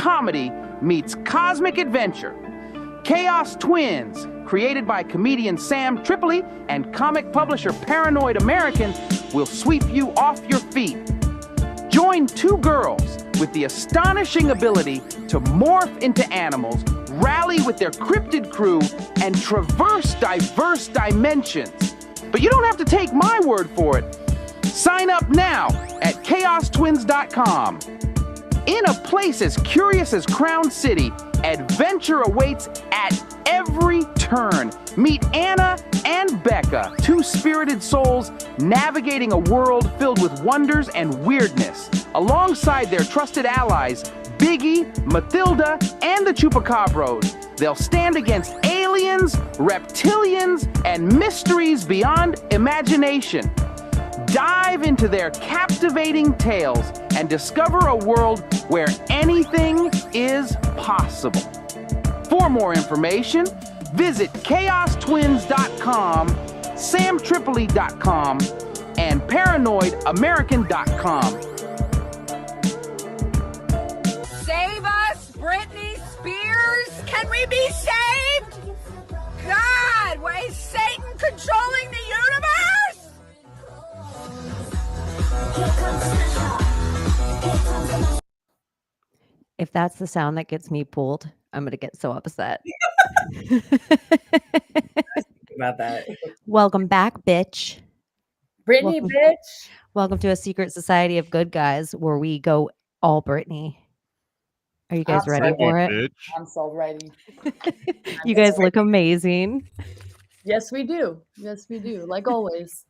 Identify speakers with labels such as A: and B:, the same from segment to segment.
A: comedy meets cosmic adventure. Chaos Twins, created by comedian Sam Tripoli and comic publisher Paranoid American, will sweep you off your feet. Join two girls with the astonishing ability to morph into animals, rally with their cryptid crew, and traverse diverse dimensions. But you don't have to take my word for it. Sign up now at chaostwins.com. In a place as curious as Crown City, adventure awaits at every turn. Meet Anna and Becca, two spirited souls navigating a world filled with wonders and weirdness, alongside their trusted allies, Biggie, Mathilda, and the Chupacabros. They'll stand against aliens, reptilians, and mysteries beyond imagination. Dive into their captivating tales and discover a world where anything is possible. For more information, visit chaostwins.com, samtripoli.com, and paranoidamerican.com.
B: Save us, Britney Spears! Can we be saved? God, why is Satan controlling the universe?
C: If that's the sound that gets me pulled, I'm going to get so upset.
D: About that.
C: Welcome back, bitch.
D: Brittany, bitch.
C: Welcome to a secret society of good guys where we go all Brittany. Are you guys ready for it?
E: Bitch.
D: I'm so ready.
C: You guys look amazing.
D: Yes, we do. Yes, we do. Like always.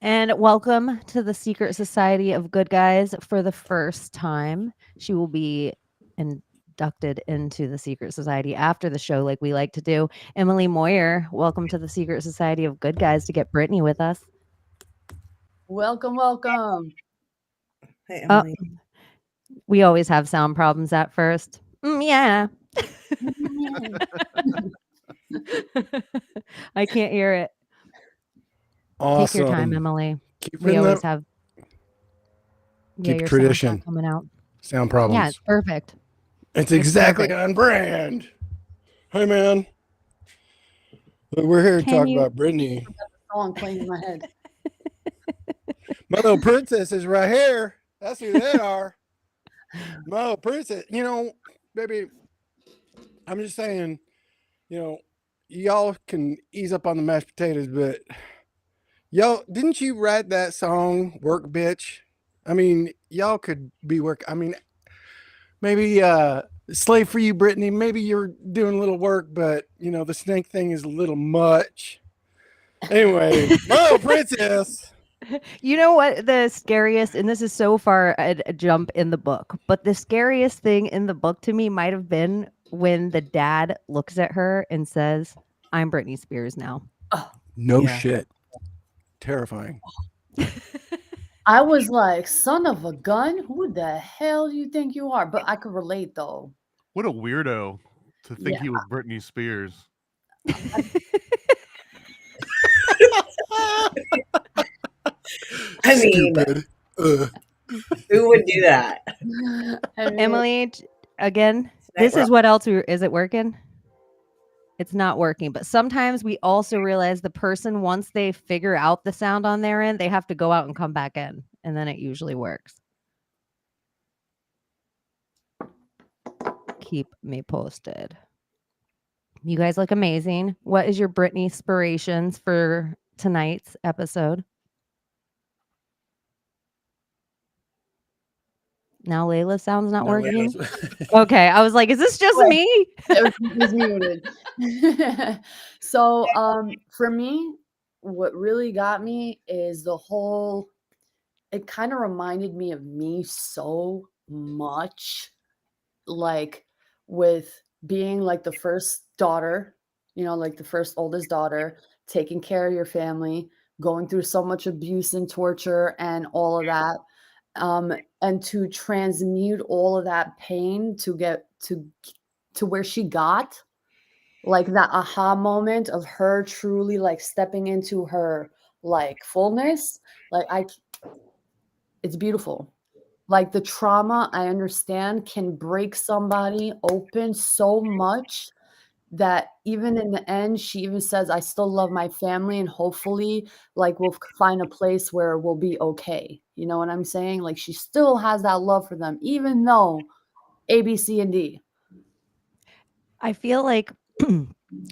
C: And welcome to the secret society of good guys for the first time. She will be inducted into the secret society after the show, like we like to do. Emily Moyer, welcome to the secret society of good guys to get Brittany with us.
D: Welcome, welcome.
F: Hey, Emily.
C: We always have sound problems at first. Yeah. I can't hear it.
G: Awesome.
C: Take your time, Emily.
G: Keep
C: We always have
G: keep
C: your
G: tradition
C: sound's not coming out.
G: Sound problems.
C: Yeah, it's perfect.
G: It's exactly on brand. Hey, man. We're here to talk about Brittany.
D: Song playing in my head.
G: My little princess is right here. That's who they are. My little princess. You know, baby, I'm just saying, you know, y'all can ease up on the mashed potatoes, but y'all, didn't you write that song, Work Bitch? I mean, y'all could be work. I mean, maybe slave for you, Brittany. Maybe you're doing a little work, but, you know, the snake thing is a little much. Anyway, oh, princess.
C: You know what the scariest, and this is so far a jump in the book, but the scariest thing in the book to me might have been when the dad looks at her and says, I'm Britney Spears now.
D: Oh,
G: no shit. Terrifying.
D: I was like, son of a gun, who the hell do you think you are? But I could relate though.
E: What a weirdo to think he was Britney Spears.
F: I mean, who would do that?
C: Emily, again, this is what else is it working? It's not working, but sometimes we also realize the person, once they figure out the sound on their end, they have to go out and come back in, and then it usually works. Keep me posted. You guys look amazing. What is your Britney inspirations for tonight's episode? Now Layla's sound's not working. Okay, I was like, is this just me?
D: It was muted. So for me, what really got me is the whole, it kind of reminded me of me so much, like with being like the first daughter, you know, like the first oldest daughter, taking care of your family, going through so much abuse and torture and all of that. And to transmute all of that pain to get to where she got, like that aha moment of her truly like stepping into her like fullness, like it's beautiful. Like the trauma, I understand, can break somebody open so much that even in the end, she even says, I still love my family, and hopefully like we'll find a place where we'll be okay. You know what I'm saying? Like she still has that love for them, even though A, B, C, and D.
C: I feel like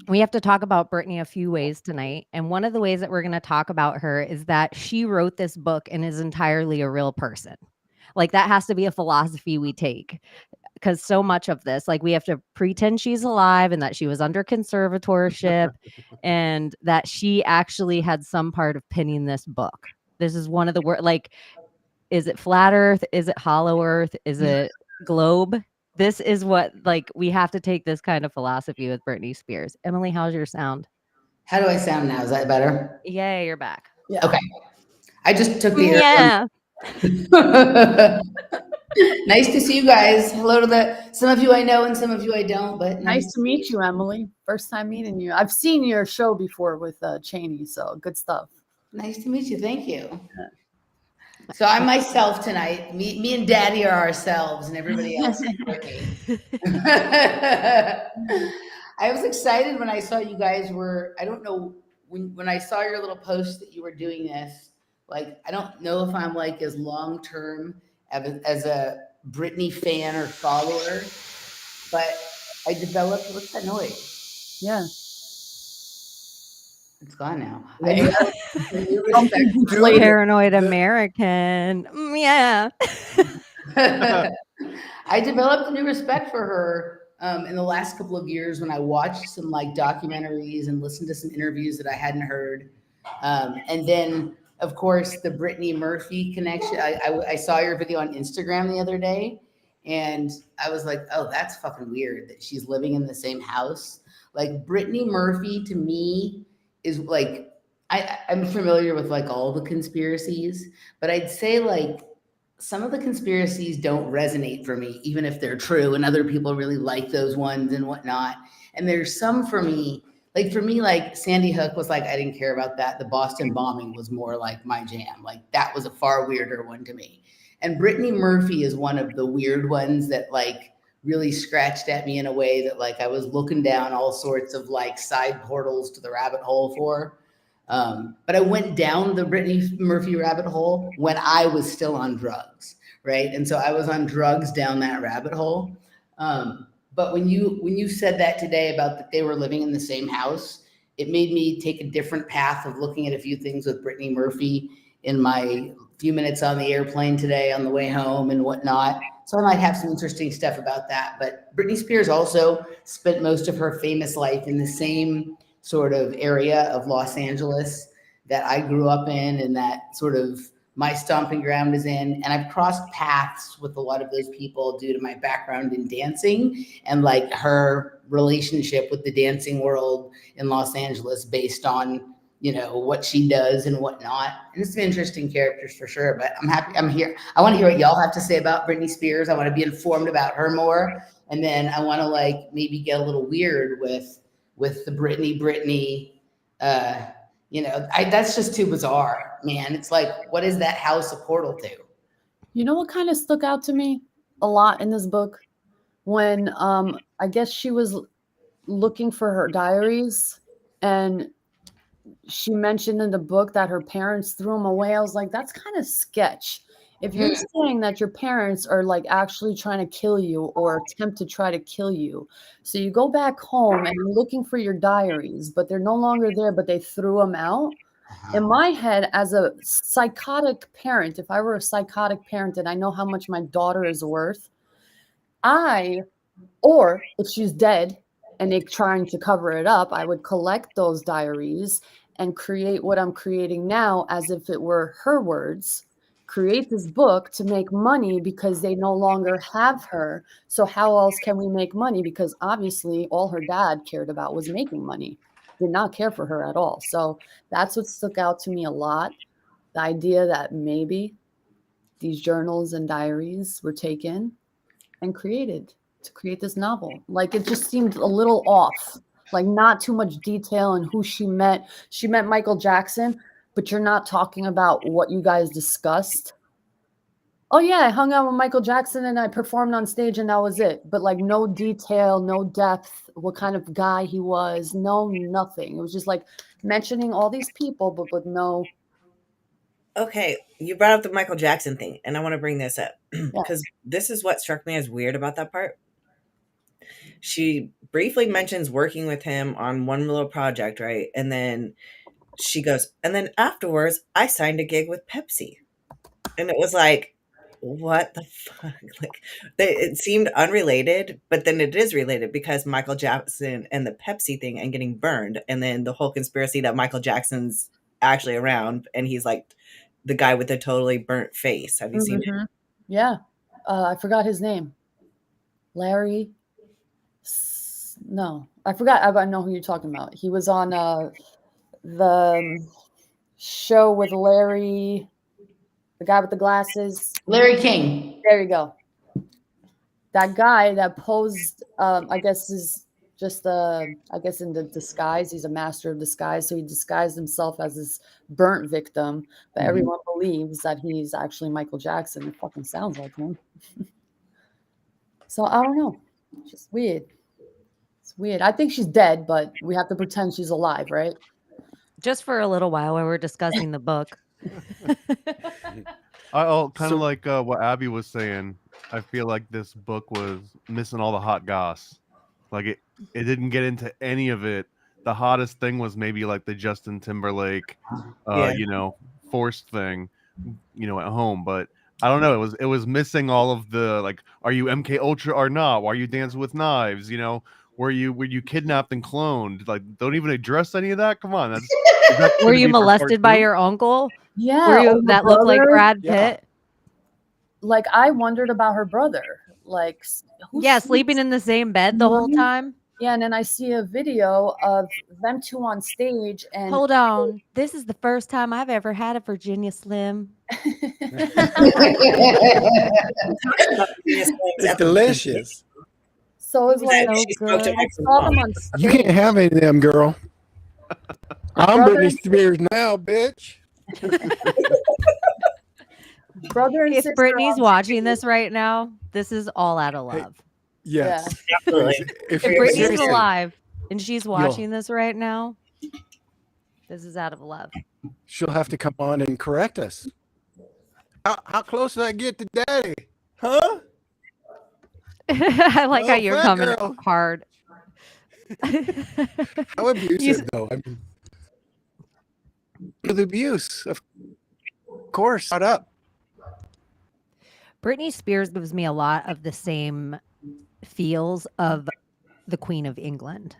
C: we have to talk about Brittney a few ways tonight. And one of the ways that we're going to talk about her is that she wrote this book and is entirely a real person. Like that has to be a philosophy we take, because so much of this, like we have to pretend she's alive and that she was under conservatorship and that she actually had some part of penning this book. This is one of the word, like, is it flat earth? Is it hollow earth? Is it globe? This is what, like, we have to take this kind of philosophy with Britney Spears. Emily, how's your sound?
F: How do I sound now? Is that better?
C: Yeah, you're back.
D: Yeah.
F: Okay. I just took the
C: Yeah.
F: Nice to see you guys. Hello to some of you I know and some of you I don't, but
D: Nice to meet you, Emily. First time meeting you. I've seen your show before with Cheney, so good stuff.
F: Nice to meet you. Thank you. So I'm myself tonight. Me and Daddy are ourselves, and everybody else is Brittney. I was excited when I saw you guys were, I don't know, when I saw your little post that you were doing this, like, I don't know if I'm like as long-term as a Brittney fan or follower, but I developed, what's that noise?
D: Yeah.
F: It's gone now.
D: Yeah.
F: I developed a new respect for
C: Paranoid American. Yeah.
F: I developed a new respect for her in the last couple of years when I watched some like documentaries and listened to some interviews that I hadn't heard. And then, of course, the Brittany Murphy connection. I saw your video on Instagram the other day, and I was like, oh, that's fucking weird that she's living in the same house. Like Brittany Murphy to me is like, I'm familiar with like all the conspiracies, but I'd say like some of the conspiracies don't resonate for me, even if they're true, and other people really like those ones and whatnot. And there's some for me, like Sandy Hook was like, I didn't care about that. The Boston bombing was more like my jam. Like that was a far weirder one to me. And Brittany Murphy is one of the weird ones that like really scratched at me in a way that like I was looking down all sorts of like side portals to the rabbit hole for. But I went down the Brittany Murphy rabbit hole when I was still on drugs, right? And so I was on drugs down that rabbit hole. But when you said that today about that they were living in the same house, it made me take a different path of looking at a few things with Brittany Murphy in my few minutes on the airplane today on the way home and whatnot. So I might have some interesting stuff about that. But Britney Spears also spent most of her famous life in the same sort of area of Los Angeles that I grew up in and that sort of my stomping ground is in. And I've crossed paths with a lot of those people due to my background in dancing and like her relationship with the dancing world in Los Angeles based on, you know, what she does and whatnot. And it's some interesting characters for sure, but I'm happy I'm here. I want to hear what y'all have to say about Britney Spears. I want to be informed about her more. And then I want to like maybe get a little weird with the Brittney, you know, that's just too bizarre, man. It's like, what is that house a portal to?
D: You know what kind of stuck out to me a lot in this book? When I guess she was looking for her diaries and she mentioned in the book that her parents threw them away. I was like, that's kind of sketch. If you're saying that your parents are like actually trying to kill you or attempt to try to kill you, so you go back home and you're looking for your diaries, but they're no longer there, but they threw them out. In my head, as a psychotic parent, if I were a psychotic parent and I know how much my daughter is worth, or if she's dead and they're trying to cover it up, I would collect those diaries and create what I'm creating now as if it were her words. Create this book to make money because they no longer have her. So how else can we make money? Because obviously all her dad cared about was making money, did not care for her at all. So that's what stuck out to me a lot. The idea that maybe these journals and diaries were taken and created to create this novel. Like it just seemed a little off, like not too much detail in who she met. She met Michael Jackson, but you're not talking about what you guys discussed. Oh yeah, I hung out with Michael Jackson and I performed on stage and that was it. But like no detail, no depth, what kind of guy he was, no nothing. It was just like mentioning all these people, but with no.
H: Okay, you brought up the Michael Jackson thing, and I want to bring this up
D: Yeah.
H: because this is what struck me as weird about that part. She briefly mentions working with him on one little project, right? And then she goes, and then afterwards, I signed a gig with Pepsi. And it was like, what the fuck? Like, it seemed unrelated, but then it is related because Michael Jackson and the Pepsi thing and getting burned, and then the whole conspiracy that Michael Jackson's actually around, and he's like the guy with the totally burnt face. Have you seen it?
D: Yeah. I forgot his name. Larry. No, I forgot. I know who you're talking about. He was on the show with Larry, the guy with the glasses.
F: Larry King.
D: There you go. That guy that posed, I guess, is just I guess in the disguise. He's a master of disguise. So he disguised himself as this burnt victim, but everyone believes that he's actually Michael Jackson. It fucking sounds like him. So I don't know. It's just weird. It's weird. I think she's dead, but we have to pretend she's alive, right?
C: Just for a little while while we're discussing the book.
E: Kind of like what Abby was saying. I feel like this book was missing all the hot goss. Like it didn't get into any of it. The hottest thing was maybe like the Justin Timberlake, forced thing, at home. But I don't know. It was missing all of the like, are you MK Ultra or not? Why are you dancing with knives? Were you kidnapped and cloned? Like, don't even address any of that. Come on.
C: Were you molested by your uncle?
D: Yeah.
C: Were you that looked like Brad Pitt?
D: Yeah. Like I wondered about her brother. Like,
C: sleeping in the same bed the whole time.
D: Yeah, and then I see a video of them two on stage. And
C: hold on, this is the first time I've ever had a Virginia Slim.
G: It's delicious.
D: So it's like,
C: so good.
D: I saw them on stage.
G: You can't have any of them, girl. I'm Britney Spears now, bitch.
D: Brother and
C: if
D: sister
C: Brittany's watching this right now, this is all out of love.
G: Yes.
H: Absolutely.
C: If Brittany's alive and she's watching this right now, this is out of love.
G: She'll have to come on and correct us. How close did I get to daddy? Huh?
C: I like how you're coming
G: girl.
C: hard.
G: How abusive, though? I mean, with abuse, of course. Shut up.
C: Britney Spears gives me a lot of the same feels of the Queen of England.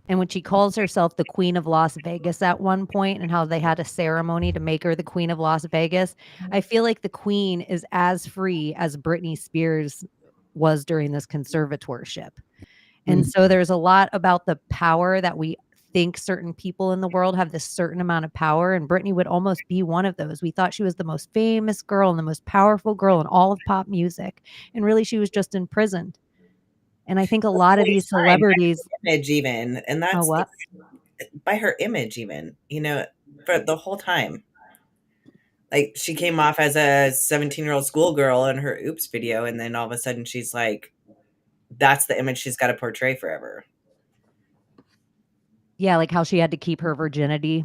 C: And when she calls herself the Queen of Las Vegas at one point, and how they had a ceremony to make her the Queen of Las Vegas, I feel like the Queen is as free as Britney Spears was during this conservatorship. And so there's a lot about the power that we think certain people in the world have this certain amount of power, and Britney would almost be one of those. We thought she was the most famous girl and the most powerful girl in all of pop music, and really she was just imprisoned. And I think a lot of these celebrities
H: image even, and that's
C: what?
H: By her image even, for the whole time. Like she came off as a 17-year-old schoolgirl in her Oops video, and then all of a sudden she's like, that's the image she's got to portray forever.
C: Yeah, like how she had to keep her virginity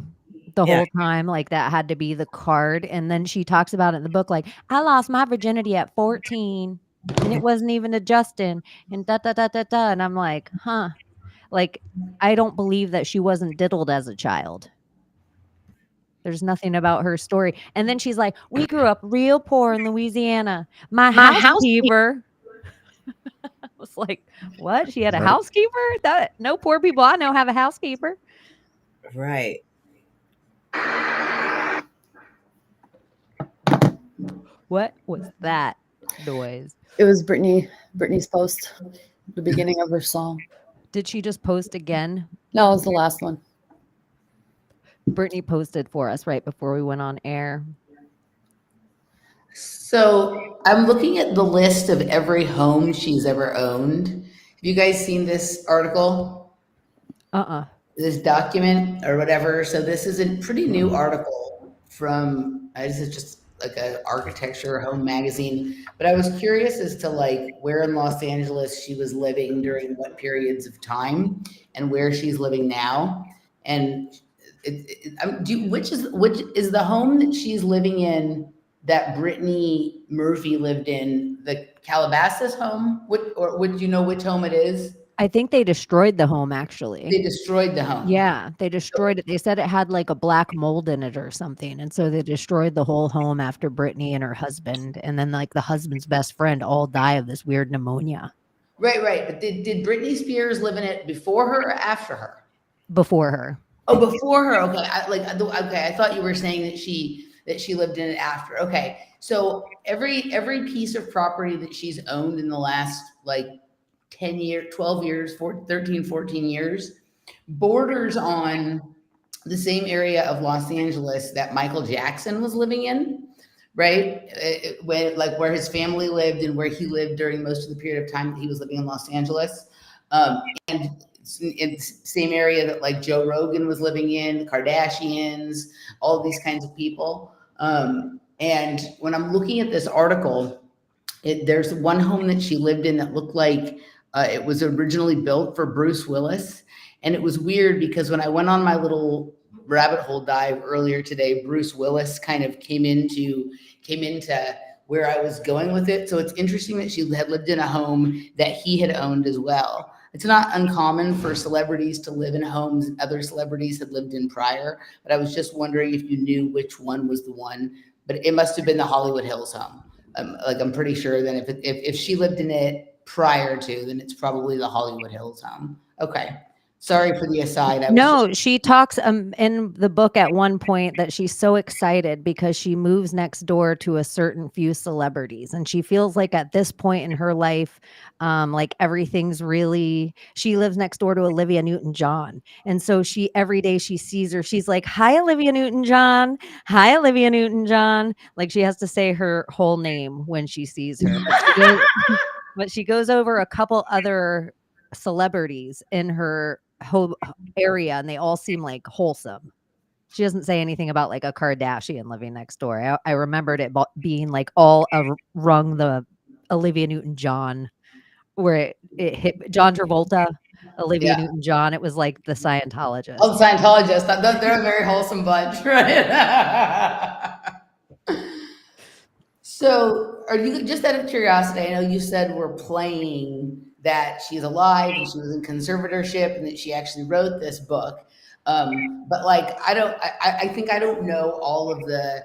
C: the whole time. Like that had to be the card. And then she talks about it in the book, like, I lost my virginity at 14 and it wasn't even a Justin and da da da da da. And I'm like, huh. Like, I don't believe that she wasn't diddled as a child. There's nothing about her story. And then she's like, we grew up real poor in Louisiana. My housekeeper. I was like, what? She had a housekeeper? No poor people I know have a housekeeper.
H: Right.
C: What was that noise?
D: It was Britney's post, the beginning of her song.
C: Did she just post again?
D: No, it was the last one.
C: Britney posted for us right before we went on air.
F: So I'm looking at the list of every home she's ever owned. Have you guys seen this article? This document or whatever. So this is a pretty new article from, this is just like a architecture home magazine, but I was curious as to like where in Los Angeles she was living during what periods of time and where she's living now. And which is the home that she's living in that Brittany Murphy lived in, the Calabasas home? Or would you know which home it is?
C: I think they destroyed the home, actually.
F: They destroyed the home.
C: Yeah, they destroyed it. They said it had like a black mold in it or something. And so they destroyed the whole home after Brittany and her husband. And then like the husband's best friend all die of this weird pneumonia.
F: Right. But did Britney Spears live in it before her or after her?
C: Before her.
F: Oh, before her. Okay. I thought you were saying that she lived in it after. Okay. So every piece of property that she's owned in the last like 10 years, 12 years, 13, 14 years, borders on the same area of Los Angeles that Michael Jackson was living in, right? Where his family lived and where he lived during most of the period of time that he was living in Los Angeles. And in the same area that like Joe Rogan was living in, the Kardashians, all these kinds of people. And when I'm looking at this article, there's one home that she lived in that looked like it was originally built for Bruce Willis. And it was weird because when I went on my little rabbit hole dive earlier today, Bruce Willis kind of came into where I was going with it. So it's interesting that she had lived in a home that he had owned as well. It's not uncommon for celebrities to live in homes other celebrities had lived in prior, but I was just wondering if you knew which one was the one, but it must have been the Hollywood Hills home. I'm pretty sure that if she lived in it prior to, then it's probably the Hollywood Hills home. Okay. Sorry for the aside.
C: She talks in the book at one point that she's so excited because she moves next door to a certain few celebrities. And she feels like at this point in her life, like everything's really, she lives next door to Olivia Newton-John. And so every day she sees her, she's like, hi, Olivia Newton-John. Hi, Olivia Newton-John. Like she has to say her whole name when she sees her. But she goes over a couple other celebrities in her whole area and they all seem like wholesome. She doesn't say anything about like a Kardashian living next door. I remembered it being like all rung the Olivia Newton-John, where it hit John Travolta, Olivia Newton-John. It was like the Scientologist.
F: Oh, the Scientologist. They're a very wholesome bunch, right? So are you, just out of curiosity, I know you said we're playing that she's alive and she was in conservatorship and that she actually wrote this book. But like, I think I don't know all of the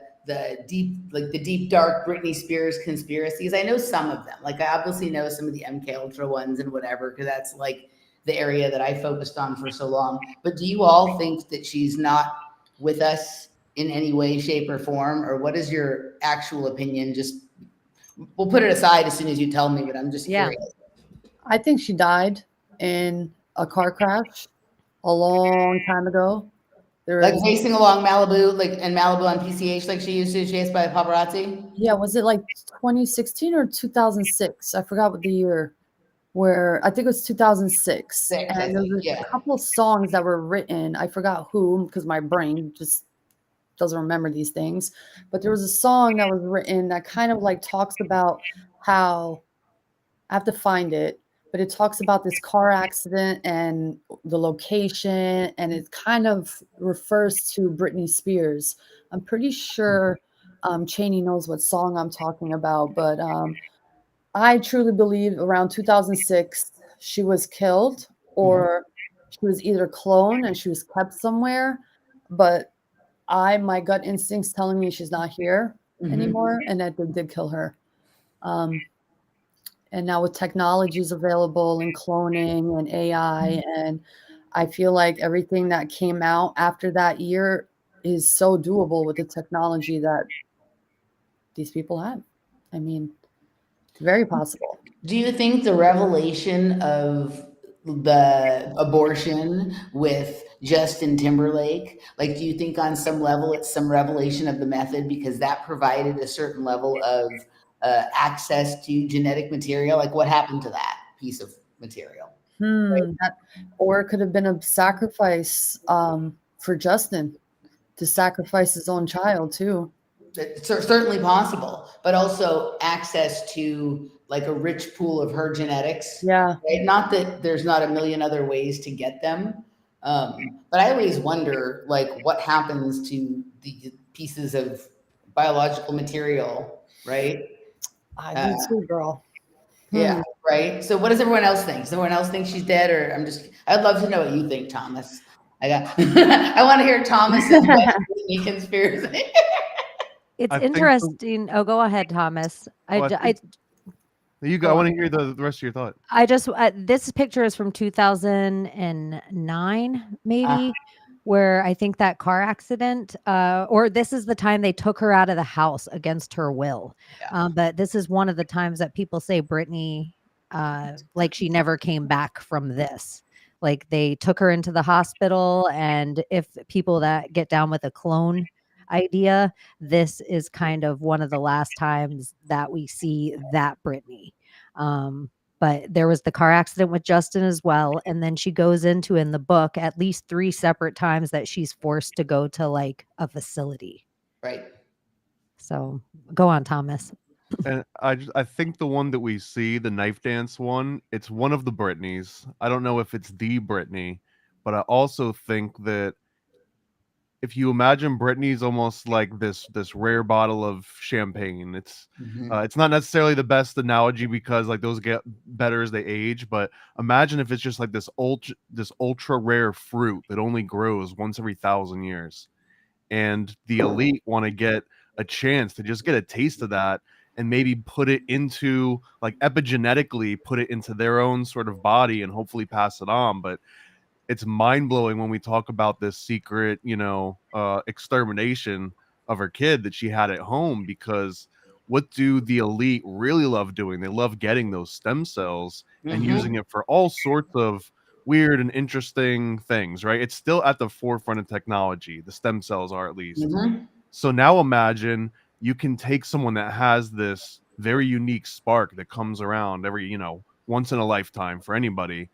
F: deep, dark Britney Spears conspiracies. I know some of them. Like I obviously know some of the MK Ultra ones and whatever, because that's like the area that I focused on for so long. But do you all think that she's not with us in any way, shape, or form? Or what is your actual opinion? Just, we'll put it aside as soon as you tell me, but I'm just curious.
D: I think she died in a car crash a long time ago.
F: Like racing along Malibu, like in Malibu on PCH, like she used to, chased by a paparazzi.
D: Yeah, was it like 2016 or 2006? I forgot what the year. Where I think it was 2006. And there was a couple of songs that were written. I forgot who, because my brain just doesn't remember these things. But there was a song that was written that kind of like talks about how, I have to find it, but it talks about this car accident and the location, and it kind of refers to Britney Spears. I'm pretty sure Cheney knows what song I'm talking about, but I truly believe around 2006 she was killed, or she was either cloned and she was kept somewhere. But my gut instinct's telling me she's not here anymore, and that they did kill her. And now with technologies available and cloning and AI, and I feel like everything that came out after that year is so doable with the technology that these people have. I mean, very possible.
F: Do you think the revelation of the abortion with Justin Timberlake, like, do you think on some level it's some revelation of the method because that provided a certain level of access to genetic material? Like, what happened to that piece of material?
D: Or it could have been a sacrifice for Justin to sacrifice his own child too.
F: It's certainly possible, but also access to like a rich pool of her genetics.
D: Yeah.
F: Right? Not that there's not a million other ways to get them, but I always wonder, like, what happens to the pieces of biological material, right?
D: I do too, girl.
F: Yeah, right. So, what does everyone else think? Does everyone else think she's dead, or I'd love to know what you think, Thomas. I want to hear Thomas's Britney conspiracy.
C: It's
E: I think
C: interesting. Oh, go ahead, Thomas.
E: I
C: I
E: want to hear the rest of your thought.
C: this picture is from 2009, maybe, where I think that car accident, or this is the time they took her out of the house against her will.
F: Yeah.
C: But this is one of the times that people say Brittany, like she never came back from this. Like they took her into the hospital, and if people that get down with a clone idea, this is kind of one of the last times that we see that Brittany. But there was the car accident with Justin as well, and then she goes into in the book at least 3 separate times that she's forced to go to like a facility.
F: Right.
C: So go on, Thomas.
E: And I think the one that we see, the knife dance one, it's one of the Britneys. I don't know if it's the Brittany, but I also think that if you imagine Britney's almost like this rare bottle of champagne. It's not necessarily the best analogy because like those get better as they age, but imagine if it's just like this ultra rare fruit that only grows once every 1,000 years, and the elite want to get a chance to just get a taste of that and maybe put it into like epigenetically put it into their own sort of body and hopefully pass it on. But it's mind-blowing when we talk about this secret, extermination of her kid that she had at home, because what do the elite really love doing? They love getting those stem cells and using it for all sorts of weird and interesting things, right? It's still at the forefront of technology. The stem cells are, at least. So now imagine you can take someone that has this very unique spark that comes around every, once in a lifetime for anybody,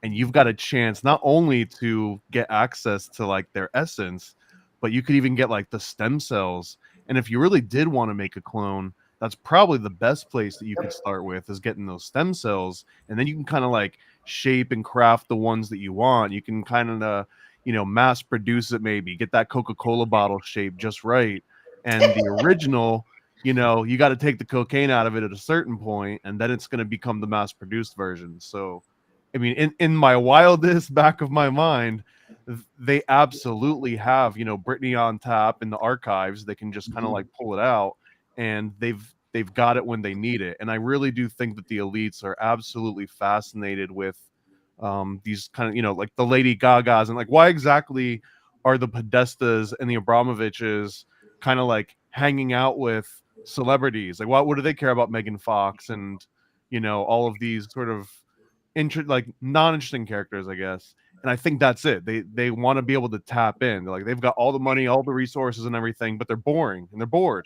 E: and you've got a chance not only to get access to like their essence, but you could even get like the stem cells. And if you really did want to make a clone, that's probably the best place that you could start with, is getting those stem cells. And then you can kind of like shape and craft the ones that you want. You can kind of, mass produce it, maybe get that Coca-Cola bottle shape just right. And the original, you got to take the cocaine out of it at a certain point, and then it's going to become the mass produced version. So, I mean, in my wildest back of my mind, they absolutely have, Brittany on tap in the archives. They can just kind of like pull it out, and they've got it when they need it. And I really do think that the elites are absolutely fascinated with these kind of, like the Lady Gagas, and like, why exactly are the Podestas and the Abramoviches kind of like hanging out with celebrities? Like, what do they care about Megan Fox and, all of these sort of non-interesting characters, I guess. And I think that's it. They want to be able to tap in. Like, they've got all the money, all the resources and everything, but they're boring and they're bored.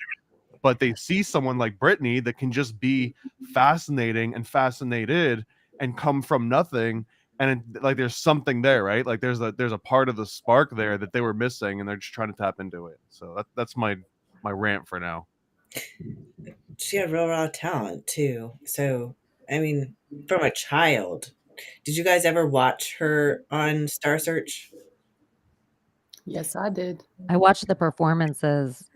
E: But they see someone like Brittany that can just be fascinating and fascinated and come from nothing. And like, there's something there, right? Like there's a part of the spark there that they were missing, and they're just trying to tap into it. So that's my rant for now.
H: She had real raw talent too. So, I mean, from a child, did you guys ever watch her on Star Search?
D: Yes, I did.
C: I watched the performances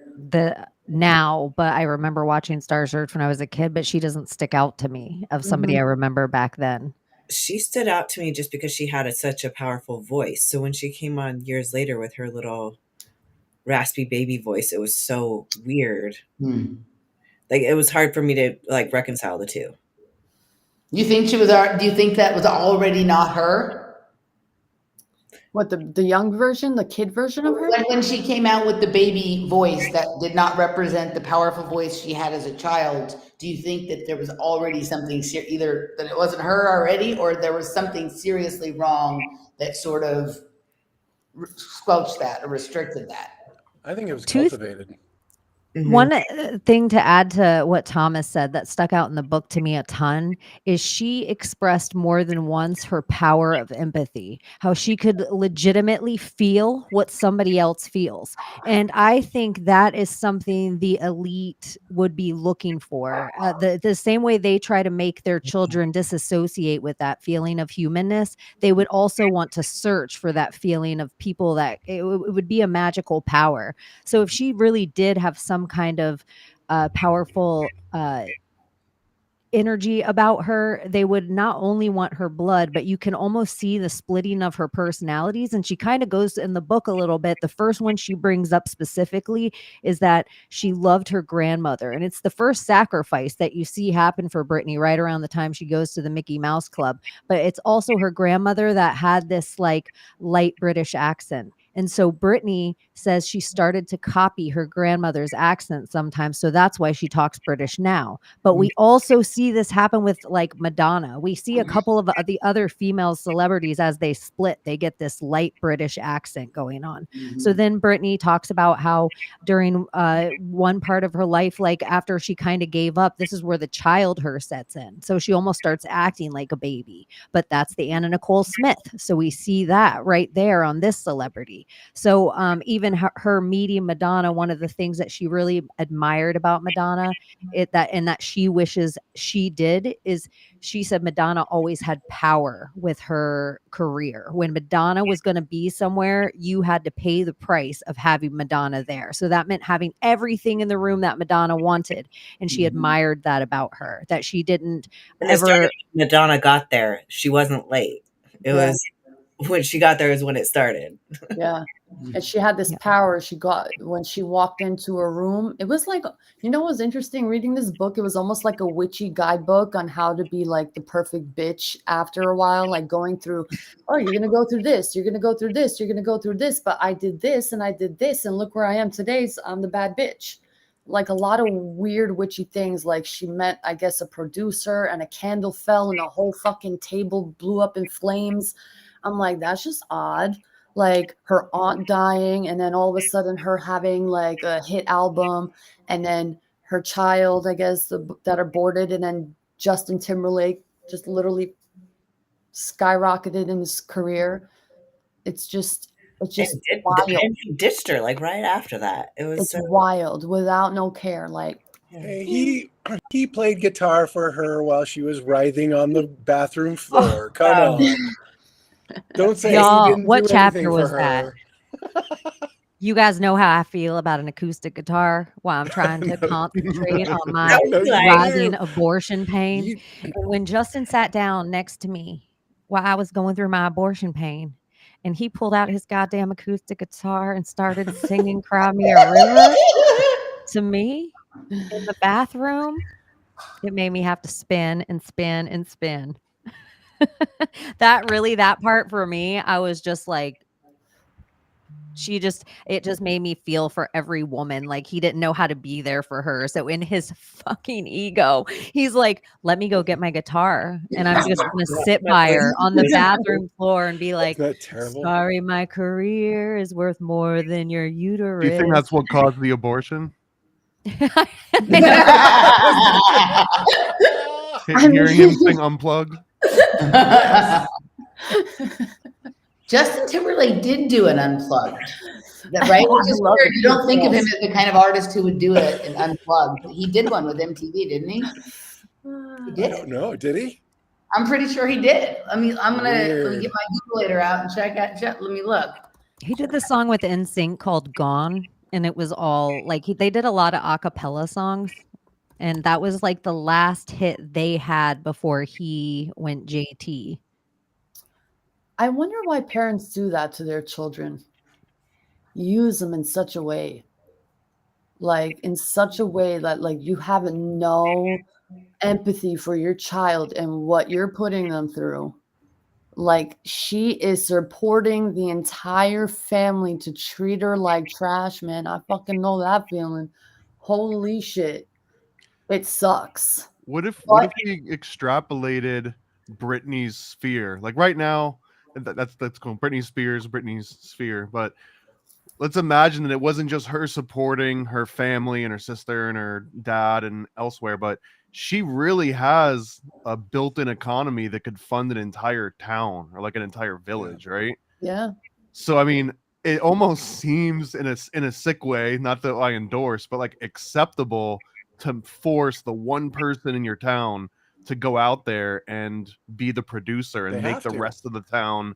C: now, but I remember watching Star Search when I was a kid, but she doesn't stick out to me of somebody I remember back then.
H: She stood out to me just because she had such a powerful voice. So when she came on years later with her little raspy baby voice, it was so weird. Like, it was hard for me to like reconcile the two.
F: You think do you think that was already not her?
D: What, the young version, the kid version of her?
F: Like when she came out with the baby voice that did not represent the powerful voice she had as a child, do you think that there was already something either that it wasn't her already, or there was something seriously wrong that sort of squelched that or restricted that?
G: I think it was cultivated.
C: One thing to add to what Thomas said that stuck out in the book to me a ton is she expressed more than once her power of empathy, how she could legitimately feel what somebody else feels. And I think that is something the elite would be looking for. The same way they try to make their children disassociate with that feeling of humanness, they would also want to search for that feeling of people that it would be a magical power. So if she really did have some kind of powerful energy about her, they would not only want her blood, but you can almost see the splitting of her personalities. And she kind of goes in the book a little bit. The first one she brings up specifically is that she loved her grandmother. And it's the first sacrifice that you see happen for Brittney right around the time she goes to the Mickey Mouse Club. But it's also her grandmother that had this like light British accent. And so Brittney says she started to copy her grandmother's accent sometimes. So that's why she talks British now. But we also see this happen with like Madonna. We see a couple of the other female celebrities as they split, they get this light British accent going on. So then Brittney talks about how during one part of her life, like after she kind of gave up, this is where the child her sets in. So she almost starts acting like a baby, but that's the Anna Nicole Smith. So we see that right there on this celebrity. So even her meeting Madonna, one of the things that she really admired about Madonna, that she wishes she did, is she said Madonna always had power with her career. When Madonna was going to be somewhere, you had to pay the price of having Madonna there. So that meant having everything in the room that Madonna wanted. And she admired that about her, that she didn't ever.
H: Madonna got there. She wasn't late. It was when she got there is when it started.
D: Yeah. And she had this power she got when she walked into a room. It was like, you know what was interesting reading this book? It was almost like a witchy guidebook on how to be like the perfect bitch after a while, like going through, oh, you're going to go through this, you're going to go through this, you're going to go through this, but I did this and I did this, and look where I am today. So I'm the bad bitch. Like a lot of weird witchy things. Like she met, I guess, a producer, and a candle fell and a whole fucking table blew up in flames. I'm like, that's just odd. Like her aunt dying, and then all of a sudden her having like a hit album, and then her child, I guess, that aborted, and then Justin Timberlake just literally skyrocketed in his career. It's just wild.
H: And he ditched her like right after that. It's
D: wild without no care. Like,
G: hey, he played guitar for her while she was writhing on the bathroom floor. Come on. Don't say
C: y'all,
G: he didn't
C: what
G: do
C: chapter was
G: that?
C: You guys know how I feel about an acoustic guitar while I'm trying to concentrate on my rising abortion pain. And when Justin sat down next to me while I was going through my abortion pain, and he pulled out his goddamn acoustic guitar and started singing Cry Me a River to me in the bathroom, it made me have to spin and spin and spin. That part for me, I was just like, it just made me feel for every woman. Like he didn't know how to be there for her. So in his fucking ego, he's like, let me go get my guitar. And I'm just going to sit by her on the bathroom floor and be like, sorry, my career is worth more than your uterus.
E: Do you think that's what caused the abortion? Hearing him sing Unplugged?
F: Justin Timberlake did do an Unplugged, right? You don't think of him as the kind of artist who would do an Unplugged, but he did one with MTV, didn't he? He did.
G: I don't know. Did he?
F: I'm pretty sure he did. I mean, let me get my Googleator out and check out. Let me look.
C: He did the song with NSYNC called Gone, and it was all like they did a lot of a cappella songs. And that was like the last hit they had before he went JT.
D: I wonder why parents do that to their children. Use them in such a way. Like in such a way that like you have no empathy for your child and what you're putting them through. Like she is supporting the entire family to treat her like trash, man. I fucking know that feeling. Holy shit. It sucks.
E: What if we extrapolated Britney's sphere? Like right now, that's called Britney Spears, Britney's sphere. But let's imagine that it wasn't just her supporting her family and her sister and her dad and elsewhere, but she really has a built-in economy that could fund an entire town or like an entire village, right?
D: Yeah.
E: So I mean, it almost seems in a sick way, not that I endorse, but like acceptable to force the one person in your town to go out there and be the producer and
G: They
E: make
G: have
E: the
G: to.
E: rest of the town,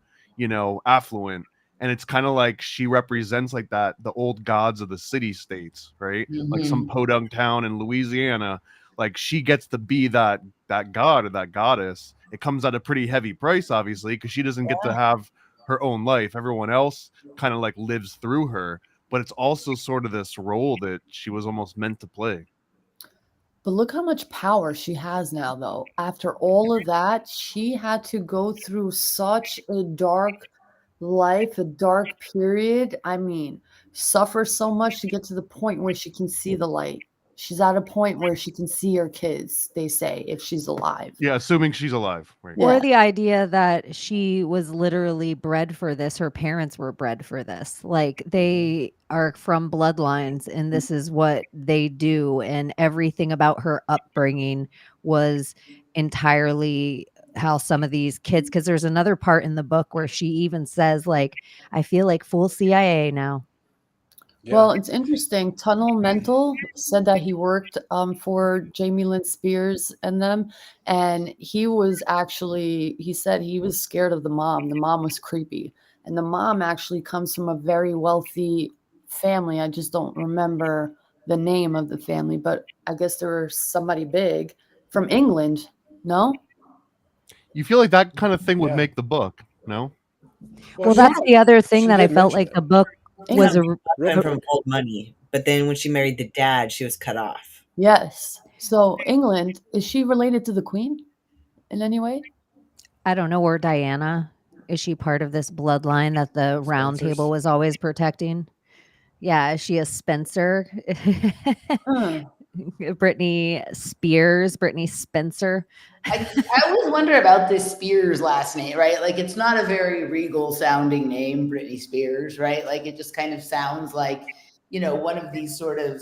E: affluent. And it's kind of like she represents like that, the old gods of the city states, right? Like some podunk town in Louisiana, like she gets to be that god or that goddess. It comes at a pretty heavy price, obviously, because she doesn't get to have her own life. Everyone else kind of like lives through her, but it's also sort of this role that she was almost meant to play.
D: But look how much power she has now, though. After all of that, she had to go through such a dark life, a dark period. I mean, suffer so much to get to the point where she can see the light. She's at a point where she can see her kids, they say, if she's alive.
E: Yeah, assuming she's alive. Right.
D: Yeah.
C: Or the idea that she was literally bred for this. Her parents were bred for this. Like they are from bloodlines and this is what they do. And everything about her upbringing was entirely how some of these kids, because there's another part in the book where she even says, like, I feel like full CIA now.
G: Yeah.
D: Well, it's interesting. Tunnel Mental said that he worked for Jamie Lynn Spears and them. And he said he was scared of the mom. The mom was creepy. And the mom actually comes from a very wealthy family. I just don't remember the name of the family, but I guess there was somebody big from England. No?
E: You feel like that kind of thing would
G: Yeah.
E: make the book, no?
C: Well, that's the other thing
G: she
C: that I
G: did
C: felt
G: mention
C: like
G: it.
C: the book was a
H: Come from old money, but then when she married the dad, she was cut off.
D: Yes. So England, is she related to the Queen in any way?
C: I don't know, or Diana. Is she part of this bloodline that the round
G: Spencers.
C: table was always protecting? Yeah, is she a Spencer?
D: Huh.
C: Britney Spears, Britney Spencer.
F: I always wonder about this Spears last name, right? Like it's not a very regal sounding name, Britney Spears, right? Like it just kind of sounds like, one of these sort of,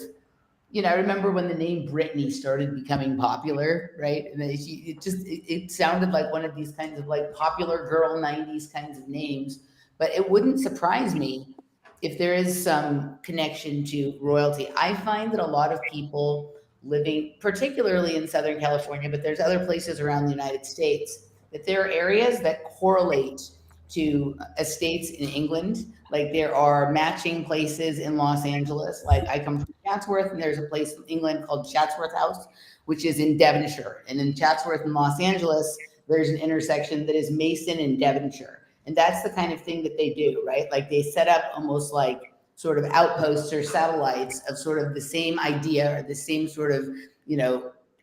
F: I remember when the name Brittney started becoming popular, right? And it sounded like one of these kinds of like popular girl 90s kinds of names, but it wouldn't surprise me if there is some connection to royalty. I find that a lot of people living, particularly in Southern California, but there's other places around the United States, that there are areas that correlate to estates in England. Like there are matching places in Los Angeles. Like I come from Chatsworth, and there's a place in England called Chatsworth House, which is in Devonshire. And in Chatsworth and Los Angeles, there's an intersection that is Mason and Devonshire. And that's the kind of thing that they do, right? Like they set up almost like sort of outposts or satellites of sort of the same idea or the same sort of,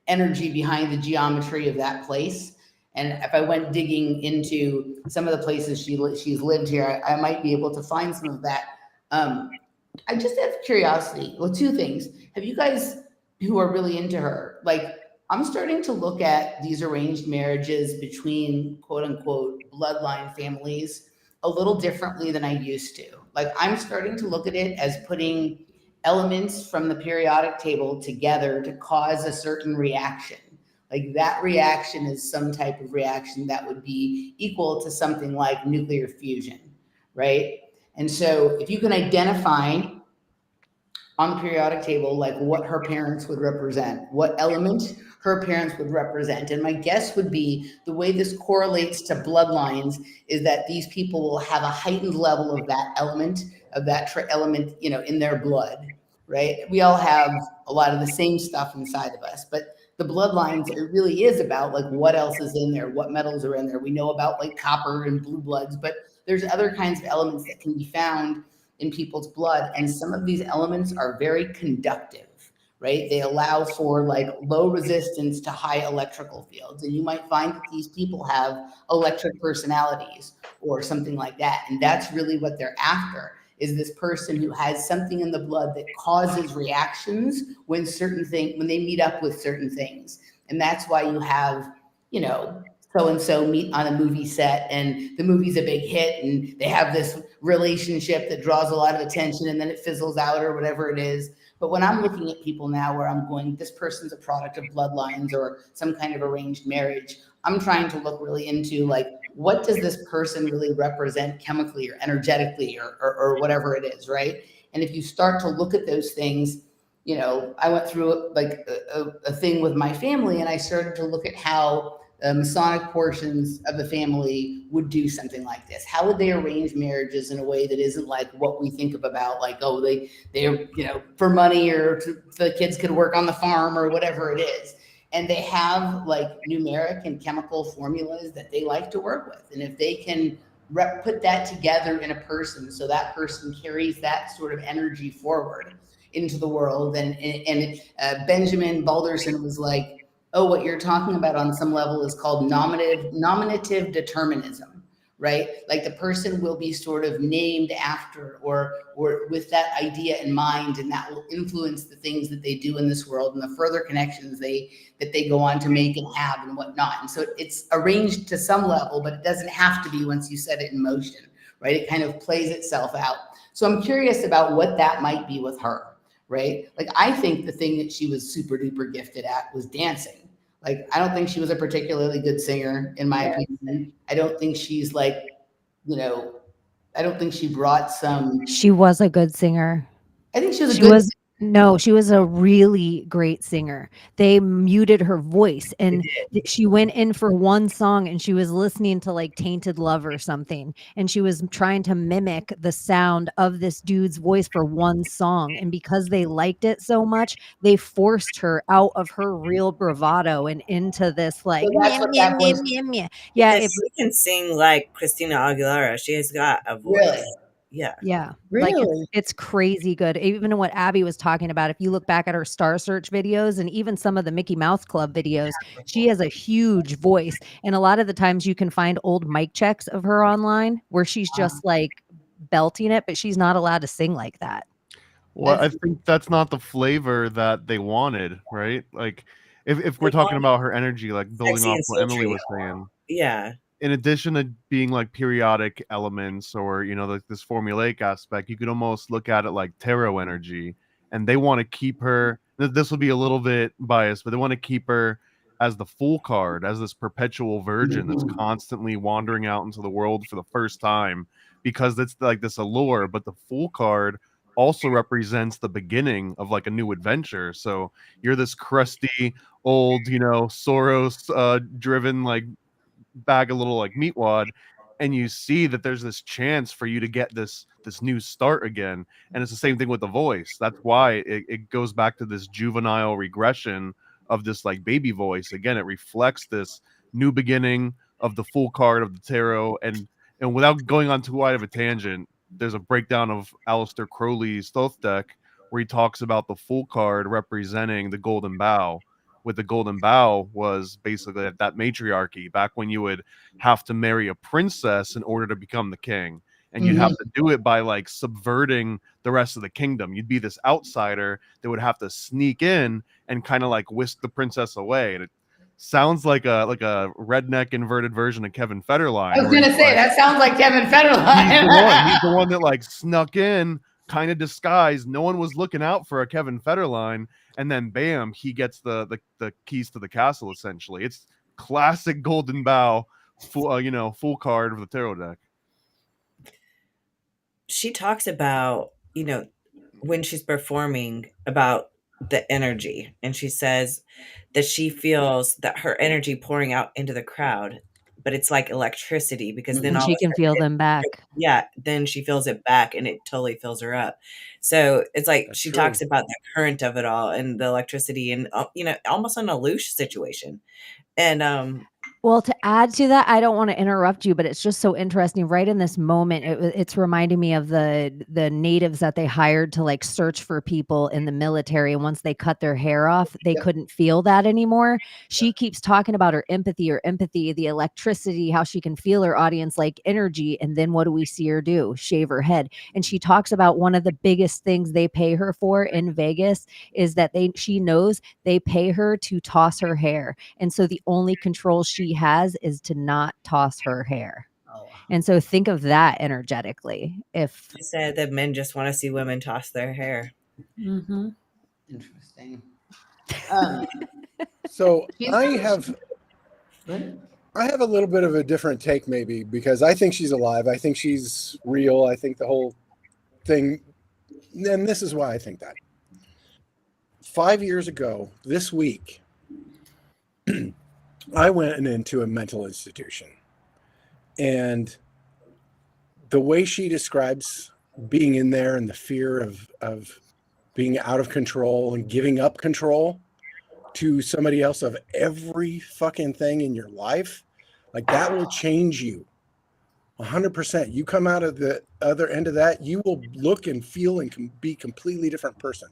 F: energy behind the geometry of that place. And if I went digging into some of the places she's lived here, I might be able to find some of that. I just have curiosity. Well, two things. Have you guys who are really into her, like, I'm starting to look at these arranged marriages between quote unquote bloodline families a little differently than I used to. Like I'm starting to look at it as putting elements from the periodic table together to cause a certain reaction. Like that reaction is some type of reaction that would be equal to something like nuclear fusion, right? And so if you can identify on the periodic table, like what her parents would represent, what element her parents would represent. And my guess would be the way this correlates to bloodlines is that these people will have a heightened level of that element, in their blood, right? We all have a lot of the same stuff inside of us, but the bloodlines, it really is about like what else is in there, what metals are in there. We know about like copper and blue bloods, but there's other kinds of elements that can be found in people's blood. And some of these elements are very conductive, right? They allow for like low resistance to high electrical fields. And you might find that these people have electric personalities or something like that. And that's really what they're after, is this person who has something in the blood that causes reactions when they meet up with certain things. And that's why you have, so-and-so meet on a movie set and the movie's a big hit and they have this relationship that draws a lot of attention and then it fizzles out or whatever it is. But when I'm looking at people now where I'm going, this person's a product of bloodlines or some kind of arranged marriage, I'm trying to look really into like, what does this person really represent chemically or energetically or whatever it is, right? And if you start to look at those things, you know, I went through like a thing with my family, and I started to look at how Masonic portions of the family would do something like this. How would they arrange marriages in a way that isn't like what we think of about, like, oh, they're, you know, for money or the kids could work on the farm or whatever it is. And they have like numeric and chemical formulas that they like to work with. And if they can put that together in a person, so that person carries that sort of energy forward into the world. And Benjamin Balderson was like, oh, what you're talking about on some level is called nominative determinism, right? Like the person will be sort of named after or with that idea in mind, and that will influence the things that they do in this world and the further connections that they go on to make and have and whatnot. And so it's arranged to some level, but it doesn't have to be once you set it in motion, right? It kind of plays itself out. So I'm curious about what that might be with her, right? Like, I think the thing that she was super duper gifted at was dancing. Like, I don't think she was a particularly good singer, in my opinion. I don't think she's like, you know, I don't think she brought some.
C: She was a good singer.
F: I think she was
C: she was a really great singer. They muted her voice, and she went in for one song, and she was listening to like Tainted Love or something, and she was trying to mimic the sound of this dude's voice for one song. And because they liked it so much, they forced her out of her real bravado and into this like,
F: So that's what that voice-
C: yeah.
H: Because she can sing like Christina Aguilera. She has got a voice.
F: Really?
H: Yeah.
C: Like
D: Really?
C: it's crazy good. Even what Abby was talking about, if you look back at her Star Search videos and even some of the Mickey Mouse Club videos, she has a huge voice. And a lot of the times you can find old mic checks of her online where she's just like belting it, but she's not allowed to sing like that.
E: Well, I think that's not the flavor that they wanted, right? Like, if we're talking about her energy, like building
H: Sexy
E: off
H: and
E: what Emily
H: sultry.
E: was saying,
H: Yeah.
E: in addition to being like periodic elements or, you know, like this formulaic aspect, you could almost look at it like tarot energy. And they want to keep her, this will be a little bit biased, but they want to keep her as the Fool card, as this perpetual virgin that's constantly wandering out into the world for the first time, because it's like this allure. But the Fool card also represents the beginning of like a new adventure. So you're this crusty old, you know, Soros driven like bag a little like meatwad, and you see that there's this chance for you to get this new start again. And it's the same thing with the voice. That's why it goes back to this juvenile regression of this like baby voice. Again, it reflects this new beginning of the Fool card of the tarot. And without going on too wide of a tangent, there's a breakdown of Aleister Crowley's Thoth deck where he talks about the Fool card representing the golden bough. With the golden bough was basically that matriarchy back when you would have to marry a princess in order to become the king. And you'd have to do it by like subverting the rest of the kingdom. You'd be this outsider that would have to sneak in and kind of like whisk the princess away. And it sounds like a redneck inverted version of Kevin Federline.
F: I was going to say, that sounds like Kevin Federline.
E: He's the one that like snuck in, kind of disguised. No one was looking out for a Kevin Federline. And then bam, he gets the keys to the castle, essentially. It's classic golden bough, full card of the tarot deck.
H: She talks about, you know, when she's performing, about the energy, and she says that she feels that her energy pouring out into the crowd, but it's like electricity, because then
C: she can feel them back.
H: Then she feels it back, and it totally fills her up. So it's like she talks about the current of it all and the electricity, and you know, almost an Alush situation. And
C: well, to add to that, I don't want to interrupt you, but it's just so interesting. Right in this moment, it's reminding me of the natives that they hired to like search for people in the military. And once they cut their hair off, they couldn't feel that anymore. She keeps talking about her empathy, the electricity, how she can feel her audience like energy. And then what do we see her do? Shave her head. And she talks about one of the biggest things they pay her for in Vegas is that she knows they pay her to toss her hair. And so the only control she has is to not toss her hair. And so think of that energetically. If
H: She said that men just want to see women toss their hair.
D: Mm-hmm.
F: Interesting.
G: So
F: She's-
G: I have a little bit of a different take, maybe, because I think she's alive. I think she's real. I think the whole thing, and this is why I think that. 5 years ago, this week, I went into a mental institution, and the way she describes being in there and the fear of being out of control and giving up control to somebody else of every fucking thing in your life, like that will change you 100%. You come out of the other end of that, you will look and feel and can be a completely different person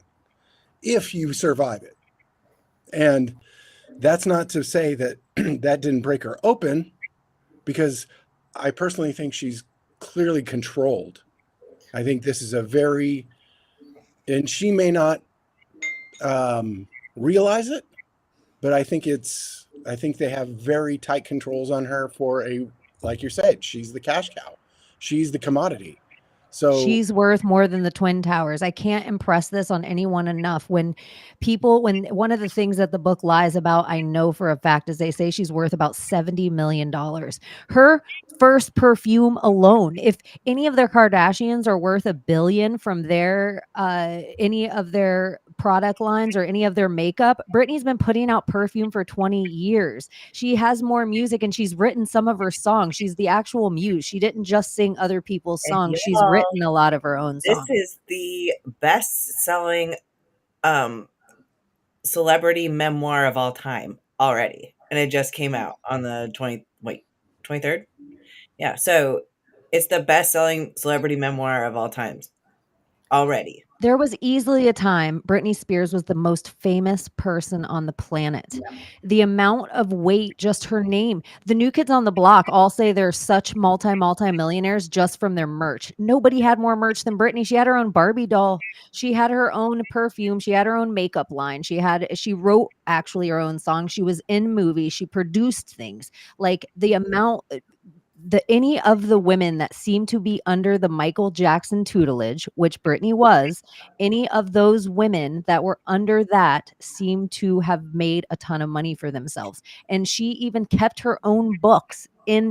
G: if you survive it. And that's not to say that that didn't break her open, because I personally think she's clearly controlled. I think this is and she may not realize it, but I think they have very tight controls on her like you said, she's the cash cow. She's the commodity. So
C: she's worth more than the Twin Towers. I can't impress this on anyone enough. When one of the things that the book lies about, I know for a fact, is they say she's worth about $70 million. Her first perfume alone, if any of their Kardashians are worth $1 billion from their any of their product lines or any of their makeup, Britney's been putting out perfume for 20 years. She has more music, and she's written some of her songs. She's the actual muse. She didn't just sing other people's songs. She's written a lot of her own songs.
H: This is the best-selling celebrity memoir of all time already, and it just came out on the 23rd. Yeah, so it's the best-selling celebrity memoir of all times already.
C: There was easily a time Britney Spears was the most famous person on the planet.
F: Yeah.
C: The amount of weight, just her name. The New Kids on the Block all say they're such multi-millionaires just from their merch. Nobody had more merch than Britney. She had her own Barbie doll. She had her own perfume. She had her own makeup line. She wrote actually her own songs. She was in movies. She produced things. Like the amount... any of the women that seem to be under the Michael Jackson tutelage, which Britney was, any of those women that were under that seem to have made a ton of money for themselves. And she even kept her own books.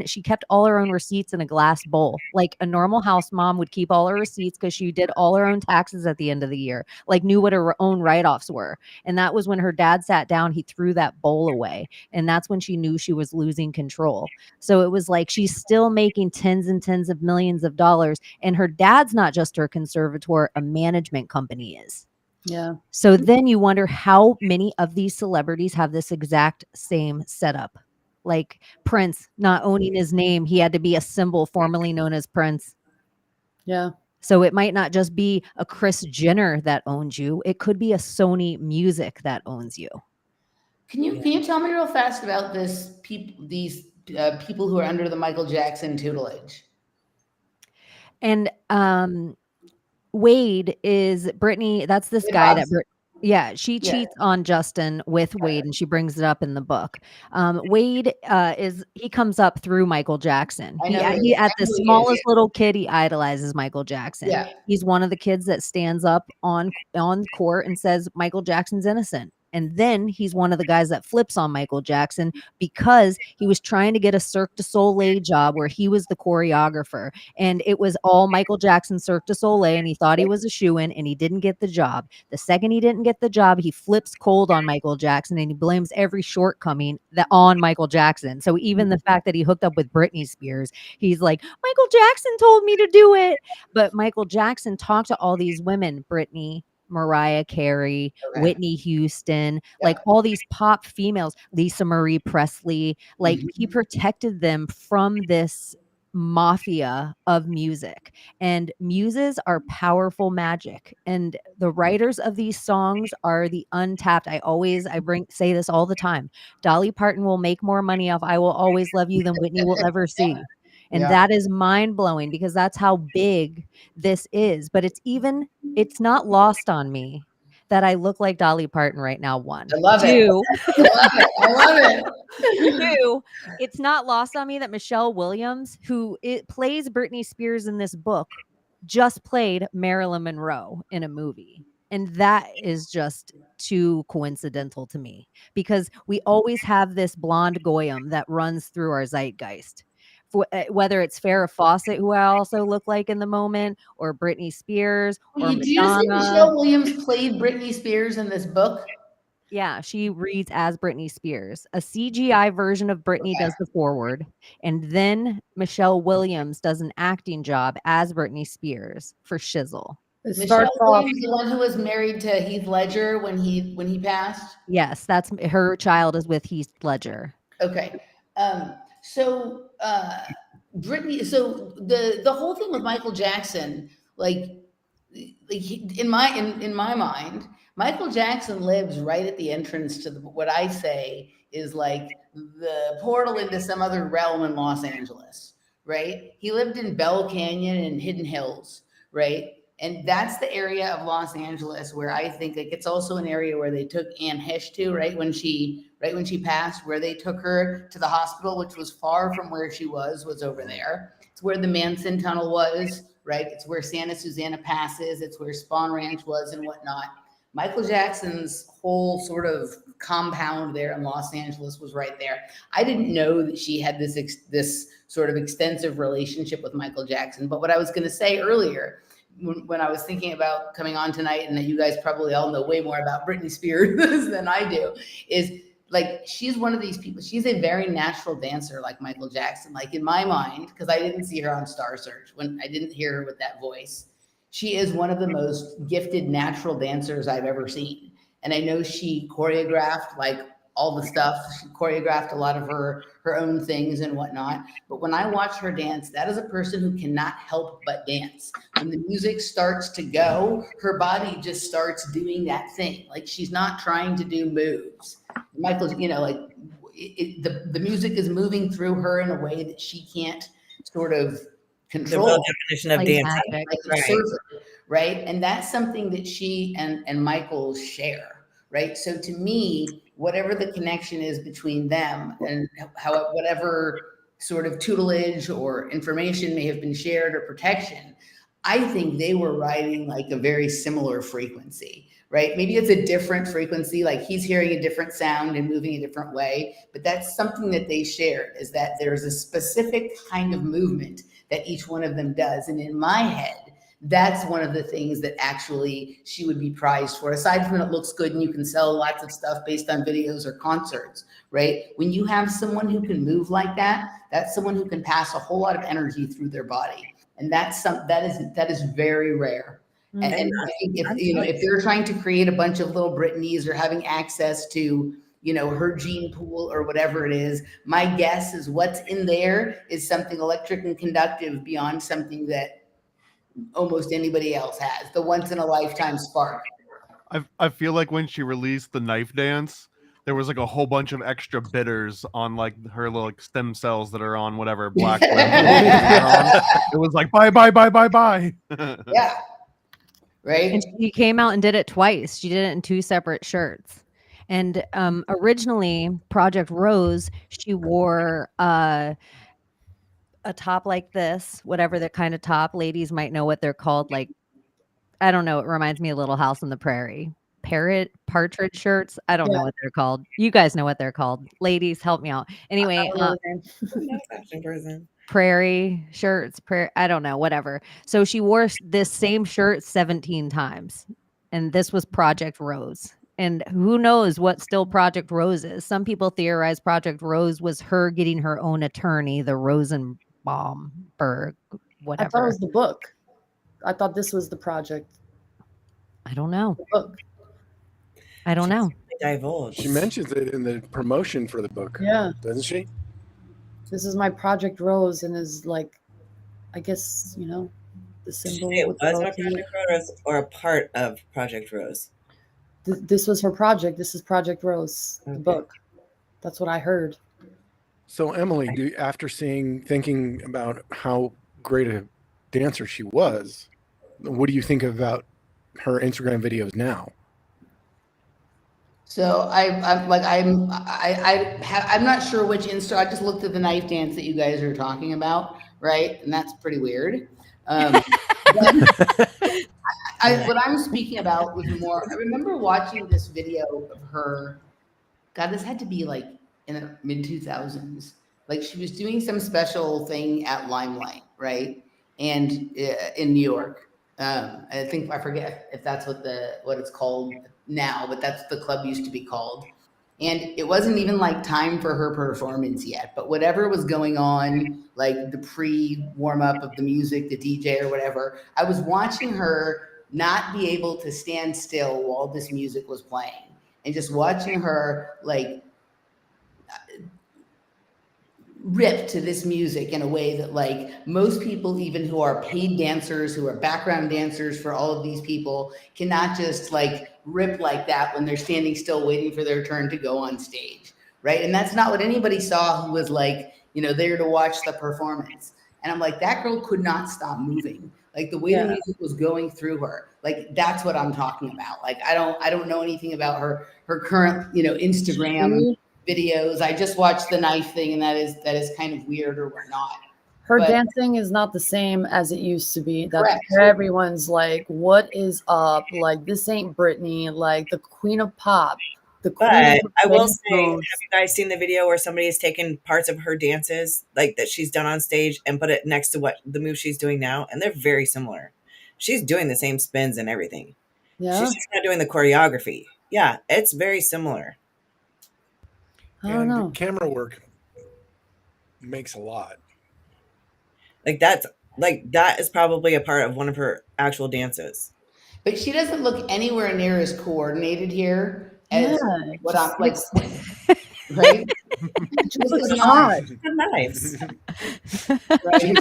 C: She kept all her own receipts in a glass bowl. Like a normal house mom would keep all her receipts because she did all her own taxes at the end of the year, like knew what her own write-offs were. And that was when her dad sat down, he threw that bowl away. And that's when she knew she was losing control. So it was like she's still making tens and tens of millions of dollars. And her dad's not just her conservator, a management company is.
D: Yeah.
C: So then you wonder how many of these celebrities have this exact same setup. Like Prince not owning his name, he had to be a symbol formerly known as Prince.
D: Yeah.
C: So it might not just be a Kris Jenner that owns you. It could be a Sony Music that owns you.
F: Can you tell me real fast about these people who are under the Michael Jackson tutelage?
C: And Wade is Brittney. That's this guy that she cheats on Justin with Wade, and she brings it up in the book. Wade he comes up through Michael Jackson. He at the smallest little kid, he idolizes Michael Jackson.
F: Yeah.
C: He's one of the kids that stands up on court and says Michael Jackson's innocent. And then he's one of the guys that flips on Michael Jackson because he was trying to get a Cirque du Soleil job where he was the choreographer. And it was all Michael Jackson Cirque du Soleil, and he thought he was a shoo-in, and he didn't get the job. The second he didn't get the job, he flips cold on Michael Jackson, and he blames every shortcoming on Michael Jackson. So even the fact that he hooked up with Britney Spears, he's like, Michael Jackson told me to do it. But Michael Jackson talked to all these women, Britney, Mariah Carey, Whitney Houston, like all these pop females, Lisa Marie Presley, like he protected them from this mafia of music. And muses are powerful magic, and the writers of these songs are the untapped. I say this all the time. Dolly Parton will make more money off I Will Always Love You than Whitney will ever see. And that is mind-blowing because that's how big this is. But it's not lost on me that I look like Dolly Parton right now, one.
F: I love it.
C: Two,
F: I love it. I love it.
C: two, it's not lost on me that Michelle Williams, who plays Britney Spears in this book, just played Marilyn Monroe in a movie. And that is just too coincidental to me, because we always have this blonde goyim that runs through our zeitgeist. Whether it's Farrah Fawcett, who I also look like in the moment, or Britney Spears, or
F: Do you say
C: Madonna.
F: Michelle Williams played Britney Spears in this book?
C: Yeah, she reads as Britney Spears. A CGI version of Britney does the foreword, and then Michelle Williams does an acting job as Britney Spears for Shizzle.
F: Michelle Williams, the one who was married to Heath Ledger when he passed?
C: Yes, that's her child is with Heath Ledger.
F: Okay. So Britney, so the whole thing with Michael Jackson, in my mind, Michael Jackson lives right at the entrance to what I say is like the portal into some other realm in Los Angeles, right? He lived in Bell Canyon and Hidden Hills, right? And that's the area of Los Angeles where I think like it's also an area where they took Anne Hesh to, right when she passed, where they took her to the hospital, which was far from where she was over there. It's where the Manson Tunnel was, right? It's where Santa Susana Pass is. It's where Spawn Ranch was and whatnot. Michael Jackson's whole sort of compound there in Los Angeles was right there. I didn't know that she had this sort of extensive relationship with Michael Jackson. But what I was going to say earlier, when I was thinking about coming on tonight, and that you guys probably all know way more about Britney Spears than I do, is like she's one of these people. She's a very natural dancer, like Michael Jackson. Like in my mind, because I didn't see her on Star Search, when I didn't hear her with that voice. She is one of the most gifted natural dancers I've ever seen. And I know she choreographed like all the stuff. She choreographed a lot of her own things and whatnot. But when I watch her dance, that is a person who cannot help but dance. When the music starts to go, her body just starts doing that thing. Like she's not trying to do moves. Michael's, the music is moving through her in a way that she can't sort of control.
H: The real definition of dancing.
F: Right? And that's something that she and Michael share, right? So to me, whatever the connection is between them and whatever sort of tutelage or information may have been shared or protection, I think they were riding like a very similar frequency, right? Maybe it's a different frequency, like he's hearing a different sound and moving a different way, but that's something that they shared, is that there's a specific kind of movement that each one of them does. And in my head, that's one of the things that actually she would be prized for, aside from it looks good and you can sell lots of stuff based on videos or concerts, right? When you have someone who can move like that, that's someone who can pass a whole lot of energy through their body. And that is very rare. Mm-hmm. And I think if they're trying to create a bunch of little Britneys or having access to, her gene pool or whatever it is, my guess is what's in there is something electric and conductive beyond something that almost anybody else has, the once in a lifetime spark.
E: I feel like when she released the knife dance, there was like a whole bunch of extra bitters on like her little stem cells that are on whatever black. It was like bye.
F: Yeah. Right.
C: And she came out and did it twice. She did it in 2 separate shirts. And originally, Project Rose, she wore a top like this, whatever the kind of top. Ladies might know what they're called. Like, I don't know. It reminds me of Little House on the Prairie. Partridge shirts. I don't know what they're called. You guys know what they're called. Ladies, help me out. Anyway, prairie shirts. I don't know. Whatever. So she wore this same shirt 17 times. And this was Project Rose. And who knows what still Project Rose is. Some people theorize Project Rose was her getting her own attorney, the Rosenbaumberg, whatever.
D: I thought it was the book. I thought this was the project.
C: I don't know.
D: The book.
C: I don't know.
H: Divulge.
G: She mentions it in the promotion for the book.
D: Yeah.
G: Doesn't she?
D: This is my Project Rose, and is like, I guess, the symbol.
H: It was my Project Rose or a part of Project Rose?
D: This was her project. This is Project Rose, the book. That's what I heard.
G: So Emily, after thinking about how great a dancer she was, what do you think about her Instagram videos now?
F: So I'm not sure which Insta. I just looked at the knife dance that you guys are talking about, right? And that's pretty weird. But what I'm speaking about was more. I remember watching this video of her. God, this had to be like in the mid 2000s. Like she was doing some special thing at Limelight, right? And in New York. I think I forget if that's what it's called now, but that's the club used to be called. And it wasn't even like time for her performance yet, but whatever was going on, like the pre warm up of the music, the DJ or whatever, I was watching her not be able to stand still while this music was playing, and just watching her like rip to this music in a way that like most people, even who are paid dancers, who are background dancers for all of these people, cannot just like rip like that when they're standing still waiting for their turn to go on stage, right? And that's not what anybody saw who was like, you know, there to watch the performance. And I'm like, that girl could not stop moving. Like the way the music was going through her, like that's what I'm talking about. Like I don't know anything about her current, you know, Instagram videos. I just watched the knife thing, and that is kind of weird or whatnot.
D: Her
F: But
D: dancing is not the same as it used to be. That's
F: correct.
D: where everyone's like, what is up? Like, this ain't Britney, like the queen of pop. The queen
H: But
D: of
H: I will
D: dance
H: say, have
D: moves.
H: you guys seen the video where somebody has taken parts of her dances, like that she's done on stage, and put it next to what the move she's doing now? And they're very similar. She's doing the same spins and everything.
D: Yeah.
H: She's just not doing the choreography. Yeah, it's very similar.
D: I don't know.
G: The camera work makes a lot.
H: Like that is probably a part of one of her actual dances.
F: But she doesn't look anywhere near as coordinated here as what I'm like. Right?
D: Looks odd.
H: Knives.
F: Right?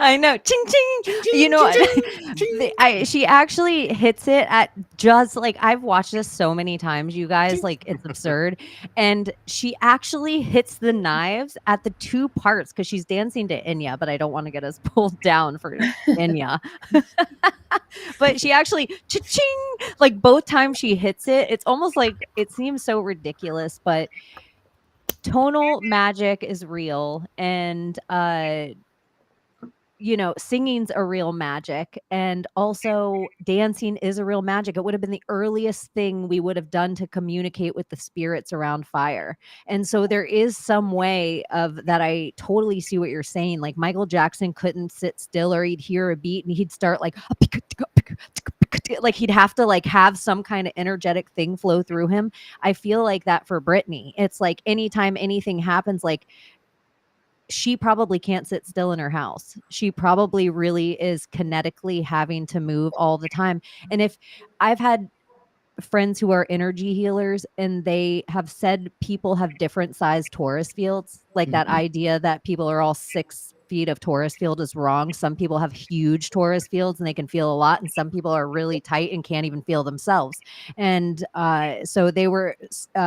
C: I know. Ching ching. You know what? She actually hits it at just like, I've watched this so many times, you guys, like it's absurd. And she actually hits the knives at the two parts because she's dancing to Enya, but I don't want to get us pulled down for Enya. But she actually cha-ching, like both times she hits it, it's almost like it seems so ridiculous, but tonal magic is real, and you know, singing's a real magic, and also dancing is a real magic. It would have been the earliest thing we would have done to communicate with the spirits around fire. And so there is some way of that. I totally see what you're saying. Like Michael Jackson couldn't sit still, or he'd hear a beat and he'd start like he'd have to like have some kind of energetic thing flow through him. I feel like that for Britney. It's like anytime anything happens, like she probably can't sit still in her house. She probably really is kinetically having to move all the time. And if I've had friends who are energy healers, and they have said people have different sized torus fields, like that idea that people are all 6 feet of torus field is wrong. Some people have huge torus fields and they can feel a lot, and some people are really tight and can't even feel themselves. And so they were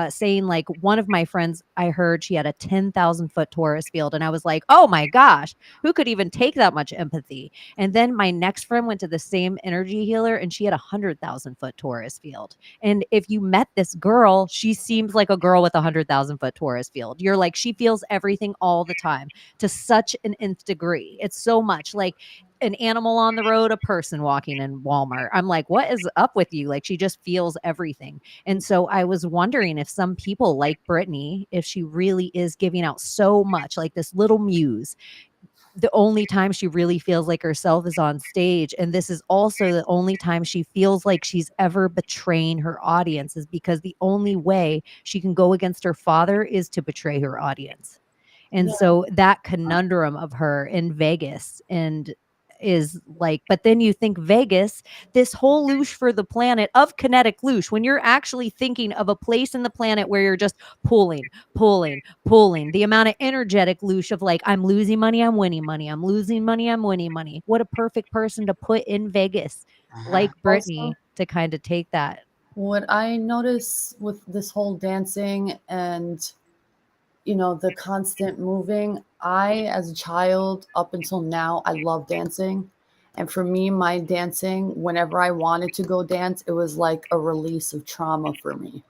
C: saying, like, one of my friends, I heard she had a 10,000 foot torus field, and I was like, oh my gosh, who could even take that much empathy? And then my next friend went to the same energy healer, and she had 100,000 foot torus field. And if you met this girl, she seems like a girl with 100,000 foot torus field. You're like, she feels everything all the time to such an nth degree. It's so much like an animal on the road, a person walking in Walmart. I'm like, what is up with you? Like, she just feels everything. And so I was wondering if some people like Brittney, if she really is giving out so much, like this little muse, the only time she really feels like herself is on stage. And this is also the only time she feels like she's ever betraying her audience, is because the only way she can go against her father is to betray her audience. And so that conundrum of her in Vegas and is like, but then you think Vegas, this whole loosh for the planet of kinetic loosh, when you're actually thinking of a place in the planet where you're just pulling, the amount of energetic loosh of like, I'm losing money, I'm winning money, I'm losing money, I'm winning money. What a perfect person to put in Vegas, like Brittney,
D: Also,
C: to kind of take that.
D: what I notice with this whole dancing and, you know, the constant moving, I, as a child, up until now, I love dancing. And for me, my dancing, whenever I wanted to go dance, it was like a release of trauma for me.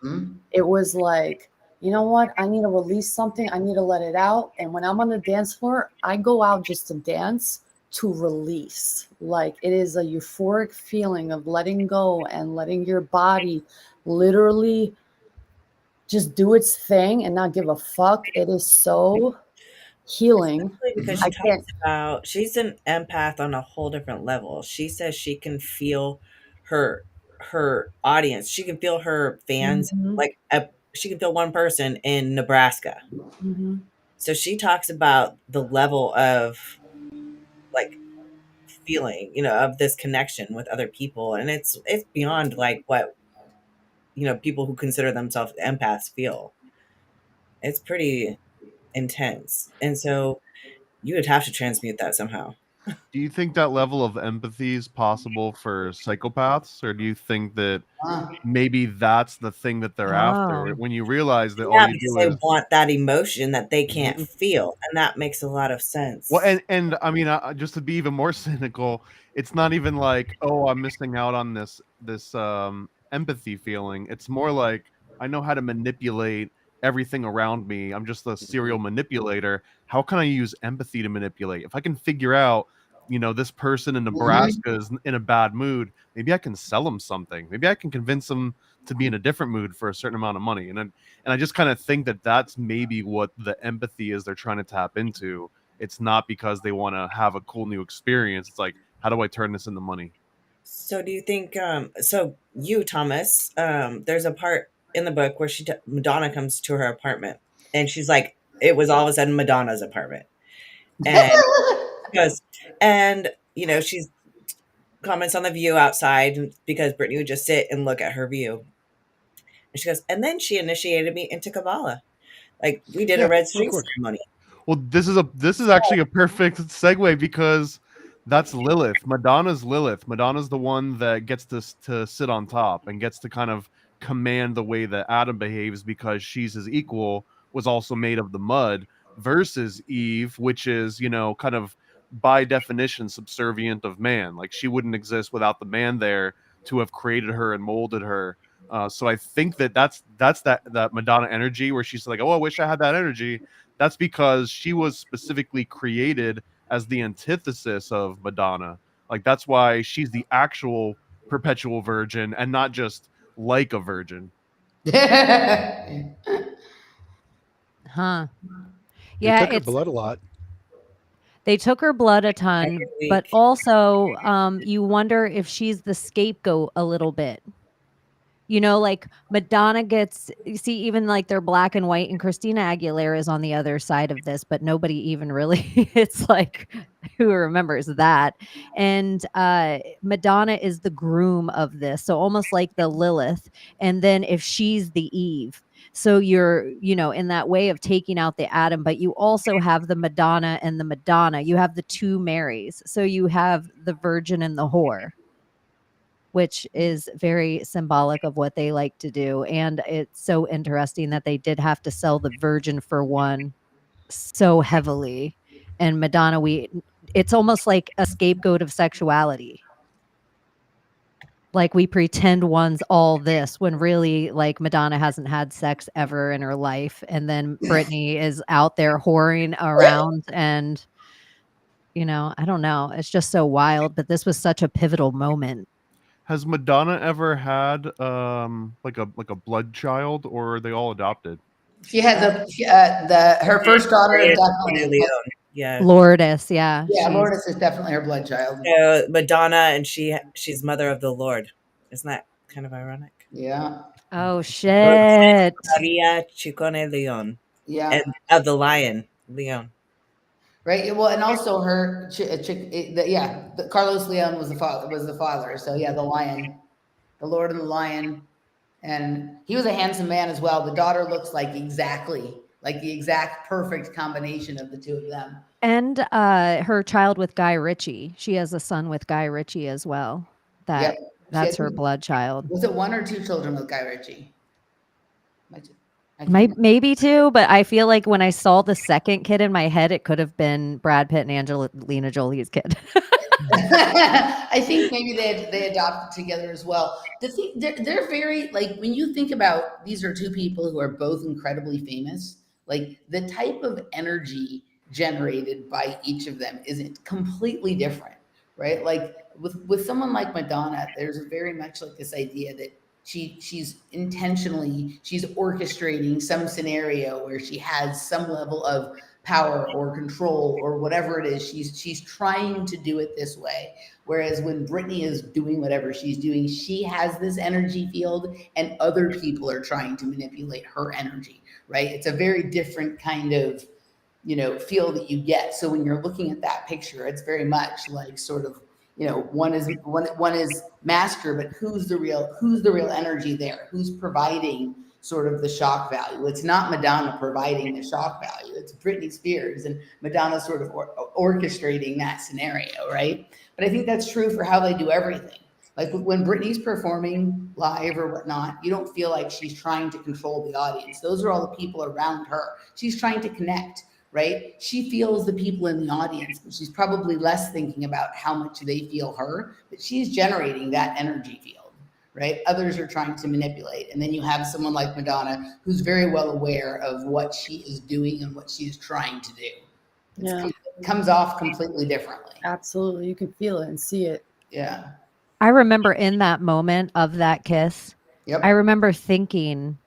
D: It was like, you know what? I need to release something. I need to let it out. And when I'm on the dance floor, I go out just to dance, to release. Like, it is a euphoric feeling of letting go and letting your body literally just do its thing and not give a fuck. It is so healing.
H: Especially because
D: I
H: she
D: can't.
H: talks about she's an empath on a whole different level. She says she can feel her audience. She can feel her fans.
D: Mhm.
H: Like she can feel one person in Nebraska.
D: Mhm.
H: So she talks about the level of like feeling, of this connection with other people, and it's beyond like what people who consider themselves empaths feel. It's pretty intense, and so you would have to transmute that somehow.
E: Do you think that level of empathy is possible for psychopaths, or do you think that maybe that's the thing that they're after?
C: Oh.
E: When you realize that all
H: Yeah,
E: you
H: because
E: do
H: they
E: is
H: want that emotion that they can't feel, and that makes a lot of sense.
E: well, and I mean, just to be even more cynical, it's not even like, oh, I'm missing out on this empathy feeling. It's more like I know how to manipulate everything around me. I'm just a serial manipulator. How can I use empathy to manipulate? If I can figure out, this person in Nebraska is in a bad mood, maybe I can sell them something. Maybe I can convince them to be in a different mood for a certain amount of money. And I just kind of think that that's maybe what the empathy is they're trying to tap into. It's not because they want to have a cool new experience. It's like, how do I turn this into money?
H: So do you think so you, Thomas, there's a part in the book where Madonna comes to her apartment and she's like, it was all of a sudden Madonna's apartment. And she goes, and she's comments on the view outside because Brittney would just sit and look at her view. And she goes, and then she initiated me into Kabbalah. Like, we did a red string ceremony.
E: Well, this is actually a perfect segue because that's Lilith. Madonna's Lilith. Madonna's the one that gets to sit on top and gets to kind of command the way that Adam behaves because she's his equal, was also made of the mud, versus Eve, which is, kind of by definition subservient of man. Like, she wouldn't exist without the man there to have created her and molded her. So I think that's that Madonna energy where she's like, oh, I wish I had that energy. That's because she was specifically created as the antithesis of Madonna. Like, that's why she's the actual perpetual virgin and not just like a virgin.
C: Huh.
G: They
C: Yeah,
G: took her blood a lot.
C: they took her blood a ton,
H: Every
C: but
H: week.
C: also you wonder if she's the scapegoat a little bit. Like Madonna gets, you see, even like they're black and white, and Christina Aguilera is on the other side of this, but nobody even really, it's like, who remembers that? And Madonna is the groom of this. So almost like the Lilith. And then if she's the Eve, so you're, in that way of taking out the Adam, but you also have the Madonna and the Madonna. You have the two Marys. So you have the virgin and the whore, which is very symbolic of what they like to do. And it's so interesting that they did have to sell the virgin for one so heavily. And Madonna, it's almost like a scapegoat of sexuality. Like, we pretend one's all this when really, like, Madonna hasn't had sex ever in her life. And then Brittney is out there whoring around and, I don't know. It's just so wild. But this was such a pivotal moment.
E: Has Madonna ever had like a blood child, or are they all adopted?
F: She had her first daughter is definitely
H: Yeah.
C: Lourdes, yeah.
F: Lourdes is definitely her blood child.
H: So Madonna, and she's mother of the Lord. Isn't that kind of ironic?
F: Yeah.
C: Oh shit.
H: Maria Ciccone Leon.
F: Yeah.
H: And of the lion, Leon.
F: Right. Well, and also her, Carlos Leon was the father. So yeah, the lion, the Lord and the Lion, and he was a handsome man as well. The daughter looks like the exact perfect combination of the two of them.
C: And her child with Guy Ritchie. She has a son with Guy Ritchie as well. That's her blood child.
F: Was it one or two children with Guy Ritchie?
C: Maybe two, but I feel like when I saw the second kid in my head, it could have been Brad Pitt and Angelina Jolie's kid.
F: I think maybe they adopted together as well. The thing, they're very, like, when you think about, these are two people who are both incredibly famous, like the type of energy generated by each of them isn't completely different, right? Like with someone like Madonna, there's very much like this idea that she's orchestrating some scenario where she has some level of power or control or whatever it is. She's trying to do it this way. Whereas when Brittney is doing whatever she's doing, she has this energy field and other people are trying to manipulate her energy, right? It's a very different kind of, feel that you get. So when you're looking at that picture, it's very much like sort of, one is master, but who's the real energy there? Who's providing sort of the shock value? It's not Madonna providing the shock value. It's Britney Spears, and Madonna sort of orchestrating that scenario, right? But I think that's true for how they do everything. Like when Britney's performing live or whatnot, you don't feel like she's trying to control the audience. Those are all the people around her. She's trying to connect, right? She feels the people in the audience, but she's probably less thinking about how much they feel her, but she's generating that energy field, right? Others are trying to manipulate. And then you have someone like Madonna, who's very well aware of what she is doing and what she's trying to do. It comes off completely differently.
D: Absolutely. You can feel it and see it.
F: Yeah.
C: I remember in that moment of that kiss, I remember thinking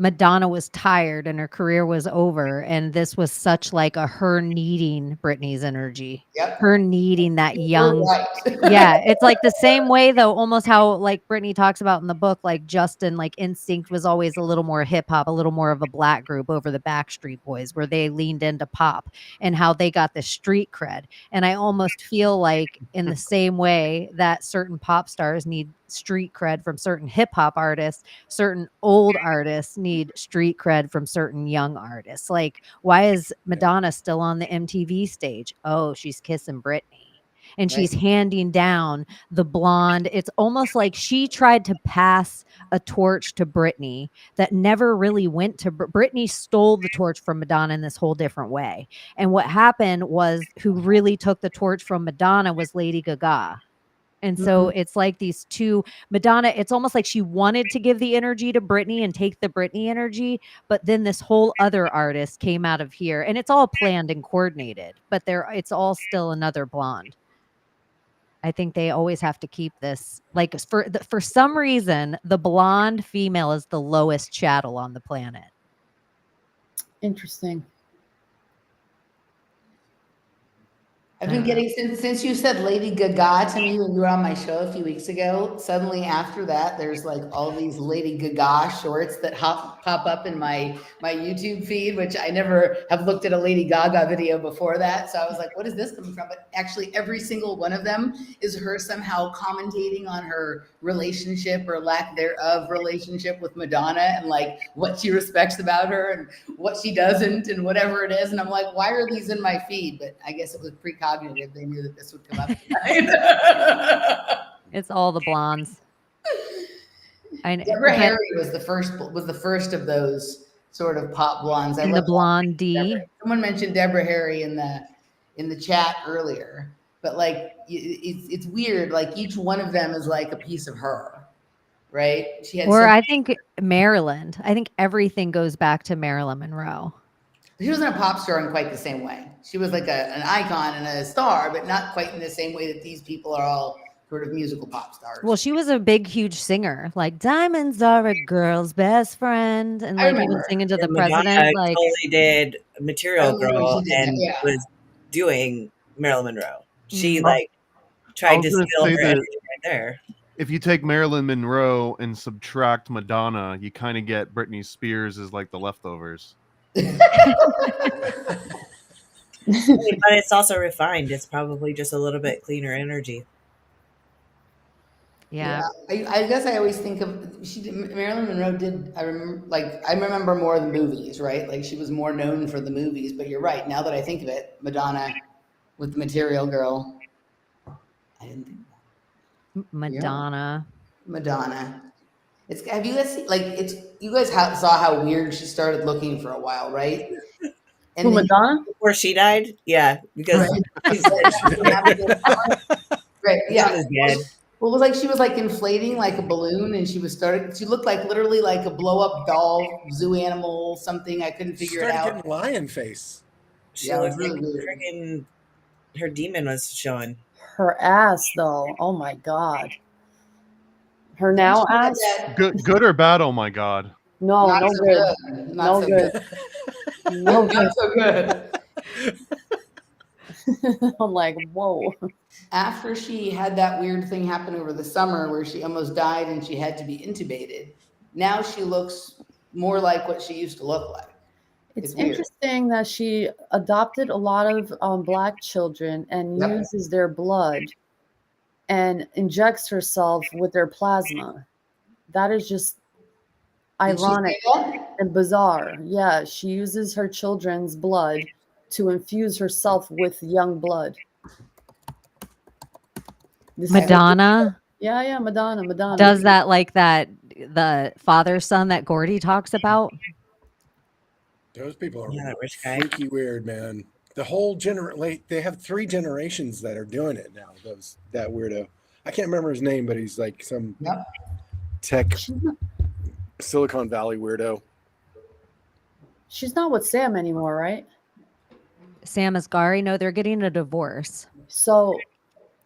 C: Madonna was tired and her career was over. And this was such like her needing Britney's energy, her needing that young. Yeah. It's like the same way though, almost how like Brittney talks about in the book, like Justin, like Instinct was always a little more hip hop, a little more of a black group over the Backstreet Boys, where they leaned into pop and how they got the street cred. And I almost feel like in the same way that certain pop stars need street cred from certain hip hop artists, certain old artists need street cred from certain young artists. Like, why is Madonna still on the MTV stage? Oh, she's kissing Britney. And she's handing down the blonde. It's almost like she tried to pass a torch to Britney that never really went to Britney. Stole the torch from Madonna in this whole different way. And what happened was, who really took the torch from Madonna was Lady Gaga. And so it's like these two, Madonna, it's almost like she wanted to give the energy to Britney and take the Britney energy, but then this whole other artist came out of here, and it's all planned and coordinated, but it's all still another blonde. I think they always have to keep this, like, for some reason, the blonde female is the lowest chattel on the planet.
D: Interesting.
F: I've been getting, since you said Lady Gaga to me when you were on my show a few weeks ago, suddenly after that, there's like all these Lady Gaga shorts that pop up in my YouTube feed, which I never have looked at a Lady Gaga video before that. So I was like, what is this coming from? But actually every single one of them is her somehow commentating on her relationship or lack thereof relationship with Madonna, and like what she respects about her and what she doesn't and whatever it is. And I'm like, why are these in my feed? But I guess it was precognitive. They knew that this would come up tonight.
C: It's all the blondes.
F: Deborah Harry was the first of those sort of pop blondes.
C: And the blondie.
F: Someone mentioned Deborah Harry in the chat earlier, but like it's weird. Like each one of them is like a piece of her, right? She had.
C: I think Maryland. I think everything goes back to Marilyn Monroe.
F: She wasn't a pop star in quite the same way. She was like an icon and a star, but not quite in the same way that these people are all sort of musical pop stars.
C: Well, she was a big, huge singer. Like, diamonds are a girl's best friend. And like even singing to the president. Like,
H: totally did Material Girl and was doing Marilyn Monroe. She like tried to steal her energy right there.
E: If you take Marilyn Monroe and subtract Madonna, you kind of get Britney Spears as like the leftovers.
H: But it's also refined. It's probably just a little bit cleaner energy.
C: Yeah.
F: I guess I always think of Marilyn Monroe did. I remember more of the movies, right? Like she was more known for the movies. But you're right. Now that I think of it, Madonna with the Material Girl. I didn't think that.
C: Madonna.
F: Have you guys seen, you guys saw how weird she started looking for a while, right?
D: And Madonna?
H: Before she died? Yeah. Because
F: Right.
H: It's
F: Yeah.
H: not as bad.
F: Well, it was like she was like inflating like a balloon, and she looked like literally like a blow up doll, zoo animal, something. I couldn't
G: She
F: figure it
G: started
F: out.
G: getting lion face.
H: She
F: Yeah, it
H: looked
F: was
H: like
F: really weird.
H: freaking her demon was showing.
D: Her ass, though. Oh my god. Her now
F: She had
D: ass.
F: that-
E: Good or bad? Oh my god.
D: No,
F: Not
D: no
F: so
D: good.
F: good.
D: No
F: Not so
D: good.
F: good.
D: No good.
F: Not so good.
D: I'm like, whoa.
F: After she had that weird thing happen over the summer where she almost died and she had to be intubated, now she looks more like what she used to look like.
D: It's
F: weird.
D: interesting that she adopted a lot of Black children and
F: Yep.
D: uses their blood and injects herself with their plasma. That is just
F: Did she say
D: ironic
F: that?
D: and bizarre. Yeah, she uses her children's blood to infuse herself with young blood. This is-
C: Madonna
D: yeah, Madonna.
C: does that like that the father son that Gordy talks about.
G: Those people are
H: Yeah, that rich guy.
G: freaky weird, man. The whole they have 3 generations that are doing it now. That weirdo. I can't remember his name, but he's like some
F: Yep.
G: tech Silicon Valley weirdo.
D: She's not with Sam anymore, right?
C: Sam Asghari, no, they're getting a divorce.
D: So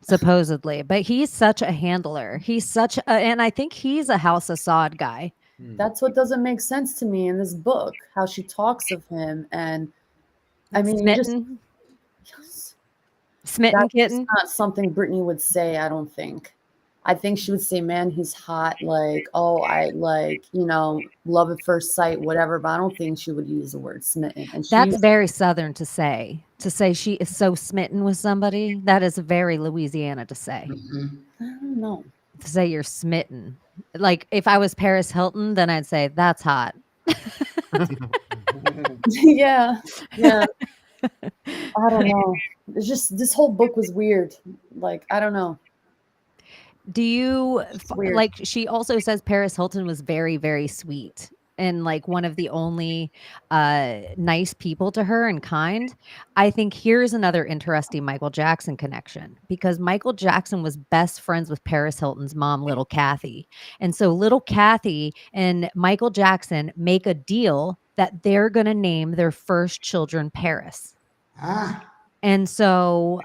C: supposedly, but he's such a handler. He's such a, and I think he's a House Assad guy.
D: that's what doesn't make sense to me in this book, how she talks of him. And I mean,
C: Smitten, smitten
D: that's
C: kitten.
D: not something Brittney would say, I don't think. I think she would say, man, he's hot. Like, oh, I like, love at first sight, whatever. But I don't think she would use the word smitten. And
C: That's very Southern to say. To say she is so smitten with somebody, that is very Louisiana to say.
F: Mm-hmm.
D: I don't know.
C: To say you're smitten. Like if I was Paris Hilton, then I'd say that's hot.
D: yeah. I don't know. It's just this whole book was weird. Like, I don't know.
C: Do you
D: weird.
C: like she also says Paris Hilton was very, very sweet and like one of the only nice people to her and kind. I think here's another interesting Michael Jackson connection because Michael Jackson was best friends with Paris Hilton's mom, Little Kathy. And so Little Kathy and Michael Jackson make a deal that they're going to name their first children Paris.
F: Ah.
C: And so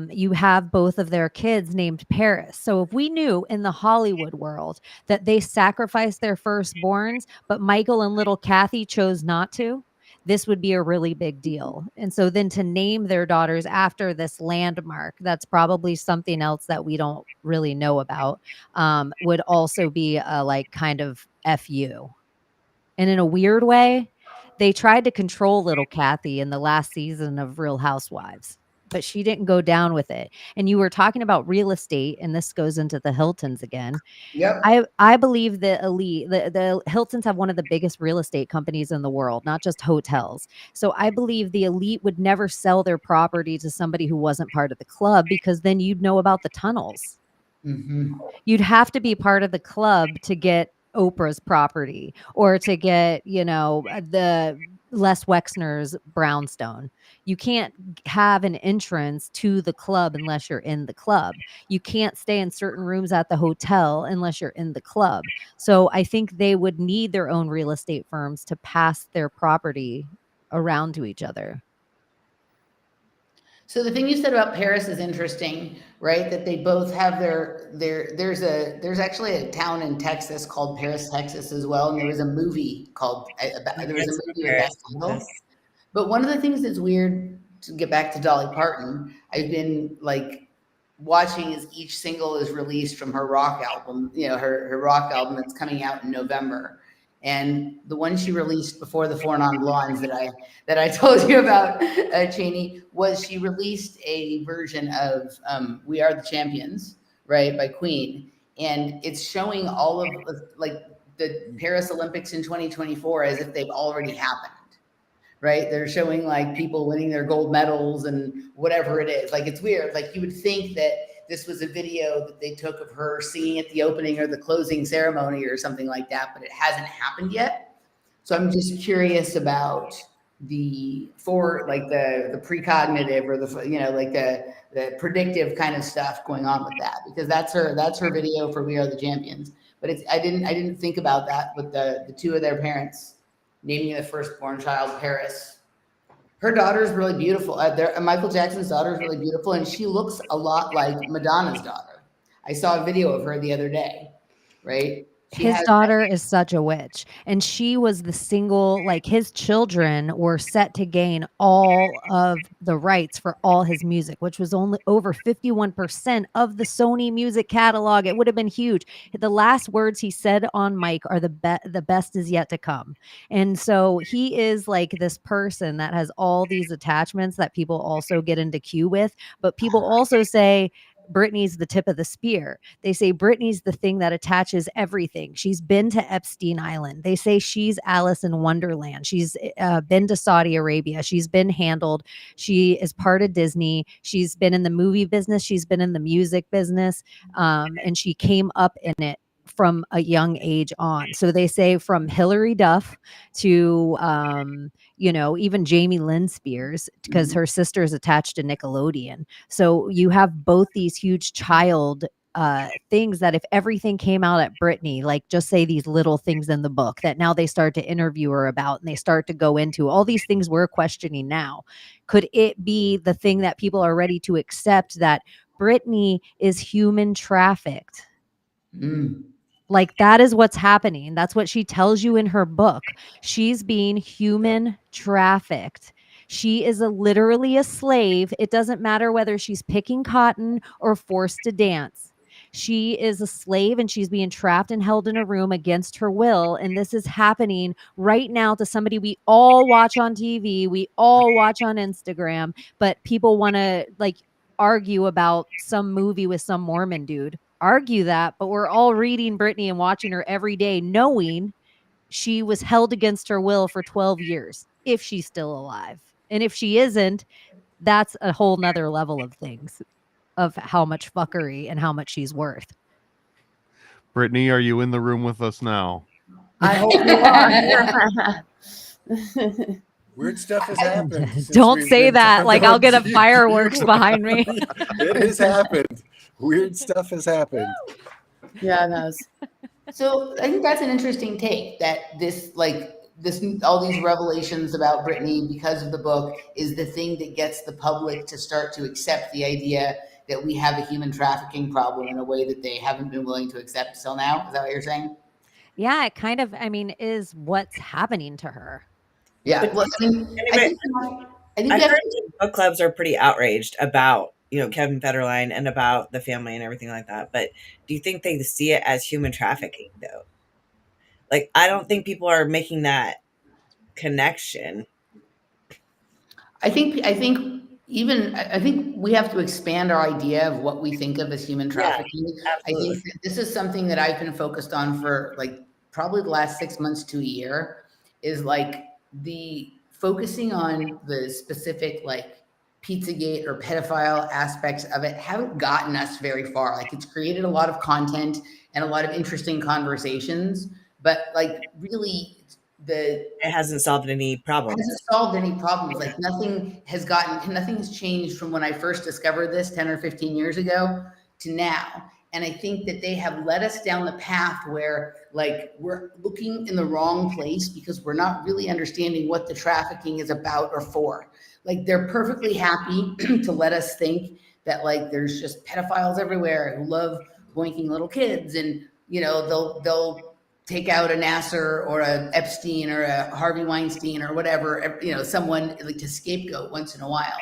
C: you have both of their kids named Paris. So if we knew in the Hollywood world that they sacrificed their firstborns, but Michael and little Kathy chose not to, this would be a really big deal. And so then to name their daughters after this landmark, that's probably something else that we don't really know about, would also be a like kind of FU. And in a weird way, they tried to control little Kathy in the last season of Real Housewives, but she didn't go down with it. And you were talking about real estate, and this goes into the Hiltons again.
F: Yep.
C: I believe the elite, the Hiltons have one of the biggest real estate companies in the world, not just hotels. So I believe the elite would never sell their property to somebody who wasn't part of the club because then you'd know about the tunnels.
F: Mm-hmm.
C: You'd have to be part of the club to get Oprah's property or to get, the Les Wexner's brownstone. You can't have an entrance to the club unless you're in the club. You can't stay in certain rooms at the hotel unless you're in the club. So I think they would need their own real estate firms to pass their property around to each other.
F: So the thing you said about Paris is interesting, right? That they both have there's actually a town in Texas called Paris, Texas as well. And there was a movie called, with that title. But one of the things that's weird, to get back to Dolly Parton, I've been like watching as each single is released from her rock album, her rock album that's coming out in November. And the one she released before the 4 Non-Blondes that I told you about, Cheney, was she released a version of "We Are the Champions," right, by Queen, and it's showing all of like the Paris Olympics in 2024 as if they've already happened, right? They're showing like people winning their gold medals and whatever it is. Like it's weird. Like you would think that this was a video that they took of her singing at the opening or the closing ceremony or something like that, but it hasn't happened yet. So I'm just curious about the precognitive or the predictive kind of stuff going on with that, because that's her video for We Are the Champions. But I didn't think about that with the two of their parents naming the firstborn child Paris. Her daughter's really beautiful. Michael Jackson's daughter is really beautiful, and she looks a lot like Madonna's daughter. I saw a video of her the other day, right?
C: His daughter is such a witch, and she was the single, like his children were set to gain all of the rights for all his music, which was only over 51% of the Sony music catalog. It would have been huge. The last words he said on mic are the best is yet to come. And so he is like this person that has all these attachments that people also get into queue with, but people also say Britney's the tip of the spear. They say Britney's the thing that attaches everything. She's been to Epstein Island. They say she's Alice in Wonderland. She's been to Saudi Arabia. She's been handled. She is part of Disney. She's been in the movie business. She's been in the music business. And she came up in it from a young age on. So they say from Hilary Duff to, even Jamie Lynn Spears, because her sister is attached to Nickelodeon. So you have both these huge child things that if everything came out at Brittney, like just say these little things in the book that now they start to interview her about and they start to go into all these things we're questioning now. Could it be the thing that people are ready to accept, that Brittney is human trafficked? Like that is what's happening. That's what she tells you in her book. She's being human trafficked. She is literally a slave. It doesn't matter whether she's picking cotton or forced to dance. She is a slave and she's being trapped and held in a room against her will. And this is happening right now to somebody we all watch on TV. We all watch on Instagram, but people want to argue about some movie with some Mormon dude. Argue that, but we're all reading Brittney and watching her every day, knowing she was held against her will for 12 years, if she's still alive. And if she isn't, that's a whole nother level of things, of how much fuckery and how much she's worth.
E: Brittney, are you in the room with us now?
D: I hope you are.
G: Weird stuff has happened.
C: Don't say that. Like I'll get a fireworks behind me.
G: It has happened. Weird stuff has happened.
D: Yeah, it has.
F: So I think that's an interesting take, that this all these revelations about Brittney because of the book is the thing that gets the public to start to accept the idea that we have a human trafficking problem in a way that they haven't been willing to accept till now. Is that what you're saying?
C: Yeah, it kind of, is what's happening to her.
F: Yeah. Well, I think
H: heard book clubs are pretty outraged about Kevin Federline and about the family and everything like that. But do you think they see it as human trafficking though? Like, I don't think people are making that connection.
F: I think we have to expand our idea of what we think of as human trafficking.
H: Yeah,
F: I think that this is something that I've been focused on for probably the last 6 months to a year, is the focusing on the specific Pizzagate or pedophile aspects of it haven't gotten us very far. It's created a lot of content and a lot of interesting conversations, but really it
H: hasn't solved any problems.
F: Nothing has changed from when I first discovered this 10 or 15 years ago to now. And I think that they have led us down the path where we're looking in the wrong place because we're not really understanding what the trafficking is about or for. They're perfectly happy to let us think that there's just pedophiles everywhere who love boinking little kids, and they'll take out a Nasser or a Epstein or a Harvey Weinstein or whatever, someone to scapegoat once in a while.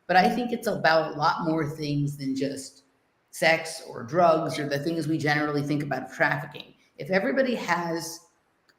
F: But I think it's about a lot more things than just sex or drugs or the things we generally think about trafficking. If everybody has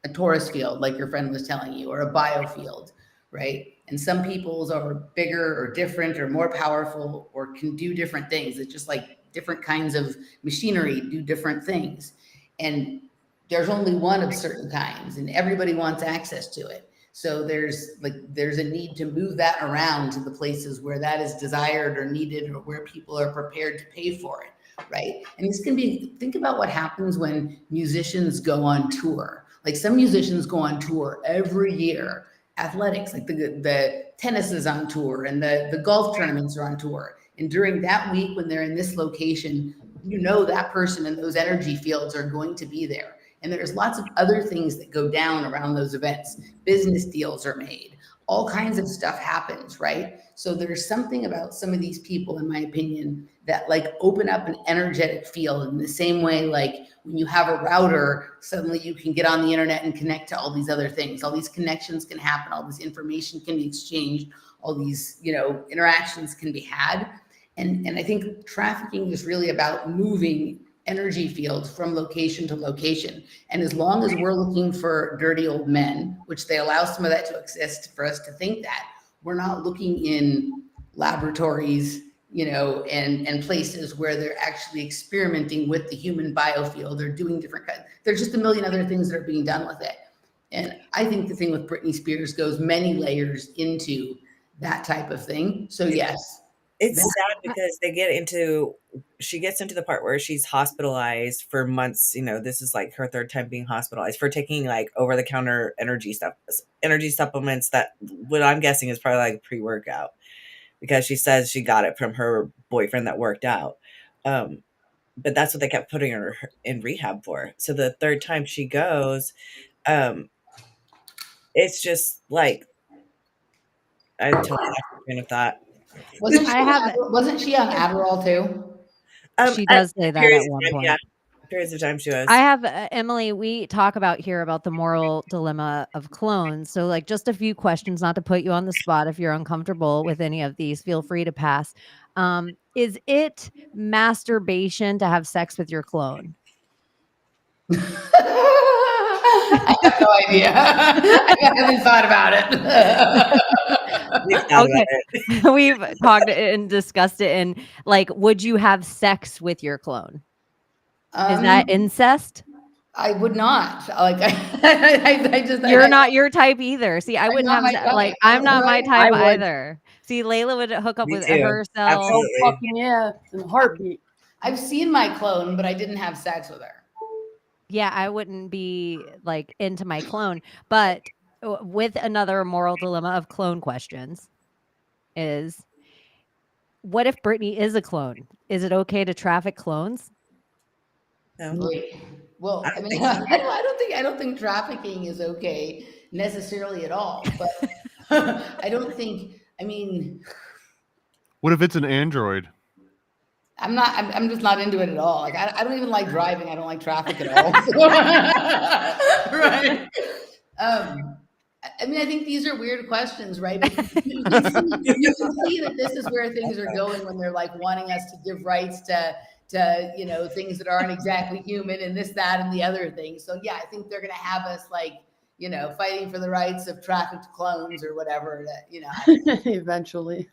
F: a Taurus field, like your friend was telling you, or a biofield, right? And some people's are bigger or different or more powerful or can do different things. It's just different kinds of machinery do different things. And there's only one of certain kinds, and everybody wants access to it. So there's a need to move that around to the places where that is desired or needed, or where people are prepared to pay for it, right? And this can be, think about what happens when musicians go on tour. Some musicians go on tour every year athletics, like the tennis is on tour and the golf tournaments are on tour. And during that week when they're in this location, you know that person and those energy fields are going to be there. And there's lots of other things that go down around those events. Business deals are made. All kinds of stuff happens, right? So there's something about some of these people, in my opinion, that like open up an energetic field in the same way, like when you have a router, suddenly you can get on the internet and connect to all these other things. All these connections can happen. All this information can be exchanged. All these, interactions can be had. And I think trafficking is really about moving energy fields from location to location. And as long as we're looking for dirty old men, which they allow some of that to exist for us to think that, we're not looking in laboratories, and places where they're actually experimenting with the human biofield or doing different kinds. There's just a million other things that are being done with it. And I think the thing with Britney Spears goes many layers into that type of thing. So yes.
H: It's sad because she gets into the part where she's hospitalized for months. This is like her third time being hospitalized for taking like over-the-counter energy supplements that what I'm guessing is probably like pre-workout, because she says she got it from her boyfriend that worked out. But that's what they kept putting her in rehab for. So the third time she goes, it's just like, I totally lost my train of thought.
F: Wasn't she on Adderall too?
C: She does say that at one point.
H: Yeah, periods of time she was.
C: I have Emily. We talk about the moral dilemma of clones. So, like, just a few questions, not to put you on the spot. If you're uncomfortable with any of these, feel free to pass. Is it masturbation to have sex with your clone?
F: I have no idea. I haven't thought about it.
C: Okay, we've talked and discussed it. And like, would you have sex with your clone? Is that incest?
F: I would not. Like, I just.
C: You're not your type either. See, I wouldn't have I'm not my type either. See, Layla would hook up with herself.
D: Oh, fucking yeah, in a heartbeat.
F: I've seen my clone, but I didn't have sex with her.
C: Yeah, I wouldn't be like into my clone. But with another moral dilemma of clone questions is, what if Brittney is a clone? Is it okay to traffic clones?
F: No. Well, I don't think trafficking is okay necessarily at all. But I don't think. I mean,
E: what if it's an android?
F: I'm just not into it at all. Like, I don't even like driving. I don't like traffic at all. Right. I mean, I think these are weird questions, right? But you can see that this is where things are going when they're like wanting us to give rights to things that aren't exactly human and this, that, and the other thing. So yeah, I think they're going to have us like, fighting for the rights of trafficked clones or whatever that,
D: Eventually.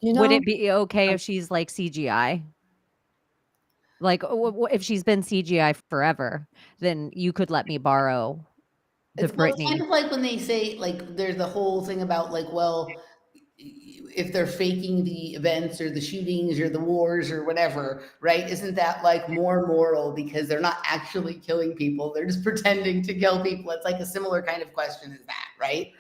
C: Would it be okay if she's like CGI? Like, if she's been CGI forever, then you could let me borrow the Brittney.
F: It's kind of like when they say, like, there's the whole thing about like, well, if they're faking the events or the shootings or the wars or whatever, right? Isn't that like more moral because they're not actually killing people? They're just pretending to kill people. It's like a similar kind of question as that, right?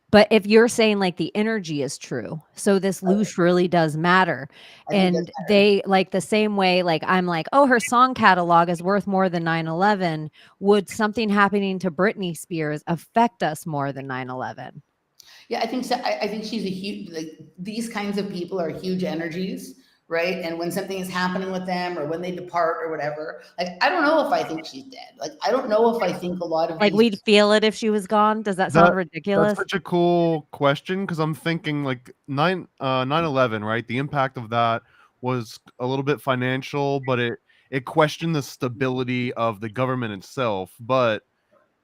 C: But if you're saying like the energy is true, so this Loosh really does matter. And they like the same way, like I'm like, oh, her song catalog is worth more than 9/11. Would something happening to Britney Spears affect us more than 9/11?
F: Yeah, I think so. I think she's a huge, like, these kinds of people are huge energies, right? And when something is happening with them or when they depart or whatever, like, I don't know if I think she's dead. Like, I don't know if I think a lot of
C: like we'd feel it if she was gone. Does that sound ridiculous?
E: That's such a cool question, because I'm thinking like 9/11, right? The impact of that was a little bit financial, but it questioned the stability of the government itself. But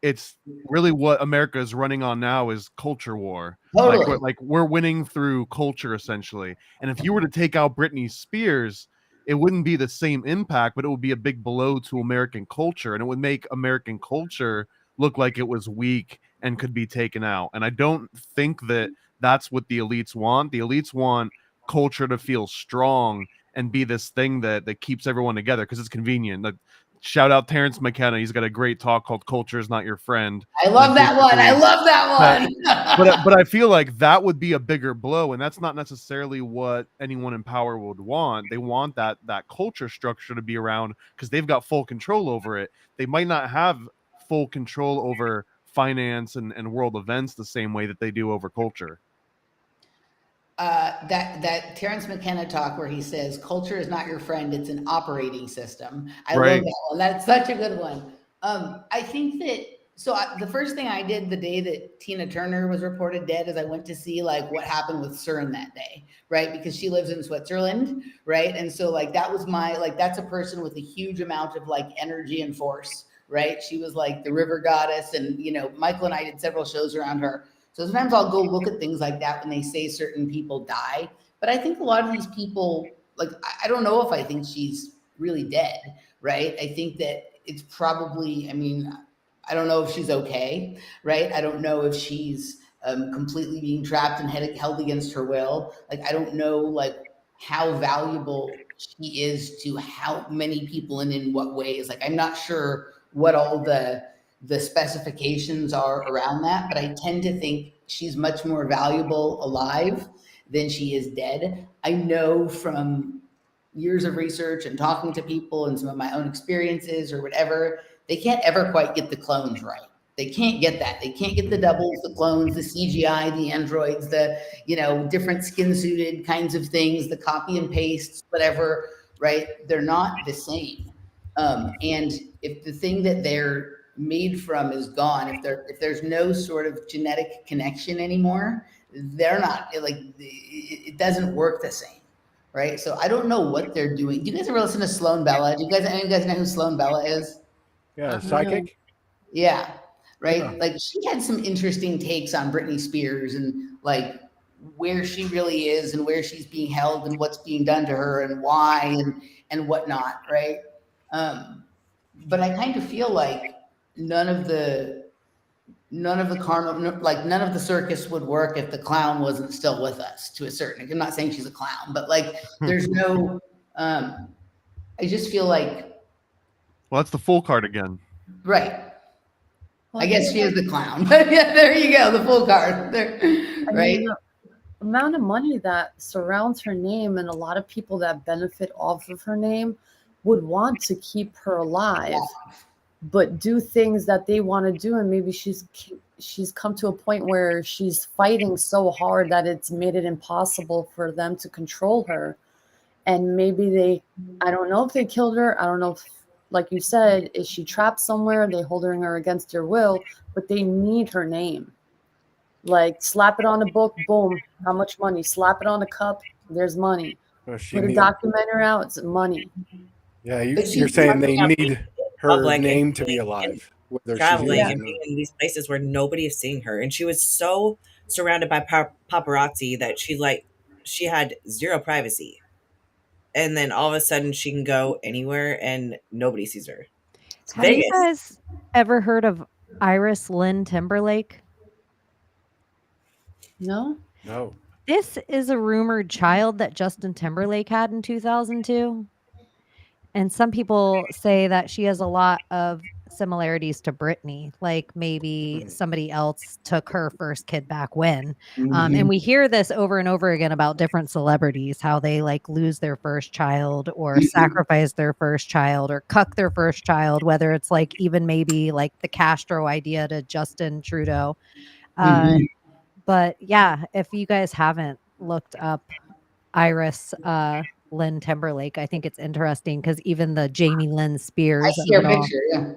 E: it's really what America is running on now is culture war.
F: Totally.
E: Like we're winning through culture essentially. And if you were to take out Britney Spears, it wouldn't be the same impact, but it would be a big blow to American culture, and it would make American culture look like it was weak and could be taken out. And I don't think that that's what the elites want. The elites want culture to feel strong and be this thing that keeps everyone together because it's convenient. Like, shout out Terrence McKenna. He's got a great talk called "Culture Is Not Your Friend."
F: I love that one. I love that one.
E: But I feel like that would be a bigger blow, and that's not necessarily what anyone in power would want. They want that culture structure to be around because they've got full control over it. They might not have full control over finance and world events the same way that they do over culture.
F: That Terrence McKenna talk where he says culture is not your friend, it's an operating system. I
E: Right.
F: love that one. That's such a good one. I think that the first thing I did the day that Tina Turner was reported dead is I went to see like what happened with CERN that day, right? Because she lives in Switzerland, right? And so like that was that's a person with a huge amount of like energy and force, right? She was like the river goddess, and Michael and I did several shows around her. So sometimes I'll go look at things like that when they say certain people die. But I think a lot of these people, like, I don't know if I think she's really dead, right? I think that it's probably, I don't know if she's okay, right? I don't know if she's completely being trapped and held against her will. Like, I don't know, like, how valuable she is to how many people and in what ways. Like, I'm not sure what all the specifications are around that, but I tend to think she's much more valuable alive than she is dead. I know from years of research and talking to people and some of my own experiences or whatever, they can't ever quite get the clones right. They can't get that. They can't get the doubles, the clones, the CGI, the androids, the, different skin suited kinds of things, the copy and paste, whatever, right? They're not the same. And if the thing that they're made from is gone, if there's no sort of genetic connection anymore, they're not, like, it doesn't work the same, right? So I don't know what they're doing. Do you guys ever listen to Sloan Bella? Do any of you guys know who Sloan Bella is?
G: Yeah, psychic.
F: Yeah, right.
G: Yeah.
F: Like, she had some interesting takes on Britney Spears and like where she really is and where she's being held and what's being done to her and why and whatnot, right? But I kind of feel like none of the karma, like none of the circus would work if the clown wasn't still with us to a certain. I'm not saying she's a clown, but like there's no. I just feel like.
E: Well, that's the full card again.
F: Right.
D: Well,
F: I guess she is the clown, but yeah, there you go, the full card. There, right.
D: The amount of money that surrounds her name and a lot of people that benefit off of her name would want to keep her alive, but do things that they want to do. And maybe she's come to a point where she's fighting so hard that it's made it impossible for them to control her. And maybe I don't know if they killed her. I don't know if, like you said, is she trapped somewhere? They're holding her against her will, but they need her name. Like, slap it on a book, boom, how much money? Slap it on a cup, there's money. Put a documentary out, it's money.
G: Yeah, you're saying they need her name to be alive.
H: Traveling and being in these places where nobody is seeing her. And she was so surrounded by paparazzi that she had zero privacy. And then all of a sudden she can go anywhere and nobody sees her.
C: Have you guys ever heard of Iris Lynn Timberlake?
D: No.
C: This is a rumored child that Justin Timberlake had in 2002. And some people say that she has a lot of similarities to Brittney, like maybe somebody else took her first kid back when. And we hear this over and over again about different celebrities, how they like lose their first child or sacrifice their first child or cuck their first child, whether it's like even maybe like the Castro idea to Justin Trudeau. But yeah, if you guys haven't looked up Iris Lynn Timberlake, I think it's interesting because even the Jamie Lynn Spears.
F: I see her picture, yeah.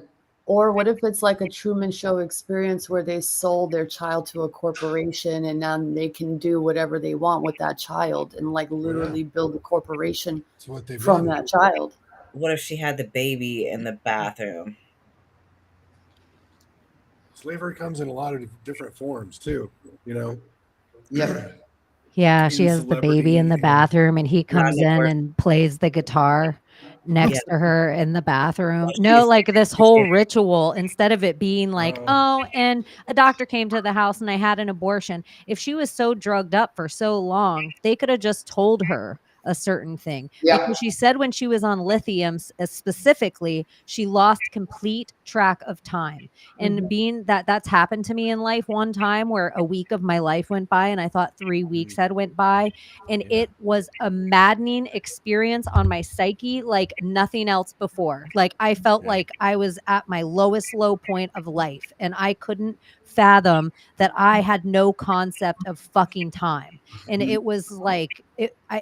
D: Or what if it's like a Truman Show experience where they sold their child to a corporation and then they can do whatever they want with that child and like literally build a corporation from that child?
H: What if she had the baby in the bathroom?
G: Slavery comes in a lot of different forms too,
F: Yep.
C: Yeah, she has the baby in the bathroom and he comes in and plays the guitar next to her in the bathroom. No, like this whole ritual, instead of it being like, oh, and a doctor came to the house and I had an abortion. If she was so drugged up for so long, they could have just told her, a certain thing.
F: Yeah.
C: Because she said when she was on lithium specifically, she lost complete track of time. And being that that's happened to me in life one time where a week of my life went by and I thought 3 weeks had went by, and it was a maddening experience on my psyche like nothing else before. Like I felt like I was at my lowest low point of life and I couldn't fathom that I had no concept of fucking time. And it was like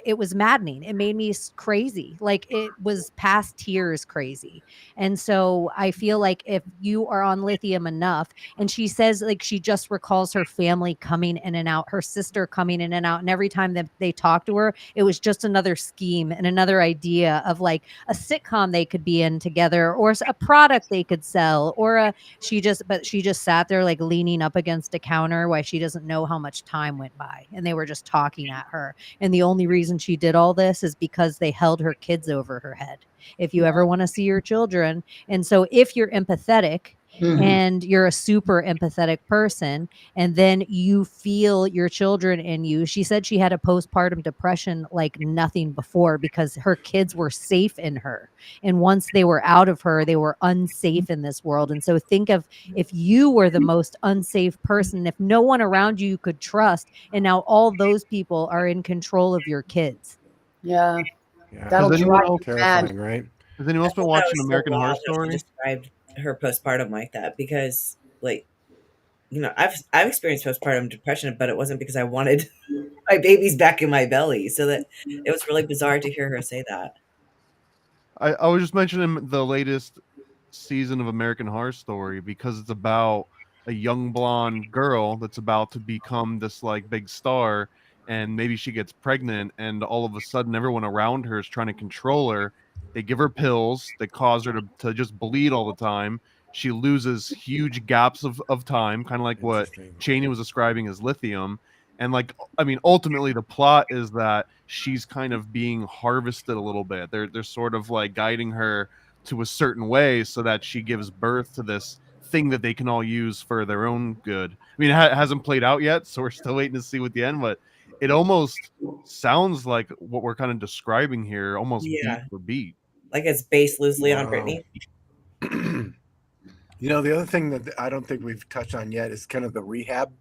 C: it was maddening. It made me crazy. Like it was past tears crazy. And so I feel like if you are on lithium enough, and she says like she just recalls her family coming in and out, her sister coming in and out, and every time that they talked to her, it was just another scheme and another idea of like a sitcom they could be in together, or a product they could sell, or she just sat there like leaning up against a counter while she doesn't know how much time went by, and they were just talking at her. And the only reason she did all this is because they held her kids over her head. If you ever want to see your children. And so if you're empathetic and you're a super empathetic person, and then you feel your children in you, she said she had a postpartum depression like nothing before because her kids were safe in her. And once they were out of her, they were unsafe in this world. And so think of if you were the most unsafe person, if no one around you could trust, and now all those people are in control of your kids.
D: Yeah.
G: Yeah.
D: That'll
E: Has anyone
D: drive
E: else-
D: you mad.
G: Terrifying, right?
E: Has anyone else been
H: That
E: watching
H: was so
E: American Horror
H: wild that she
E: Story?
H: described her postpartum like that because, like, you know, I've experienced postpartum depression, but it wasn't because I wanted my babies back in my belly. So that it was really bizarre to hear her say that.
E: I was just mentioning the latest season of American Horror Story because it's about a young blonde girl that's about to become this like big star, and maybe she gets pregnant, and all of a sudden everyone around her is trying to control her. They give her pills that cause her to just bleed all the time. She loses huge gaps of time, kind of like what
G: Interesting.
E: Cheney was describing as lithium. And like, I mean, ultimately the plot is that she's kind of being harvested a little bit. They're sort of like guiding her to a certain way so that she gives birth to this thing that they can all use for their own good. I mean, it hasn't played out yet, so we're still waiting to see what the end, but it almost sounds like what we're kind of describing here, almost
H: Yeah.
E: beat for beat.
H: Like it's based loosely on
G: Wow.
H: Brittany.
G: You know, the other thing that I don't think we've touched on yet is kind of the rehab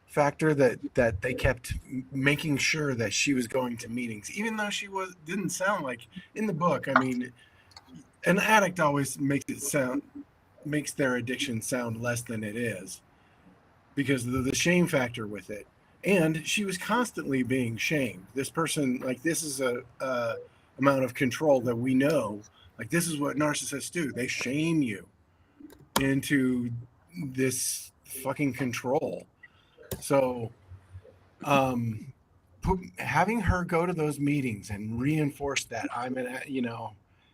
G: factor that they kept making sure that she was going to meetings, even though she didn't sound like in the book. I mean, an addict always makes their addiction sound less than it is because of the shame factor with it. And she was constantly being shamed. This person, like, this is a amount of control that we know. Like, this is what narcissists do. They shame you into this fucking control. So, having her go to those meetings and reinforce that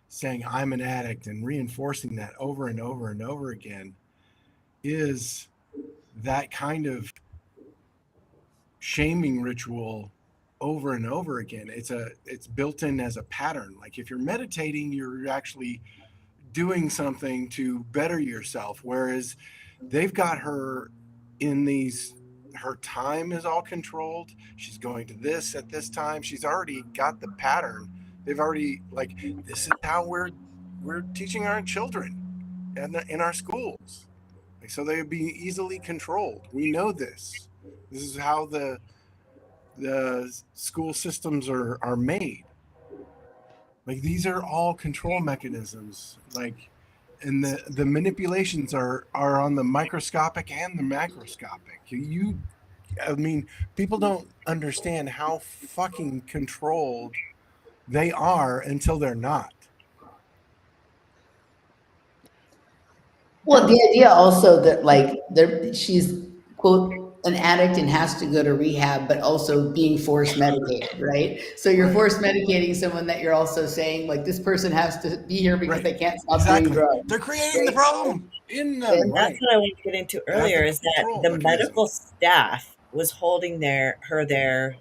G: saying I'm an addict and reinforcing that over and over and over again is that kind of shaming ritual over and over again. It's built in as a pattern. Like if you're meditating, you're actually doing something to better yourself. Whereas they've got her in these, her time is all controlled. She's going to this at this time. She's already got the pattern. They've already, like, this is how we're teaching our children in our schools. Like, so they'd be easily controlled. We know this. This is how the school systems are made. Like, these are all control mechanisms. Like, and the manipulations are on the microscopic and the macroscopic. I mean, people don't understand how fucking controlled they are until they're not.
F: Well, the idea also that like she's quote an addict and has to go to rehab, but also being force medicated, right? So you're force medicating someone that you're also saying like this person has to be here because they can't stop doing drugs.
G: They're creating the problem in them.
H: And that's what I wanted to get into earlier is that the medical staff was holding her there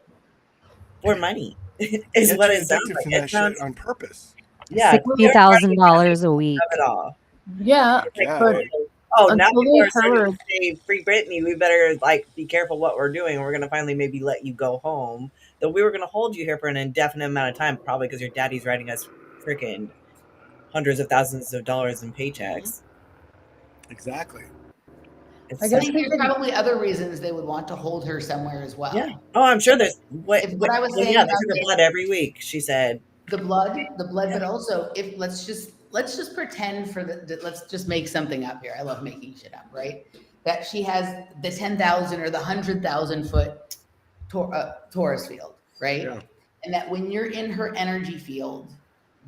H: for money. Is what it sounds like.
G: It sounds on purpose.
H: Yeah,
C: $60,000 a week.
H: Of it all.
D: Yeah.
H: But, now people are starting to say free Brittany. We better like be careful what we're doing. We're gonna finally maybe let you go home that we were going to hold you here for an indefinite amount of time, probably because your daddy's writing us freaking hundreds of thousands of dollars in paychecks.
G: Exactly.
F: I guess there's probably other reasons they would want to hold her somewhere as well.
H: Yeah. Oh, I'm sure there's
F: what I was saying.
H: Yeah, they took her blood every week. She said
F: the blood, but also if let's just pretend let's just make something up here. I love making shit up, right? That she has the 10,000 or the 100,000 foot torus field, right? Yeah. And that when you're in her energy field,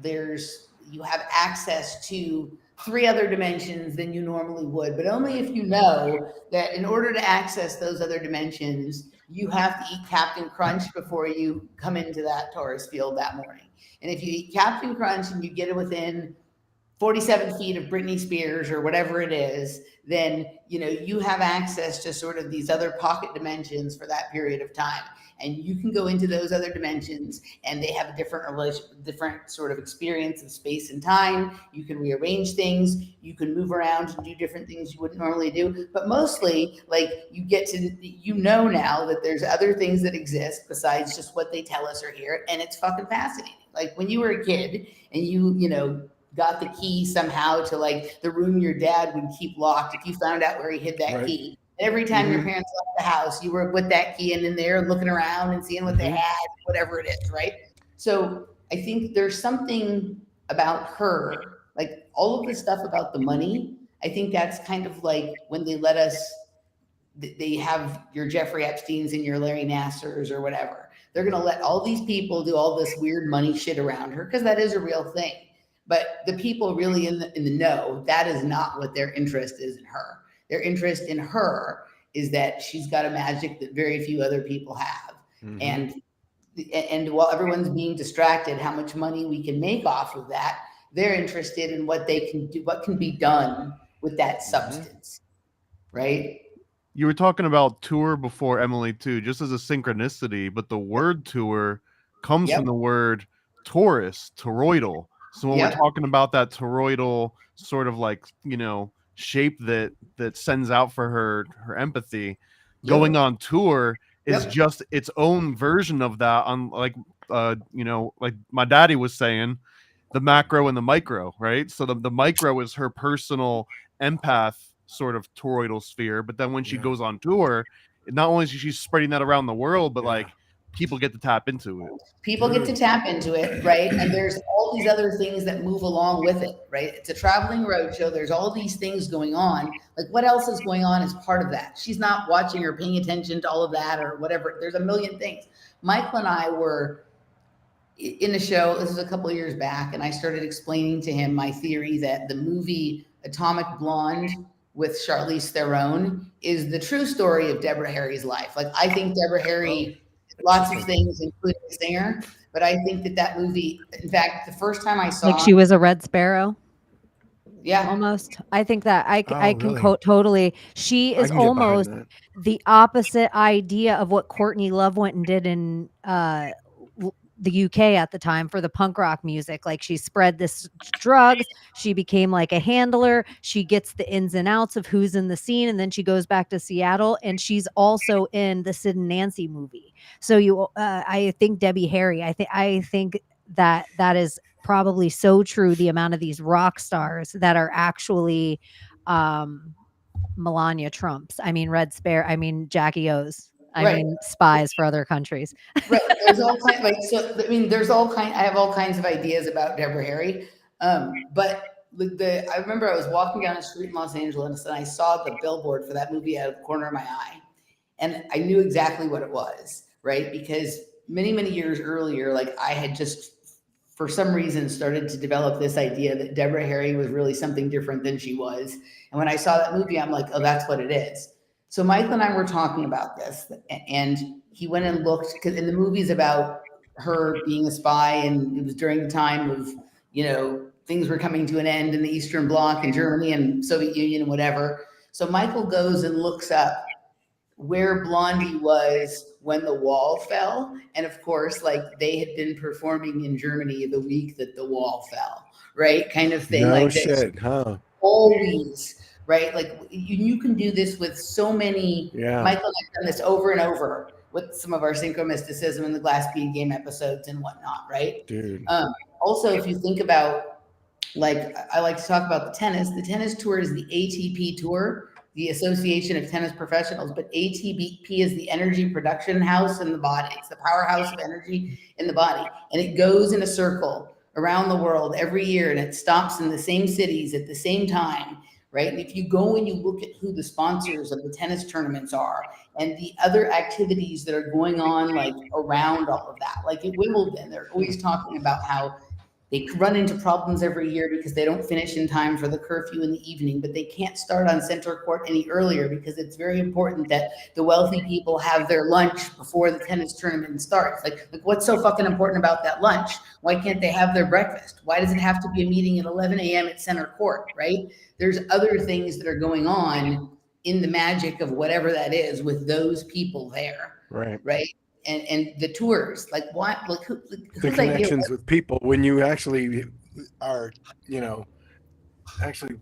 F: you have access to 3 other dimensions than you normally would, but only if you know that in order to access those other dimensions, you have to eat Captain Crunch before you come into that torus field that morning. And if you eat Captain Crunch and you get it within 47 feet of Britney Spears or whatever it is, then you have access to sort of these other pocket dimensions for that period of time. And you can go into those other dimensions and they have a different sort of experience of space and time. You can rearrange things. You can move around and do different things you wouldn't normally do. But mostly, like, you get to, now that there's other things that exist besides just what they tell us are here. And it's fucking fascinating. Like when you were a kid and you got the key somehow to like the room your dad would keep locked, if you found out where he hid that key. Every time your parents left the house, you were with that key and in there looking around and seeing what they had, whatever it is, right? So I think there's something about her, like all of the stuff about the money. I think that's kind of like when they let us, they have your Jeffrey Epsteins and your Larry Nassers or whatever. They're going to let all these people do all this weird money shit around her because that is a real thing. But the people really in the know, that is not what their interest is in her. Their interest in her is that she's got a magic that very few other people have. And while everyone's being distracted how much money we can make off of that, they're interested in what they can do, what can be done with that substance. Right?
E: You were talking about tour before, Emily, too, just as a synchronicity, but the word tour comes from the word Taurus, toroidal. So when we're talking about that toroidal sort of like, shape that sends out for her empathy, going on tour is just its own version of that, on like like my daddy was saying, the macro and the micro, right? So the micro is her personal empath sort of toroidal sphere, but then when she goes on tour, not only is she spreading that around the world, but like people get to tap into it.
F: People get to tap into it, right? And there's all these other things that move along with it, right? It's a traveling roadshow. There's all these things going on. Like what else is going on as part of that? She's not watching or paying attention to all of that or whatever. There's a million things. Michael and I were in a show, this was a couple of years back, and I started explaining to him my theory that the movie Atomic Blonde with Charlize Theron is the true story of Deborah Harry's life. Like I think Deborah Harry, lots of things, including a singer, but I think that movie, in fact, the first time I saw,
C: like she was a Red Sparrow.
F: Yeah,
C: almost. I think that I can quote totally. She is almost the opposite idea of what Courtney Love went and did in the UK at the time for the punk rock music. Like she spread this drugs. She became like a handler. She gets the ins and outs of who's in the scene. And then she goes back to Seattle, and she's also in the Sid and Nancy movie. So I think Debbie Harry, I think that is probably so true. The amount of these rock stars that are actually Melania Trumps. I mean, Red Sparrow. I mean, Jackie O's. I mean, spies for other countries.
F: Right. There's all kinds. There's all kind. I have all kinds of ideas about Deborah Harry. But I remember I was walking down the street in Los Angeles and I saw the billboard for that movie out of the corner of my eye, and I knew exactly what it was. Right, because many years earlier, like I had just, for some reason, started to develop this idea that Deborah Harry was really something different than she was. And when I saw that movie, I'm like, oh, that's what it is. So Michael and I were talking about this, and he went and looked, because in the movie's about her being a spy, and it was during the time of, things were coming to an end in the Eastern Bloc and Germany and Soviet Union and whatever. So Michael goes and looks up where Blondie was when the wall fell. And of course, like they had been performing in Germany the week that the wall fell, right? Kind of thing.
G: No
F: like
G: shit, huh?
F: Always. Right? Like you can do this with so many.
G: Yeah.
F: Michael and I've done this over and over. with some of our synchromysticism and the glass bead game episodes and whatnot, right?
G: Dude.
F: Also, if you think about, like, I like to talk about the tennis tour is the ATP tour, the Association of Tennis Professionals, but ATP is the energy production house in the body. It's the powerhouse of energy in the body. And it goes in a circle around the world every year, and it stops in the same cities at the same time, right? And if you go and you look at who the sponsors of the tennis tournaments are and the other activities that are going on, like around all of that, like at Wimbledon, they're always talking about how they run into problems every year because they don't finish in time for the curfew in the evening, but they can't start on center court any earlier because it's very important that the wealthy people have their lunch before the tennis tournament starts. Like what's so fucking important about that lunch? Why can't they have their breakfast? Why does it have to be a meeting at 11 a.m. at center court, right? There's other things that are going on in the magic of whatever that is with those people there, right? And the tours, like what, like
G: the connections with people when you actually are, you know, actually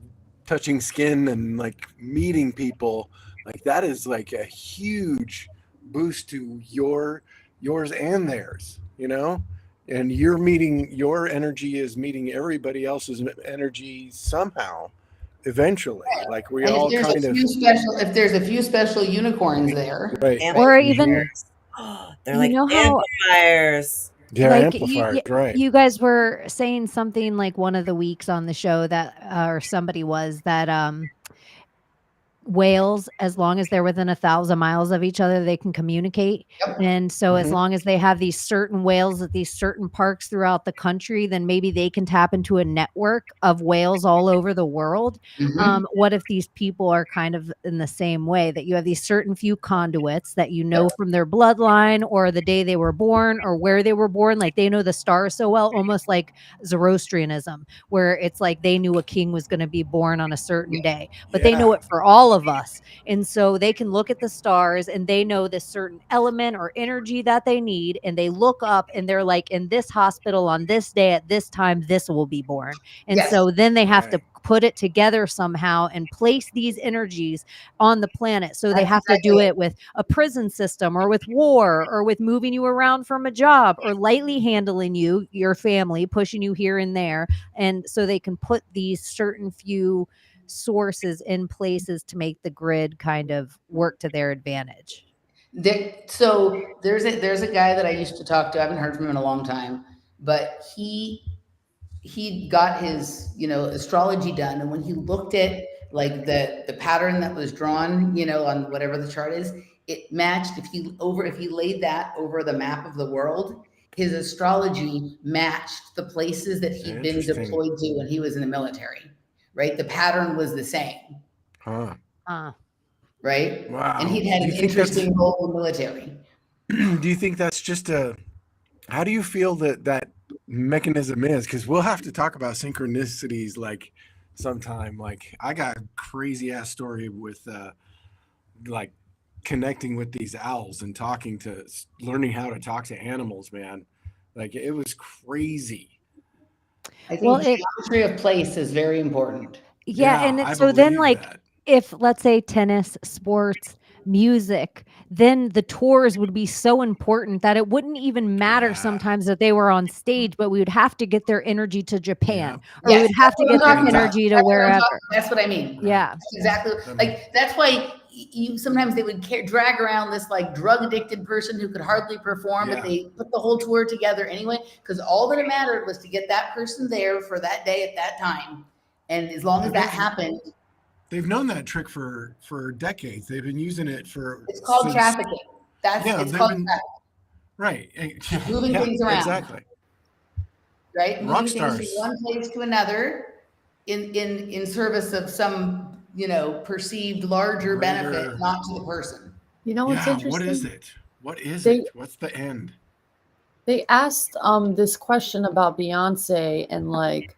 G: touching skin and like meeting people, like that is like a huge boost to yours and theirs, you know, and you're meeting, your energy is meeting everybody else's energy somehow eventually. Like we all kind of
F: if there's a few special unicorns there,
G: right,
C: or even
H: they're like amplifiers.
G: Yeah,
C: like
G: amplifiers, right.
C: You guys were saying something like one of the weeks on the show that or somebody was that whales, as long as they're within 1,000 miles of each other, they can communicate.
F: Yep.
C: And so as long as they have these certain whales at these certain parks throughout the country, then maybe they can tap into a network of whales all over the world. What if these people are kind of in the same way, that you have these certain few conduits that you know from their bloodline or the day they were born or where they were born, like they know the stars so well, almost like Zoroastrianism, where it's like they knew a king was going to be born on a certain day, but they know it for all of us. And so they can look at the stars and they know this certain element or energy that they need, and they look up and they're like, in this hospital on this day at this time, this will be born. And so then they have to put it together somehow and place these energies on the planet. So they have to do it with a prison system or with war or with moving you around from a job or lightly handling you, your family, pushing you here and there. And so they can put these certain few sources in places to make the grid kind of work to their advantage.
F: So there's a guy that I used to talk to. I haven't heard from him in a long time, but he got his, you know, astrology done, and when he looked at like the pattern that was drawn, you know, on whatever the chart is, it matched. If he laid that over the map of the world, his astrology matched the places that he'd been deployed to when he was in the military. Right, the pattern was the same. Right.
G: Wow.
F: And he'd had an interesting role in the military.
G: Do you think that's just how do you feel that mechanism is? Because we'll have to talk about synchronicities like sometime. Like I got a crazy ass story with like connecting with these owls and learning how to talk to animals, man. Like it was crazy.
F: I think the geometry of place is very important.
C: Yeah, and so then like if let's say tennis, sports, music, then the tours would be so important that it wouldn't even matter sometimes that they were on stage, but we would have to get their energy to Japan or we would have to get their energy to wherever.
F: That's what I mean.
C: Yeah,
F: that's exactly. Like that's why sometimes they would drag around this like drug addicted person who could hardly perform, but they put the whole tour together anyway, because all that it mattered was to get that person there for that day at that time. And as long as that happened,
G: they've known that trick for decades. They've been using it for.
F: It's called trafficking. It's called trafficking.
G: Right.
F: Moving things around.
G: Exactly.
F: Right.
G: Rock
F: Moving
G: stars.
F: things from one place to another in service of some, you know, perceived larger benefit, not to the person.
D: You know what's interesting?
G: What is it? What is it? What's the end?
D: They asked this question about Beyonce and like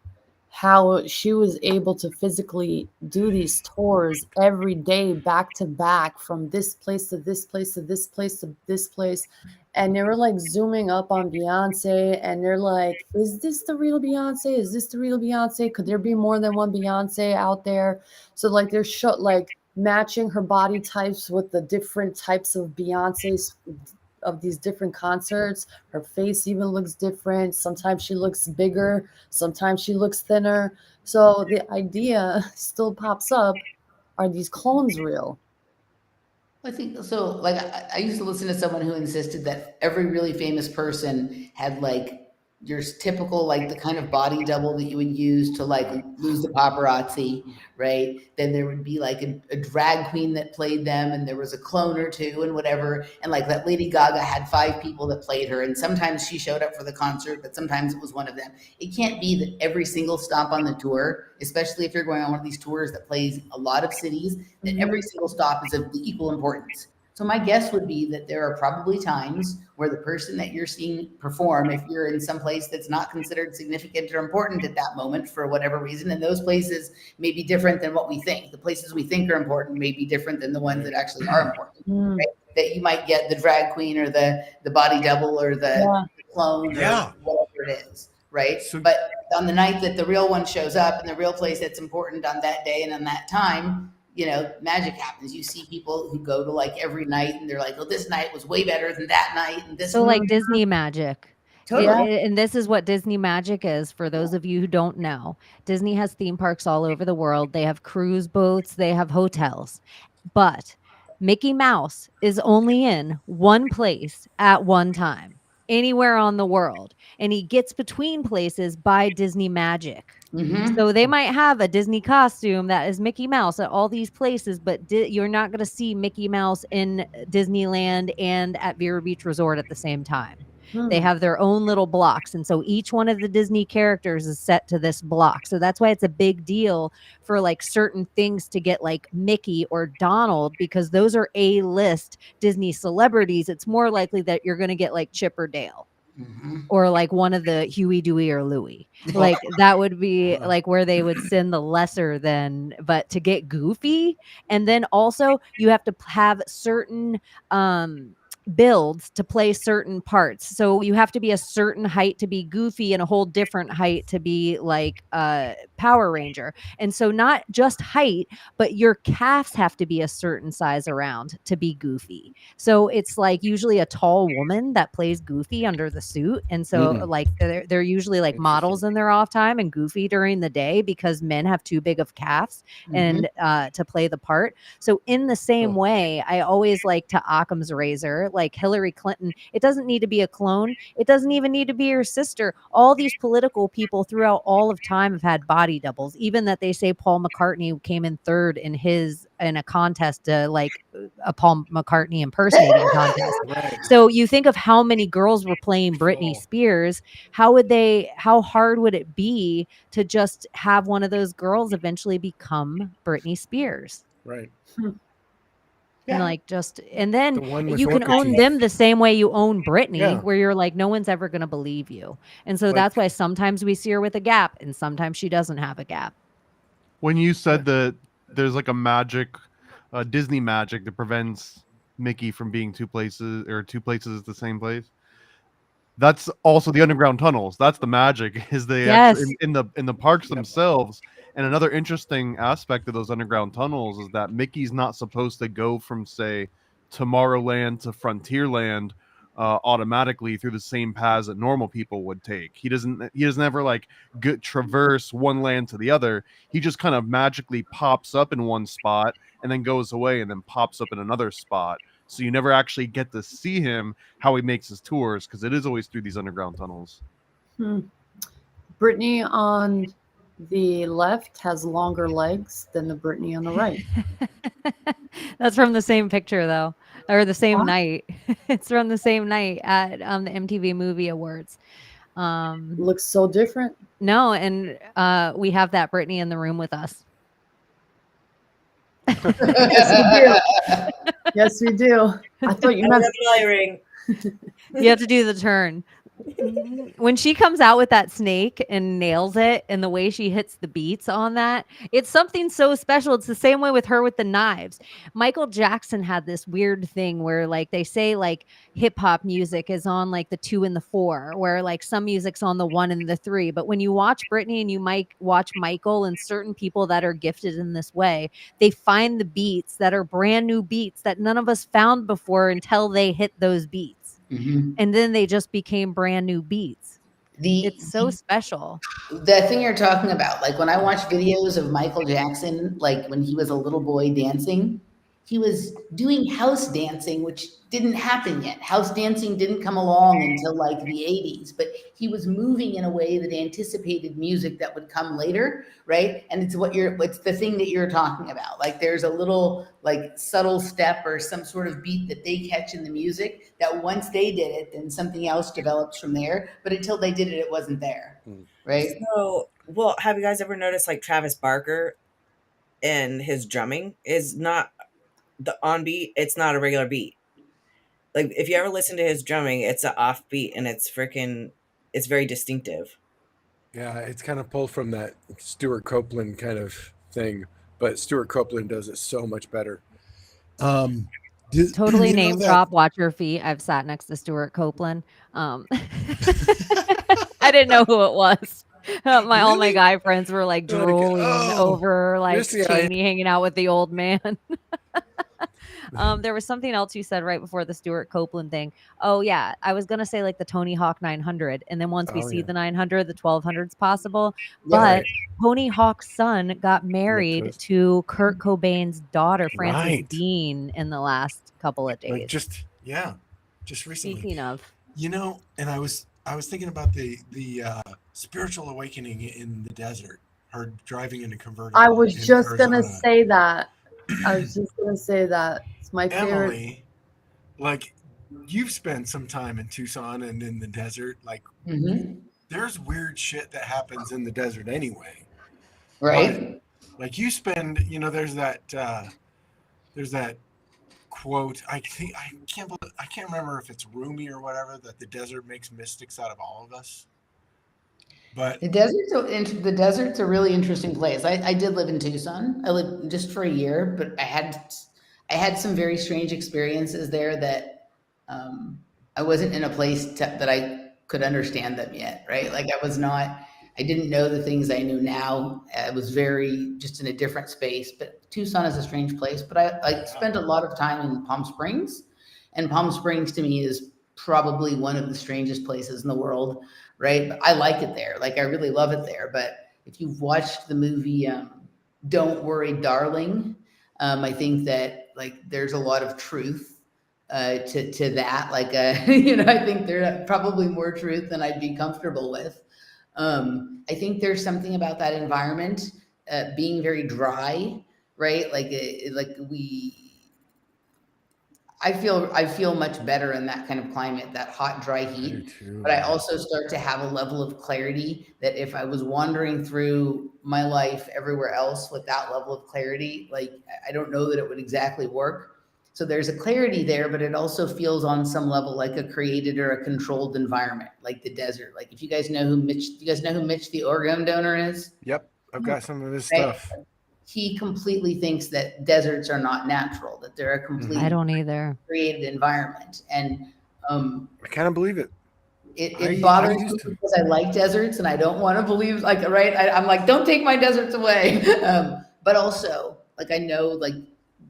D: how she was able to physically do these tours every day back to back from this place to this place to this place to this place. And they were like zooming up on Beyonce and they're like, is this the real Beyonce? Is this the real Beyonce? Could there be more than one Beyonce out there? So like they're like matching her body types with the different types of Beyonces of these different concerts, her face even looks different. Sometimes she looks bigger, sometimes she looks thinner. So the idea still pops up, are these clones real?
F: I think so. Like I used to listen to someone who insisted that every really famous person had like your typical, like the kind of body double that you would use to like lose the paparazzi, right? Then there would be like a drag queen that played them, and there was a clone or two and whatever. And like that Lady Gaga had 5 people that played her, and sometimes she showed up for the concert, but sometimes it was one of them. It can't be that every single stop on the tour, especially if you're going on one of these tours that plays a lot of cities, that every single stop is of equal importance. So my guess would be that there are probably times where the person that you're seeing perform, if you're in some place that's not considered significant or important at that moment for whatever reason, and those places may be different than what we think. The places we think are important may be different than the ones that actually are important. Right? That you might get the drag queen or the body double or the clone or whatever it is. Right. But on the night that the real one shows up in the real place that's important on that day and on that time, you know, magic happens. You see people who go to like every night and they're like, oh, this night was way better than that night. And this
C: So like Disney magic.
F: Totally.
C: And this is what Disney magic is for those of you who don't know. Disney has theme parks all over the world. They have cruise boats, they have hotels. But Mickey Mouse is only in one place at one time, anywhere on the world. And he gets between places by Disney magic. So they might have a Disney costume that is Mickey Mouse at all these places, but you're not going to see Mickey Mouse in Disneyland and at Vero Beach Resort at the same time. They have their own little blocks. And so each one of the Disney characters is set to this block. So that's why it's a big deal for like certain things to get like Mickey or Donald, because those are A-list Disney celebrities. It's more likely that you're going to get like Chip or Dale. Or like one of the Huey, Dewey, or Louie. Like that would be like where they would send the lesser than, but to get Goofy. And then also you have to have certain builds to play certain parts. So you have to be a certain height to be Goofy and a whole different height to be like Power Ranger. And so not just height, but your calves have to be a certain size around to be Goofy. So it's like usually a tall woman that plays Goofy under the suit. And so like they're usually like models in their off time and Goofy during the day because men have too big of calves and to play the part. So in the same way, I always like to Occam's razor, like Hillary Clinton. It doesn't need to be a clone. It doesn't even need to be her sister. All these political people throughout all of time have had body doubles. Even that they say Paul McCartney came in third in a contest, like a Paul McCartney impersonating contest. So you think of how many girls were playing Britney Spears. How hard would it be to just have one of those girls eventually become Britney Spears?
G: Right.
C: And like and then
G: one
C: you
G: with
C: can
G: orca
C: own
G: teeth.
C: them the same way you own Britney,
G: Yeah.
C: where you're like, no one's ever going to believe you. And so that's why sometimes we see her with a gap and sometimes she doesn't have a gap.
E: When you said that there's like a magic, Disney magic that prevents Mickey from being two places at the same place, that's also the underground tunnels. That's the magic, is they actually, in the parks themselves. And another interesting aspect of those underground tunnels is that Mickey's not supposed to go from, say, Tomorrowland to Frontierland automatically through the same paths that normal people would take. He doesn't ever like traverse one land to the other. He just kind of magically pops up in one spot and then goes away and then pops up in another spot. So you never actually get to see him how he makes his tours, because it is always through these underground tunnels.
D: Brittany on the left has longer legs than the Brittany on the right.
C: That's from the same picture though, or the same night. It's from the same night at the MTV Movie Awards.
D: Looks so different.
C: No, and we have that Brittany in the room with us.
D: Yes, we do. I thought you meant
C: You have to do the turn. When she comes out with that snake and nails it, and the way she hits the beats on that, it's something so special. It's the same way with her with the knives. Michael Jackson had this weird thing where like they say like hip hop music is on like the 2 and the 4, where like some music's on the 1 and the 3. But when you watch Brittany and you might watch Michael and certain people that are gifted in this way, they find the beats that are brand new beats that none of us found before until they hit those beats. and then they just became brand new beats. It's so special.
F: The thing you're talking about, like when I watch videos of Michael Jackson, like when he was a little boy dancing, he was doing house dancing, which didn't happen yet. House dancing didn't come along until like the 80s, but he was moving in a way that anticipated music that would come later, right? And it's it's the thing that you're talking about. Like there's a little like subtle step or some sort of beat that they catch in the music that once they did it, then something else develops from there. But until they did it, it wasn't there, right?
H: So, well, have you guys ever noticed like Travis Barker and his drumming is not the on beat? It's not a regular beat. Like if you ever listen to his drumming, it's an off beat and it's very distinctive.
G: Yeah, it's kind of pulled from that Stuart Copeland kind of thing, but Stuart Copeland does it so much better.
C: Totally name drop. Watch your feet. I've sat next to Stuart Copeland. I didn't know who it was. All my guy friends were like drooling over like Cheney hanging out with the old man. There was something else you said right before the Stuart Copeland thing. Oh yeah, I was gonna say like the Tony Hawk 900, and then once we see the 900, the 1200's possible. But Tony Hawk's son got married to Kurt Cobain's daughter, Frances Dean, in the last couple of days.
G: Like just recently.
C: Speaking of,
G: and I was thinking about the spiritual awakening in the desert. Her driving in a convertible.
D: I was just gonna say that. It's my favorite.
G: Emily, like you've spent some time in Tucson and in the desert. Like there's weird shit that happens in the desert anyway.
F: Right.
G: But, like you spend, there's that quote. I can't remember if it's Rumi or whatever, that the desert makes mystics out of all of us. But
F: the desert's a really interesting place. I did live in Tucson. I lived just for a year, but I had some very strange experiences there that I wasn't in a place that I could understand them yet, right? Like I didn't know the things I knew now. I was very just in a different space, but Tucson is a strange place. But I spent a lot of time in Palm Springs, and Palm Springs to me is probably one of the strangest places in the world. Right. But I like it there. Like I really love it there. But if you've watched the movie Don't Worry, Darling, I think that like there's a lot of truth to that. Like I think there's probably more truth than I'd be comfortable with. I think there's something about that environment being very dry, right? I feel much better in that kind of climate, that hot, dry heat. But I also start to have a level of clarity that if I was wandering through my life everywhere else with that level of clarity, like I don't know that it would exactly work. So there's a clarity there, but it also feels on some level like a created or a controlled environment, like the desert. Like if you guys know who Mitch the orgone donor is?
G: Yep, I've got some of his stuff.
F: He completely thinks that deserts are not natural, that they're a completely
C: I don't either
F: created environment. And
G: I kind of believe it.
F: It bothers me because I like deserts and I don't want to believe I'm like, don't take my deserts away. But also like, I know like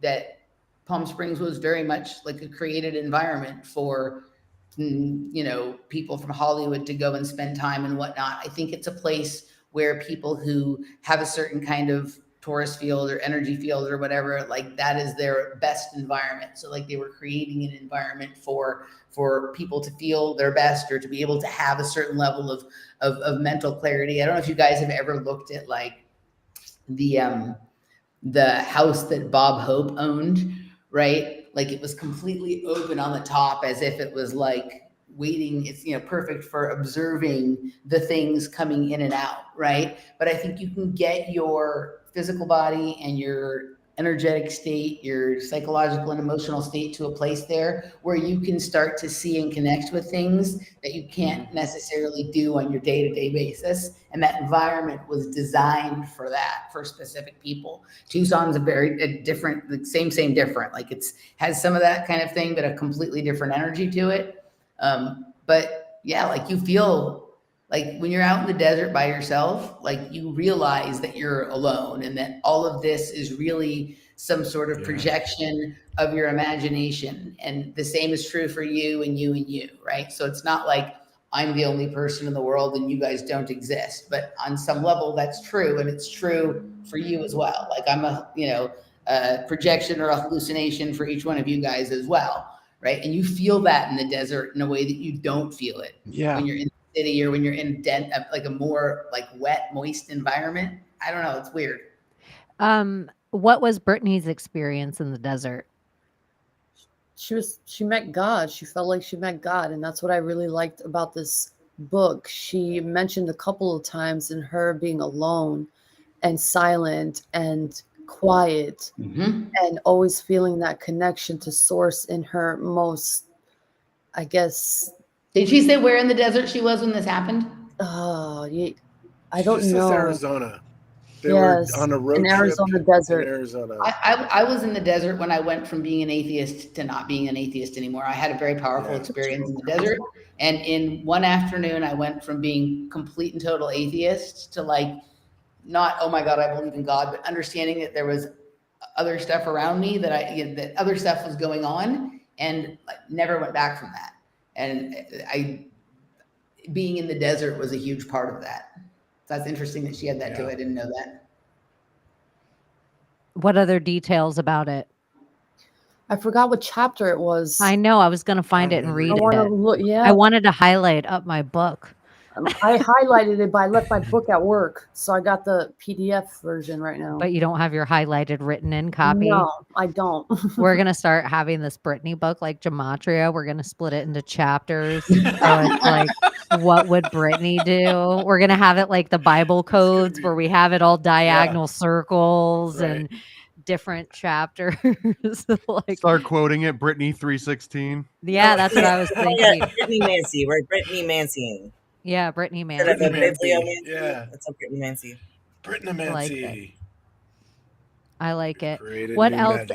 F: that Palm Springs was very much like a created environment for, people from Hollywood to go and spend time and whatnot. I think it's a place where people who have a certain kind of Taurus field or energy field or whatever, like that is their best environment. So like they were creating an environment for people to feel their best or to be able to have a certain level of mental clarity. I don't know if you guys have ever looked at like the house that Bob Hope owned, right? Like it was completely open on the top as if it was like waiting. It's, perfect for observing the things coming in and out, right? But I think you can get your physical body and your energetic state, your psychological and emotional state to a place there where you can start to see and connect with things that you can't necessarily do on your day-to-day basis. And that environment was designed for that, for specific people. Tucson's a different, like same, different. Like it's has some of that kind of thing, but a completely different energy to it. But yeah, like you feel Like when you're out in the desert by yourself, like you realize that you're alone and that all of this is really some sort of projection of your imagination. And the same is true for you and you and you, right? So it's not like I'm the only person in the world and you guys don't exist, but on some level that's true. And it's true for you as well. Like I'm a projection or a hallucination for each one of you guys as well, right? And you feel that in the desert in a way that you don't feel it when you're in the city or when you're in like a more like wet, moist environment. I don't know. It's weird.
C: What was Brittany's experience in the desert?
D: She met God. She felt like she met God. And that's what I really liked about this book. She mentioned a couple of times in her being alone and silent and quiet and always feeling that connection to source in her most, I guess.
F: Did she say where in the desert she was when this happened?
D: Oh, I don't know.
G: Arizona. They were on a road
D: in
G: trip
D: Arizona desert.
G: in Arizona.
F: I was in the desert when I went from being an atheist to not being an atheist anymore. I had a very powerful experience in the desert. And in one afternoon, I went from being complete and total atheist to like, not, oh my God, I believe in God, but understanding that there was other stuff around me that other stuff was going on, and like, never went back from that. And being in the desert was a huge part of that. That's interesting that she had that too. I didn't know that.
C: What other details about it?
D: I forgot what chapter it was.
C: I know. I was going to find it and read it.
D: I
C: wanted to highlight up my book.
D: I highlighted it, but I left my book at work, so I got the PDF version right now.
C: But you don't have your highlighted written in copy?
D: No, I don't.
C: We're going to start having this Brittany book like Gematria. We're going to split it into chapters. So it's like, what would Brittany do? We're going to have it like the Bible codes where we have it all diagonal circles and different chapters. Like,
E: start quoting it, Brittany 3:16.
C: Yeah, that's what I was thinking.
H: Brittany Mancy. We're Brittany Mancying.
C: Yeah, Brittany Mancy.
H: Yeah, that's a Brittany Mancy.
G: Brittany Mancy.
C: I like it. What else?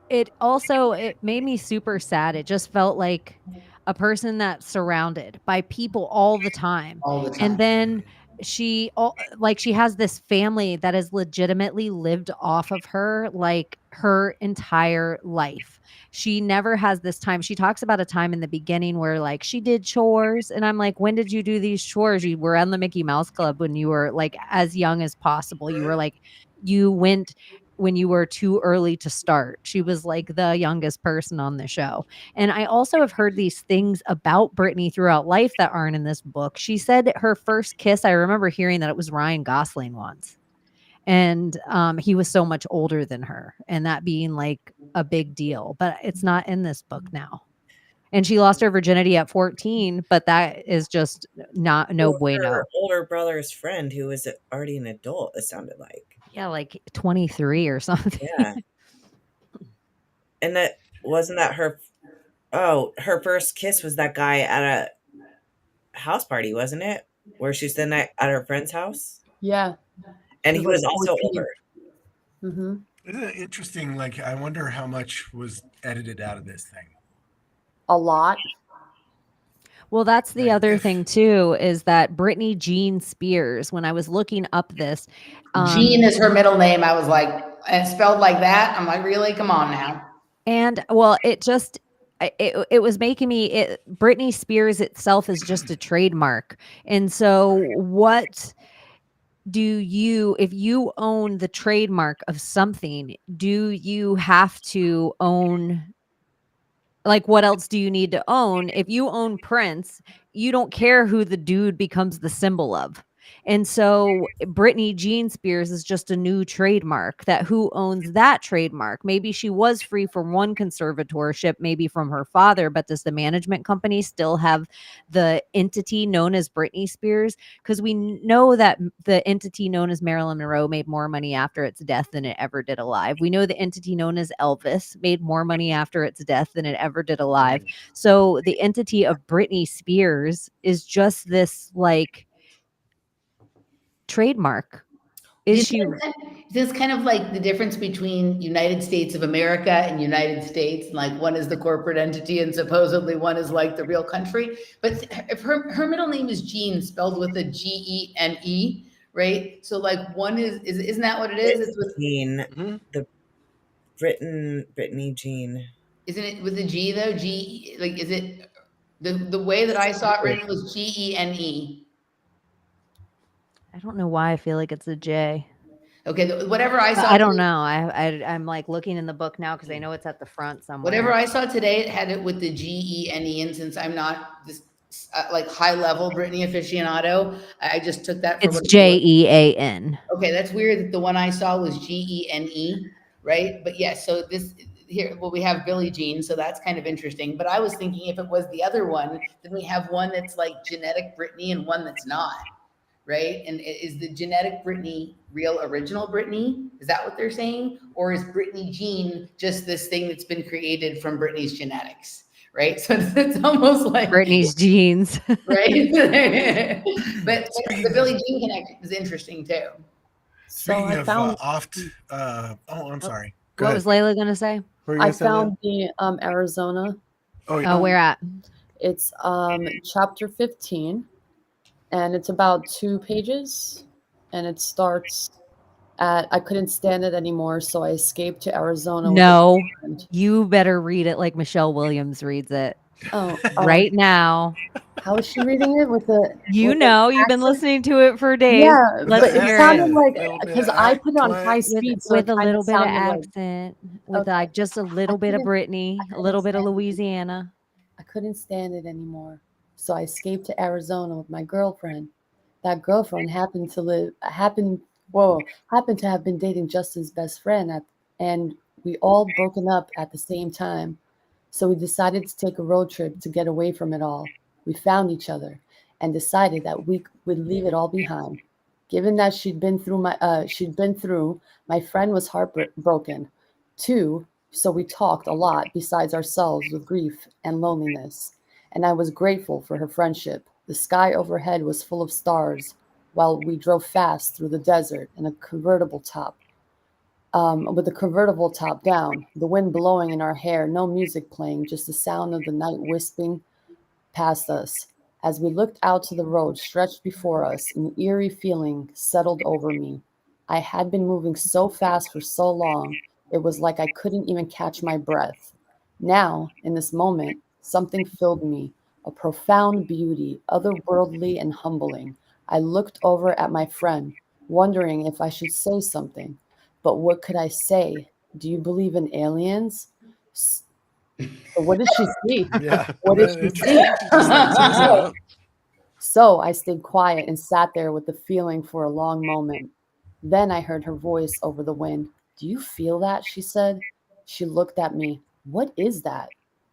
C: It made me super sad. It just felt like a person that's surrounded by people all the time. And then she has this family that has legitimately lived off of her like her entire life. She never has this time. She talks about a time in the beginning where like she did chores, and I'm like, when did you do these chores? You were on the Mickey Mouse Club when you were like as young as possible. You were like, you went when you were too early to start. She was like the youngest person on the show. And I also have heard these things about Brittany throughout life that aren't in this book. She said her first kiss, I remember hearing that it was Ryan Gosling once. And he was so much older than her, and that being like a big deal, but it's not in this book now. And she lost her virginity at 14, but that is just no bueno.
H: Her older brother's friend who was already an adult, it sounded like.
C: Yeah, like 23 or something.
H: Yeah. And that wasn't that her. Oh, her first kiss was that guy at a house party, wasn't it? Where she was at her friend's house.
D: Yeah.
H: And he was also older.
G: Isn't it interesting? Like, I wonder how much was edited out of this thing.
D: A lot.
C: Well, that's the other thing too, is that Britney Jean Spears, when I was looking up this.
F: Jean is her middle name. I was like, and spelled like that. I'm like, really? Come on now.
C: And well, it was making me, Britney Spears itself is just a trademark. And so what if you own the trademark of something, do you have to own, like, what else do you need to own? If you own Prince, you don't care who the dude becomes the symbol of. And so Britney Jean Spears is just a new trademark that who owns that trademark? Maybe she was free from one conservatorship, maybe from her father, but does the management company still have the entity known as Britney Spears? Because we know that the entity known as Marilyn Monroe made more money after its death than it ever did alive. We know the entity known as Elvis made more money after its death than it ever did alive. So the entity of Britney Spears is just this like trademark. Is she?
F: This kind of like the difference between United States of America and United States, and like one is the corporate entity and supposedly one is like the real country. But if her middle name is Jean, spelled with a Gene, right? So like one isn't that what it is? It's with
H: Jean,
G: Mhm.
H: the Brittney Jean.
F: Isn't it with a G though? G, like, is it the way that I saw it written was Gene?
C: I don't know why I feel like it's a J.
F: Okay, whatever I saw.
C: I don't know. I'm like looking in the book now because I know it's at the front somewhere.
F: Whatever I saw today, it had it with the Gene, and since I'm not this like high level Brittany aficionado, I just took that for
C: It's
F: what it was.
C: Jean.
F: Okay, that's weird that the one I saw was Gene, right? But yeah, so this here, well, we have Billie Jean, so that's kind of interesting. But I was thinking if it was the other one, then we have one that's like genetic Brittany and one that's not, right? And is the genetic Brittany real original Brittany? Is that what they're saying? Or is Brittany Jean just this thing that's been created from Brittany's genetics? Right. So it's almost like
C: Britney's genes.
F: right. but the Billie Jean connection is interesting too.
D: So
I: Speaking
D: I
I: of
D: found
I: I'm sorry. Go
C: What
I: ahead.
C: was Layla going to say?
I: Were you
D: I
I: gonna say that?
D: found the Arizona.
I: Oh yeah.
C: Oh, where at?
D: It's chapter 15, and it's about 2 pages, and it starts at I couldn't stand it anymore, so I escaped to Arizona. with a
C: No,
D: friend.
C: you better read it like Michelle Williams reads it
D: Oh,
C: right now.
D: how is she reading it with the?
C: You
D: with the
C: know, you've been
D: accent?
C: listening to it for days.
D: Yeah,
C: Let's
D: but it
C: hear
D: sounded
C: it.
D: like
I: Little bit
D: because
I: of
D: I put it on high
I: accent.
D: speed, so
C: With
D: it
C: a
D: kind
C: little
D: of
C: bit of
D: sounded like
C: accent, with
D: okay.
C: like just a little bit of
D: couldn't-
C: Brittany, a little bit of Louisiana.
D: I couldn't stand it anymore, so I escaped to Arizona with my girlfriend. That girlfriend happened to have been dating Justin's best friend, and we all broken up at the same time. So we decided to take a road trip to get away from it all. We found each other and decided that we would leave it all behind. Given that she'd been through, my friend was heartbroken too. So we talked a lot besides ourselves with grief and loneliness. And I was grateful for her friendship. The sky overhead was full of stars while we drove fast through the desert in a convertible top. With the convertible top down, the wind blowing in our hair, no music playing, just the sound of the night wisping past us. As we looked out to the road stretched before us, an eerie feeling settled over me. I had been moving so fast for so long, it was like I couldn't even catch my breath. Now, in this moment, something filled me, a profound beauty, otherworldly and humbling. I looked over at my friend, wondering if I should say something. But what could I say? Do you believe in aliens? S- So what did she see?
I: Yeah.
D: What did she see?
I: Interesting.
D: So I stayed quiet and sat there with the feeling for a long moment. Then I heard her voice over the wind. Do you feel that? She said. She looked at me. What is that?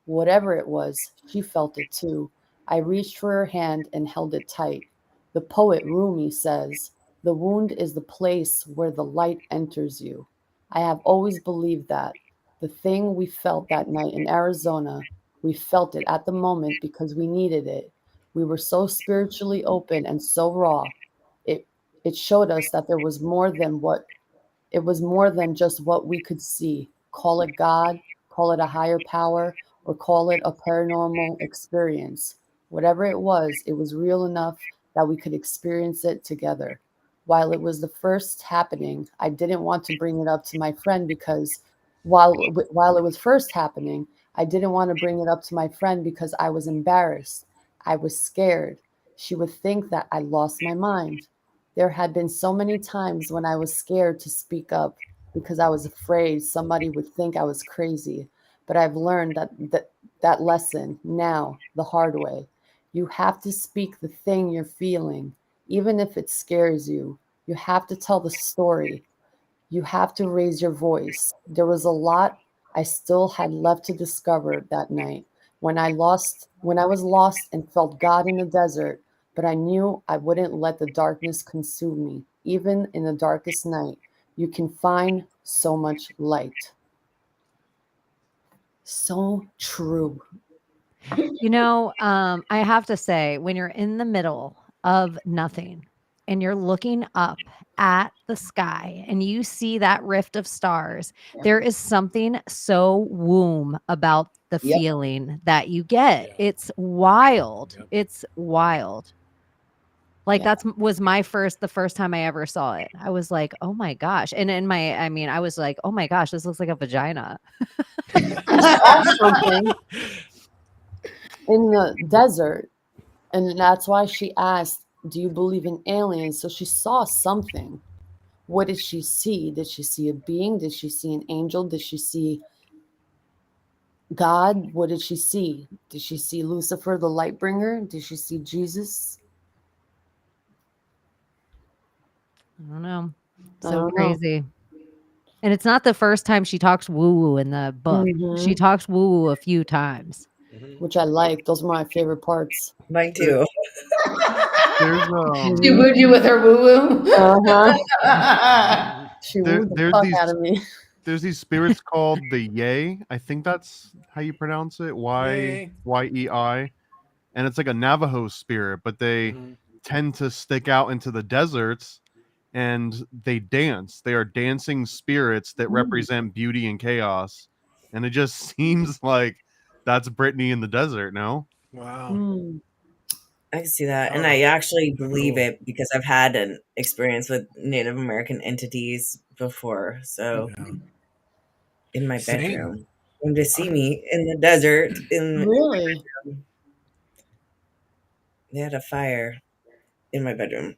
D: Whatever it was, she felt it too. I reached for her hand and held it tight. The poet Rumi says, the wound is the place where the light enters you. I have always believed that. The thing we felt that night in Arizona, we felt it at the moment because we needed it. We were so spiritually open and so raw. It it showed us that it was more than just what we could see. Call it God, call it a higher power, or call it a paranormal experience. Whatever it was real enough that we could experience it together. While it was the first happening, I didn't want to bring it up to my friend because while it was first happening, I didn't want to bring it up to my friend because I was embarrassed. I was scared. She would think that I lost my mind. There had been so many times when I was scared to speak up because I was afraid somebody would think I was crazy. But I've learned that lesson now, the hard way. You have to speak the thing you're feeling, even if it scares you. You have to tell the story. You have to raise your voice. There was a lot I still had left to discover that night when I was lost and felt God in the desert, but I knew I wouldn't let the darkness consume me. Even in the darkest night, you can find so much light. So true.
C: You know, I have to say, when you're in the middle of nothing and you're looking up at the sky and you see that rift of stars, there is something so womb about the
F: Yep.
C: feeling that you get.
G: Yeah.
C: It's wild.
G: Yep.
C: It's wild. Like
F: Yeah.
C: was the first time I ever saw it. I was like, oh my gosh. And I was like, oh my gosh, this looks like a vagina.
D: Something in the desert, and that's why she asked, do you believe in aliens? So she saw something. What did she see? Did she see a being? Did she see an angel? Did she see God? What did she see? Did she see Lucifer, the light bringer? Did she see Jesus?
C: I don't know.
D: I
C: So
D: don't know.
C: crazy. And it's not the first time she talks woo-woo in the book.
D: Mhm.
C: She talks woo-woo a few times.
D: Which I like. Those are my favorite parts.
H: Mine too.
E: There's
F: She wooed you with her woo woo.
D: Uh-huh. She wooed the
E: there's
D: fuck
E: these
D: out of me.
E: there's these spirits called the Yay. I think that's how you pronounce it.
G: Yay.
E: Y-E-I. And it's like a Navajo spirit, but they
G: Mhm.
E: tend to stick out into the deserts and they dance. They are dancing spirits that represent beauty and chaos. And it just seems like that's Brittney in the desert, no?
G: Wow.
D: Mm.
H: I can see that. And
G: Oh,
H: I actually believe
G: cool.
H: it because I've had an experience with Native American entities before. So
G: Yeah.
H: in my
G: Same.
H: bedroom. Come to see me in the desert.
D: Really?
H: They had a fire in my bedroom.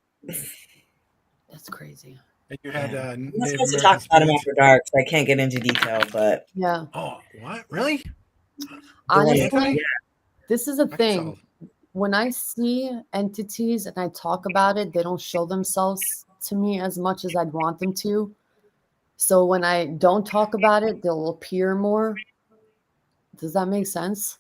D: That's crazy.
G: And you had
H: Yeah. I'm not
G: Native
H: supposed to
G: American
H: talk about them
G: spirits.
H: after dark, so I can't get into detail, but
D: Yeah.
G: Oh, what? Really?
H: the one
D: Honestly,
G: Anthony?
D: this is a
G: I
D: thing.
G: saw-
D: When I see entities and I talk about it, they don't show themselves to me as much as I'd want them to. So when I don't talk about it, they'll appear more. Does that make sense?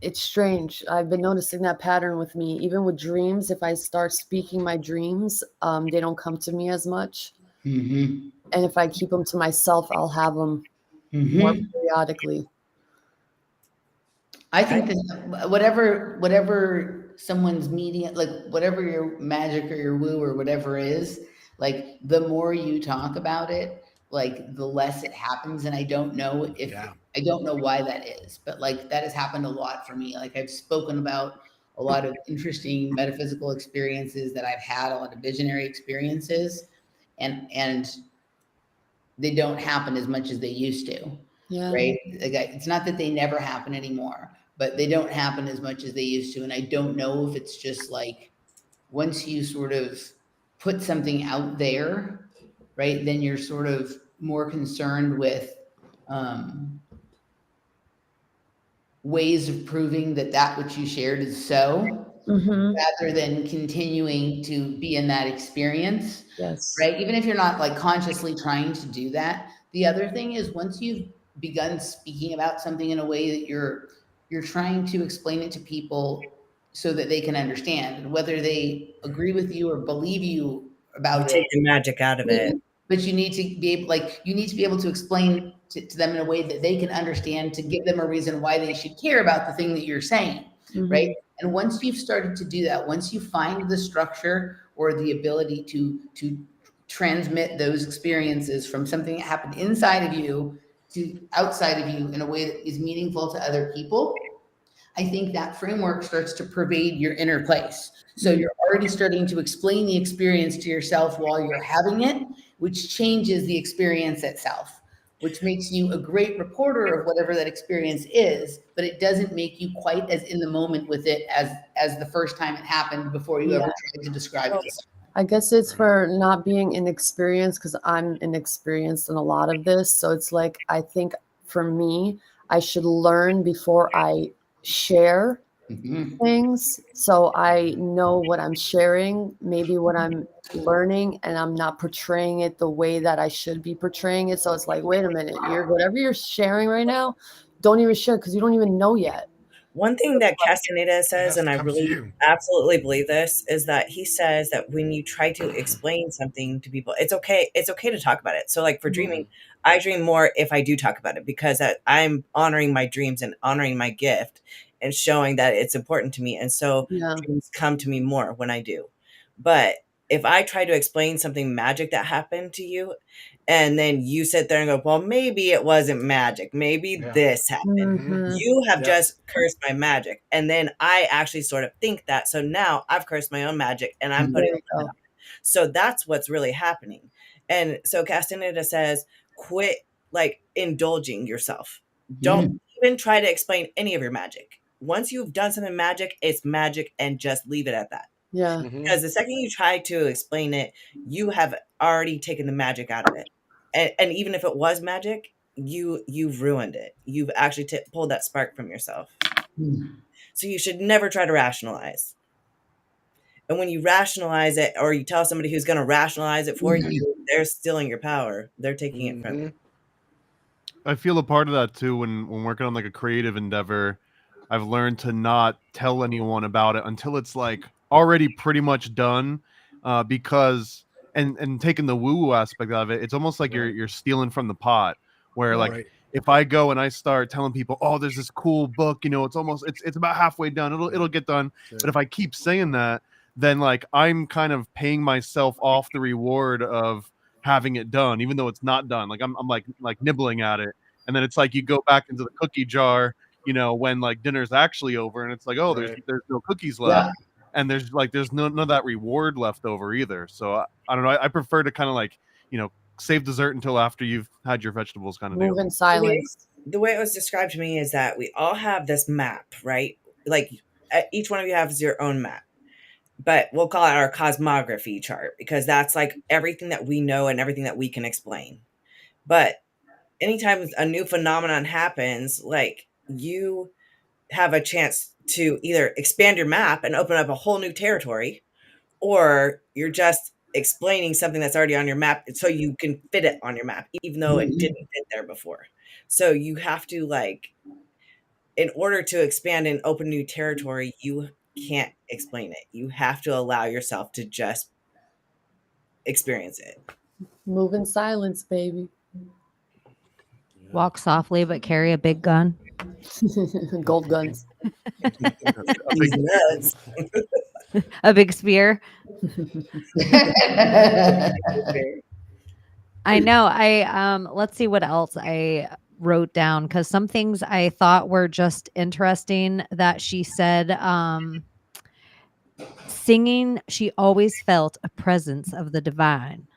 D: It's strange. I've been noticing that pattern with me. Even with dreams, if I start speaking my dreams, they don't come to me as much.
F: Mm-hmm.
D: And if I keep them to myself, I'll have them more periodically.
F: I think that whatever someone's media, like whatever your magic or your woo or whatever is, like the more you talk about it, like the less it happens. And I don't know I don't know why that is, but like that has happened a lot for me. Like I've spoken about a lot of interesting metaphysical experiences that I've had, a lot of visionary experiences, and they don't happen as much as they used to.
D: Yeah.
F: Right? Like it's not that they never happen anymore, but they don't happen as much as they used to. And I don't know if it's just like once you sort of put something out there, right, then you're sort of more concerned with ways of proving that which you shared is so, rather than continuing to be in that experience.
D: Yes.
F: Right? Even if you're not like consciously trying to do that. The other thing is once you've begun speaking about something in a way that you're trying to explain it to people so that they can understand, and whether they agree with you or believe you about
H: take the magic out of it.
F: But you need to be able, to explain to them in a way that they can understand, to give them a reason why they should care about the thing that you're saying, right? And once you've started to do that, once you find the structure or the ability to transmit those experiences from something that happened inside of you to outside of you in a way that is meaningful to other people, I think that framework starts to pervade your inner place. So you're already starting to explain the experience to yourself while you're having it, which changes the experience itself, which makes you a great reporter of whatever that experience is, but it doesn't make you quite as in the moment with it as the first time it happened before you ever tried to describe it.
D: I guess it's for not being inexperienced, because I'm inexperienced in a lot of this. So it's like, I think for me, I should learn before I share things. So I know what I'm sharing, maybe what I'm learning, and I'm not portraying it the way that I should be portraying it. So it's like, wait a minute, whatever you're sharing right now, don't even share, because you don't even know yet.
H: One thing that Castaneda says, and I
G: comes to
H: really
G: you.
H: absolutely believe this, is that he says that when you try to explain something to people, it's okay. It's okay to talk about it. So like for dreaming, I dream more if I do talk about it, because I'm honoring my dreams and honoring my gift and showing that it's important to me. And so dreams come to me more when I do. But if I try to explain something magic that happened to you, and then you sit there and go, well, maybe it wasn't magic. Maybe this happened.
D: Mhm.
H: You have just cursed my magic. And then I actually sort of think that. So now I've cursed my own magic and I'm putting
D: There
H: a
D: you
H: limit
D: go.
H: on it. So that's what's really happening. And so Castaneda says, quit like indulging yourself. Don't even try to explain any of your magic. Once you've done something magic, it's magic, and just leave it at that.
D: Yeah.
H: Because the second you try to explain it, you have already taken the magic out of it. And even if it was magic, you've ruined it. You've actually pulled that spark from yourself. So you should never try to rationalize. And when you rationalize it, or you tell somebody who's going to rationalize it for you, they're stealing your power. They're taking it from you.
E: I feel a part of that too when working on like a creative endeavor. I've learned to not tell anyone about it until it's like already pretty much done, because and taking the woo-woo aspect of it, it's almost like you're stealing from the pot. Where like if I go and I start telling people, oh, there's this cool book, it's about halfway done, it'll get done. But if I keep saying that, then like I'm kind of paying myself off the reward of having it done, even though it's not done. Like I'm like nibbling at it, and then it's like you go back into the cookie jar, when like dinner's actually over, and it's like, oh, there's no cookies left, and there's none of that reward left over either. So I don't know. I prefer to kind of like save dessert until after you've had your vegetables, kind of
D: Move
E: deal.
D: in silence.
H: The way it was described to me is that we all have this map, right? Like each one of you has your own map. But we'll call it our cosmography chart, because that's like everything that we know and everything that we can explain. But anytime a new phenomenon happens, like you have a chance to either expand your map and open up a whole new territory, or you're just explaining something that's already on your map so you can fit it on your map, even though it didn't fit there before. So you have to, like, in order to expand and open new territory, you can't explain it. You have to allow yourself to just experience it.
D: Move in silence, baby.
C: Walk softly, but carry a big gun.
D: Gold guns.
H: These nuts.
C: A big spear. I know. Let's see what else I wrote down, because some things I thought were just interesting that she said. Singing, she always felt a presence of the divine.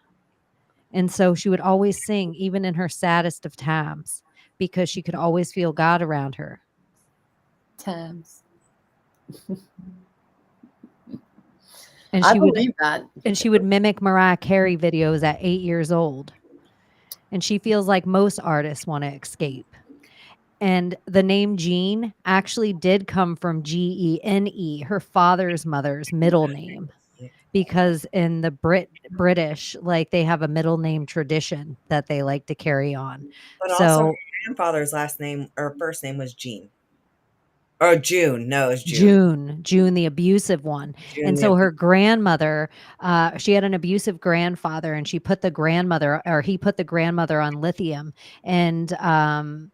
C: And so she would always sing, even in her saddest of times, because she could always feel God around her.
D: Times.
C: And
D: I believe that.
C: And she would mimic Mariah Carey videos at 8 years old. And she feels like most artists want to escape. And the name Jean actually did come from Gene, her father's mother's middle name. Because in the British, like, they have a middle name tradition that they like to carry on.
H: But
C: so
H: also, her grandfather's last name or first name was Jean. Or June. No, it's
C: June, the abusive one. And so her grandmother, she had an abusive grandfather, and he put the grandmother on lithium, and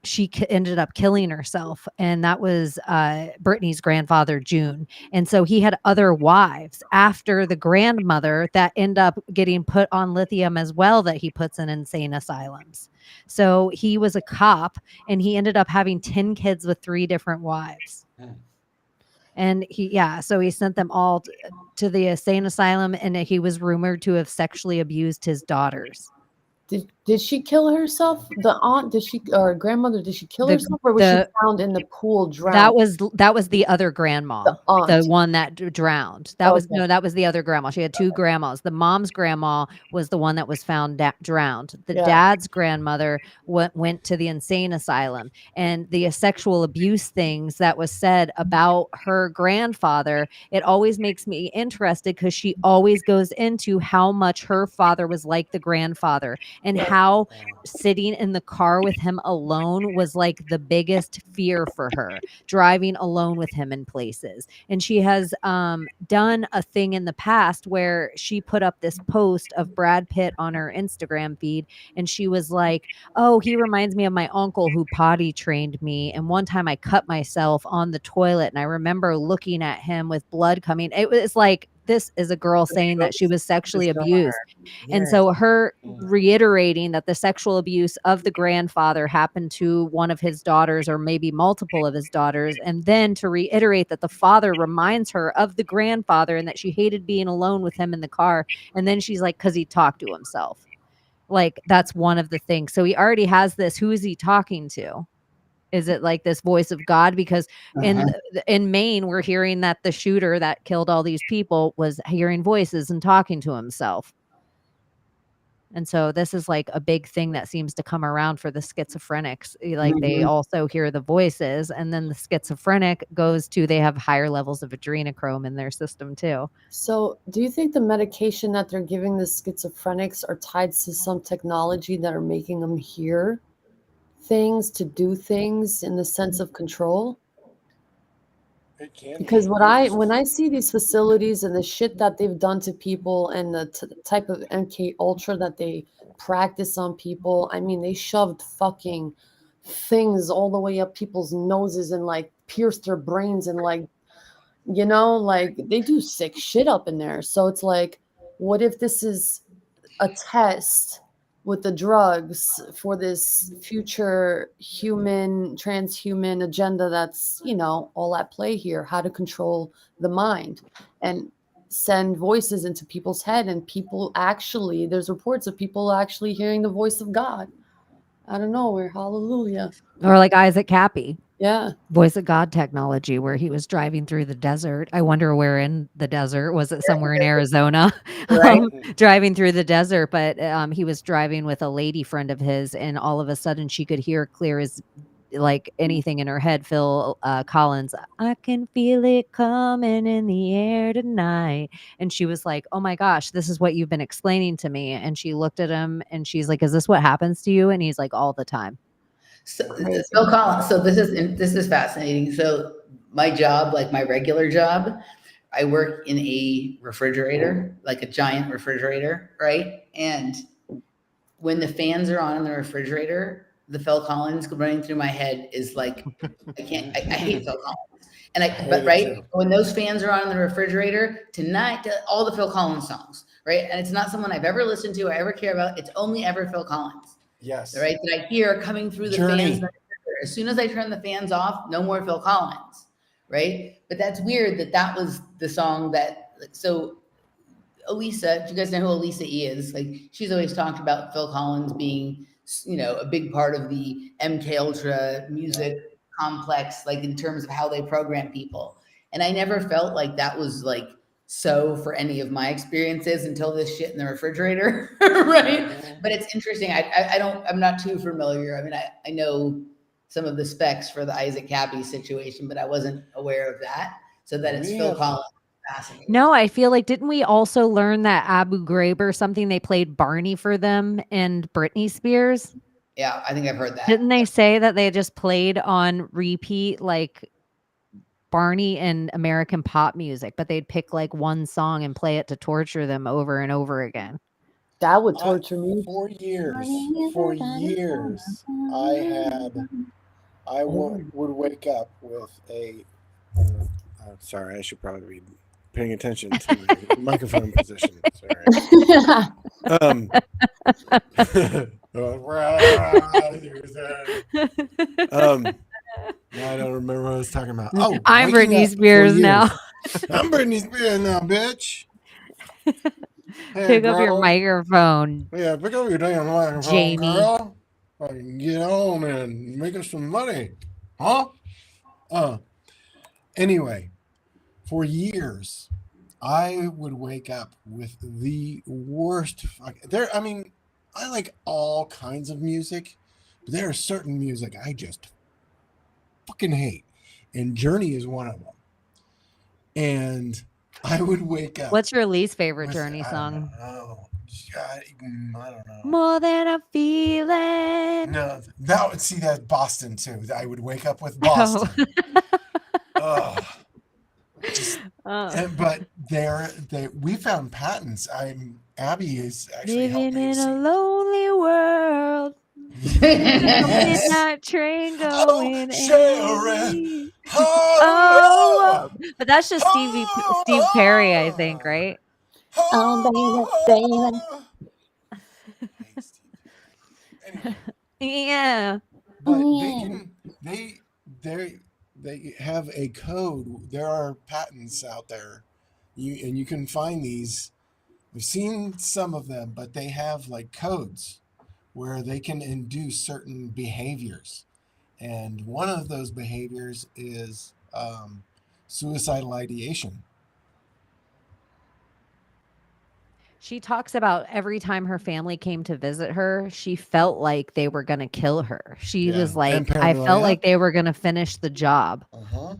C: she ended up killing herself. And that was Brittney's grandfather, June. And so he had other wives after the grandmother that end up getting put on lithium as well, that he puts in insane asylums. So he was a cop, and he ended up having 10 kids with 3 different wives. And so he sent them all to the insane asylum, and he was rumored to have sexually abused his daughters.
D: Did she kill herself? The aunt, or grandmother, did she kill herself, or was she found in the pool drowned?
C: That was the other grandma, the one that drowned. That was the other grandma. She had 2 grandmas. The mom's grandma was the one that was found drowned. The dad's grandmother went to the insane asylum, and the sexual abuse things that was said about her grandfather, it always makes me interested, because she always goes into how much her father was like the grandfather. And how sitting in the car with him alone was like the biggest fear for her, driving alone with him in places. And she has done a thing in the past where she put up this post of Brad Pitt on her Instagram feed, and she was like, oh, he reminds me of my uncle who potty trained me. And one time I cut myself on the toilet, and I remember looking at him with blood coming. It was like this is a girl saying that she was sexually abused. And
H: Yes.
C: so her reiterating that the sexual abuse of the grandfather happened to one of his daughters or maybe multiple of his daughters, and then to reiterate that the father reminds her of the grandfather and that she hated being alone with him in the car. And then she's like, because he talked to himself. Like, that's one of the things. So he already has this. Who is he talking to? Is it like this voice of God? Because in Maine, we're hearing that the shooter that killed all these people was hearing voices and talking to himself. And so this is like a big thing that seems to come around for the schizophrenics. Like they also hear the voices, and then the schizophrenic goes to, they have higher levels of adrenochrome in their system too.
D: So do you think the medication that they're giving the schizophrenics are tied to some technology that are making them hear things, to do things in the sense of control?
G: It can
D: Because
G: be.
D: when I see these facilities and the shit that they've done to people and the type of MK Ultra that they practice on people, I mean, they shoved fucking things all the way up people's noses and like pierced their brains and like, you know, like they do sick shit up in there. So it's like, what if this is a test with the drugs for this future transhuman agenda that's, you know, all at play here, how to control the mind and send voices into people's head, and people actually, there's reports of people actually hearing the voice of God out of nowhere. Hallelujah.
C: Or like Isaac Cappy.
D: Yeah.
C: Voice of God technology, where he was driving through the desert. I wonder where in the desert. Was it somewhere in Arizona?
H: Right.
C: Driving through the desert, but he was driving with a lady friend of his, and all of a sudden she could hear clear as like anything in her head. Phil Collins, I can feel it coming in the air tonight. And she was like, oh my gosh, this is what you've been explaining to me. And she looked at him and she's like, is this what happens to you? And he's like, all the time.
F: So Phil Collins. So this is fascinating. So my job, like my regular job, I work in a refrigerator, like a giant refrigerator, right? And when the fans are on in the refrigerator, the Phil Collins running through my head is like, I hate Phil Collins. But right, when those fans are on in the refrigerator tonight, all the Phil Collins songs, right? And it's not someone I've ever listened to or ever care about. It's only ever Phil Collins.
G: Yes.
F: Right, that I hear coming through the fans. As soon as I turn the fans off, no more Phil Collins, right? But that's weird that was the song that, so Elisa, do you guys know who Elisa E is? Like, she's always talked about Phil Collins being, you know, a big part of the MK Ultra music complex, like in terms of how they program people. And I never felt like that was like so for any of my experiences until this shit in the refrigerator, right? But it's interesting. I'm not too familiar. I mean, I know some of the specs for the Isaac Cappy situation, but I wasn't aware of that. So that it's Phil Collins. Fascinating.
C: No, I feel like, didn't we also learn that Abu Ghraib or something, they played Barney for them and Britney Spears?
F: Yeah, I think I've heard that.
C: Didn't they say that they just played on repeat like Barney and American pop music, but they'd pick like one song and play it to torture them over and over again?
D: That would torture me.
G: For years, I would wake up with a. Sorry, I should probably be paying attention to my microphone position. Sorry. I don't remember what I was talking about. Oh,
C: I'm Britney Spears now.
G: I'm Britney Spears now, bitch. Hey,
C: pick up your microphone.
G: Yeah, pick up your damn microphone,
C: Jamie.
G: girl. Get on and make us some money, huh? Anyway, for years, I would wake up with the worst. I mean, I like all kinds of music, but there are certain music I just fucking hate, and Journey is one of them. And I would wake up.
C: What's your least favorite Journey song?
G: I don't know.
C: More Than a Feeling.
G: No, that's Boston too. I would wake up with Boston. But we found patents. Abby is actually
C: living
G: helping
C: in
G: sing.
C: a lonely world. Midnight train going
I: Sharon.
C: east. Oh, but that's just Steve Perry, I think, right?
D: baby.
I: Anyway,
C: Yeah.
G: But they have a code. There are patents out there, you can find these. I've seen some of them, but they have like codes where they can induce certain behaviors, and one of those behaviors is suicidal ideation.
C: She talks about every time her family came to visit her, she felt like they were going to kill her. She
G: Yeah.
C: was
G: And
C: like, I felt
G: paranoia.
C: like they were going to finish the job.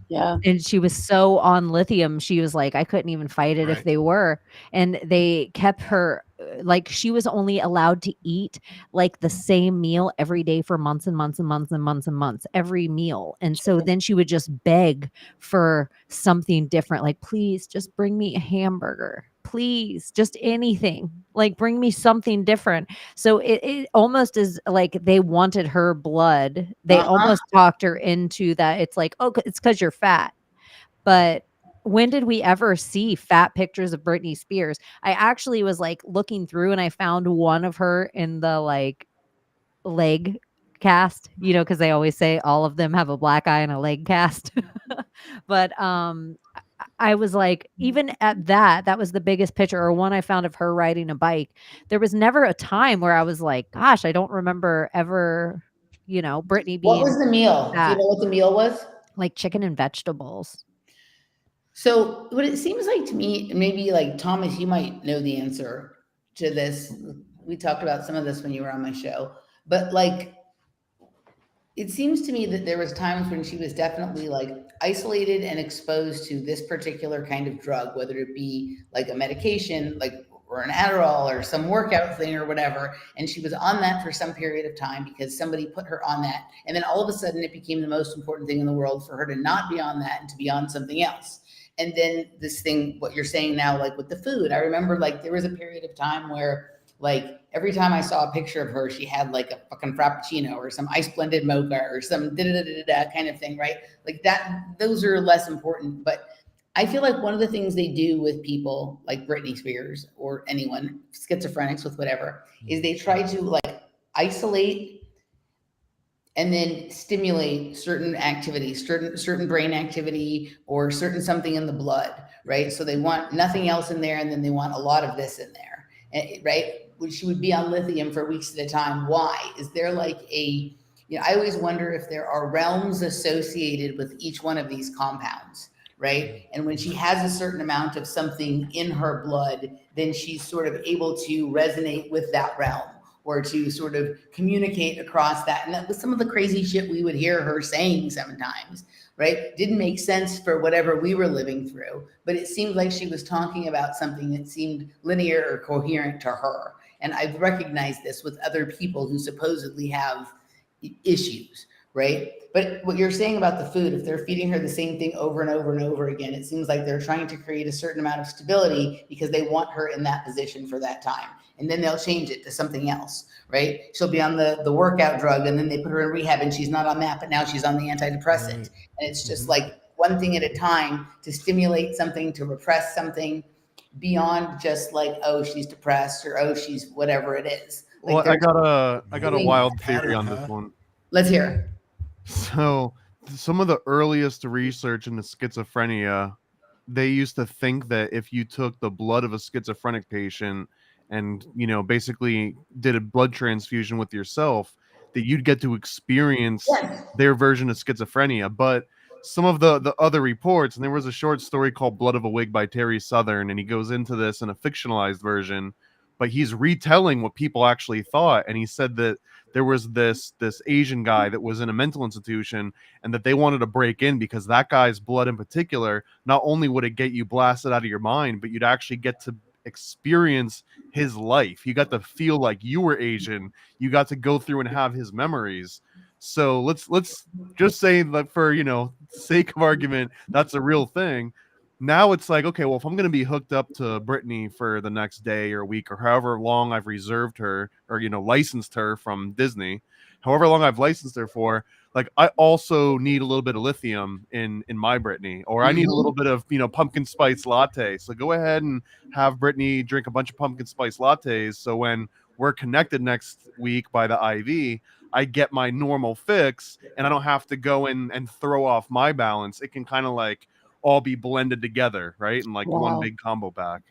D: Yeah.
C: And she was so on lithium. She was like, I couldn't even fight it if
G: Right.
C: they were. And they kept her like she was only allowed to eat like the same meal every day for months and months and months and months and months, every meal. And so then she would just beg for something different. Like, please just bring me a hamburger. Please, just anything. Like, bring me something different. So it almost is like they wanted her blood. They almost talked her into that. It's like, oh, it's because you're fat. But when did we ever see fat pictures of Britney Spears? I actually was like looking through and I found one of her in the like leg cast, you know, because they always say all of them have a black eye and a leg cast. But I was like, even at that was the biggest picture or one I found of her riding a bike. There was never a time where I was like, gosh, I don't remember ever, you know, Britney
F: What was
C: being
F: the meal? Do you
C: fat.
F: know what the meal was?
C: Like chicken and vegetables.
F: So what it seems like to me, maybe like Thomas, you might know the answer to this. We talked about some of this when you were on my show, but like, it seems to me that there was times when she was definitely like isolated and exposed to this particular kind of drug, whether it be like a medication, like or an Adderall or some workout thing or whatever. And she was on that for some period of time because somebody put her on that. And then all of a sudden it became the most important thing in the world for her to not be on that and to be on something else. And then this thing, what you're saying now, like with the food, I remember like there was a period of time where like every time I saw a picture of her, she had like a fucking Frappuccino or some ice blended mocha or some da-da-da-da-da kind of thing, right? Like that, those are less important. But I feel like one of the things they do with people like Britney Spears or anyone, schizophrenics with whatever, is they try to like isolate and then stimulate certain activities, certain brain activity or certain something in the blood, right? So they want nothing else in there and then they want a lot of this in there, right? She would be on lithium for weeks at a time. Why? Is there like a, you know, I always wonder if there are realms associated with each one of these compounds, right? And when she has a certain amount of something in her blood, then she's sort of able to resonate with that realm or to sort of communicate across that. And that was some of the crazy shit we would hear her saying sometimes, right? Didn't make sense for whatever we were living through, but it seemed like she was talking about something that seemed linear or coherent to her. And I've recognized this with other people who supposedly have issues, right? But what you're saying about the food, if they're feeding her the same thing over and over and over again, it seems like they're trying to create a certain amount of stability because they want her in that position for that time. And then they'll change it to something else, right? She'll be on the workout drug and then they put her in rehab and she's not on that, but now she's on the antidepressant. And it's just like one thing at a time to stimulate something, to repress something beyond just like, oh, she's depressed or, oh, she's whatever it is. Like
E: Well, I got a wild theory on this one.
F: Let's hear.
E: So some of the earliest research into schizophrenia, they used to think that if you took the blood of a schizophrenic patient and, you know, basically did a blood transfusion with yourself, that you'd get to experience their version of schizophrenia. But some of the other reports, and there was a short story called Blood of a Wig by Terry Southern, and he goes into this in a fictionalized version, but he's retelling what people actually thought. And he said that there was this Asian guy that was in a mental institution and that they wanted to break in because that guy's blood in particular, not only would it get you blasted out of your mind, but you'd actually get to experience his life. You got to feel like you were Asian. You got to go through and have his memories. So let's just say that for, you know, sake of argument, that's a real thing. Now it's like, okay, well, if I'm going to be hooked up to Brittany for the next day or week or however long I've reserved her or, licensed her from Disney, however long I've licensed her for, like, I also need a little bit of lithium in my Brittany, or I need a little bit of, pumpkin spice latte. So go ahead and have Brittany drink a bunch of pumpkin spice lattes. So when we're connected next week by the IV, I get my normal fix and I don't have to go in and throw off my balance. It can kind of like all be blended together, right? And like one
D: Wow.
E: big combo pack.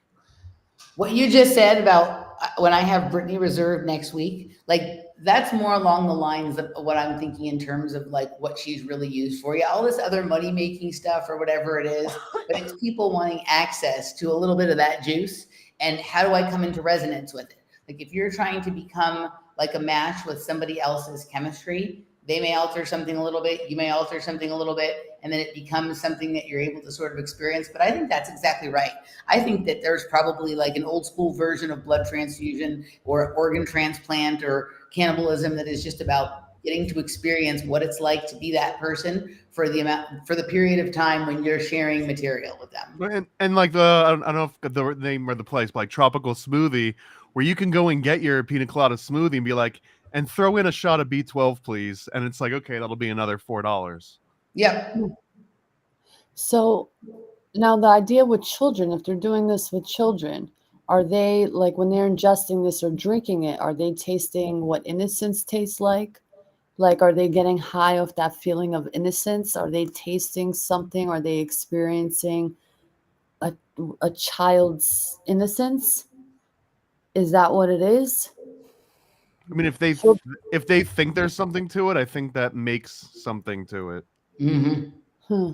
F: What you just said about when I have Brittany reserved next week, like that's more along the lines of what I'm thinking in terms of like what she's really used for. Yeah, all this other money making stuff or whatever it is, but it's people wanting access to a little bit of that juice. And how do I come into resonance with it? Like if you're trying to become like a match with somebody else's chemistry, they may alter something a little bit, you may alter something a little bit, and then it becomes something that you're able to sort of experience. But I think that's exactly right. I think that there's probably like an old school version of blood transfusion or organ transplant or cannibalism that is just about getting to experience what it's like to be that person for the period of time when you're sharing material with them.
E: And like I don't know if the name or the place, but like Tropical Smoothie, where you can go and get your pina colada smoothie and be like, and throw in a shot of B12, please. And it's like, okay, that'll be another $4.
F: Yep.
D: So now the idea with children, if they're doing this with children, are they like when they're ingesting this or drinking it, are they tasting what innocence tastes like? Like, are they getting high off that feeling of innocence? Are they tasting something? Are they experiencing a child's innocence? Is that what it is?
E: I mean, if they think there's something to it, I think that makes something to it.
F: Mm-hmm.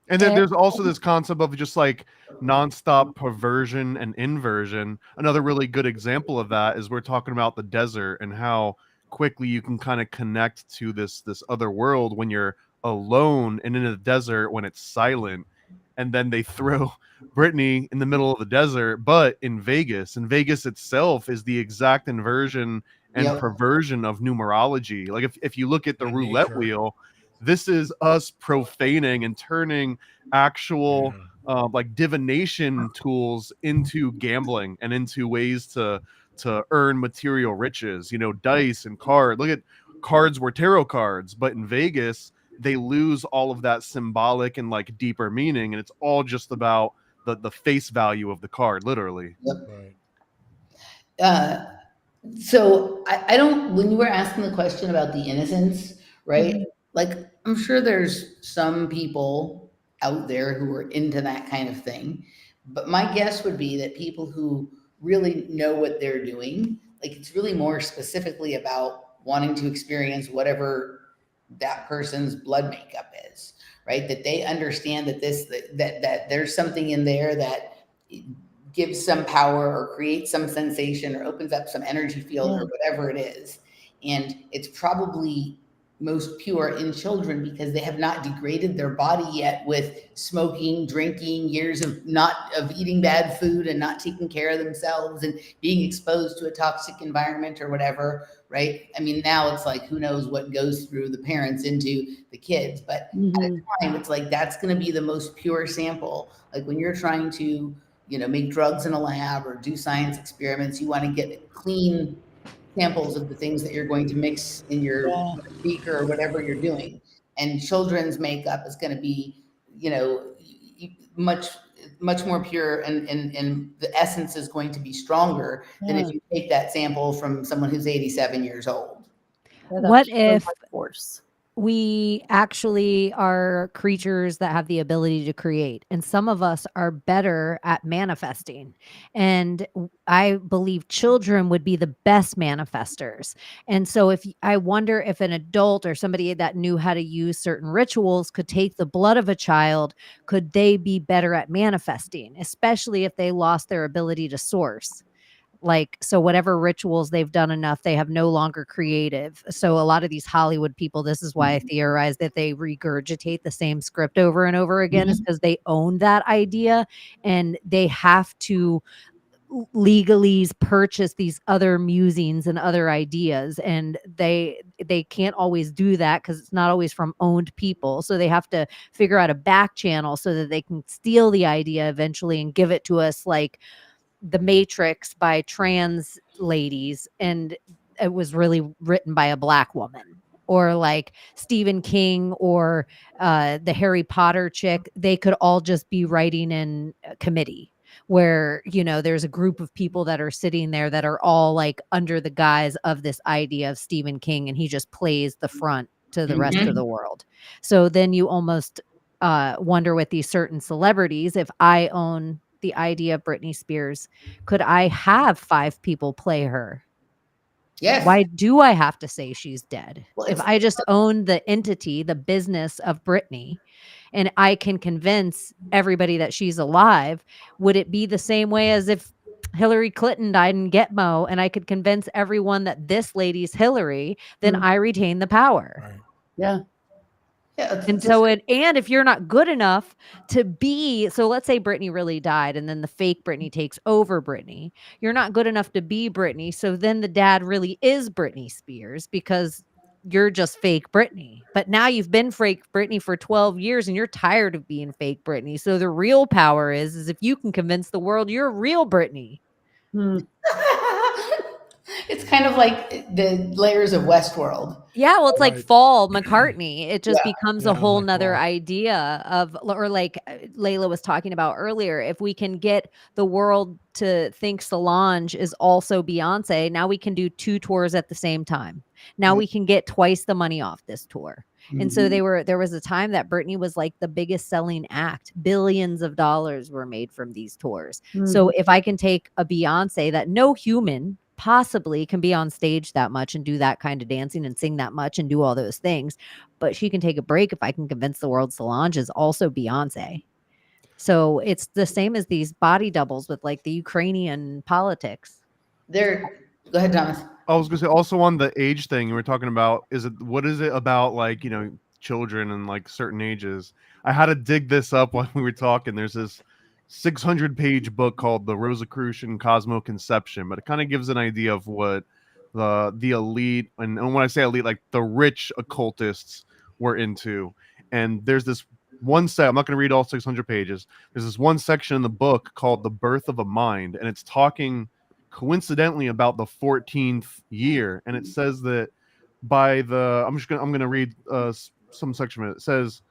E: And then there's also this concept of just like nonstop perversion and inversion. Another really good example of that is we're talking about the desert and how quickly you can kind of connect to this other world when you're alone and in the desert when it's silent. And then they throw Brittany in the middle of the desert, but in Vegas. And Vegas itself is the exact inversion and perversion of numerology. Like if you look at the roulette wheel, this is us profaning and turning actual like divination tools into gambling and into ways to earn material riches. Dice and card. Look at cards were tarot cards, but in Vegas they lose all of that symbolic and like deeper meaning, and it's all just about the face value of the card, literally.
F: Yep. Right. So I don't. When you were asking the question about the innocence, right? Mm-hmm. Like I'm sure there's some people out there who are into that kind of thing, but my guess would be that people who really know what they're doing, like it's really more specifically about wanting to experience whatever that person's blood makeup is, right? That they understand that that there's something in there that gives some power or creates some sensation or opens up some energy field or whatever it is. And it's probably most pure in children because they have not degraded their body yet with smoking, drinking, years of eating bad food and not taking care of themselves and being exposed to a toxic environment or whatever, right? I mean, now it's like, who knows what goes through the parents into the kids, but at the time it's like, that's going to be the most pure sample. Like when you're trying to, make drugs in a lab or do science experiments, you want to get clean samples of the things that you're going to mix in your beaker or whatever you're doing. And children's makeup is going to be, much more pure and the essence is going to be stronger than if you take that sample from someone who's 87 years old.
C: What if we actually are creatures that have the ability to create, and some of us are better at manifesting, and I believe children would be the best manifestors. And so I wonder if an adult or somebody that knew how to use certain rituals could take the blood of a child, could they be better at manifesting, especially if they lost their ability to source? Like, so whatever rituals they've done enough, they have no longer creative. So a lot of these Hollywood people, this is why I theorize that they regurgitate the same script over and over again, is because they own that idea and they have to legalese purchase these other musings and other ideas, and they can't always do that because it's not always from owned people, so they have to figure out a back channel so that they can steal the idea eventually and give it to us, like The Matrix by trans ladies, and it was really written by a Black woman, or like Stephen King, or the Harry Potter chick. They could all just be writing in a committee where, you know, there's a group of people that are sitting there that are all like under the guise of this idea of Stephen King, and he just plays the front to the rest of the world. So then you almost wonder with these certain celebrities, if I own the idea of Britney Spears, could I have 5 people play her?
F: Yes.
C: Why do I have to say she's dead?
F: Well,
C: If
F: it's-
C: I just own the entity, the business of Britney, and I can convince everybody that she's alive, would it be the same way as if Hillary Clinton died in Gitmo and I could convince everyone that this lady's Hillary, then I retain the power?
G: Right.
D: Yeah.
F: Yeah,
C: And so and if you're not good enough to be, so let's say Britney really died and then the fake Britney takes over Britney. You're not good enough to be Britney. So then the dad really is Britney Spears because you're just fake Britney. But now you've been fake Britney for 12 years and you're tired of being fake Britney. So the real power is if you can convince the world you're real Britney.
F: it's kind of like the layers of Westworld.
C: Yeah, well, it's like
G: Right.
C: Fall McCartney. It just
F: Yeah.
C: becomes
G: Yeah,
C: a whole
G: like
C: nother
G: Fall.
C: idea of, or like Layla was talking about earlier, if we can get the world to think Solange is also Beyonce, now we can do 2 tours at the same time. Now we can get twice the money off this tour. And so there was a time that Britney was like the biggest selling act. Billions of dollars were made from these tours. So if I can take a Beyonce that no human possibly can be on stage that much and do that kind of dancing and sing that much and do all those things, but she can take a break if I can convince the world Solange is also Beyonce. So it's the same as these body doubles with like the Ukrainian politics.
F: Go ahead, Thomas.
E: I was gonna say also on the age thing you were talking about, what is it about, like, you know, children and like certain ages? I had to dig this up while we were talking. There's this 600-page book called The Rosicrucian Cosmoconception, but it kind of gives an idea of what the elite, and when I say elite, like the rich occultists were into. And there's this one I'm not going to read all 600 pages. There's this one section in the book called The Birth of a Mind, and it's talking coincidentally about the 14th year, and it says that by the I'm going to read some section of it. It says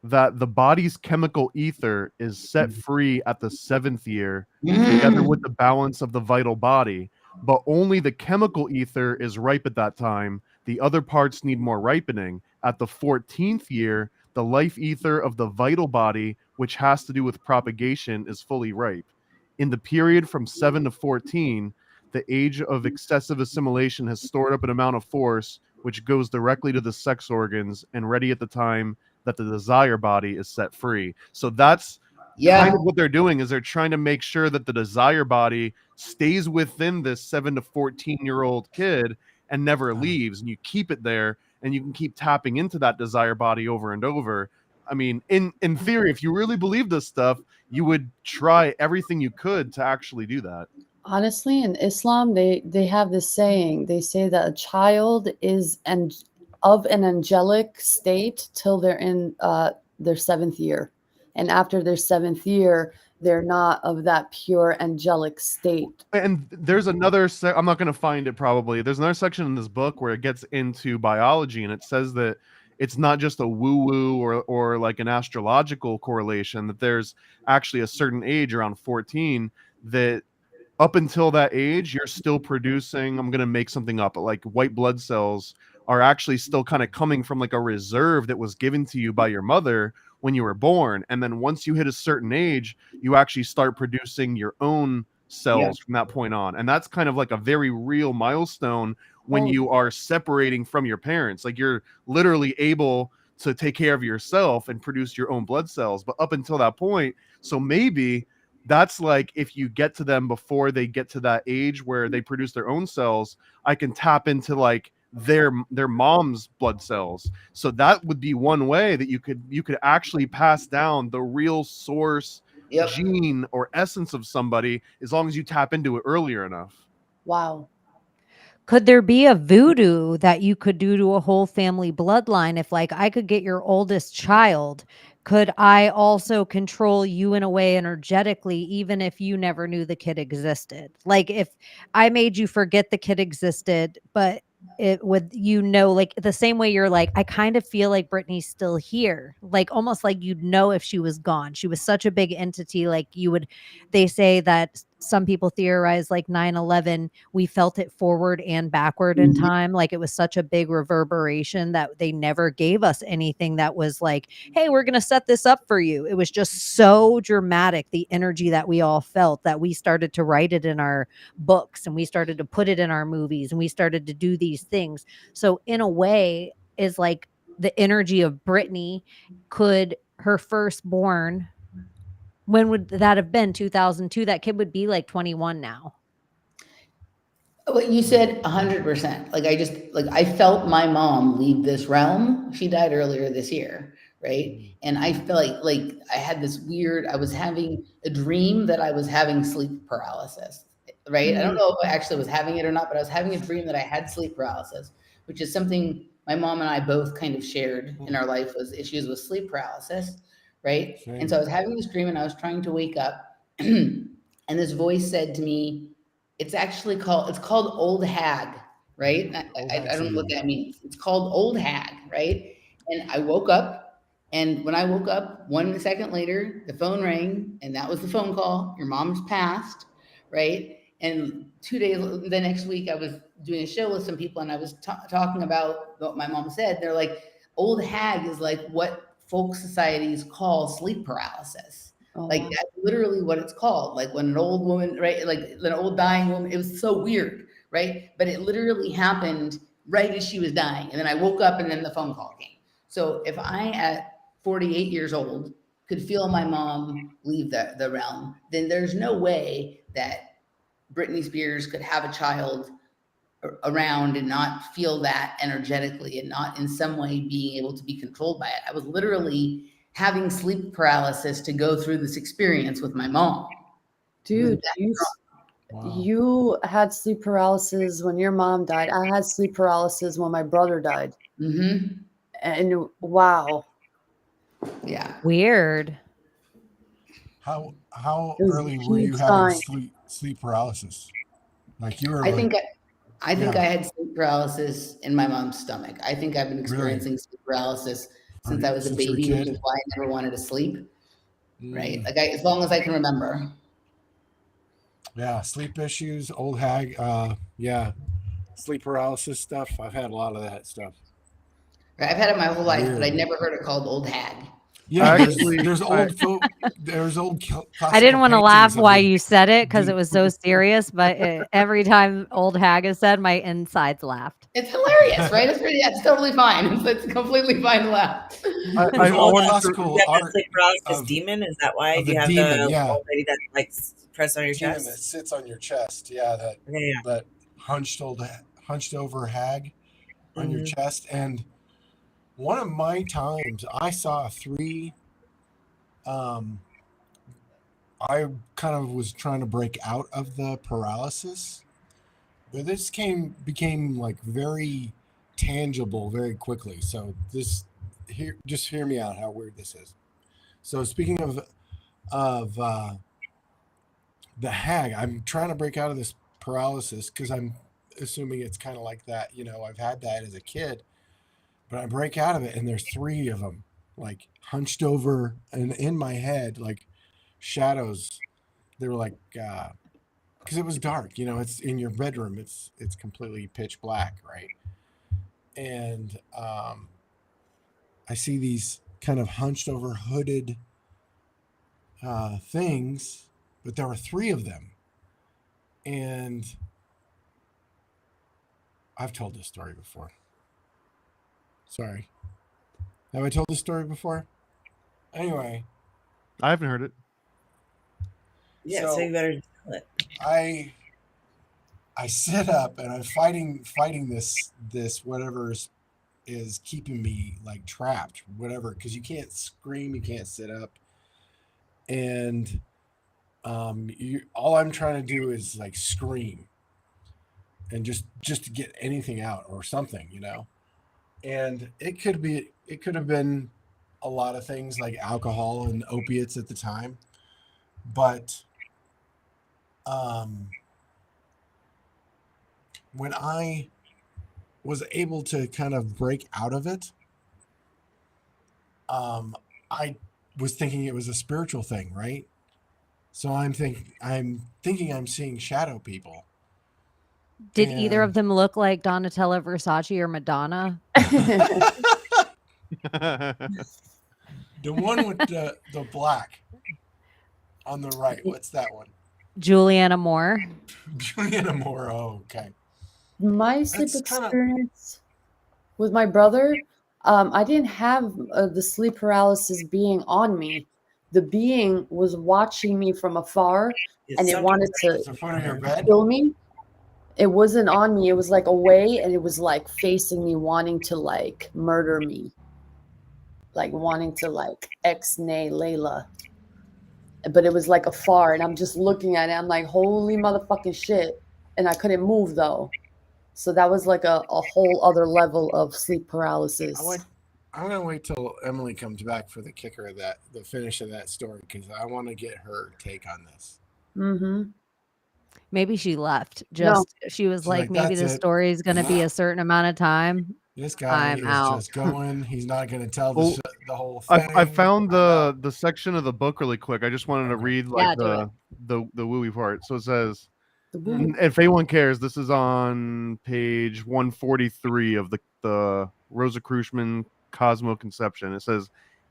E: that the body's chemical ether is set free at the 7th year together with the balance of the vital body, but only the chemical ether is ripe at that time. The other parts need more ripening. At the 14th year, the life ether of the vital body, which has to do with propagation, is fully ripe. In the period from 7 to 14, the age of excessive assimilation has stored up an amount of force which goes directly to the sex organs and ready at the time that the desire body is set free. So that's kind of what they're doing, is they're trying to make sure that the desire body stays within this 7 to 14-year-old kid and never leaves, and you keep it there and you can keep tapping into that desire body over and over. I mean, in theory, if you really believe this stuff, you would try everything you could to actually do that.
D: Honestly, in Islam, they have this saying. They say that a child is of an angelic state till they're in their 7th year. And after their 7th year, they're not of that pure angelic state.
E: And there's another I'm not going to find it probably. There's another section in this book where it gets into biology, and it says that it's not just a woo-woo or like an astrological correlation, that there's actually a certain age around 14 that up until that age, you're still producing, I'm going to make something up, but like white blood cells are actually still kind of coming from like a reserve that was given to you by your mother when you were born. And then once you hit a certain age, you actually start producing your own cells from that point on. And that's kind of like a very real milestone when you are separating from your parents. Like you're literally able to take care of yourself and produce your own blood cells. But up until that point, so maybe that's like if you get to them before they get to that age where they produce their own cells, I can tap into like their mom's blood cells. So that would be one way that you could actually pass down the real source
D: Yep.
E: gene or essence of somebody as long as you tap into it earlier enough.
D: Wow.
C: Could there be a voodoo that you could do to a whole family bloodline? If like I could get your oldest child, could I also control you in a way energetically, even if you never knew the kid existed? Like if I made you forget the kid existed, but it would, like the same way you're like, I kind of feel like Brittany's still here. Like almost like you'd know if she was gone. She was such a big entity. Like they say that some people theorize like 9/11, we felt it forward and backward in time. Like it was such a big reverberation that they never gave us anything that was like, hey, we're going to set this up for you. It was just so dramatic, the energy that we all felt, that we started to write it in our books and we started to put it in our movies and we started to do these things. So in a way is like the energy of Brittany. Could her firstborn, when would that have been? 2002. That kid would be like 21 now.
F: What you said 100%. Like I felt my mom leave this realm. She died earlier this year, right? And I felt like I had this weird, I was having a dream that I was having sleep paralysis, right? I don't know if I actually was having it or not, but I was having a dream that I had sleep paralysis, which is something my mom and I both kind of shared in our life, was issues with sleep paralysis, right?
G: Same.
F: And so I was having this dream and I was trying to wake up and this voice said to me, it's called Old Hag, right? I don't know what that means. It's called Old Hag, right? And I woke up, and when I woke up, 1 second later, the phone rang, and that was the phone call. Your mom's passed, right? And 2 days, the next week, I was doing a show with some people, and I was talking about what my mom said. They're like, Old Hag is like what folk societies call sleep paralysis. Like that's literally what it's called. Like when an old woman, right? Like an old dying woman, it was so weird, right? But it literally happened right as she was dying. And then I woke up and then the phone call came. So if I at 48 years old could feel my mom leave the realm, then there's no way that Britney Spears could have a child around and not feel that energetically and not in some way being able to be controlled by it. I was literally having sleep paralysis to go through this experience with my mom.
D: Dude, you had sleep paralysis when your mom died. I had sleep paralysis when my brother died.
F: Mm-hmm.
D: And wow.
F: Yeah.
C: Weird.
G: How
D: It was
G: early were you
D: huge
G: having
D: sign.
G: sleep paralysis? Like you were.
F: I think I
G: Yeah.
F: had sleep paralysis in my mom's stomach. I think I've been experiencing sleep paralysis since I was a
G: Since you were a
F: baby, which
G: kid?
F: is why I never wanted to sleep. Right. Like as long as I can remember.
G: Yeah, sleep issues, old hag. Yeah, sleep paralysis stuff. I've had a lot of that stuff.
F: Right. I've had it my whole life, but
G: Weird.
F: I'd never heard it called Old Hag.
G: Yeah,
E: Actually,
G: there's old folk. There's old.
C: I didn't want to laugh
G: classical
C: while
G: paintings of
C: you said it because it was so serious, but every time Old Hag is said, my insides laughed.
F: It's hilarious, right? It's totally fine. It's completely fine to laugh.
G: There's old
H: You
G: classical
H: have
G: art
H: the sleep paralysis demon? Is that why?
G: of
H: Do you
G: the
H: have
G: demon,
H: the
G: yeah.
H: old lady that like press on your
G: demon
H: chest?
G: that sits on your chest. Yeah, that hunched over hag on your chest. And one of my times, I saw 3. I kind of was trying to break out of the paralysis, but this became like very tangible very quickly. So just hear me out how weird this is. So speaking of the hag, I'm trying to break out of this paralysis because I'm assuming it's kind of like that. I've had that as a kid, but I break out of it and there's 3 of them like hunched over and in my head, like shadows. They were like, because it was dark, it's in your bedroom. It's completely pitch black. Right. And, I see these kind of hunched over hooded, things, but there were 3 of them. And I've told this story before. Sorry. Have I told this story before? Anyway.
E: I haven't heard it.
H: Yeah, so you better tell it.
G: I sit up and I'm fighting this whatever is keeping me like trapped, whatever, because you can't scream, you can't sit up. and all I'm trying to do is like scream and just to get anything out or something, and it could have been a lot of things like alcohol and opiates at the time, but when I was able to kind of break out of it, I was thinking it was a spiritual thing, right? So I'm thinking I'm seeing shadow people.
C: Did either of them look like Donatella Versace or Madonna?
G: The one with the black on the right, what's that one?
C: Juliana Moore.
G: Juliana Moore. Oh, okay.
D: My sleep experience with my brother, I didn't have the sleep paralysis being on me. The being was watching me from afar, and it wanted to kill me. It wasn't on me. It was like away, and it was like facing me, wanting to like murder me, like wanting to like ex-nay Layla. But it was like afar, and I'm just looking at it. I'm like, holy motherfucking shit. And I couldn't move though. So that was like a whole other level of sleep paralysis.
G: I'm going to wait till Emily comes back for the kicker of that, the finish of that story, because I want to get her take on this.
D: Mm-hmm.
C: Maybe she left. She was like maybe the story is going to be a certain amount of time.
G: This guy is just going. He's not going to tell the whole thing.
E: I found the section of the book really quick. I just wanted to read like the wooey part. So it says, if anyone cares, this is on page 143 of the Rosicrucian Cosmo Conception. It says,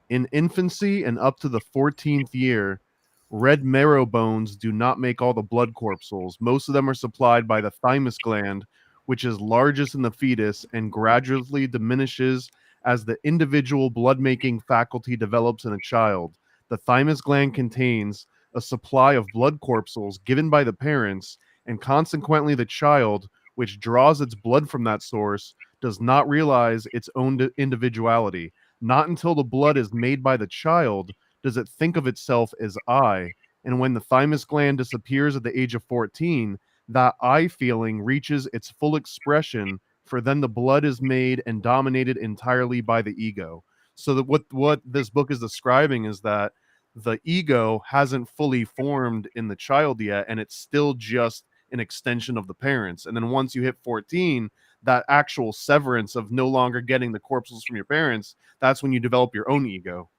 E: in infancy and up to the 14th year, red marrow bones do not make all the blood corpuscles. Most of them are supplied by the thymus gland, which is largest in the fetus and gradually diminishes as the individual blood-making faculty develops in a child. The thymus gland contains a supply of blood corpuscles given by the parents, and consequently the child, which draws its blood from that source, does not realize its own individuality. Not until the blood is made by the child does it think of itself as I, and when the thymus gland disappears at the age of 14, that I feeling reaches its full expression, for then the blood is made and dominated entirely by the ego. So that what this book is describing is that the ego hasn't fully formed in the child yet, and it's still just an extension of the parents. And then once you hit 14, that actual severance of no longer getting the corpuscles from your parents, that's when you develop your own ego.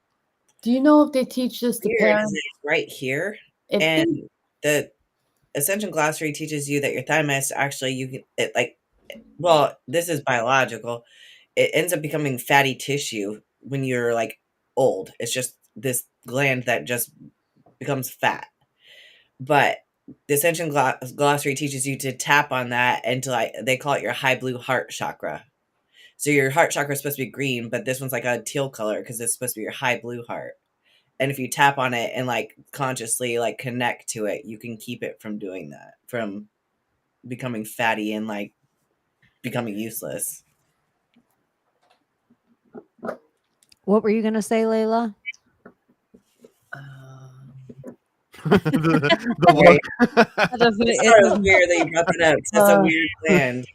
D: Do you know if they teach this to parents?
H: Right here. And the Ascension Glossary teaches you that your thymus actually, this is biological. It ends up becoming fatty tissue when you're like old. It's just this gland that just becomes fat. But the Ascension Glossary teaches you to tap on that and to they call it your high blue heart chakra. So your heart chakra is supposed to be green, but this one's like a teal color because it's supposed to be your high blue heart. And if you tap on it and like consciously like connect to it, you can keep it from doing that, from becoming fatty and like becoming useless.
C: What were you going to say, Layla?
H: It's weird that you brought that up. That's a weird gland.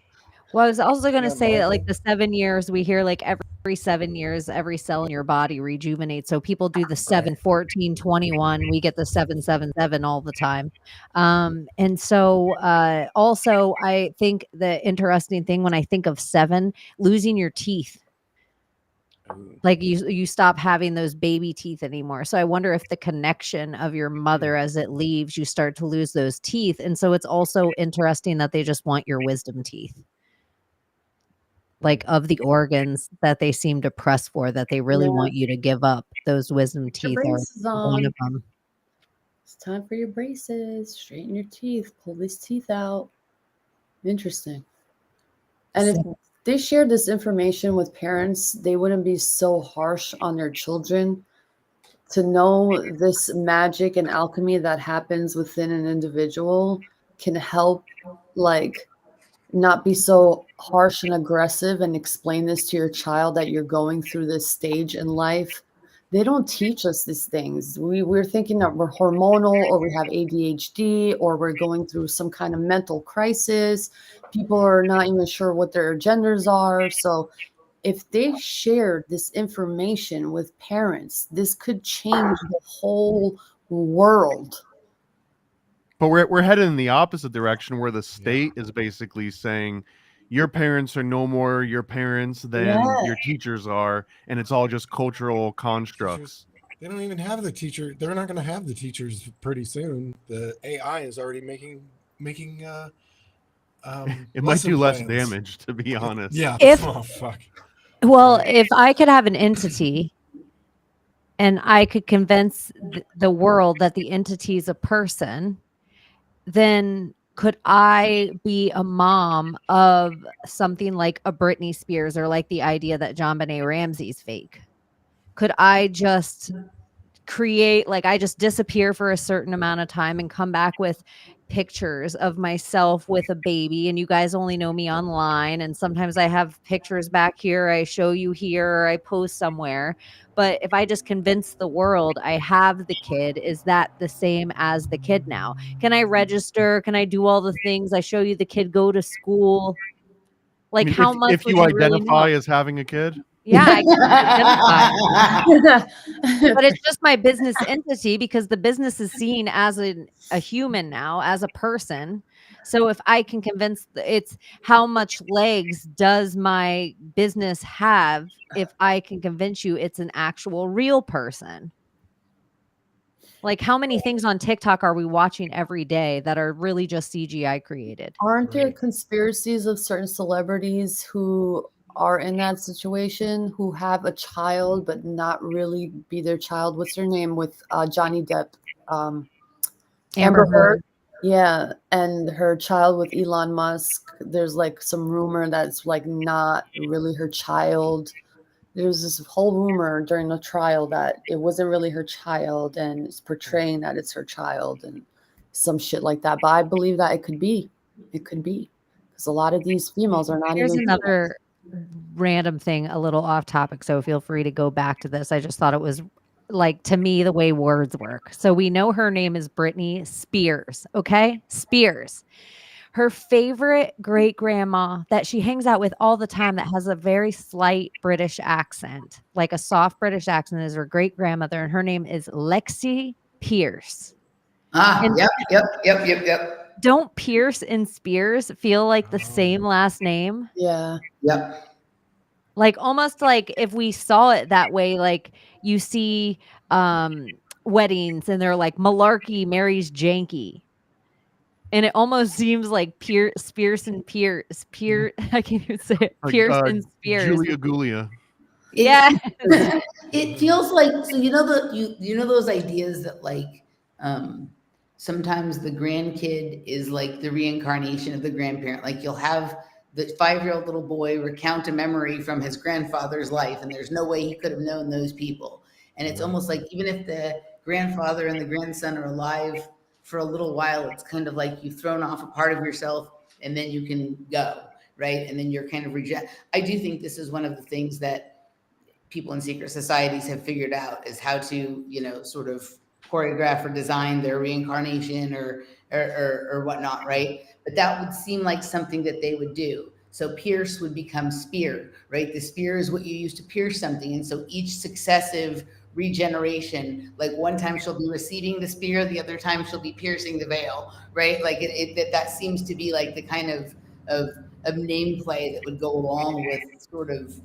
C: Well, I was also going to say that like the 7 years, we hear like every 7 years, every cell in your body rejuvenates. So people do the 7, 14, 21. We get the 7, 7, 7 all the time. And so also I think the interesting thing when I think of 7, losing your teeth. Like you stop having those baby teeth anymore. So I wonder if the connection of your mother as it leaves, you start to lose those teeth. And so it's also interesting that they just want your wisdom teeth. Like of the organs that they seem to press for, that they really want you to give up, those wisdom teeth are one of them.
D: It's time for your braces. Straighten your teeth. Pull these teeth out. Interesting. And if they shared this information with parents, they wouldn't be so harsh on their children. To know this magic and alchemy that happens within an individual can help like not be so harsh and aggressive and explain this to your child that you're going through this stage in life. they don't teach us these things. We're thinking that we're hormonal, or we have ADHD, or we're going through some kind of mental crisis. People are not even sure what their genders are. So if they shared this information with parents, this could change the whole world.
E: But we're headed in the opposite direction, where the state is basically saying your parents are no more your parents than your teachers are, and it's all just cultural constructs.
G: They don't even have the teacher. They're not going to have the teachers pretty soon. The AI is already making
E: it might do less damage, to be honest.
G: Yeah.
C: If-
G: Oh fuck.
C: Well, if I could have an entity and I could convince the world that the entity is a person, then could I be a mom of something like a Britney Spears, or like the idea that John Benet Ramsey's fake? Could I just create, like, I just disappear for a certain amount of time and come back with pictures of myself with a baby, and you guys only know me online, and sometimes I have pictures back here, I show you here, or I post somewhere. But if I just convince the world I have the kid, is that the same as the kid now? Can I register? Can I do all the things? I show you the kid go to school. Like,
E: I mean,
C: how much
E: if
C: would
E: you
C: you really
E: identify
C: know?
E: as having a kid?
C: Yeah, I can identify. But it's just my business entity, because the business is seen as a human now, as a person. So if I can convince, it's how much legs does my business have if I can convince you it's an actual real person? Like, how many things on TikTok are we watching every day that are really just CGI created?
D: Aren't there conspiracies of certain celebrities who are in that situation, who have a child but not really be their child? What's her name with Johnny Depp?
C: Amber Heard.
D: Yeah, and her child with Elon Musk. There's like some rumor that's like not really her child. There was this whole rumor during the trial that it wasn't really her child, and it's portraying that it's her child and some shit like that. But I believe that it could be. It could be. Because a lot of these females are not
C: Here's
D: even
C: another random thing, a little off topic, so feel free to go back to this. I just thought it was, like, to me, the way words work. So we know her name is Britney Spears, okay? Spears. Her favorite great grandma that she hangs out with all the time, that has a very slight British accent, like a soft British accent, is her great grandmother, and her name is Lexi Pierce.
F: Yep.
C: Don't Pierce and Spears feel like the same last name?
D: Yeah.
F: Yep.
C: Like, almost like if we saw it that way, like you see weddings and they're like Malarkey marries Janky. And it almost seems like Spears and Pierce. I can't even say it.
E: Like,
C: Pierce and Spears.
E: Julia Gulia.
C: Yeah.
F: It feels like, so you know those ideas that, like, sometimes the grandkid is like the reincarnation of the grandparent. Like, you'll have the 5-year-old little boy recount a memory from his grandfather's life, and there's no way he could have known those people. And it's almost like, even if the grandfather and the grandson are alive for a little while, it's kind of like you've thrown off a part of yourself, and then you can go, right? And then you're kind of I do think this is one of the things that people in secret societies have figured out, is how to, sort of choreograph or design their reincarnation or whatnot, right? But that would seem like something that they would do. So pierce would become spear, right? The spear is what you use to pierce something. And so each successive regeneration, like one time she'll be receiving the spear, the other time she'll be piercing the veil, right? Like that seems to be like the kind of nameplay that would go along with sort of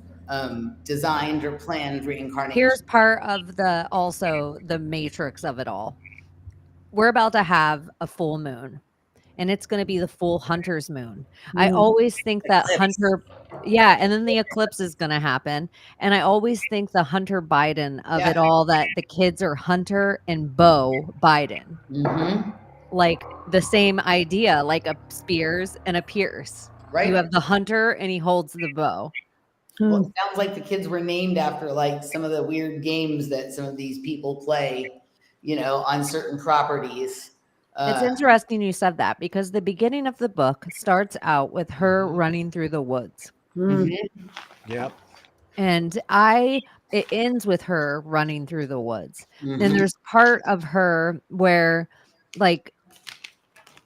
F: designed or planned reincarnation.
C: Here's part of the matrix of it all. We're about to have a full moon, and it's going to be the full hunter's moon. I always think that Hunter, and then the eclipse is going to happen. And I always think the Hunter Biden of it all, that the kids are Hunter and Beau Biden.
F: Mm-hmm.
C: Like the same idea, like a Spears and a Pierce.
F: Right.
C: You have the hunter and he holds the bow.
F: Well, it sounds like the kids were named after like some of the weird games that some of these people play, on certain properties.
C: It's interesting you said that, because the beginning of the book starts out with her running through the woods.
G: Yep.
C: And it ends with her running through the woods. And
F: Mhm.
C: there's part of her where like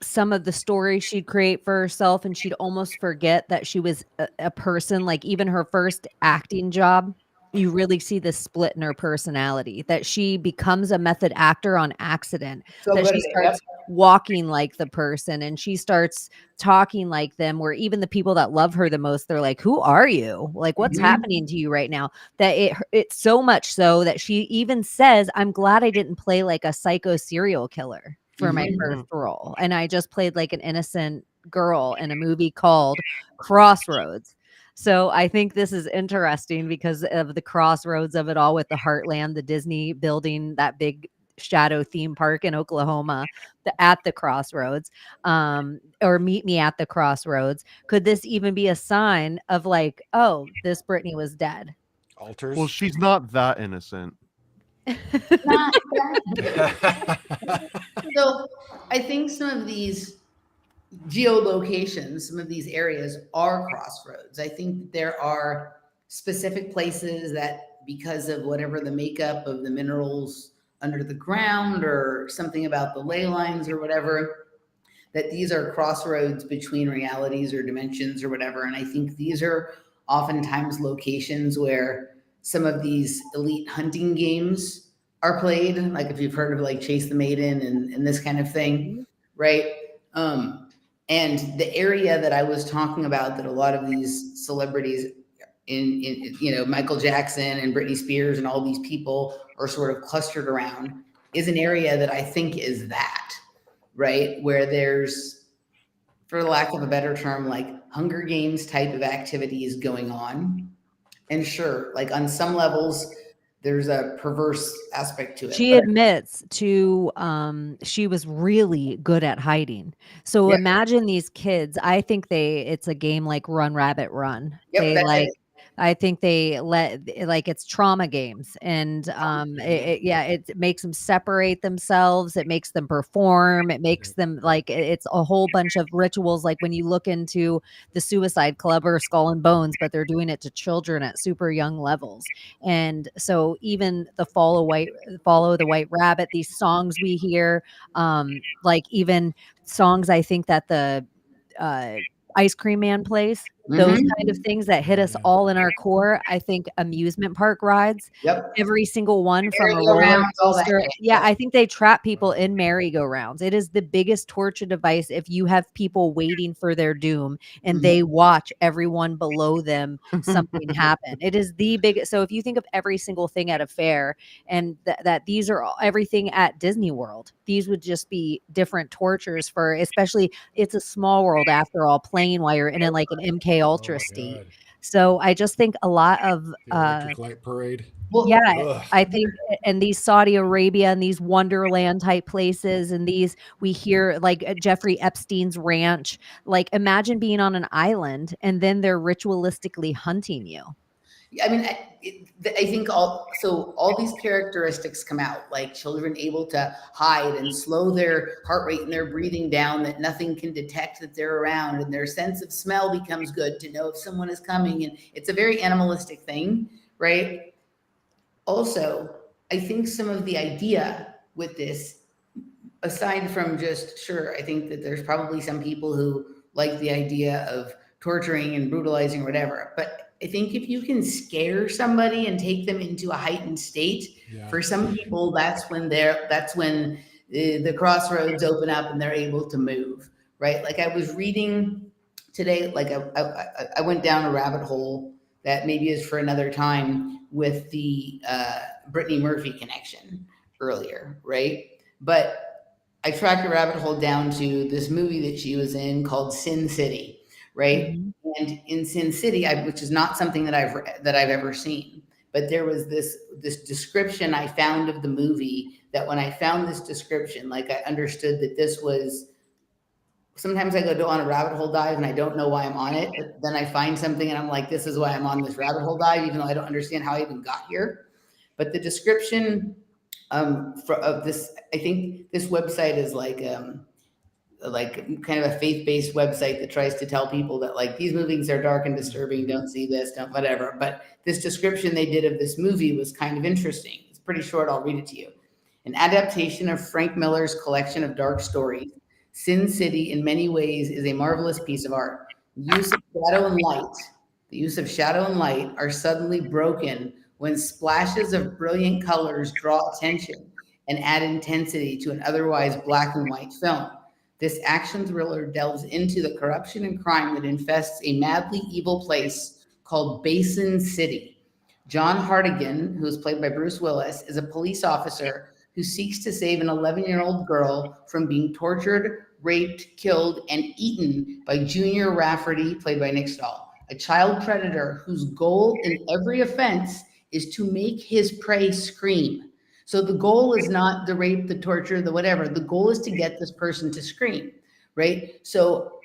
C: some of the stories she'd create for herself, and she'd almost forget that she was a person. Like even her first acting job, you really see this split in her personality, that she becomes a method actor on accident,
F: So
C: that
F: good
C: she
F: at it. Yep.
C: starts walking like the person and she starts talking like them, where even the people that love her the most, they're like, who are you? Like, what's
F: Mhm.
C: happening to you right now? That it's so much so that she even says, I'm glad I didn't play like a psycho serial killer for my
F: Mhm.
C: first role. And I just played like an innocent girl in a movie called Crossroads. So I think this is interesting because of the crossroads of it all, with the Heartland, the Disney building that big shadow theme park in Oklahoma, at the crossroads, or meet me at the crossroads. Could this even be a sign of like, oh, this Brittney was dead?
G: Altars.
E: Well, she's not that innocent.
F: Not that. So I think some of these geolocations, some of these areas are crossroads. I think that there are specific places that, because of whatever the makeup of the minerals under the ground or something about the ley lines or whatever, that these are crossroads between realities or dimensions or whatever. And I think these are oftentimes locations where some of these elite hunting games are played, like if you've heard of like Chase the Maiden and this kind of thing, right? And the area that I was talking about, that a lot of these celebrities in Michael Jackson and Britney Spears and all these people are sort of clustered around, is an area that I think is that, right? Where there's, for lack of a better term, like Hunger Games type of activities going on. And sure, like on some levels, there's a perverse aspect to it.
C: She
F: But
C: admits to she was really good at hiding. So
F: Yep.
C: imagine these kids. I think it's a game like Run Rabbit Run.
F: Yep,
C: They
F: that's
C: like
F: it.
C: I think they like it's trauma games, and it makes them separate themselves. It makes them perform. It makes them like it's a whole bunch of rituals. Like when you look into the Suicide Club or Skull and Bones, but they're doing it to children at super young levels. And so even the follow the white rabbit, these songs we hear, like even songs I think that the Ice Cream Man plays, those
F: Mhm.
C: kind of things that hit us all in our core. I think amusement park rides,
F: Yep.
C: every single one from a roller
F: Merry-go-rounds, all that
C: coaster.
F: shit.
C: Yeah, I think they trap people in merry-go-rounds. It is the biggest torture device if you have people waiting for their doom and
F: Mhm.
C: they watch everyone below them something happen. It is the biggest. So if you think of every single thing at a fair, and that these are everything at Disney World, these would just be different tortures for, especially it's a small world after all, playing while you're in like an MK Ultra state.
G: God.
C: So I just think a lot of
G: The electric light parade.
C: yeah,
G: Ugh.
C: I think, and these Saudi Arabia and these Wonderland type places, and these we hear like Jeffrey Epstein's ranch. Like imagine being on an island and then they're ritualistically hunting you.
F: I mean, I think all these characteristics come out, like children able to hide and slow their heart rate and their breathing down, that nothing can detect that they're around, and their sense of smell becomes good to know if someone is coming. And it's a very animalistic thing, right? Also, I think some of the idea with this, aside from just, sure, I think that there's probably some people who like the idea of torturing and brutalizing or whatever, but I think if you can scare somebody and take them into a heightened state,
G: Yeah.
F: for some people, that's when the crossroads open up and they're able to move, right? Like I was reading today, like I went down a rabbit hole that maybe is for another time, with the Brittany Murphy connection earlier, right? But I tracked a rabbit hole down to this movie that she was in called Sin City, right?
C: Mhm.
F: And in Sin City, which is not something that I've ever seen, but there was this description I found of the movie, that when I found this description, like I understood that this was. Sometimes I go on a rabbit hole dive and I don't know why I'm on it, but then I find something and I'm like, this is why I'm on this rabbit hole dive, even though I don't understand how I even got here. But the description of this, I think this website is like like kind of a faith-based website that tries to tell people that like these movies are dark and disturbing, don't see this, don't whatever. But this description they did of this movie was kind of interesting. It's pretty short, I'll read it to you. An adaptation of Frank Miller's collection of dark stories, Sin City in many ways is a marvelous piece of art. The use of shadow and light are suddenly broken when splashes of brilliant colors draw attention and add intensity to an otherwise black and white film. This action thriller delves into the corruption and crime that infests a madly evil place called Basin City. John Hartigan, who is played by Bruce Willis, is a police officer who seeks to save an 11-year-old girl from being tortured, raped, killed, and eaten by Junior Rafferty, played by Nick Stahl, a child predator whose goal in every offense is to make his prey scream. So the goal is not the rape, the torture, the whatever. The goal is to get this person to scream, right? So,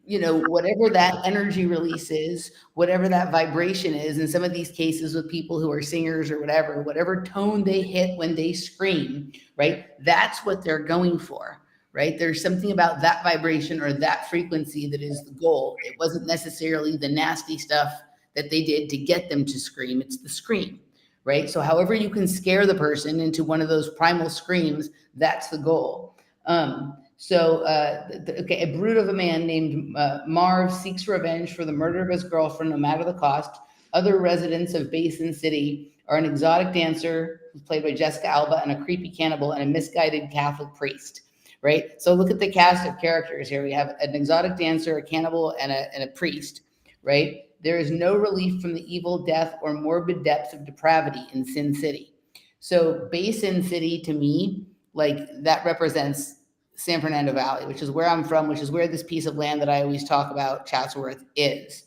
F: you know, whatever that energy release is, whatever that vibration is, in some of these cases with people who are singers or whatever tone they hit when they scream, right? That's what they're going for, right? There's something about that vibration or that frequency that is the goal. It wasn't necessarily the nasty stuff that they did to get them to scream. It's the scream. Right? So however you can scare the person into one of those primal screams, that's the goal. Okay, a brute of a man named Marv seeks revenge for the murder of his girlfriend, no matter the cost. Other residents of Basin City are an exotic dancer who's played by Jessica Alba and a creepy cannibal and a misguided Catholic priest. Right? So look at the cast of characters here. We have an exotic dancer, a cannibal, and a priest. Right? There is no relief from the evil, death, or morbid depths of depravity in Sin City. So Basin City, to me, like that represents San Fernando Valley, which is where I'm from, which is where this piece of land that I always talk about, Chatsworth, is.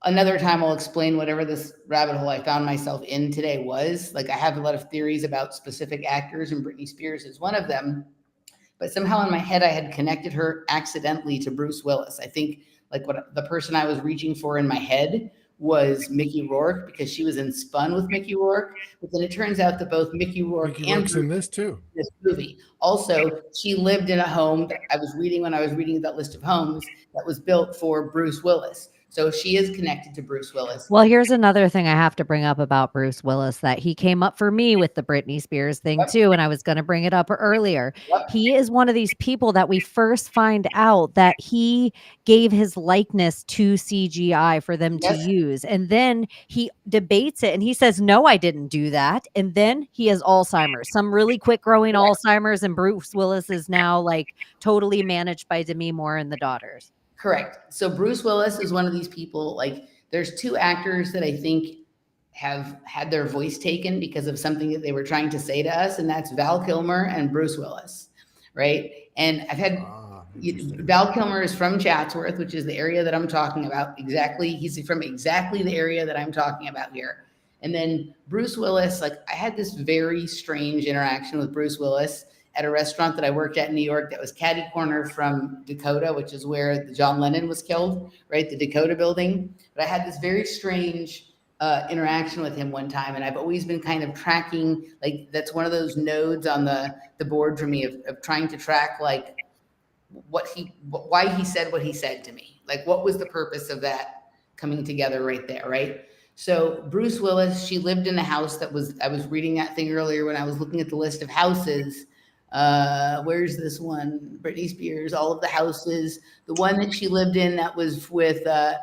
F: Another time I'll explain whatever this rabbit hole I found myself in today was. Like I have a lot of theories about specific actors, and Britney Spears is one of them. But somehow in my head, I had connected her accidentally to Bruce Willis. I think like what the person I was reaching for in my head was Mickey Rourke, because she was in Spun with Mickey Rourke. But then it turns out that both Mickey Rourke
G: Mickey
F: and
G: Rourke's in this too.
F: This movie. Also, she lived in a home that I was reading when I was reading that list of homes that was built for Bruce Willis. So she is connected to Bruce Willis.
C: Well, here's another thing I have to bring up about Bruce Willis, that he came up for me with the Britney Spears thing too, and I was going to bring it up earlier. He is one of these people that we first find out that he gave his likeness to CGI for them to use, and then he debates it and he says, no, I didn't do that. And then he has Alzheimer's, some really quick growing Alzheimer's, and Bruce Willis is now like totally managed by Demi Moore and the daughters.
F: Correct. So Bruce Willis is one of these people, like there's two actors that I think have had their voice taken because of something that they were trying to say to us, and that's Val Kilmer and Bruce Willis, right? And I've had Val Kilmer is from Chatsworth, which is the area that I'm talking about. Exactly. He's from exactly the area that I'm talking about here. And then Bruce Willis, like I had this very strange interaction with Bruce Willis at a restaurant that I worked at in New York that was catty corner from Dakota, which is where John Lennon was killed, right? The Dakota building. But I had this very strange interaction with him one time. And I've always been kind of tracking, like that's one of those nodes on the board for me of trying to track like why he said what he said to me. Like what was the purpose of that coming together right there, right? So Bruce Willis, she lived in a house that was, I was reading that thing earlier when I was looking at the list of houses. Where's this one? Britney Spears, all of the houses. The one that she lived in that was with the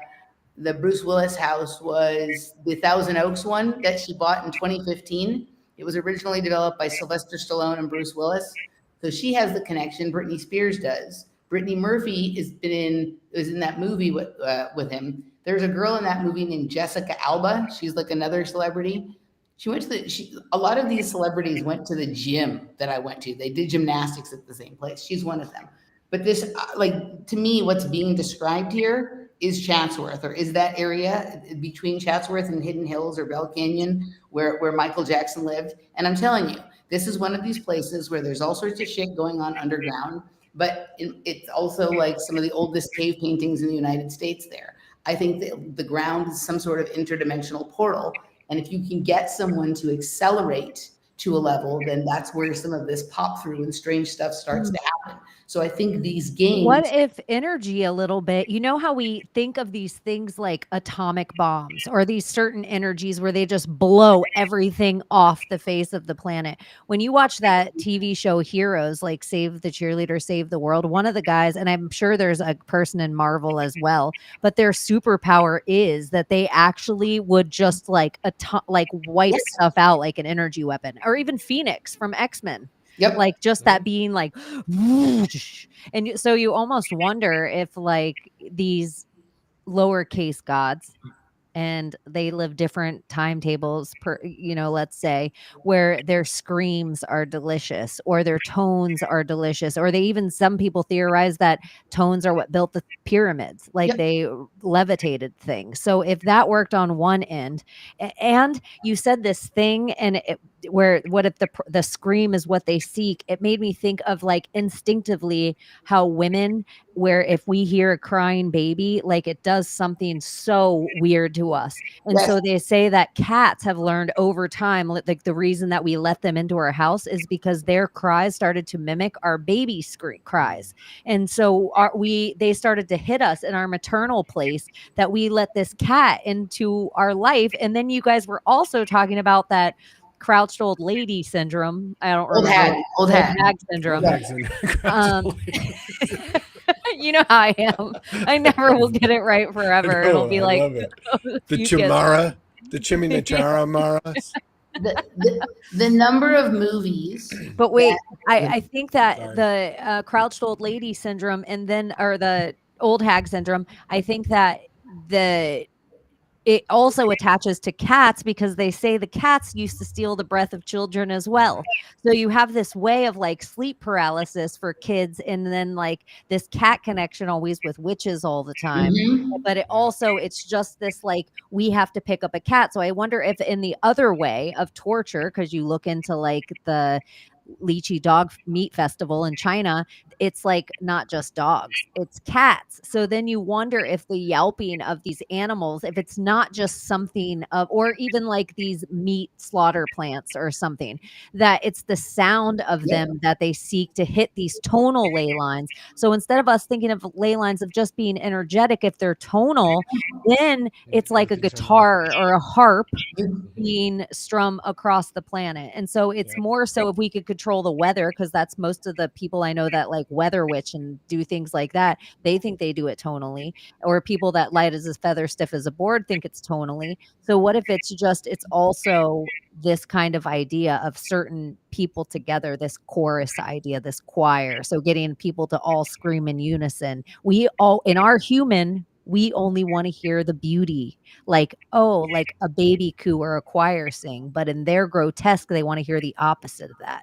F: Bruce Willis house was the Thousand Oaks one that she bought in 2015. It was originally developed by Sylvester Stallone and Bruce Willis. So she has the connection. Britney Spears does. Brittany Murphy is in that movie with him. There's a girl in that movie named Jessica Alba. She's like another celebrity. She went to a lot of these celebrities went to the gym that I went to. They did gymnastics at the same place. She's one of them. But this, like, to me, what's being described here is Chatsworth, or is that area between Chatsworth and Hidden Hills or Bell Canyon where Michael Jackson lived. And I'm telling you, this is one of these places where there's all sorts of shit going on underground, but it's also like some of the oldest cave paintings in the United States there. I think that the ground is some sort of interdimensional portal. And if you can get someone to accelerate to a level, then that's where some of this pop through and strange stuff starts to happen. So I think these games.
C: What if energy a little bit? You know how we think of these things like atomic bombs or these certain energies where they just blow everything off the face of the planet. When you watch that TV show Heroes, like Save the Cheerleader, Save the World, one of the guys, and I'm sure there's a person in Marvel as well, but their superpower is that they actually would just like wipe stuff out like an energy weapon, or even Phoenix from X-Men.
F: Yep.
C: Like just that being like, and so you almost wonder if like these lowercase gods, and they live different timetables per, let's say, where their screams are delicious or their tones are delicious, or some people theorize that tones are what built the pyramids, like they levitated things. So if that worked on one end, and you said this thing, and what if the scream is what they seek? It made me think of like instinctively how women, where if we hear a crying baby, like it does something so weird to us. And so they say that cats have learned over time, like the reason that we let them into our house is because their cries started to mimic our baby cries. And so they started to hit us in our maternal place, that we let this cat into our life. And then you guys were also talking about that crouched old lady syndrome. I don't remember.
F: Old hag
C: syndrome. You know how I am. I never will get it right forever. It'll be like
G: the Chimara, the Chimichara Maras.
F: The number of movies.
C: But wait, I think that the crouched old lady syndrome, and then, or the old hag syndrome, I think that it also attaches to cats, because they say the cats used to steal the breath of children as well. So you have this way of like sleep paralysis for kids, and then like this cat connection always with witches all the time. But it's just this like, we have to pick up a cat. So I wonder if in the other way of torture, because you look into like the lychee dog meat festival in China, it's like not just dogs, it's cats. So then you wonder if the yelping of these animals, if it's not just something of, or even like these meat slaughter plants or something, that it's the sound of them that they seek to hit these tonal ley lines. So instead of us thinking of ley lines of just being energetic, if they're tonal, then it's like a guitar or a harp being strummed across the planet. And so it's more so if we could control the weather, because that's most of the people I know that like weather witch and do things like that, they think they do it tonally, or people that light as a feather, stiff as a board, think it's tonally. So what if it's also this kind of idea of certain people together, this chorus idea, this choir, so getting people to all scream in unison. We only want to hear the beauty, like a baby coo or a choir sing, but in their grotesque, they want to hear the opposite of that.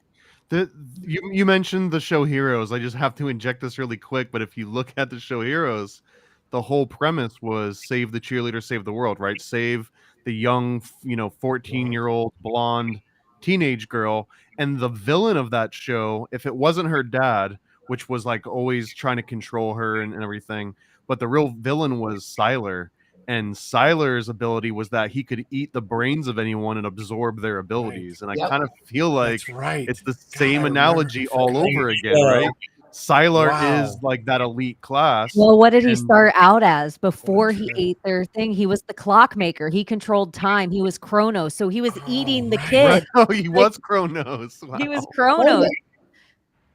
E: You mentioned the show Heroes. I just have to inject this really quick, but if you look at the show Heroes, the whole premise was save the cheerleader, save the world, right? Save the young, 14-year-old blonde teenage girl. And the villain of that show, if it wasn't her dad, which was like always trying to control her and everything, but the real villain was Sylar. And Sylar's ability was that he could eat the brains of anyone and absorb their abilities. And I kind of feel like it's the same analogy all over again, right? Sylar is like that elite class.
C: Well, what did he start out as before he ate their thing? He was the clockmaker. He controlled time. He was Kronos. So he was eating the kid.
E: Right. Oh, he was Kronos. Wow.
C: He was Kronos.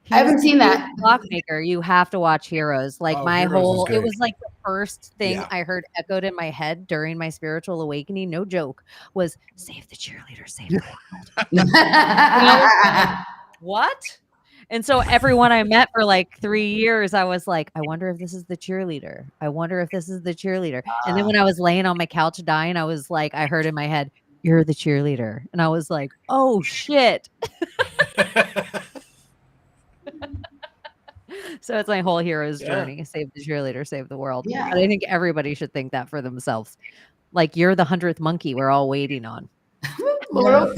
F: I haven't seen that.
C: Clockmaker. You have to watch Heroes. Like it was like the first thing I heard echoed in my head during my spiritual awakening. No joke. Was save the cheerleader, save the world. What? And so everyone I met for like 3 years, I was like, I wonder if this is the cheerleader. I wonder if this is the cheerleader. And then when I was laying on my couch dying, I was like, I heard in my head, you're the cheerleader. And I was like, oh shit. So it's my whole hero's journey. Save the cheerleader, save the world.
F: Yeah.
C: But I think everybody should think that for themselves. Like, you're the 100th monkey we're all waiting on.
F: Laura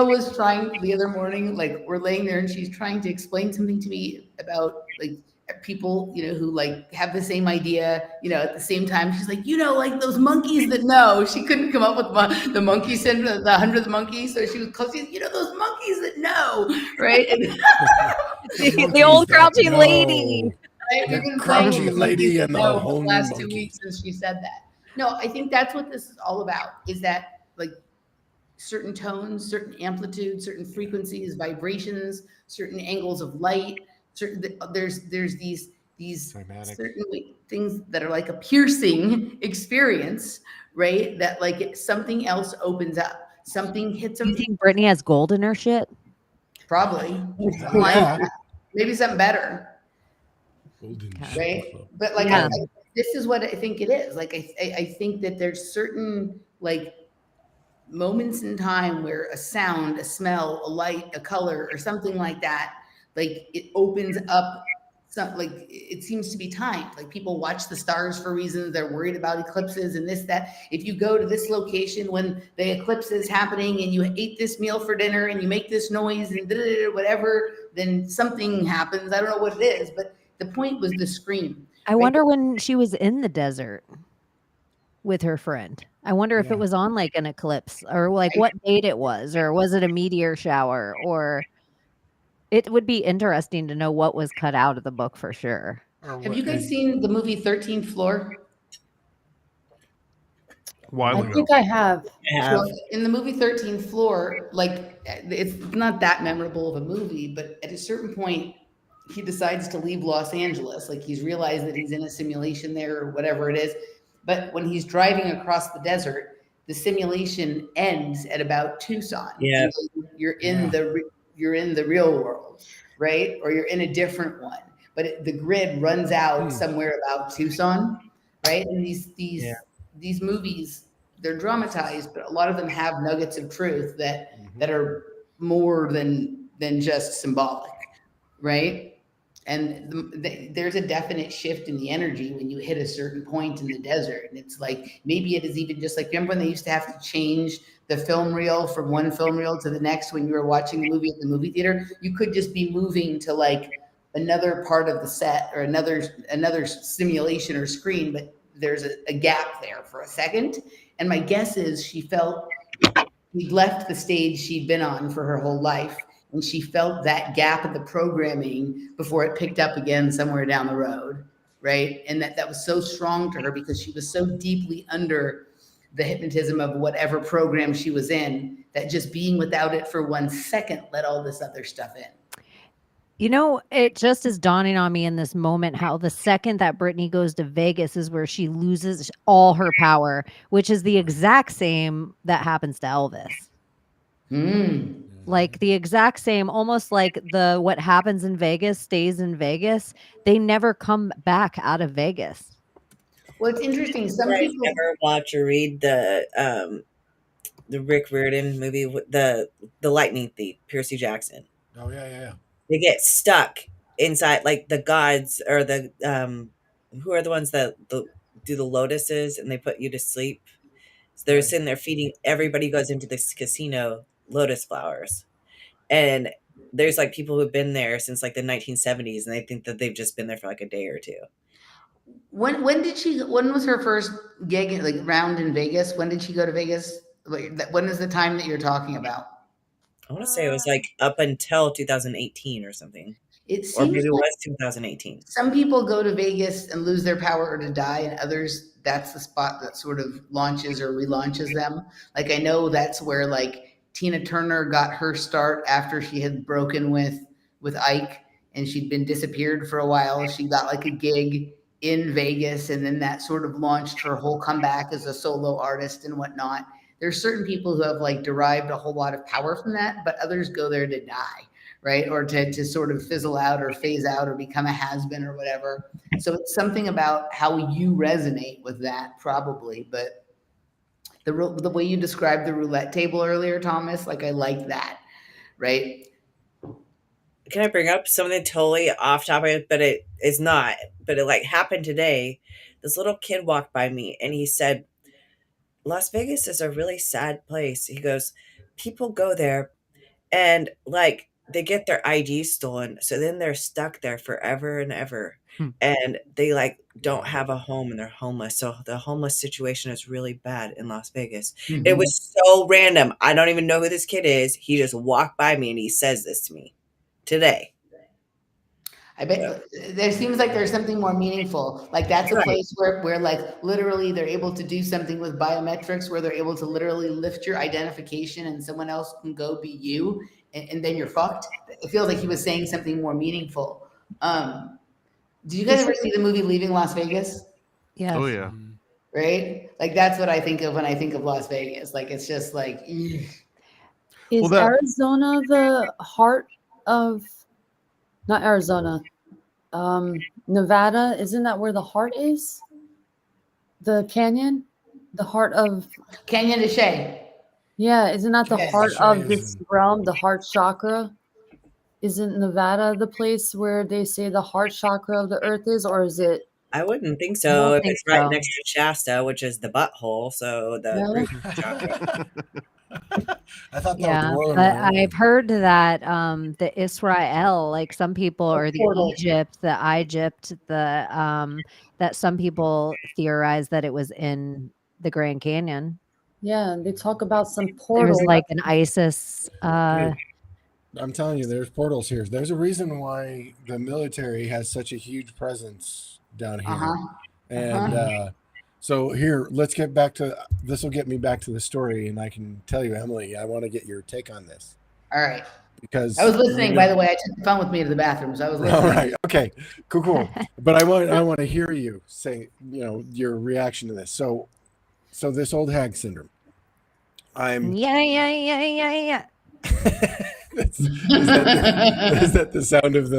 F: was trying the other morning, like we're laying there and she's trying to explain something to me about like people, who like have the same idea, at the same time. She's like, like those monkeys that know. She couldn't come up with the monkey syndrome, the 100th monkey. So she was close. Those monkeys that know, right? And
C: The old crouchy lady.
F: right?
G: The
F: We've been playing
G: crouchy
F: with
G: lady
F: monkeys
G: and
F: that
G: the
F: know for the
G: homing
F: last 2
G: monkey.
F: weeks since she said that. No, I think that's what this is all about, is that like certain tones, certain amplitudes, certain frequencies, vibrations, certain angles of light, there's these
G: Cymatic.
F: certain things that are like a piercing experience, right? That like something else opens up, something hits
C: Do you
F: them.
C: think Brittany has gold in her shit?
F: Probably.
G: Yeah.
F: Maybe something better.
G: Golden
F: Right?
G: Club.
F: But like
C: Yeah.
F: this is what I think it is. Like I think that there's certain like moments in time where a sound, a smell, a light, a color, or something like that, like it opens up. Like it seems to be timed. Like people watch the stars for reasons. They're worried about eclipses and this, that. If you go to this location when the eclipse is happening and you ate this meal for dinner and you make this noise and whatever, then something happens. I don't know what it is, but the point was the scream.
C: I wonder when she was in the desert with her friend. I wonder if
G: Yeah.
C: it was on like an eclipse or like what date it was, or was it a meteor shower, or it would be interesting to know what was cut out of the book for sure.
F: Have you guys seen the movie 13th Floor?
E: Why?
D: I think I have.
F: So in the movie 13th Floor, like it's not that memorable of a movie, but at a certain point, he decides to leave Los Angeles. Like he's realized that he's in a simulation there or whatever it is. But when he's driving across the desert, the simulation ends at about Tucson.
H: Yeah.
F: You're in the real world, right? Or you're in a different one. But the grid runs out somewhere about Tucson, right? And these movies, they're dramatized, but a lot of them have nuggets of truth that are more than just symbolic, right? And there's a definite shift in the energy when you hit a certain point in the desert. And it's like, maybe it is even just like, remember when they used to have to change the film reel from one film reel to the next when you were watching the movie at the movie theater? You could just be moving to like another part of the set or another simulation or screen, but there's a gap there for a second. And my guess is she felt he'd left the stage she'd been on for her whole life. And she felt that gap in the programming before it picked up again somewhere down the road, right? And that was so strong to her because she was so deeply under the hypnotism of whatever program she was in, that just being without it for 1 second let all this other stuff in.
C: It just is dawning on me in this moment how the second that Brittany goes to Vegas is where she loses all her power, which is the exact same that happens to Elvis. Like the exact same, almost like what happens in Vegas stays in Vegas. They never come back out of Vegas.
F: Well, it's interesting. Some people
H: ever watch or read the Rick Riordan movie, the Lightning Thief, Percy Jackson.
G: Oh yeah.
H: They get stuck inside, like the gods or the who are the ones that do the lotuses and they put you to sleep. So they're sitting there feeding everybody who goes into this casino lotus flowers, and there's like people who've been there since like the 1970s, and they think that they've just been there for like a day or two.
F: When was her first gig, like round in Vegas? When did she go to Vegas? When is the time that you're talking about?
H: I want to say it was like up until 2018 or something.
F: It seems
H: or maybe it
F: like
H: was 2018.
F: Some people go to Vegas and lose their power or to die, and others, that's the spot that sort of launches or relaunches them. Like I know that's where like Tina Turner got her start after she had broken with Ike and she'd been disappeared for a while. She got like a gig in Vegas, and then that sort of launched her whole comeback as a solo artist and whatnot. There's certain people who have like derived a whole lot of power from that, but others go there to die, right? Or to sort of fizzle out or phase out or become a has-been or whatever. So it's something about how you resonate with that probably, but the way you described the roulette table earlier, Thomas, like I like that, right?
H: Can I bring up something totally off topic, but it is not, but it like happened today. This little kid walked by me and he said, Las Vegas is a really sad place. He goes, people go there and like they get their ID stolen, so then they're stuck there forever and ever.
E: Hmm.
H: And they like don't have a home and they're homeless. So the homeless situation is really bad in Las Vegas. It was so random. I don't even know who this kid is. He just walked by me and he says this to me today.
F: I bet there seems like there's something more meaningful. Like that's a
H: Right.
F: place where like literally they're able to do something with biometrics where they're able to literally lift your identification and someone else can go be you and then you're fucked. It feels like he was saying something more meaningful. Did you guys ever see the movie Leaving Las Vegas?
C: Yes.
E: Oh yeah.
F: Right? Like that's what I think of when I think of Las Vegas. Like it's just like
D: Is
E: Well, that-
D: Arizona the heart of, not Arizona, Nevada? Isn't that where the heart is? The canyon? The heart of,
F: Canyon de Chelly.
D: yeah, isn't that the
F: Yes,
D: heart
G: sure
D: of
G: is.
D: this realm, the heart chakra? Isn't Nevada the place where they say the heart chakra of the earth is, or is it?
H: I wouldn't think
C: I
H: so
C: don't
H: if
C: think
H: it's right
C: so.
H: next to Shasta, which is the butthole. So the
D: No?
H: root chakra.
G: I thought that
C: Yeah,
G: was the
C: but
G: Royal
C: I've heard that the Israel, like some people, or the
F: portal.
C: Egypt, that some people theorize that it was in the Grand Canyon.
D: Yeah, they talk about some
C: There
D: portal.
C: was like an ISIS.
G: I'm telling you, there's portals here. There's a reason why the military has such a huge presence down here. And so here, let's get back to this. Will get me back to the story, and I can tell you, Emily, I want to get your take on this
F: All right.
G: because
F: I was listening, by the way. I took the phone with me to the bathroom, so I was listening.
G: All right, okay, cool. But I want to hear you say, your reaction to this. So this old hag syndrome.
C: Yeah.
G: Is that the sound of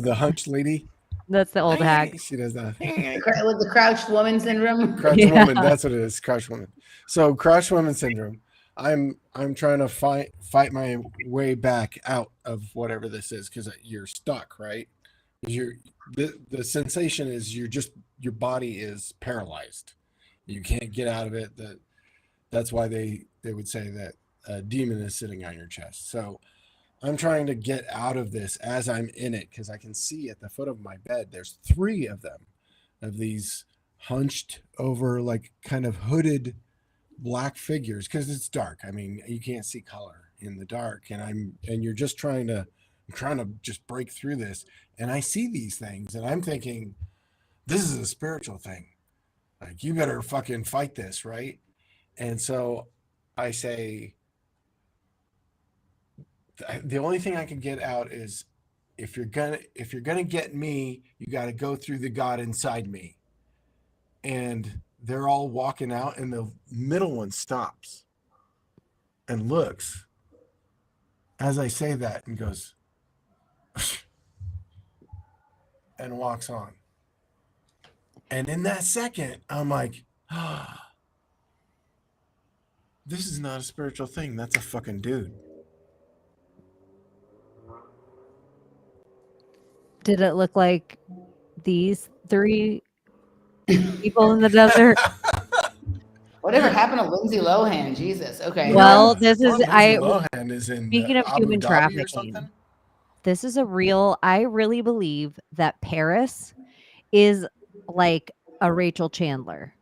G: the hunched lady?
C: That's the old hag.
G: She does that.
F: With the crouched woman syndrome.
G: Crouched
C: Yeah.
G: woman. That's what it is. Crouched woman. So crouched woman syndrome. I'm trying to fight my way back out of whatever this is because you're stuck, right? The sensation is your body is paralyzed. You can't get out of it. That's why they would say that a demon is sitting on your chest. So I'm trying to get out of this as I'm in it because I can see at the foot of my bed there's 3 of them, of these hunched over, like kind of hooded black figures because it's dark. I mean, you can't see color in the dark, and you're just I'm trying to just break through this, and I see these things, and I'm thinking, this is a spiritual thing. Like, you better fucking fight this, right? And so I say, the only thing I can get out is if you're gonna get me, you got to go through the God inside me. And they're all walking out, and the middle one stops and looks as I say that and goes and walks on. And in that second, I'm like, this is not a spiritual thing. That's a fucking dude.
C: Did it look like these 3 people in the desert?
F: Whatever happened to Lindsay Lohan? Jesus. Okay.
C: Well, this is
G: Lindsay Lohan is in
C: speaking of
G: Abu
C: human
G: Dhabi or
C: trafficking.
G: something?
C: This is I really believe that Paris is like a Rachel Chandler,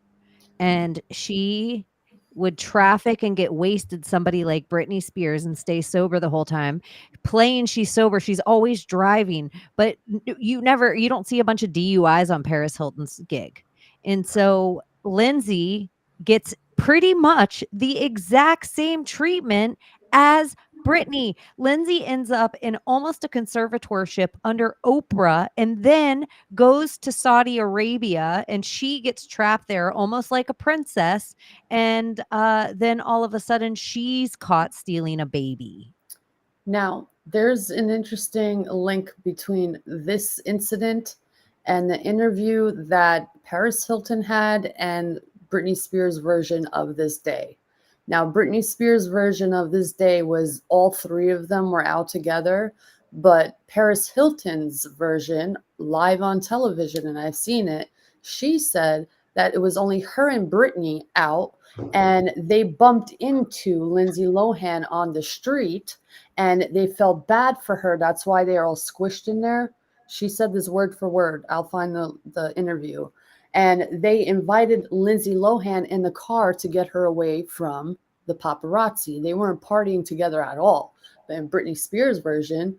C: and she would traffic and get wasted somebody like Britney Spears and stay sober the whole time. Playing she's sober, she's always driving, but you don't see a bunch of DUIs on Paris Hilton's gig. And so Lindsay gets pretty much the exact same treatment as Brittany. Lindsay ends up in almost a conservatorship under Oprah and then goes to Saudi Arabia, and she gets trapped there almost like a princess. And then all of a sudden she's caught stealing a baby.
D: Now, there's an interesting link between this incident and the interview that Paris Hilton had and Britney Spears' version of this day. Now, Britney Spears' version of this day was all 3 of them were out together, but Paris Hilton's version, live on television, and I've seen it, she said that it was only her and Brittany out, and they bumped into Lindsay Lohan on the street, and they felt bad for her. That's why they're all squished in there. She said this word for word. I'll find the interview. And they invited Lindsay Lohan in the car to get her away from the paparazzi. They weren't partying together at all. But in Britney Spears' version,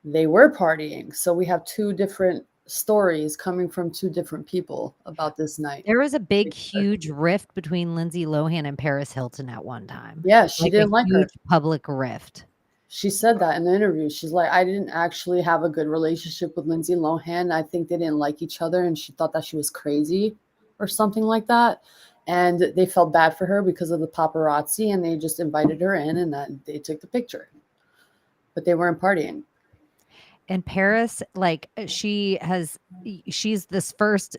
D: they were partying. So we have two different stories coming from two different people about this night.
C: There was a big, huge rift between Lindsay Lohan and Paris Hilton at one time.
D: Yeah, she didn't like her.
C: Huge public rift.
D: She said that in the interview. She's like, I didn't actually have a good relationship with Lindsay Lohan. I think they didn't like each other, and she thought that she was crazy or something like that. And they felt bad for her because of the paparazzi, and they just invited her in, and then they took the picture. But they weren't partying.
C: And Paris, like she's this first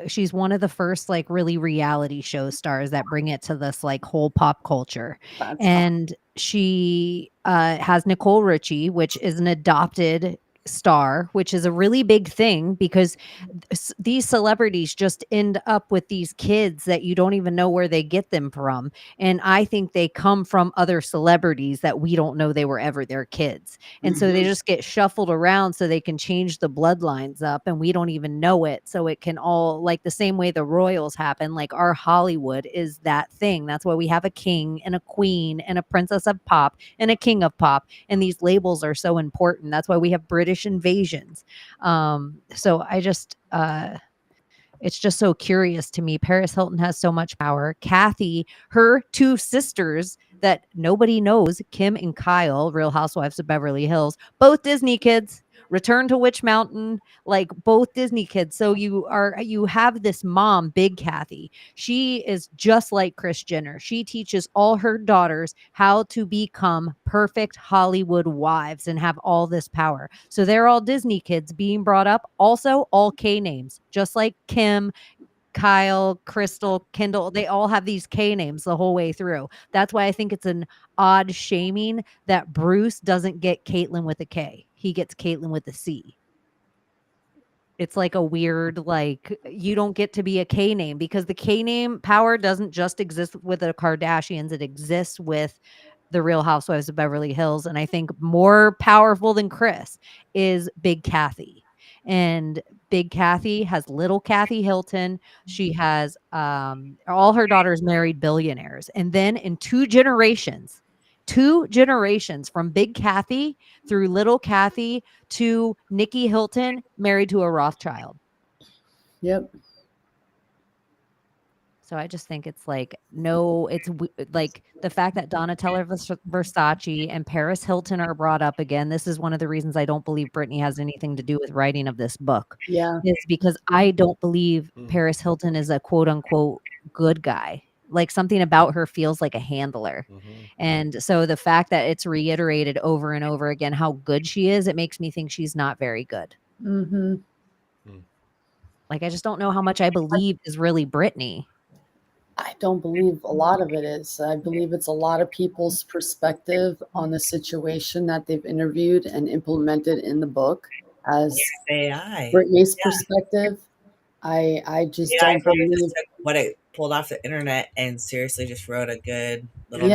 C: she's one of the first like really reality show stars that bring it to this like whole pop culture. And she has Nicole Richie, which is an adopted star, which is a really big thing because these celebrities just end up with these kids that you don't even know where they get them from. And I think they come from other celebrities that we don't know they were ever their kids. And so they just get shuffled around so they can change the bloodlines up and we don't even know it. So it can all, like the same way the royals happen, like our Hollywood is that thing. That's why we have a king and a queen and a princess of pop and a king of pop. And these labels are so important. That's why we have British invasions. So I just, it's just so curious to me. Paris Hilton has so much power. Kathy, her two sisters that nobody knows, Kim and Kyle, Real Housewives of Beverly Hills, both Disney kids. Return to Witch Mountain, like both Disney kids. So you have this mom, Big Kathy. She is just like Kris Jenner. She teaches all her daughters how to become perfect Hollywood wives and have all this power. So they're all Disney kids being brought up. Also, all K names, just like Kim, Kyle, Crystal, Kendall, they all have these K names the whole way through. That's why I think it's an odd shaming that Bruce doesn't get Caitlyn with a K. He gets Caitlyn with a C. It's like a weird, like, you don't get to be a K name because the K name power doesn't just exist with the Kardashians. It exists with the Real Housewives of Beverly Hills. And I think more powerful than Kris is Big Kathy. And Big Kathy has little Kathy Hilton. She has all her daughters married billionaires. And then in two generations from Big Kathy through little Kathy to Nikki Hilton married to a Rothschild.
D: Yep.
C: So I just think it's like, no, it's like the fact that Donatella Versace and Paris Hilton are brought up again. This is one of the reasons I don't believe Brittney has anything to do with writing of this book.
D: Yeah.
C: It's because I don't believe Paris Hilton is a quote unquote good guy. Like something about her feels like a handler. And so the fact that it's reiterated over and over again how good she is, it makes me think she's not very good. Like I just don't know how much I believe is really Brittney.
D: I don't believe a lot of it is. I believe it's a lot of people's perspective on the situation that they've interviewed and implemented in the book as
H: AI.
D: Brittney's perspective. I just don't believe
H: what it pulled off the internet and seriously just wrote a good little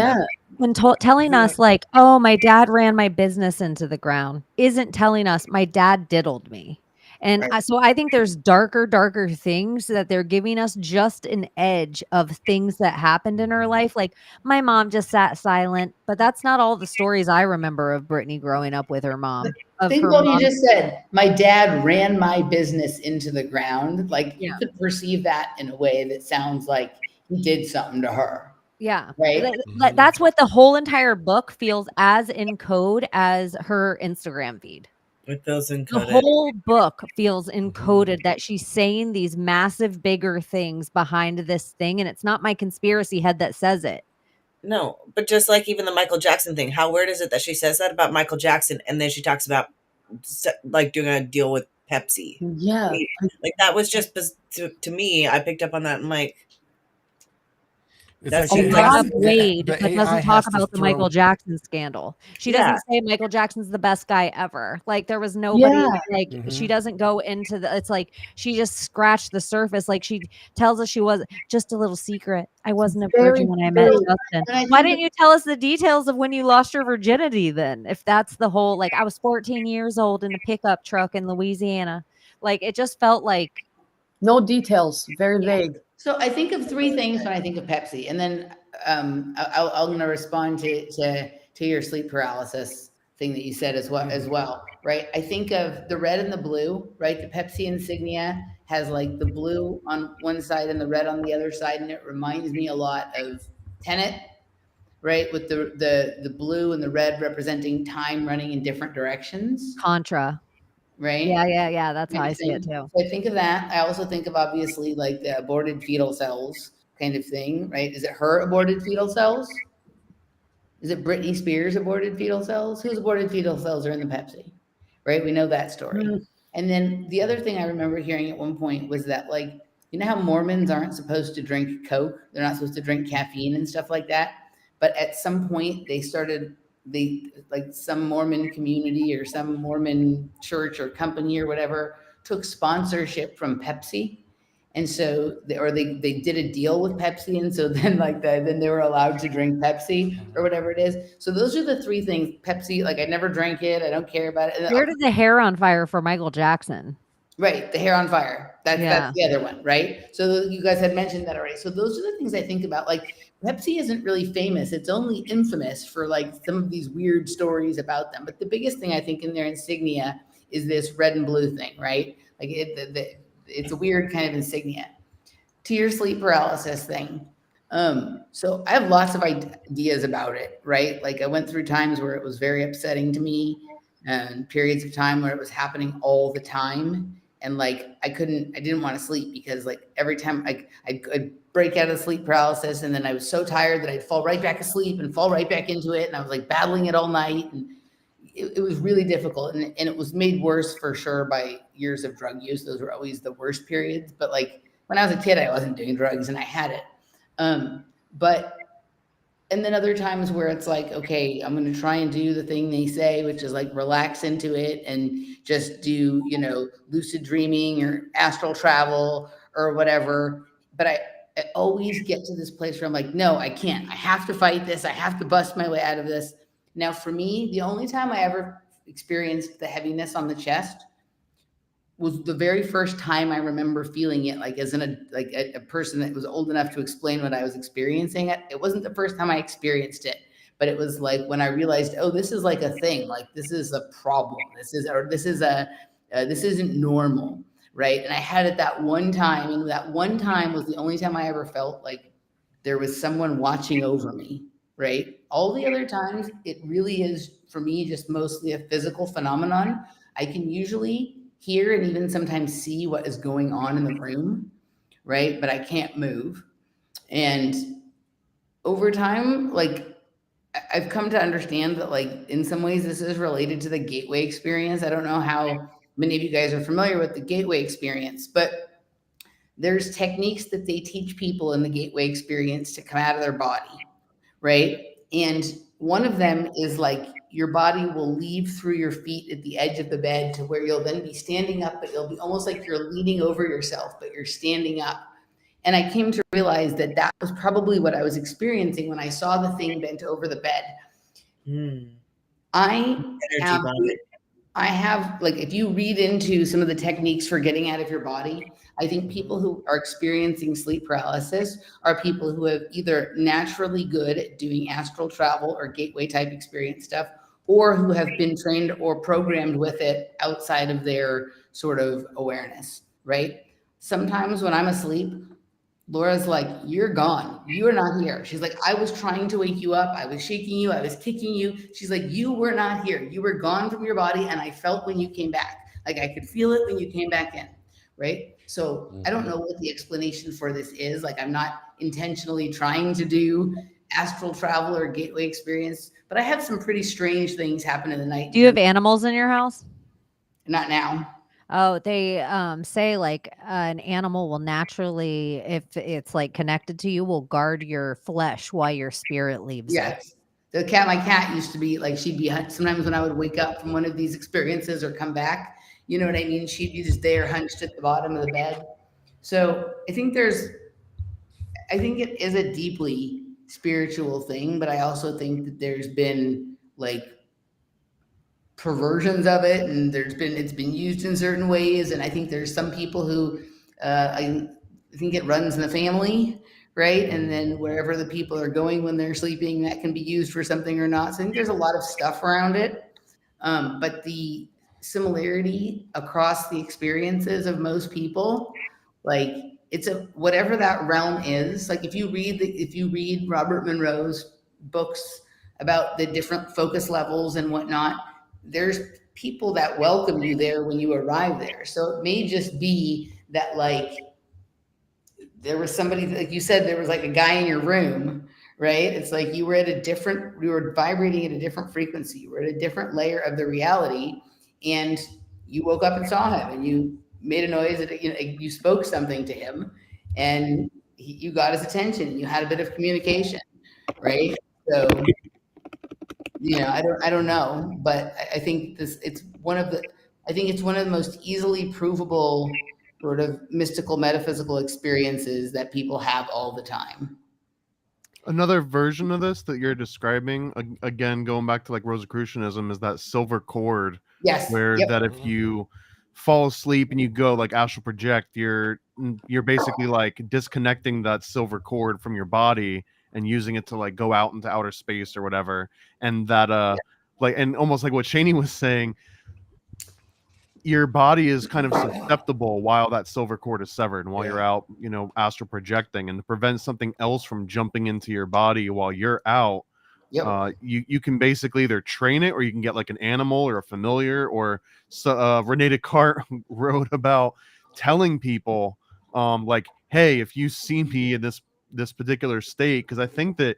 C: and telling us like, oh, my dad ran my business into the ground isn't telling us my dad diddled me. And so I think there's darker things that they're giving us just an edge of things that happened in her life. Like my mom just sat silent, but that's not all the stories I remember of Brittney growing up with her mom.
F: Think what you just said. My dad ran my business into the ground. Like you could perceive that in a way that sounds like he did something to her.
C: Yeah.
F: Right.
C: That's what the whole entire book feels as in code as her Instagram feed.
H: It feels encoded.
C: The whole book feels encoded that she's saying these massive, bigger things behind this thing. And it's not my conspiracy head that says it.
H: No, but just like even the Michael Jackson thing, how weird is it that she says that about Michael Jackson and then she talks about like doing a deal with Pepsi?
D: Yeah.
H: Like that was just to me, I picked up on that and like.
G: It's
H: That's
G: like
C: A
H: it.
G: the
C: lot
H: Like,
C: of weight, but
G: AI
C: doesn't
G: has
C: talk
G: to
C: about the Michael
G: throw.
C: Jackson scandal. She
H: yeah.
C: doesn't say Michael Jackson's the best guy ever. Like there was nobody
D: Yeah.
C: like
G: Mm-hmm.
C: she doesn't go into the it's like she just scratched the surface. Like she tells us she was just a little secret. I wasn't a virgin
D: Very
C: when I met
D: vague.
C: Justin.
F: And I
C: Why
F: think
C: didn't you tell us the details of when you lost your virginity then? If that's the whole like I was 14 years old in a pickup truck in Louisiana. Like it just felt like
D: No details. Very
F: Yeah.
D: vague.
F: So I think of three things when I think of Pepsi, and then I'm going to respond to your sleep paralysis thing that you said as well, right? I think of the red and the blue, right? The Pepsi insignia has like the blue on one side and the red on the other side, and it reminds me a lot of Tenet, right? With the blue and the red representing time running in different directions,
C: Contra.
F: right?
C: Yeah. That's how I see it too.
F: So I think of that. I also think of obviously like the aborted fetal cells kind of thing, right? Is it her aborted fetal cells? Is it Britney Spears aborted fetal cells? Whose aborted fetal cells are in the Pepsi? Right? We know that story. And then the other thing I remember hearing at one point was that like, you know how Mormons aren't supposed to drink Coke? They're not supposed to drink caffeine and stuff like that. But at some point they started like some Mormon community or some Mormon church or company or whatever took sponsorship from Pepsi. And so they did a deal with Pepsi. And so then then they were allowed to drink Pepsi or whatever it is. So those are the three things. Pepsi, like I never drank it. I don't care about it.
C: Where did the hair on fire for Michael Jackson?
F: Right, the hair on fire. That's the other one, right? So you guys had mentioned that already. So those are the things I think about. Like Pepsi isn't really famous. It's only infamous for like some of these weird stories about them. But the biggest thing I think in their insignia is this red and blue thing, right? Like it's a weird kind of insignia. To your sleep paralysis thing. So I have lots of ideas about it, right? Like I went through times where it was very upsetting to me and periods of time where it was happening all the time. And like, I didn't want to sleep because like every time I'd break out of sleep paralysis and then I was so tired that I'd fall right back asleep and fall right back into it. And I was like battling it all night. And it was really difficult. And it was made worse for sure by years of drug use. Those were always the worst periods. But like when I was a kid, I wasn't doing drugs and I had it. And then other times where it's like, okay, I'm going to try and do the thing they say, which is like relax into it and just do, lucid dreaming or astral travel or whatever. But I always get to this place where I'm like, no, I can't. I have to fight this. I have to bust my way out of this. Now, for me, the only time I ever experienced the heaviness on the chest was the very first time I remember feeling it, like as a person that was old enough to explain what I was experiencing. It wasn't the first time I experienced it, but it was like when I realized, oh, this is like a thing, like this is a problem. This isn't normal, right? And I had it that one time, and that one time was the only time I ever felt like there was someone watching over me, right? All the other times, it really is for me just mostly a physical phenomenon. I can usually hear and even sometimes see what is going on in the room, right? But I can't move. And over time, like I've come to understand that like in some ways this is related to the gateway experience. I don't know how many of you guys are familiar with the gateway experience, but there's techniques that they teach people in the gateway experience to come out of their body, right? And one of them is like your body will leave through your feet at the edge of the bed to where you'll then be standing up, but you'll be almost like you're leaning over yourself, but you're standing up. And I came to realize that that was probably what I was experiencing when I saw the thing bent over the bed. I have, like, if you read into some of the techniques for getting out of your body, I think people who are experiencing sleep paralysis are people who have either naturally good at doing astral travel or gateway type experience stuff, or who have been trained or programmed with it outside of their sort of awareness, right? Sometimes when I'm asleep, Laura's like, you're gone. You are not here. She's like, I was trying to wake you up. I was shaking you. I was kicking you. She's like, you were not here. You were gone from your body. And I felt when you came back, like I could feel it when you came back in. Right. So I don't know what the explanation for this is. Like, I'm not intentionally trying to do astral travel or gateway experience, but I have some pretty strange things happen in the night.
C: Do you have animals in your house?
F: Not now.
C: Oh, they say like an animal will naturally, if it's like connected to you, will guard your flesh while your spirit leaves it.
F: Yes. My cat used to be like, she'd be, sometimes when I would wake up from one of these experiences or come back, you know what I mean? She'd be just there hunched at the bottom of the bed. So I think it is a deeply spiritual thing, but I also think that there's been like perversions of it, and it's been used in certain ways. And I think there's some people who, I think it runs in the family, right? And then wherever the people are going when they're sleeping, that can be used for something or not. So I think there's a lot of stuff around it. But the similarity across the experiences of most people, like it's whatever that realm is. Like if you read Robert Monroe's books about the different focus levels and whatnot, there's people that welcome you there when you arrive there. So it may just be that like there was somebody, like you said, there was like a guy in your room, right? It's like you were vibrating at a different frequency. You were at a different layer of the reality, and you woke up and saw him, and you made a noise, that you spoke something to him, and you got his attention, and you had a bit of communication, right? So, I don't know, but I think it's one of the most easily provable sort of mystical metaphysical experiences that people have all the time.
E: Another version of this that you're describing, again, going back to like Rosicrucianism, is that silver cord.
F: Yes.
E: Where
F: Yep.
E: that if you fall asleep and you go like astral project, you're basically like disconnecting that silver cord from your body and using it to like go out into outer space or whatever. And that like, and almost like what Shani was saying, your body is kind of susceptible while that silver cord is severed and while you're out, astral projecting, and to prevent something else from jumping into your body while you're out.
F: Yep.
E: You can basically either train it, or you can get like an animal or a familiar, or Rene Descartes wrote about telling people like, hey, if you see me in this particular state, because I think that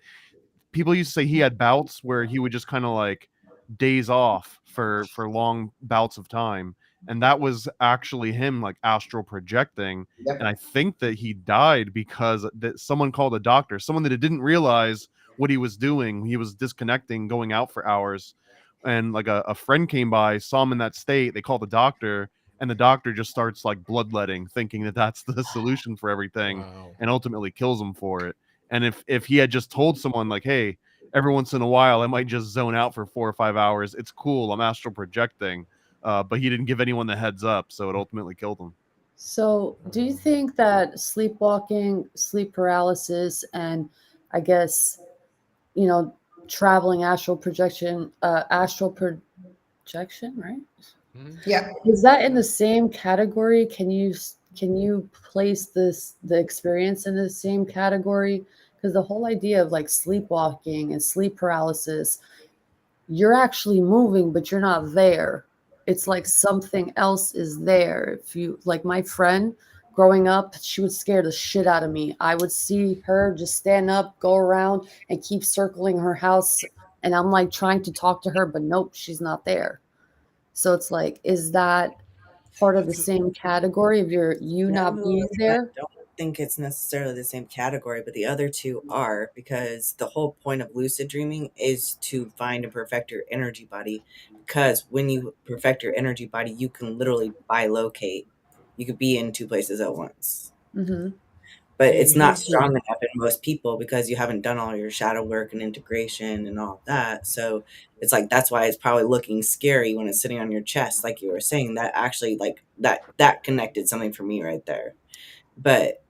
E: people used to say he had bouts where he would just kind of like daze off for long bouts of time, and that was actually him like astral projecting.
F: Yep.
E: And I think that he died because that someone called a doctor, someone that didn't realize what he was doing. He was disconnecting, going out for hours, and like a friend came by, saw him in that state. They called the doctor, and the doctor just starts like bloodletting, thinking that that's the solution for everything.
G: Wow.
E: And ultimately kills him for it. And if he had just told someone like, hey, every once in a while I might just zone out for 4 or 5 hours, it's cool, I'm astral projecting, but he didn't give anyone the heads up, so it ultimately killed him.
D: So do you think that sleepwalking, sleep paralysis, and I guess, traveling astral projection, right?
F: Yeah.
D: Is that in the same category? Can you place the experience in the same category? Because the whole idea of like sleepwalking and sleep paralysis, you're actually moving, but you're not there. It's like something else is there. If you like my friend growing up, she would scare the shit out of me. I would see her just stand up, go around, and keep circling her house, and I'm like trying to talk to her, but nope, she's not there. So it's like, is that part of the same category of you not being there?
H: I don't think it's necessarily the same category, but the other two are, because the whole point of lucid dreaming is to find and perfect your energy body. Because when you perfect your energy body, you can literally bilocate. You could be in two places at once.
D: Mm-hmm.
H: But it's not strong enough in most people because you haven't done all your shadow work and integration and all of that. So it's like, that's why it's probably looking scary when it's sitting on your chest, like you were saying. That actually, like, that connected something for me right there. But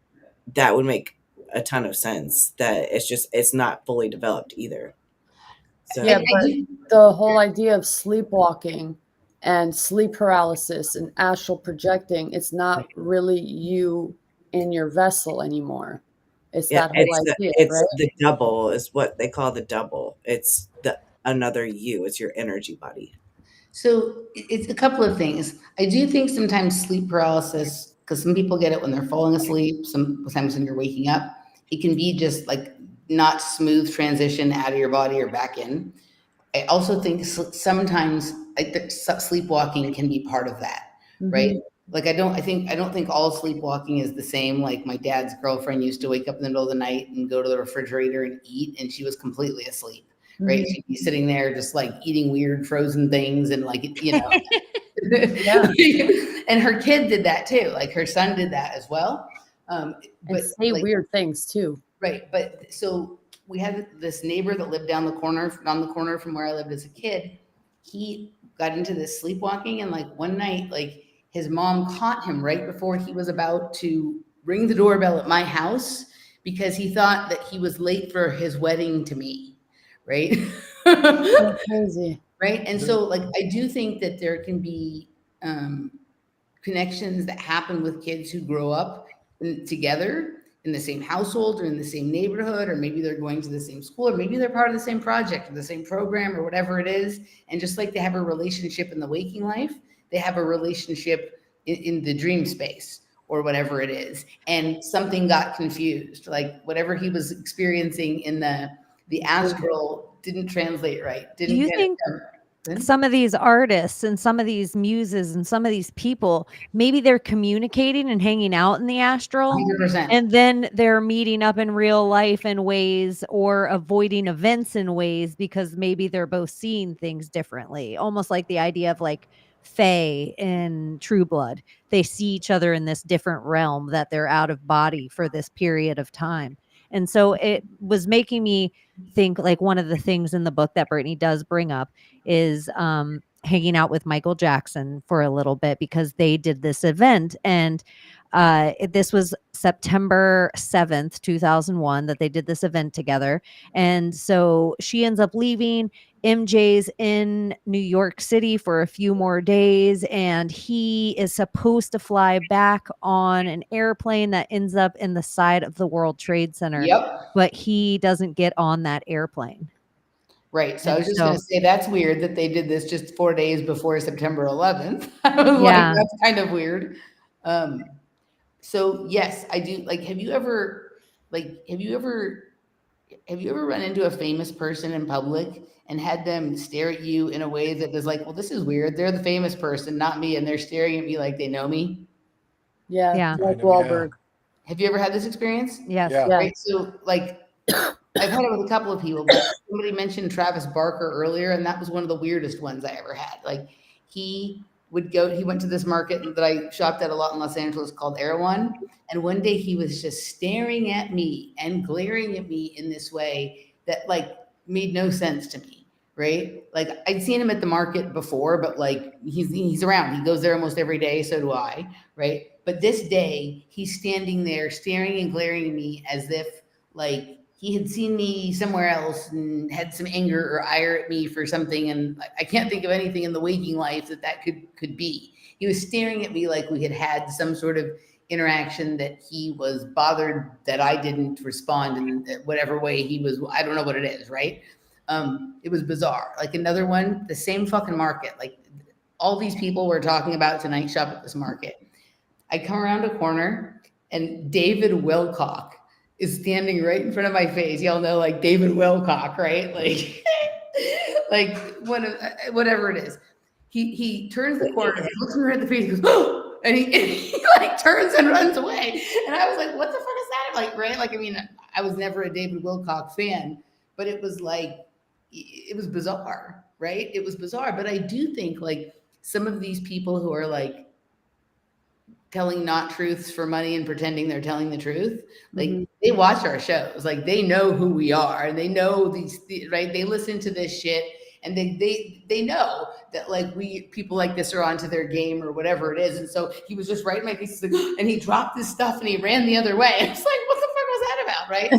H: that would make a ton of sense, that it's not fully developed either. So
D: Yeah, but the whole idea of sleepwalking and sleep paralysis and astral projecting, it's not really you in your vessel anymore. It's
H: yeah,
D: that whole idea, right?
H: the double is what they call the double. It's the another you. It's your energy body.
F: So it's a couple of things. I do think sometimes sleep paralysis, because some people get it when they're falling asleep, sometimes when you're waking up, it can be just like not smooth transition out of your body or back in. I also think sometimes sleepwalking can be part of that, right? Like I don't think all sleepwalking is the same. Like my dad's girlfriend used to wake up in the middle of the night and go to the refrigerator and eat, and she was completely asleep, right? She'd be sitting there just like eating weird frozen things and like, and her kid did that too. Like her son did that as well.
D: And
F: But
D: say
F: like,
D: weird things too.
F: right. But so we had this neighbor that lived on the corner from where I lived as a kid. He got into this sleepwalking, and like one night, like his mom caught him right before he was about to ring the doorbell at my house because he thought that he was late for his wedding to me. Right.
D: That's crazy.
F: Right. And so like I do think that there can be connections that happen with kids who grow up together in the same household or in the same neighborhood, or maybe they're going to the same school, or maybe they're part of the same project or the same program or whatever it is. And just like they have a relationship in the waking life, they have a relationship in the dream space or whatever it is. And something got confused, like whatever he was experiencing in the astral didn't translate right.
C: Do you think some of these artists and some of these muses and some of these people, maybe they're communicating and hanging out in the astral
F: 100%.
C: and then they're meeting up in real life in ways or avoiding events in ways because maybe they're both seeing things differently, almost like the idea of like Fae and True Blood. They see each other in this different realm that they're out of body for this period of time. And so it was making me think, like, one of the things in the book that Brittney does bring up is hanging out with Michael Jackson for a little bit because they did this event. And this was September 7th, 2001, that they did this event together. And so she ends up leaving. MJ's in New York City for a few more days, and he is supposed to fly back on an airplane that ends up in the side of the World Trade Center.
F: Yep.
C: But he doesn't get on that airplane.
F: Right. So I
C: And
F: was just
C: so-
F: going to say that's weird that they did this just 4 days before September 11th. I was
C: Yeah.
F: like, that's kind of weird. So yes, I do. Like, have you ever run into a famous person in public and had them stare at you in a way that is like, well, this is weird. They're the famous person, not me. And they're staring at me like they know me.
D: Yeah.
C: Yeah.
D: Like
G: Kind of, yeah.
D: Wahlberg.
F: Have you ever had this experience?
C: Yes.
G: Yeah.
D: Yeah.
F: Right. So like I've had it with a couple of people, but somebody mentioned Travis Barker earlier, and that was one of the weirdest ones I ever had. Like he went to this market that I shopped at a lot in Los Angeles called Erewhon. And one day he was just staring at me and glaring at me in this way that like made no sense to me. Right. Like I'd seen him at the market before, but like he's around, he goes there almost every day. So do I. Right. But this day he's standing there staring and glaring at me as if like he had seen me somewhere else and had some anger or ire at me for something. And I can't think of anything in the waking life that could be. He was staring at me like we had had some sort of interaction that he was bothered that I didn't respond in whatever way he was. I don't know what it is. Right. It was bizarre. Like another one, the same fucking market. Like all these people we're talking about tonight shop at this market. I come around a corner and David Wilcock is standing right in front of my face. Y'all know like David Wilcock, right? Like, like whatever it is. He turns the corner, he looks me right in the face, he goes, oh! and he like turns and runs away. And I was like, what the fuck is that? Like, right? Like, I mean, I was never a David Wilcock fan, but it was like, it was bizarre, right? It was bizarre. But I do think like some of these people who are like telling not truths for money and pretending they're telling the truth, like they watch our shows, like they know who we are and they know these, right? They listen to this shit and they know that like people like this are onto their game or whatever it is. And so he was just right in my face and he dropped his stuff and he ran the other way. I was like, what the fuck was that about? Right.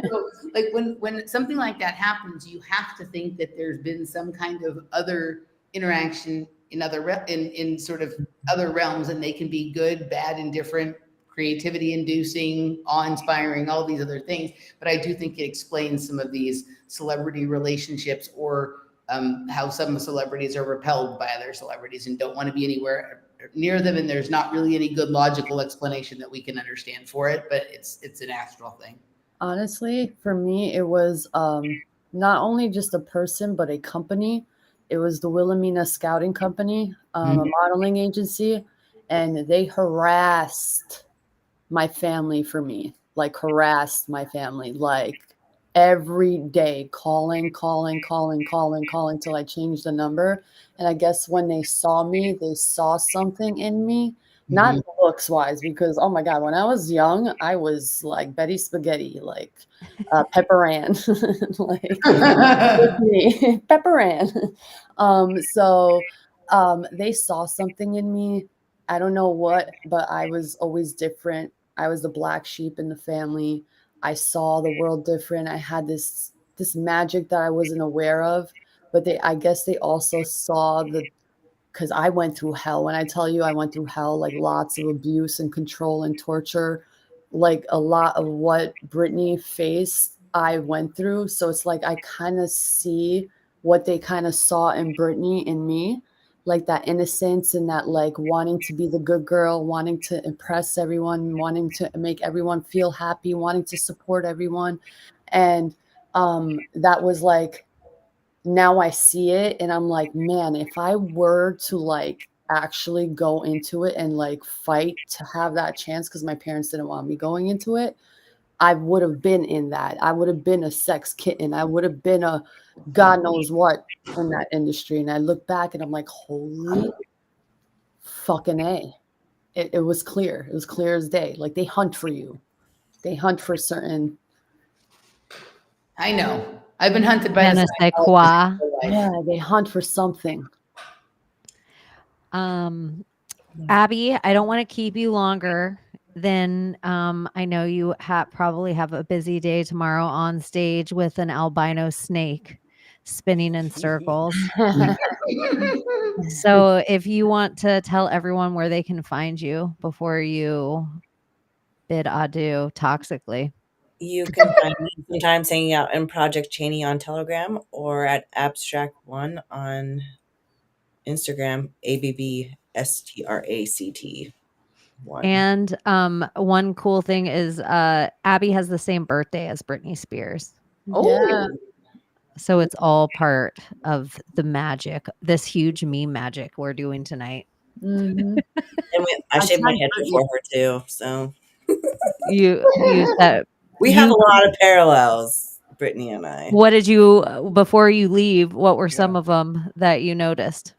F: So like when something like that happens, you have to think that there's been some kind of other interaction in sort of other realms, and they can be good, bad, indifferent, creativity inducing, awe-inspiring, all these other things. But I do think it explains some of these celebrity relationships or how some celebrities are repelled by other celebrities and don't want to be anywhere near them. And there's not really any good logical explanation that we can understand for it, but it's an astral thing.
D: Honestly, for me, it was not only just a person, but a company. It was the Wilhelmina Scouting Company, a modeling agency. and they harassed my family for me, like harassed my family, like every day, calling till I changed the number. And I guess when they saw me, they saw something in me, not looks wise, because oh my God, when I was young, I was like Betty Spaghetti, like Pepper Ann, like me, Pepper Ann. They saw something in me. I don't know what, but I was always different. I was the black sheep in the family. I saw the world different. I had this magic that I wasn't aware of, but I guess they also saw because I went through hell. When I tell you I went through hell, like lots of abuse and control and torture, like a lot of what Brittney faced, I went through. So it's like I kind of see what they kind of saw in Brittney in me, like that innocence and that like wanting to be the good girl, wanting to impress everyone, wanting to make everyone feel happy, wanting to support everyone. And that was like, now I see it and I'm like, man, if I were to like actually go into it and like fight to have that chance, because my parents didn't want me going into it, I would have been in that. I would have been a sex kitten. I would have been a God knows what in that industry. And I look back and I'm like, holy fucking A. It was clear. It was clear as day. Like they hunt for you. They hunt for certain.
F: I know. I've been hunted by
C: Je ne sais quoi.
D: Yeah, they hunt for something.
C: Abby, I don't want to keep you longer than I know you probably have a busy day tomorrow on stage with an albino snake spinning in circles. So if you want to tell everyone where they can find you before you bid adieu toxically.
H: You can find me sometimes hanging out in Project Cheney on Telegram or at Abstract One on Instagram, ABBSTRACT.
C: And one cool thing is Abby has the same birthday as Britney Spears.
F: Oh,
D: Yeah.
C: So it's all part of the magic, this huge meme magic we're doing tonight.
D: Mm-hmm.
H: And I shaved my head before her too, so
C: You said
H: we have a lot of parallels, Brittney and I.
C: What did you before you leave? What were some of them that you noticed?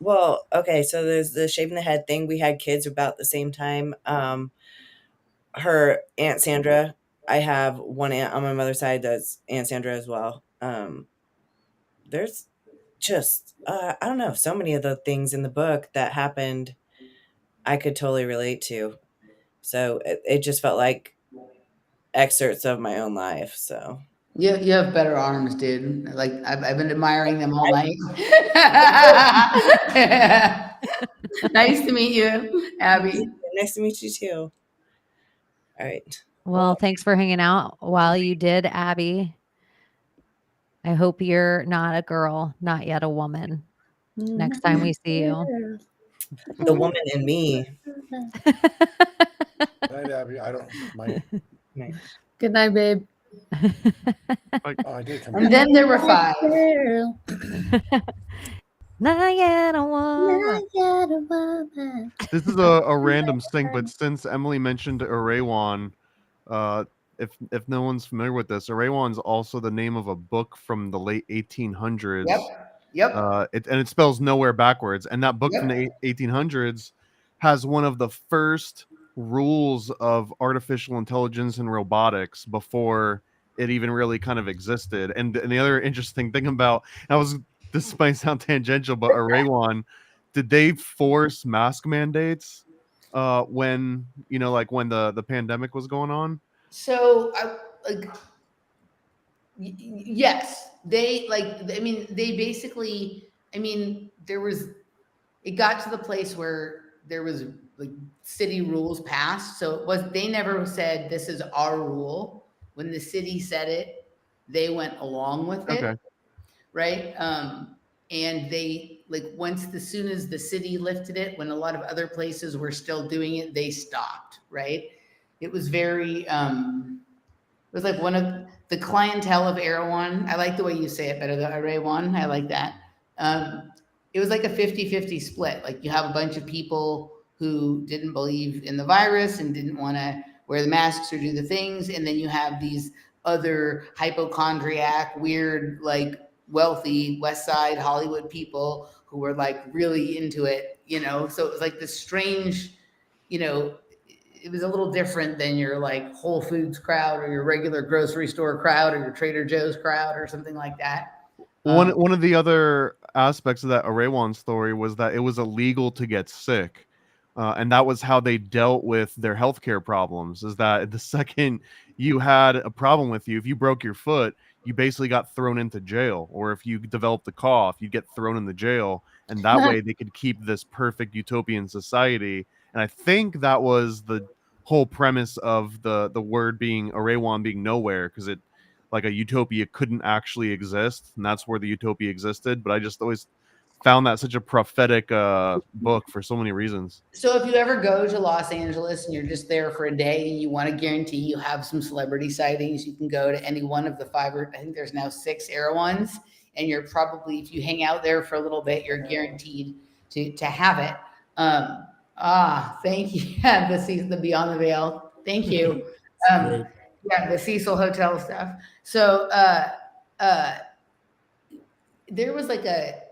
H: Well, okay, so there's the shaving the head thing. We had kids about the same time. Her Aunt Sandra, I have one aunt on my mother's side that's Aunt Sandra as well. There's just I don't know, so many of the things in the book that happened I could totally relate to. So it just felt like excerpts of my own life. So
F: you have better arms, dude. Like I've been admiring them all night. Nice to meet you, Abby.
H: Nice to meet you too. All right.
C: Well, thanks for hanging out while you did, Abby. I hope you're not a girl, not yet a woman. Next time we see you.
H: The woman in me.
G: Night, Abby. I don't mind.
D: Good night, babe.
G: Oh, I did come
F: And
G: back.
F: then there were five.
C: Not yet a woman.
E: This is a random thing, but since Emily mentioned Arawan, if no one's familiar with this, Arawan's also the name of a book from the late 1800s.
F: Yep.
E: It spells nowhere backwards. And that book from the 1800s has one of the first rules of artificial intelligence and robotics before it even really kind of existed. And the other interesting thing about, this might sound tangential, but Arawan, did they force mask mandates when the pandemic was going on?
F: So yes, they basically, it got to the place where there was like city rules passed. So they never said this is our rule. When the city said it, they went along with it.
E: Okay.
F: Right. And they as soon as the city lifted it, when a lot of other places were still doing it, they stopped. Right. It was very, it was like one of the clientele of Erewhon. I like the way you say it better, the Erewhon. I like that. It was like a 50-50 split. Like you have a bunch of people who didn't believe in the virus and didn't want to wear the masks or do the things. And then you have these other hypochondriac, weird, like wealthy West Side Hollywood people who were like really into it, you know? So it was like this strange, you know, it was a little different than your like Whole Foods crowd or your regular grocery store crowd or your Trader Joe's crowd or something like that.
E: One of the other aspects of that Arewan story was that it was illegal to get sick. And that was how they dealt with their healthcare problems, is that the second you had a problem with you, if you broke your foot, you basically got thrown into jail. Or if you developed a cough, you'd get thrown in the jail. And that way they could keep this perfect utopian society. And I think that was the whole premise of the word being Arewan being nowhere, because it, like, a utopia couldn't actually exist, and that's where the utopia existed. But I just always found that such a prophetic book for so many reasons.
F: So if you ever go to Los Angeles and you're just there for a day and you want to guarantee you have some celebrity sightings, you can go to any one of the 5, or I think there's now 6 Erewhons, and you're probably, if you hang out there for a little bit, you're guaranteed to have it. Thank you. Yeah, the Beyond the Veil. Thank you. Yeah, the Cecil Hotel stuff. So there was like a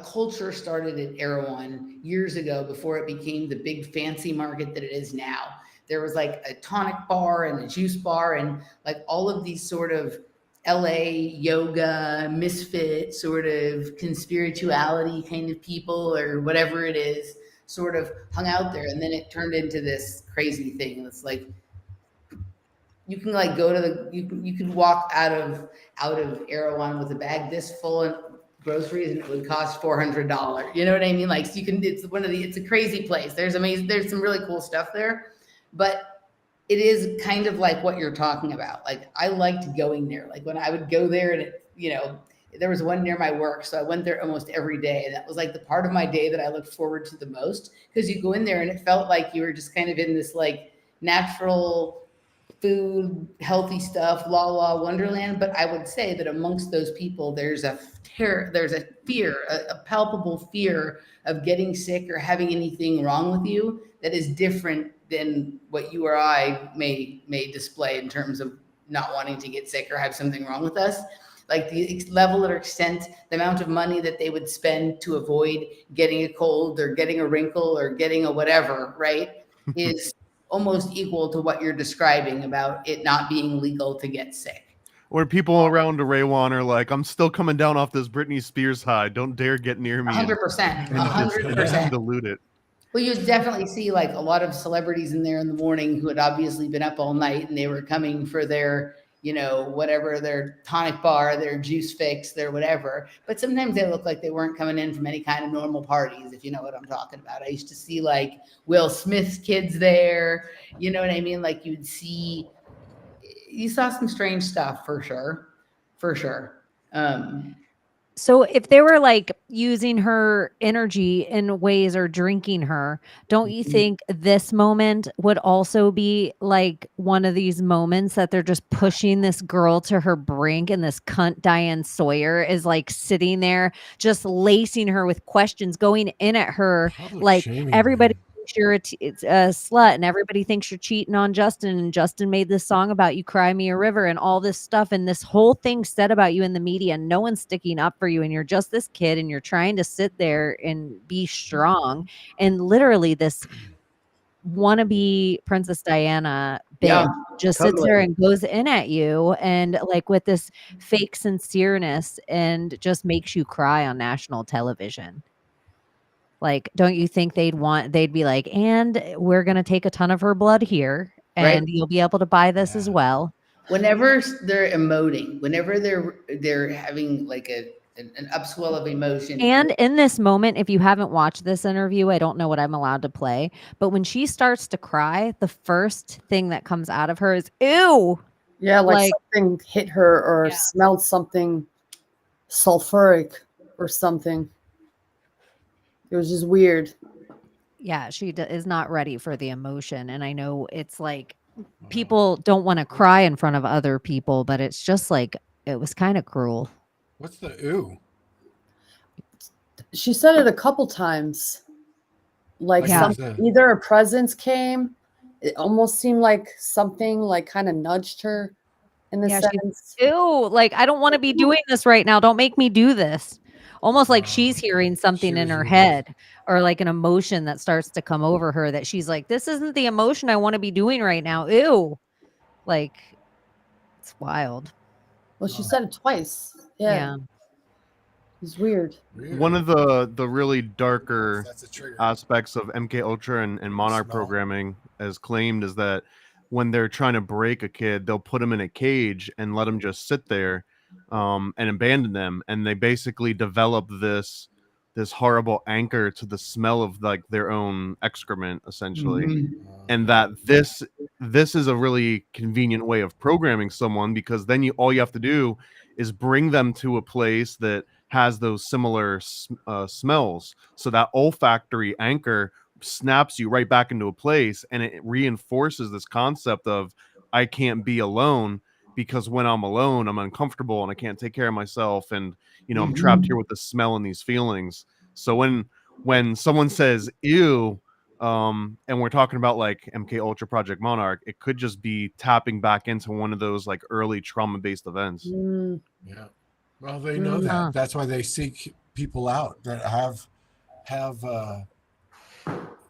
F: culture started at Erewhon years ago before it became the big fancy market that it is now. There was like a tonic bar and a juice bar and like all of these sort of LA yoga, misfit sort of conspirituality kind of people or whatever it is sort of hung out there. And then it turned into this crazy thing. It's like, you can like go to you can walk out of Erewhon with a bag this full of groceries and it would cost $400. You know what I mean? Like, so you can, it's a crazy place. There's some really cool stuff there, but it is kind of like what you're talking about. Like, I liked going there. Like when I would go there and it, you know, there was one near my work. So I went there almost every day. And that was like the part of my day that I looked forward to the most, because you go in there and it felt like you were just kind of in this like natural food, healthy stuff, la wonderland. But I would say that amongst those people, there's a fear, a palpable fear of getting sick or having anything wrong with you that is different than what you or I may display in terms of not wanting to get sick or have something wrong with us. Like the level or extent, the amount of money that they would spend to avoid getting a cold or getting a wrinkle or getting a whatever, right, is almost equal to what you're describing about it not being legal to get sick.
E: Where people around Erewhon are like, I'm still coming down off this Britney Spears high. Don't dare get near me.
F: 100%. 100%.
E: Dilute it.
F: Well, you definitely see like a lot of celebrities in there in the morning who had obviously been up all night and they were coming for their, you know, whatever, their tonic bar, their juice fix, their whatever. But sometimes they look like they weren't coming in from any kind of normal parties, if you know what I'm talking about. I used to see like Will Smith's kids there. You know what I mean? Like you saw some strange stuff for sure. For sure.
C: So if they were like using her energy in ways or drinking her, don't you think this moment would also be like one of these moments that they're just pushing this girl to her brink, and this cunt Diane Sawyer is like sitting there just lacing her with questions, going in at her like everybody thinks you're a slut and everybody thinks you're cheating on Justin, and Justin made this song about you, Cry Me a River, and all this stuff, and this whole thing said about you in the media, and no one's sticking up for you, and you're just this kid and you're trying to sit there and be strong, and literally this wannabe Princess Diana bitch just sits there and goes in at you and like with this fake sincereness and just makes you cry on national television. Like, don't you think they'd be like, and we're going to take a ton of her blood here and you'll be able to buy this as well.
F: Whenever they're emoting, whenever they're having like an upswell of emotion.
C: And in this moment, if you haven't watched this interview, I don't know what I'm allowed to play, but when she starts to cry, the first thing that comes out of her is, ew.
D: Yeah, like something hit her or smelled something sulfuric or something. It was just weird.
C: Yeah, she is not ready for the emotion. And I know it's like people don't want to cry in front of other people, but it's just like, it was kind of cruel.
G: What's the ooh?
D: She said it a couple times. like
C: Yeah.
D: either a presence came, it almost seemed like something like kind of nudged her in a
C: Yeah,
D: sense.
C: Ew, like I don't want to be doing this right now. Don't make me do this. Almost like she's hearing something in her head or like an emotion that starts to come over her that she's like, this isn't the emotion I want to be doing right now. Ew. Like it's wild.
D: Well, she said it twice. Yeah. It's weird.
E: One of the really darker aspects of MK Ultra and Monarch programming, as claimed, is that when they're trying to break a kid, they'll put them in a cage and let them just sit there, and abandon them, and they basically develop this horrible anchor to the smell of like their own excrement, essentially. And that this is a really convenient way of programming someone, because then all you have to do is bring them to a place that has those similar smells, so that olfactory anchor snaps you right back into a place, and it reinforces this concept of I can't be alone, because when I'm alone I'm uncomfortable and I can't take care of myself, and I'm trapped here with the smell and these feelings. So when someone says ew, and we're talking about like MK Ultra Project Monarch, it could just be tapping back into one of those like early trauma-based events.
G: Yeah. Well, they know that. That's why they seek people out that have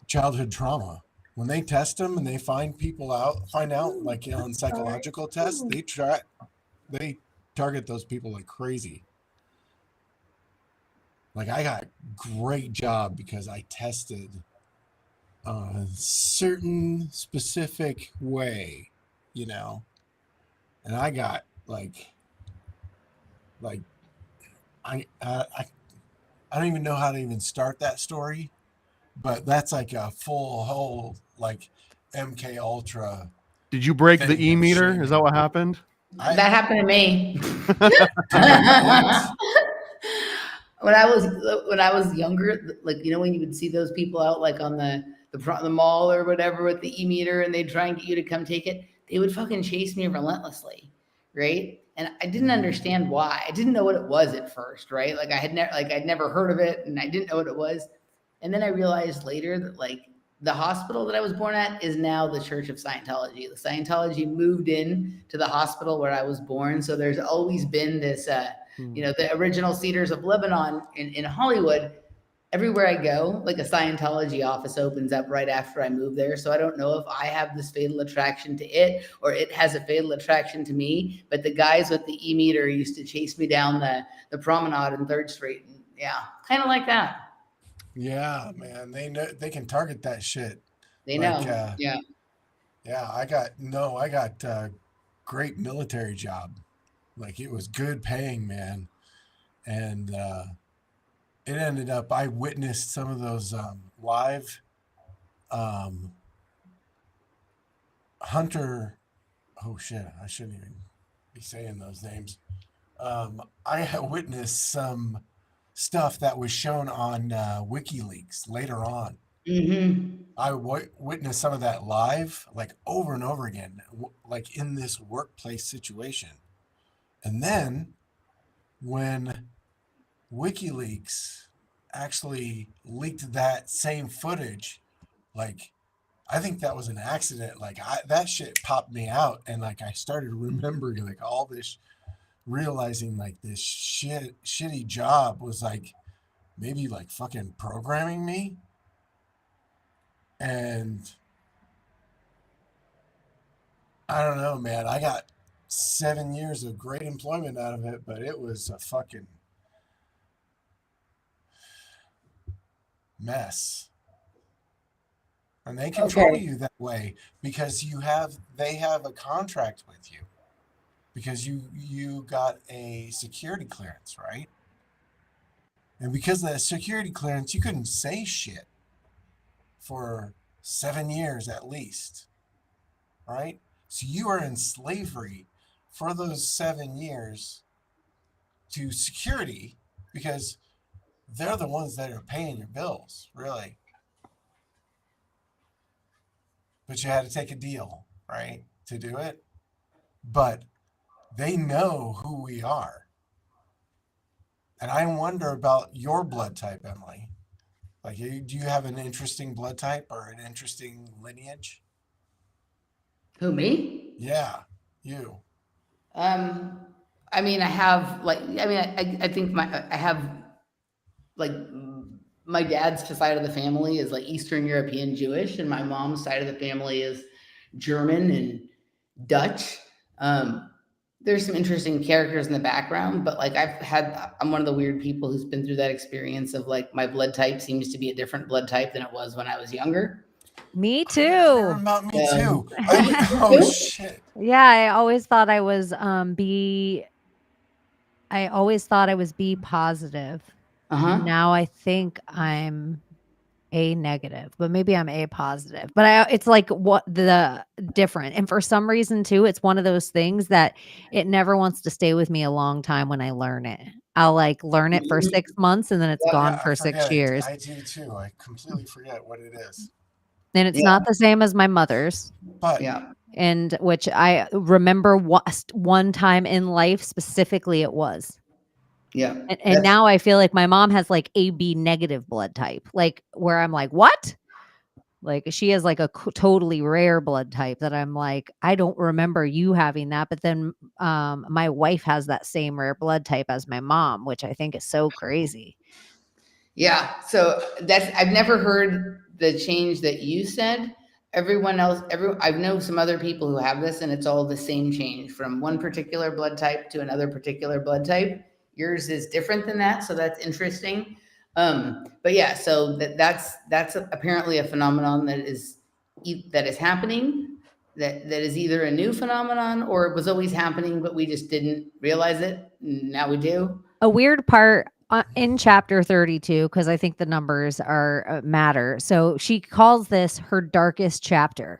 G: childhood trauma. When they test them and they find out like on psychological tests, they target those people like crazy. Like I got great job because I tested a certain specific way, and I got like I don't even know how to even start that story, but that's like a whole like MK Ultra.
E: Did you break the e-meter? Is that what happened?
F: That happened to me. When I was younger, like when you would see those people out like on the mall or whatever with the e-meter, and they'd try and get you to come take it, they would fucking chase me relentlessly, right? And I didn't understand why. I didn't know what it was at first, right? Like I'd never heard of it, and I didn't know what it was. And then I realized later that like the hospital that I was born at is now the Church of Scientology. The Scientology moved in to the hospital where I was born. So there's always been this, the original Cedars of Lebanon in Hollywood. Everywhere I go, like a Scientology office opens up right after I move there. So I don't know if I have this fatal attraction to it or it has a fatal attraction to me. But the guys with the e-meter used to chase me down the promenade in 3rd Street. And yeah, kind of like that.
G: Yeah, man. They know they can target that shit.
F: They know.
G: Yeah. I got a great military job. Like it was good paying, man. And it ended up, I witnessed some of those live Hunter. Oh shit, I shouldn't even be saying those names. I witnessed some stuff that was shown on WikiLeaks later on. I witnessed some of that live, like over and over again, like in this workplace situation. And then when WikiLeaks actually leaked that same footage, like I think that was an accident. Like that shit popped me out, and like I started remembering like all this, realizing like this shitty job was like maybe like fucking programming me. And I don't know, man. I got 7 years of great employment out of it, but it was a fucking mess. And they control you that way because they have a contract with you because you got a security clearance, right? And because of that security clearance, you couldn't say shit for 7 years at least, right? So you are in slavery for those 7 years to security because they're the ones that are paying your bills, really. But you had to take a deal, right, to do it. But they know who we are. And I wonder about your blood type, Emily. Like, do you have an interesting blood type or an interesting lineage?
F: Who, me?
G: Yeah, you.
F: I mean, I have like, I mean, I think I have like my dad's side of the family is like Eastern European Jewish, and my mom's side of the family is German and Dutch. There's some interesting characters in the background, but like I'm one of the weird people who's been through that experience of like my blood type seems to be a different blood type than it was when I was younger.
C: Me
G: Hearing
C: too.
G: about me too. Oh shit.
C: Yeah, I always thought I was B. I always thought I was B positive.
F: Uh-huh.
C: Now I think I'm A negative, but maybe I'm A positive. But it's like what the different. And for some reason too, it's one of those things that it never wants to stay with me a long time when I learn it. I'll like learn it for 6 months and then it's gone
G: Yeah,
C: for
G: I
C: 6
G: forget it.
C: years.
G: I do too. I completely forget what it is.
C: And it's not the same as my mother's.
G: But
F: Yeah.
C: And which I remember one time in life specifically it was.
F: Yeah.
C: And now I feel like my mom has like AB negative blood type, like where I'm like, what? Like she has like a totally rare blood type that I'm like, I don't remember you having that. But then my wife has that same rare blood type as my mom, which I think is so crazy.
F: Yeah. So I've never heard the change that you said. Everyone else, I know some other people who have this and it's all the same change from one particular blood type to another particular blood type. Yours is different than that. So that's interesting. But yeah, so that's apparently a phenomenon that is happening, that is either a new phenomenon or it was always happening, but we just didn't realize it. Now we do.
C: A weird part in chapter 32, because I think the numbers are matter. So she calls this her darkest chapter.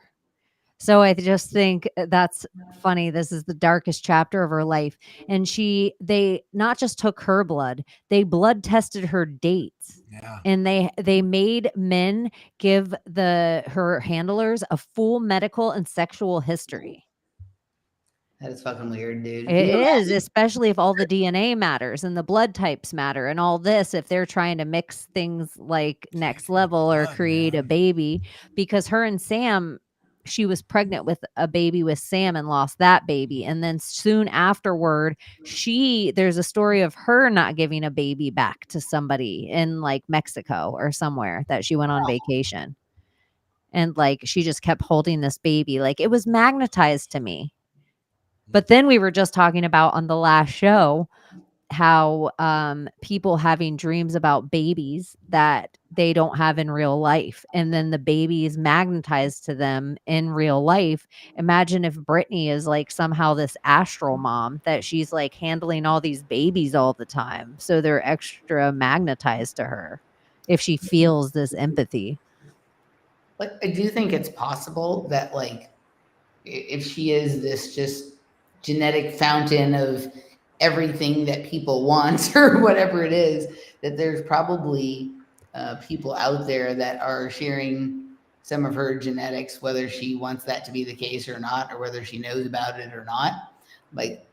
C: So I just think that's funny. This is the darkest chapter of her life. And they not just took her blood, they blood tested her dates.
G: yeah.
C: And they made men give her handlers a full medical and sexual history.
F: That is fucking weird, dude.
C: It is, especially if all the DNA matters and the blood types matter and all this, if they're trying to mix things like next level or create a baby, because her and Sam, she was pregnant with a baby with Sam and lost that baby. And then soon afterward, there's a story of her not giving a baby back to somebody in like Mexico or somewhere that she went on vacation. And like, she just kept holding this baby. Like it was magnetized to me. But then we were just talking about on the last show how people having dreams about babies that they don't have in real life. And then the baby is magnetized to them in real life. Imagine if Brittney is like somehow this astral mom that she's like handling all these babies all the time. So they're extra magnetized to her if she feels this empathy.
F: Like, I do think it's possible that like if she is this just genetic fountain of everything that people want or whatever it is, that there's probably people out there that are sharing some of her genetics, whether she wants that to be the case or not, or whether she knows about it or not. Like,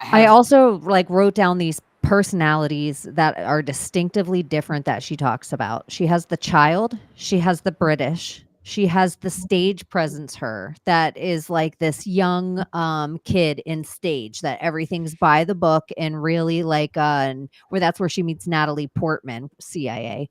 C: I also like wrote down these personalities that are distinctively different that she talks about. She has the child, she has the British, she has the stage presence that is like this young kid in stage, that everything's by the book and really like where that's where she meets Natalie Portman, CIA.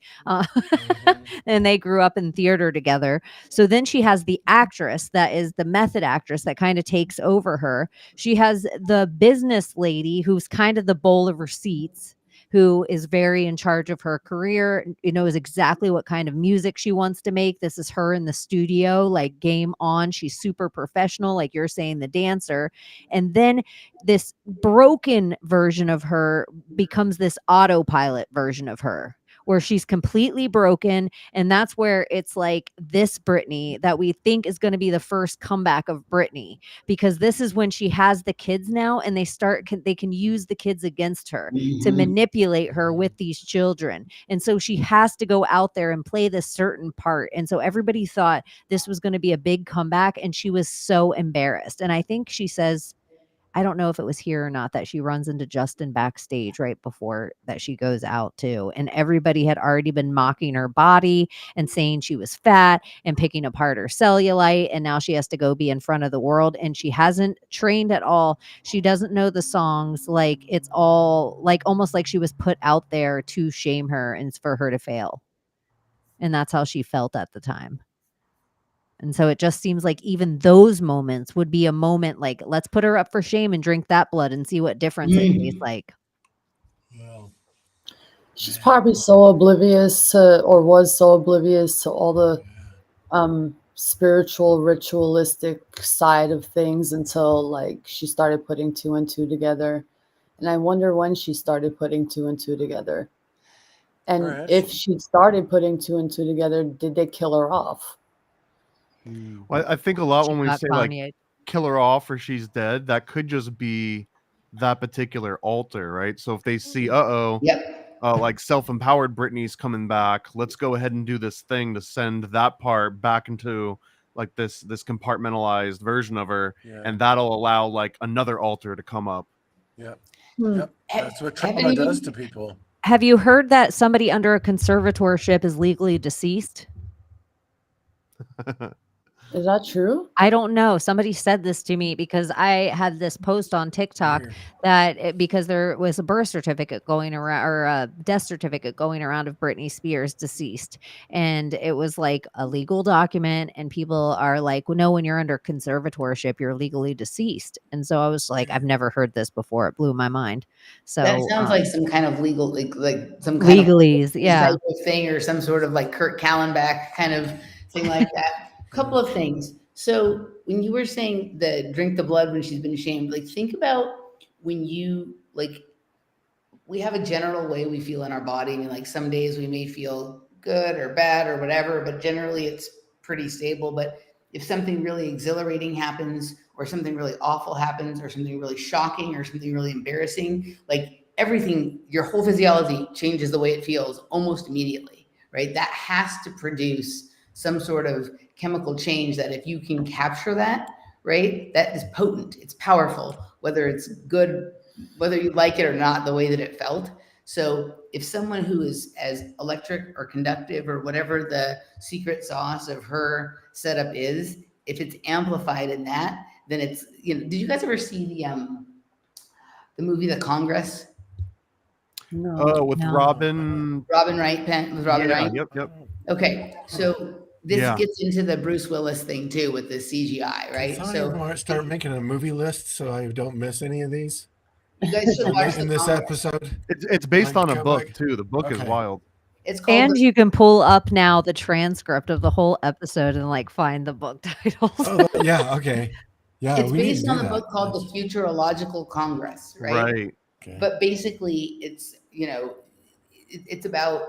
C: And they grew up in theater together. So then she has the actress that is the method actress that kind of takes over her. She has the business lady who's kind of the bowl of receipts, who is very in charge of her career, knows exactly what kind of music she wants to make. This is her in the studio, like game on. She's super professional, like you're saying, the dancer. And then this broken version of her becomes this autopilot version of her, where she's completely broken. And that's where it's like this Brittney that we think is going to be the first comeback of Brittney, because this is when she has the kids now and they can use the kids against her to manipulate her with these children. And so she has to go out there and play this certain part. And so everybody thought this was going to be a big comeback, and she was so embarrassed. And I think she says, I don't know if it was here or not, that she runs into Justin backstage right before that she goes out too. And everybody had already been mocking her body and saying she was fat and picking apart her cellulite. And now she has to go be in front of the world. And she hasn't trained at all. She doesn't know the songs. Like, it's all like almost like she was put out there to shame her and for her to fail. And that's how she felt at the time. And so it just seems like even those moments would be a moment like, let's put her up for shame and drink that blood and see what difference it tastes like.
I: Well,
D: She's probably so oblivious to, or was so oblivious to all the spiritual, ritualistic side of things until like she started putting 2 and 2 together. And I wonder when she started putting 2 and 2 together. And
G: Perhaps.
D: if she started putting 2 and 2 together, did they kill her off?
E: Well, I think a lot
C: She
E: when we
C: got
E: say like
C: Kanye.
E: kill her off or she's dead, that could just be that particular altar, right? So if they see,
F: Yep.
E: like self-empowered Britney's coming back, let's go ahead and do this thing to send that part back into like this compartmentalized version of her,
G: Yeah.
E: and that'll allow like another altar to come up.
G: Yep.
D: Hmm.
G: Yep. That's what
F: Haven't
G: trauma
F: even-
G: does to people.
C: Have you heard that somebody under a conservatorship is legally deceased?
D: Is that true?
C: I don't know. Somebody said this to me because I had this post on TikTok
G: Weird.
C: that because there was a birth certificate going around or a death certificate going around of Britney Spears deceased. And it was like a legal document. And people are like, well, no, when you're under conservatorship, you're legally deceased. And so I was like, I've never heard this before. It blew my mind. So
F: That sounds like some kind of legal, like some kind
C: legalese.
F: of
C: Yeah.
F: type of thing, or some sort of like Kurt Callenbach kind of thing like that. Couple of things. So when you were saying the drink the blood when she's been shamed, like think about when you like, we have a general way we feel in our body. I mean, like some days we may feel good or bad or whatever, but generally it's pretty stable. But if something really exhilarating happens, or something really awful happens, or something really shocking, or something really embarrassing, like everything, your whole physiology changes the way it feels almost immediately, right? That has to produce some sort of chemical change that if you can capture that, right, that is potent, it's powerful, whether it's good, whether you like it or not, the way that it felt. So if someone who is as electric or conductive or whatever the secret sauce of her setup is, if it's amplified in that, then it's, you know, did you guys ever see the movie The Congress?
D: No.
E: Oh, with
C: No.
E: Robin.
F: Robin Wright, with Robin
E: Yeah,
F: Wright?
E: Yep.
F: Okay, so this
E: Yeah.
F: gets into the Bruce Willis thing too with the CGI, right?
G: So
F: So
G: start making a movie list so I don't miss any of these
F: you guys should watch
G: in
F: The
G: this
F: Congress.
G: episode.
E: It's based
G: Like,
E: on a
G: go
E: book
G: back-
E: too. The book is
G: Okay.
E: wild.
F: It's called
C: And
F: The-
C: you can pull up now the transcript of the whole episode and like find the book titles.
G: Oh, yeah. Okay. Yeah.
F: it's
G: we need
F: based
G: to
F: on
G: do
F: the
G: that.
F: book called The Futurological Congress, right?
E: Right.
G: Okay.
F: But basically, it's, you know, it's about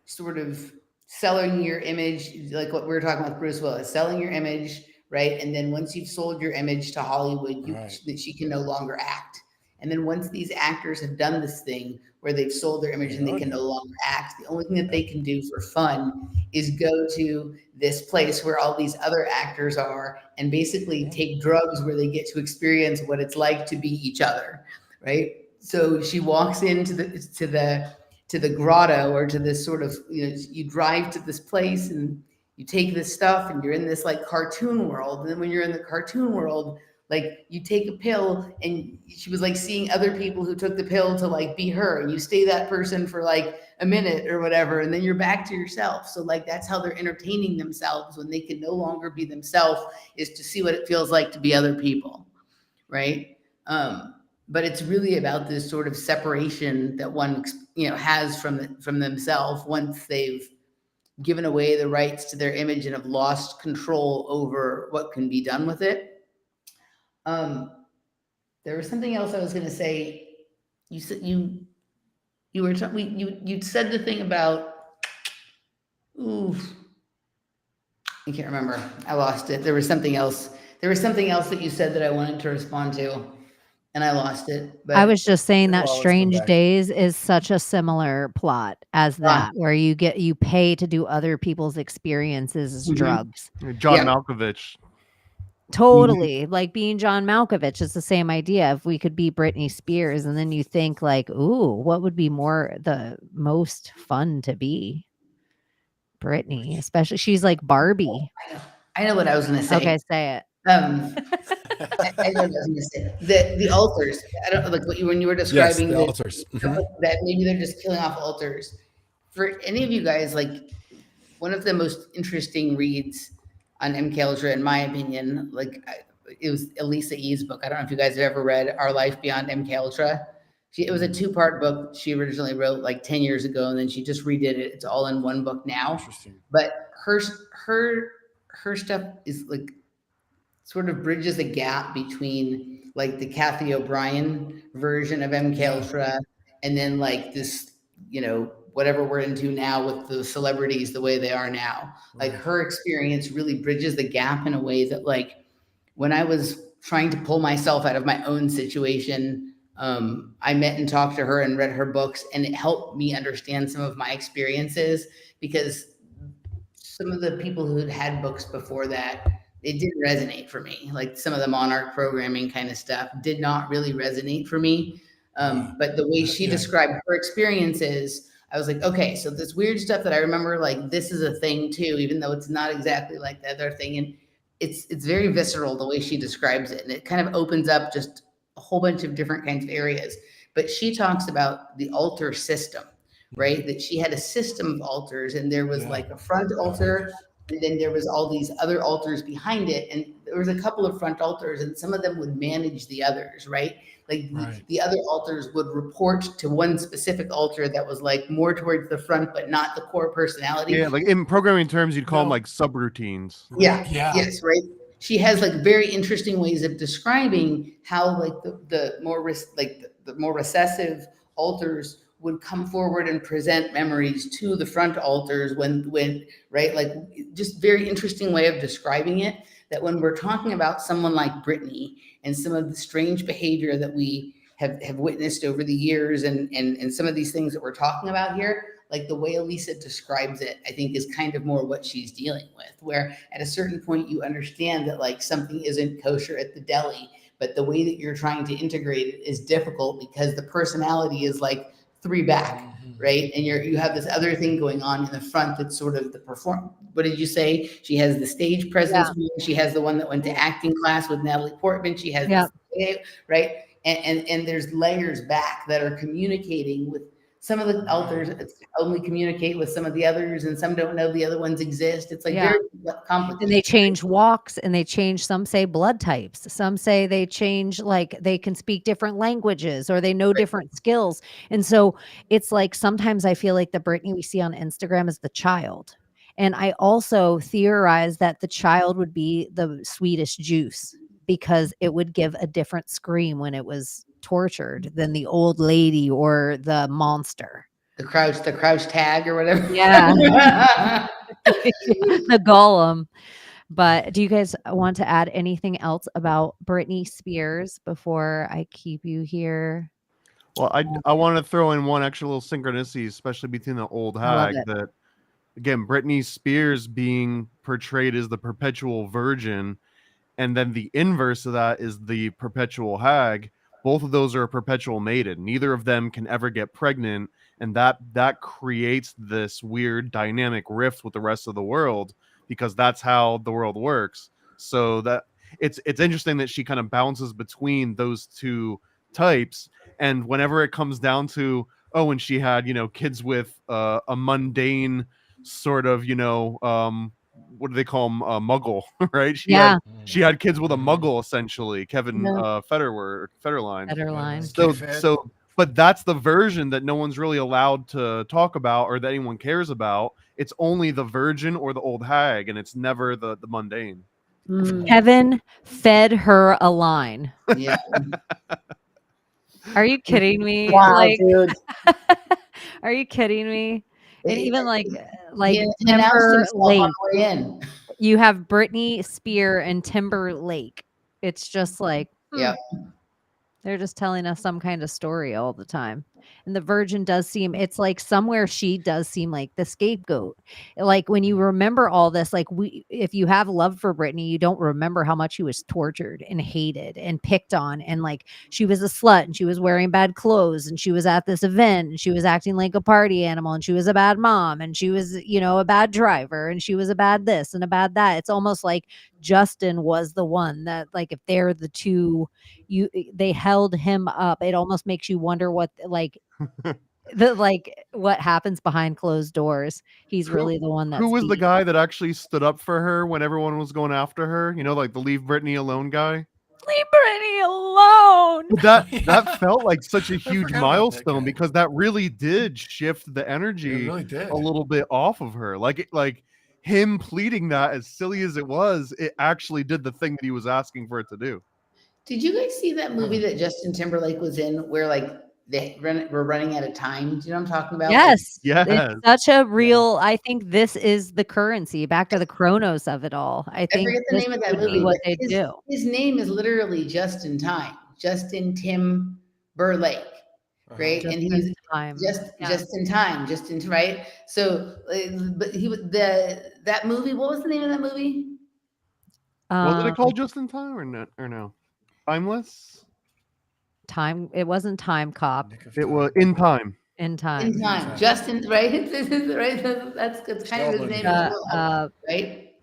F: sort of selling your image, like what we were talking about with Bruce Willis, selling your image, right? And then once you've sold your image to Hollywood,
G: Right.
F: that she can no longer act. And then once these actors have done this thing where they've sold their image and they can no longer act, the only thing that they can do for fun is go to this place where all these other actors are and basically take drugs where they get to experience what it's like to be each other, right? So she walks into the grotto, or to this sort of, you know, you drive to this place and you take this stuff and you're in this like cartoon world. And then when you're in the cartoon world, like you take a pill, and she was like seeing other people who took the pill to like be her, and you stay that person for like a minute or whatever, and then you're back to yourself. So like that's how they're entertaining themselves when they can no longer be themselves, is to see what it feels like to be other people, right? But it's really about this sort of separation that one, you know, has from themselves once they've given away the rights to their image and have lost control over what can be done with it. There was something else I was going to say. You said you said the thing about, I can't remember. I lost it. There was something else. There was something else that you said that I wanted to respond to, and I lost it. But
C: I was just saying that
G: Well, let's go
C: Strange
G: back.
C: Days is such a similar plot as that, where you pay to do other people's experiences as
F: Mhm.
C: drugs.
E: John
F: Yeah.
E: Malkovich.
C: Totally. Like being John Malkovich is the same idea. If we could be Britney Spears, and then you think like, ooh, what would be the most fun to be? Britney, especially she's like Barbie.
F: I know what I was going to say.
C: Okay, say it.
F: I know what I was going to say. The altars. I don't like when you were describing
G: the altars.
F: that maybe they're just killing off altars. For any of you guys, like one of the most interesting reads on MK Ultra, in my opinion, it was Elisa E's book. I don't know if you guys have ever read Our Life Beyond MK Ultra. It was a 2-part book she originally wrote like 10 years ago, and then she just redid it. It's all in one book now.
G: Interesting.
F: But her stuff is like sort of bridges a gap between like the Kathy O'Brien version of MK Ultra and then like this, whatever we're into now with the celebrities the way they are now. Like her experience really bridges the gap in a way that like when I was trying to pull myself out of my own situation, I met and talked to her and read her books, and it helped me understand some of my experiences, because some of the people who had books before that, it didn't resonate for me. Like some of the Monarch programming kind of stuff did not really resonate for me. But the way she described her experiences, I was like, okay, so this weird stuff that I remember, like this is a thing too, even though it's not exactly like the other thing. And it's very visceral the way she describes it. And it kind of opens up just a whole bunch of different kinds of areas. But she talks about the altar system, right? That she had a system of altars, and there was like a front altar, and then there was all these other altars behind it. And there was a couple of front altars, and some of them would manage the others, right? Like the other altars would report to one specific altar that was like more towards the front, but not the core personality.
E: Yeah, like in programming terms, you'd call them like subroutines.
F: Yeah. Yes, right. She has like very interesting ways of describing how like the more recessive altars would come forward and present memories to the front altars when right, like just very interesting way of describing it, that when we're talking about someone like Brittney and some of the strange behavior that we have witnessed over the years and some of these things that we're talking about here, like the way Elisa describes it, I think is kind of more what she's dealing with, where at a certain point you understand that like something isn't kosher at the deli, but the way that you're trying to integrate it is difficult because the personality is like 3 back, right? And you have this other thing going on in the front that's sort of the what did you say? She has the stage presence. She has the one that went to acting class with Natalie Portman. She has this, right? And there's layers back that are communicating with some of the altars only communicate with some of the others, and some don't know the other ones exist. It's like very complicated.
C: And they change walks, and they change, some say blood types. Some say they change, like they can speak different languages, or they know different skills. And so it's like, sometimes I feel like the Brittney we see on Instagram is the child. And I also theorize that the child would be the sweetest juice, because it would give a different scream when it was tortured than the old lady or the monster.
F: The crouch tag or whatever.
C: Yeah. The golem. But do you guys want to add anything else about Britney Spears before I keep you here?
E: Well, I want to throw in one extra little synchronicity, especially between the old hag, that again, Britney Spears being portrayed as the perpetual virgin, and then the inverse of that is the perpetual hag. Both of those are a perpetual maiden. Neither of them can ever get pregnant, and that creates this weird dynamic rift with the rest of the world, because that's how the world works. So that it's interesting that she kind of bounces between those two types, and whenever it comes down to when she had kids with a mundane sort of what do they call them? Muggle, right? She had kids with a Muggle, essentially. Kevin Federline. So, but that's the version that no one's really allowed to talk about, or that anyone cares about. It's only the virgin or the old hag, and it's never the mundane.
C: Kevin fed her a line.
F: Yeah.
C: Are you kidding me?
D: Wow, dude.
C: Are you kidding me? And even like
F: Timberlake.
C: You have Britney Spears and Timberlake. It's just like, they're just telling us some kind of story all the time. And the virgin does seem, it's like somewhere she does seem like the scapegoat. Like when you remember all this, like if you have love for Brittney, you don't remember how much she was tortured and hated and picked on. And like she was a slut and she was wearing bad clothes and she was at this event and she was acting like a party animal and she was a bad mom and she was, a bad driver and she was a bad this and a bad that. It's almost like Justin was the one that, like, if they're the two, they held him up. It almost makes you wonder what what happens behind closed doors. He's really the one that's
E: Who was the
C: beating.
E: guy that actually stood up for her when everyone was going after her? Like the leave Brittney alone guy.
C: Leave Brittney alone.
E: That felt like such a huge
I: forgot about that
E: milestone
I: guy.
E: because that really did shift the energy
I: It really did.
E: a little bit off of her. Like him pleading that, as silly as it was, it actually did the thing that he was asking for it to do.
F: Did you guys see that movie that Justin Timberlake was in where like we're running out of time? Do you know what I'm talking about?
C: Yes.
E: Yes.
C: It's such a real, I think this is the currency, back to the chronos of it all. I
F: I
C: think
F: forget the
C: this
F: name of that
C: would be
F: movie.
C: what
F: but
C: they do.
F: His name is literally Just in Time. Justin Timberlake, right?
C: Just
F: And
C: in
F: he's
C: time.
F: just in time, right. So, but he was that movie. What was the name of that movie?
E: Wasn't it called Just in Time or no? Timeless?
C: Time. It wasn't Time Cop.
E: It was In Time.
C: In Time.
F: In Time. Justin, right? Right. That's kind of his name as well, right?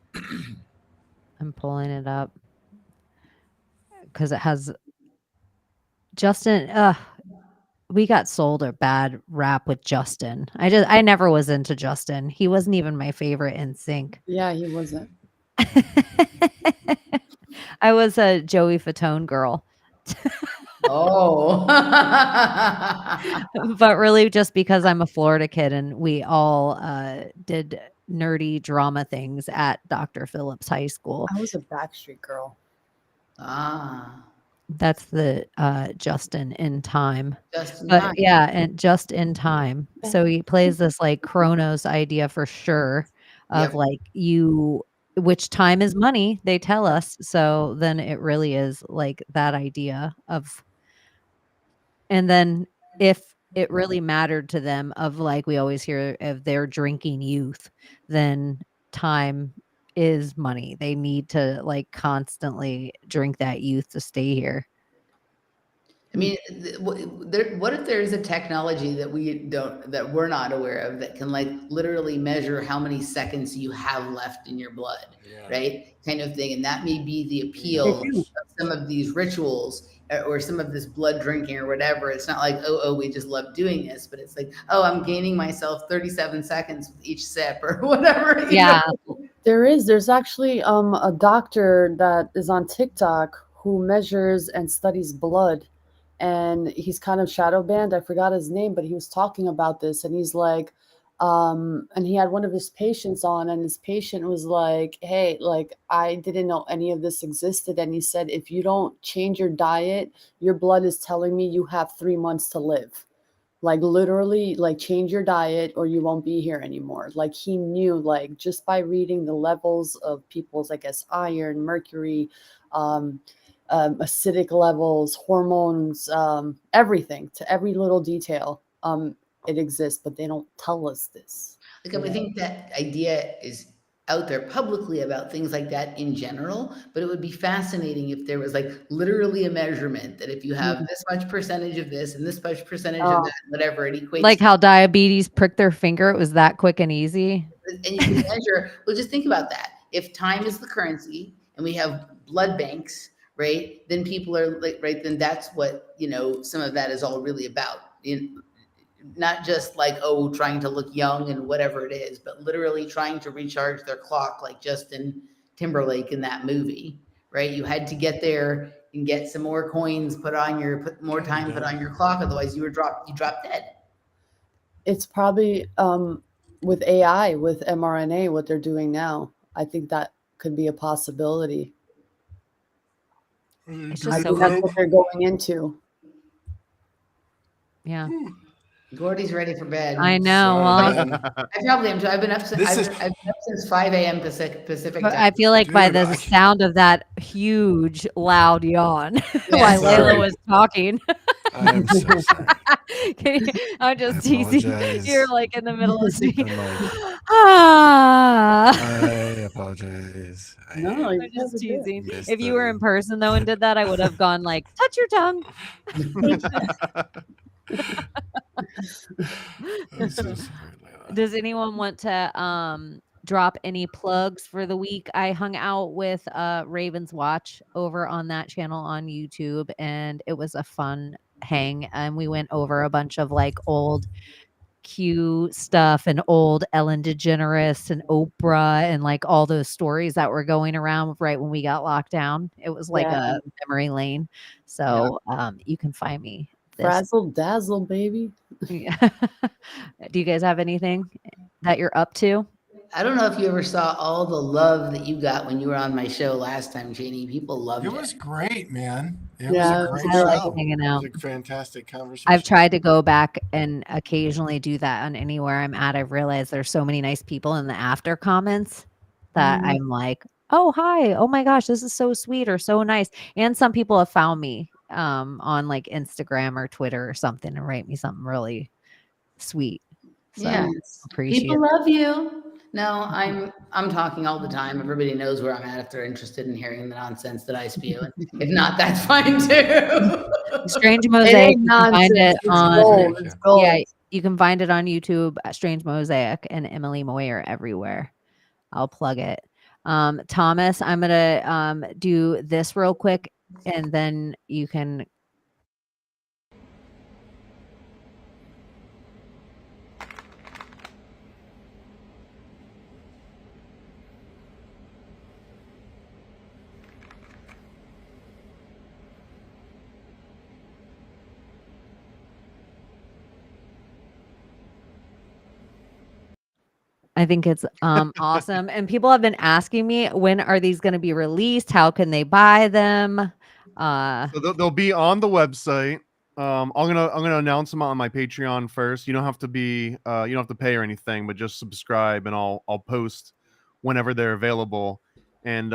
C: I'm pulling it up because it has Justin. We got sold a bad rap with Justin. I never was into Justin. He wasn't even my favorite in sync.
D: Yeah, he wasn't.
C: I was a Joey Fatone girl.
F: Oh.
C: But really just because I'm a Florida kid and we all did nerdy drama things at Dr. Phillips High School.
D: I was a Backstreet Girl.
F: Ah.
C: That's the Justin in Time.
F: Just in
C: But
F: Time.
C: yeah, and just in time. So he plays this like Chronos idea for sure of like which time is money, they tell us. So then it really is like that idea of, and then if it really mattered to them of like, we always hear of their drinking youth, then time is money. They need to like constantly drink that youth to stay here.
F: I mean, what if there's a technology that we're not aware of that can like literally measure how many seconds you have left in your blood, right? Kind of thing. And that may be the appeal of some of these rituals or some of this blood drinking or whatever. It's not like, oh, we just love doing this, but it's like, oh, I'm gaining myself 37 seconds with each sip or whatever.
C: Yeah.
D: There's actually a doctor that is on TikTok who measures and studies blood. And he's kind of shadow banned. I forgot his name, but he was talking about this. And he's like, and he had one of his patients on, and his patient was like, hey, like, I didn't know any of this existed. And he said, if you don't change your diet, your blood is telling me you have 3 months to live. Like literally, like change your diet or you won't be here anymore. Like he knew, like just by reading the levels of people's, I guess, iron, mercury, acidic levels, hormones, everything, to every little detail. It exists, but they don't tell us this.
F: Like, I think that idea is out there publicly about things like that in general, but it would be fascinating if there was like literally a measurement that if you have this much percentage of this and this much percentage of that, whatever it equates
C: Like
F: to.
C: how diabetes pricked their finger. It was that quick and easy.
F: And you can measure, well, just think about that. If time is the currency and we have blood banks, right, then people are like, right, then that's what, some of that is all really about. Not just like, oh, trying to look young and whatever it is, but literally trying to recharge their clock like Justin Timberlake in that movie, right? You had to get there and get some more coins, put more time put on your clock. Otherwise you drop dead.
D: It's probably with AI, with mRNA, what they're doing now. I think that could be a possibility.
C: It's
D: I
C: just
D: think
C: so
D: that's what they're going into.
C: Yeah.
F: Gordy's ready for bed.
C: I know. Well,
F: I probably am too. I've been up since 5 a.m. Pacific
C: but
F: time.
C: I feel like by the sound of that huge, loud yawn while Layla was talking.
G: I am so sorry.
C: I'm just teasing.
G: apologize.
C: You're like in the middle of speaking.
G: I'm like,
C: Ah.
G: I apologize.
D: No,
C: I'm
D: you guys
C: just
D: are good.
C: teasing.
G: missed
C: If you were
G: the-
C: in person though and did that, I would have gone like, touch your tongue.
G: I'm so sorry, Layla.
C: Does anyone want to drop any plugs for the week? I hung out with Raven's Watch over on that channel on YouTube, and it was a fun hang. And we went over a bunch of like old Q stuff and old Ellen DeGeneres and Oprah and like all those stories that were going around right when we got locked down. It was like
D: Yeah.
C: a memory lane. So you can find me.
D: Frazzle dazzle, baby.
C: Yeah. Do you guys have anything that you're up to?
F: I don't know if you ever saw all the love that you got when you were on my show last time, Janie. People loved it.
I: It was great, man. It
D: Yeah,
I: was a great
C: I like
I: show.
C: hanging
G: It
C: out.
G: was a fantastic conversation.
C: I've tried to go back and occasionally do that on anywhere I'm at. I've realized there's so many nice people in the after comments that I'm like, oh, hi. Oh my gosh, this is so sweet or so nice. And some people have found me on like Instagram or Twitter or something and write me something really sweet. So
F: Yeah.
C: appreciate
F: People
C: it.
F: love you. No, I'm talking all the time. Everybody knows where I'm at if they're interested in hearing the nonsense that I spew. And if not, that's fine too.
C: Strange
D: It
C: Mosaic.
D: ain't
C: You can find
D: nonsense.
C: it
D: It's
C: on
D: gold. It's gold.
C: Yeah, you can find it on YouTube at Strange Mosaic, and Emily Moyer everywhere. I'll plug it. Thomas, I'm gonna do this real quick, and then you can. I think it's awesome. And people have been asking me, when are these going to be released? How can they buy them?
E: So they'll be on the website. I'm gonna announce them on my Patreon first. You don't have to be you don't have to pay or anything, but just subscribe and I'll post whenever they're available. And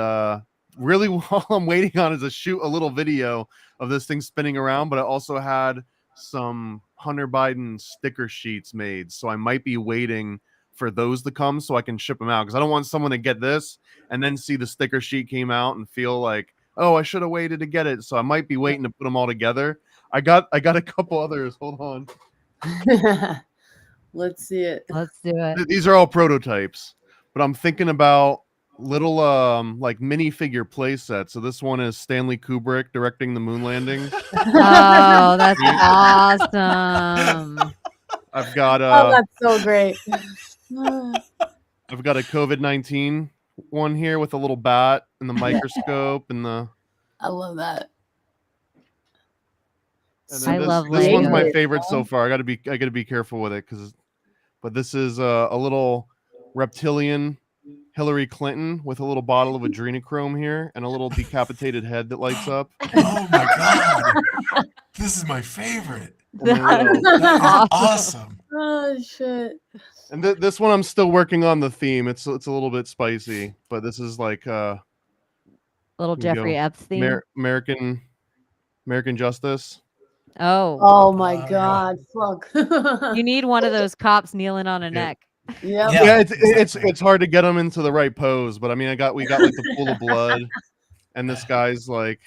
E: really all I'm waiting on is to shoot a little video of this thing spinning around, but I also had some Hunter Biden sticker sheets made. So I might be waiting for those to come so I can ship them out, because I don't want someone to get this and then see the sticker sheet came out and feel like, oh, I should have waited to get it. So I might be waiting to put them all together. I got a couple others. Hold on.
D: Let's see it.
C: Let's do it.
E: These are all prototypes, but I'm thinking about little like mini figure play sets. So this one is Stanley Kubrick directing the moon landing.
C: Oh, that's awesome.
E: I've got
D: Oh, that's so great.
E: I've got a COVID-19 one here with a little bat and the microscope and the.
D: I love that.
E: And
C: I
E: then
C: love
E: this one's my
D: Legos.
E: favorite so far. I gotta be careful with it but this is a little reptilian Hillary Clinton with a little bottle of adrenochrome here and a little decapitated head that lights up.
I: Oh my god. This is my favorite.
C: That's
I: That is awesome.
D: Oh shit.
E: And this one I'm still working on the theme. It's a little bit spicy, but this is like
C: Little
E: Here we
C: Jeffrey
E: go.
C: Epstein.
E: American Justice.
C: Oh,
D: Oh my
I: Oh,
D: god. Fuck.
C: you need one of those cops kneeling on a neck.
D: Yep.
I: Yeah.
E: Yeah, it's hard to get them into the right pose, but I mean, we got like the pool of blood, and this guy's like,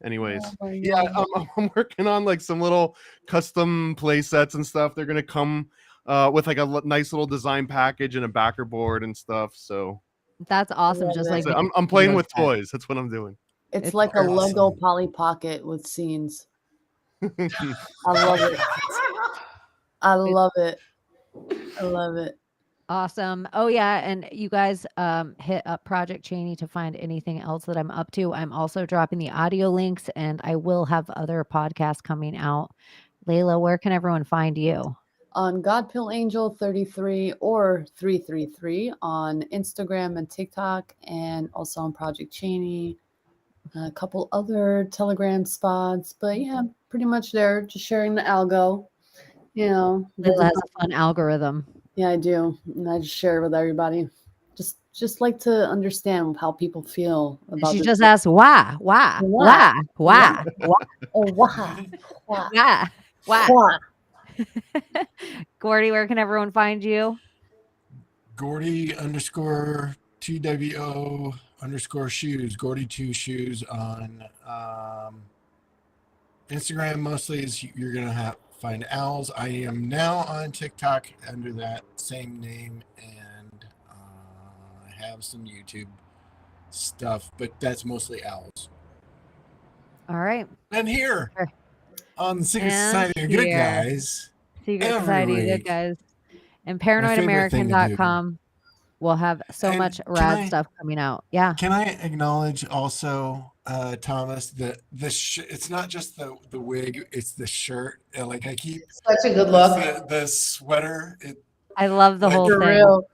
E: anyways,
D: Oh my
E: yeah,
D: God.
E: I'm working on like some little custom play sets and stuff. They're gonna come with like a nice little design package and a backer board and stuff. So
C: That's awesome.
D: love
C: Just
D: it.
C: like
E: so I'm playing
C: love
E: with
C: that.
E: toys. That's what I'm doing.
D: It's
C: It's
D: like a Lego
I: awesome.
D: Polly Pocket with scenes. I love it. I love it. I love it.
C: awesome. Oh yeah, and you guys hit up Project Cheney to find anything else that I'm up to. I'm also dropping the audio links, and I will have other podcasts coming out. Layla, where can everyone find you?
D: On God Pill Angel 33 or 333 on Instagram and TikTok, and also on Project Cheney. A couple other Telegram spots, but yeah, pretty much there, just sharing the algo. You know,
C: Layla has a fun algorithm.
D: yeah, I do, and I just share it with everybody. Just just like to understand how people feel about
C: She
D: this.
C: just asked why.
D: Why?
C: Why?
D: Oh, why?
C: Why? Gordy, where can everyone find you?
G: Gordy_2WO_shoes, Gordy2shoes on Instagram. Mostly is you're gonna find owls. I am now on TikTok under that same name, and I have some YouTube stuff, but that's mostly owls.
C: All right.
G: And here
C: Sure.
G: on the Secret
C: And
G: Society of Good
C: here.
G: Guys,
C: Secret
G: every
C: Society of Good
G: week.
C: Guys. And
G: favorite thing to do.
C: paranoidamerican.com. We'll have so
G: And
C: much
G: can
C: rad
G: I-
C: stuff coming out. Yeah.
G: Can I acknowledge also, Thomas, that it's not just the wig, it's the shirt. Like I keep
F: Such a good look.
G: the sweater.
C: I love the
G: Like,
C: whole
D: For
C: thing.
D: real.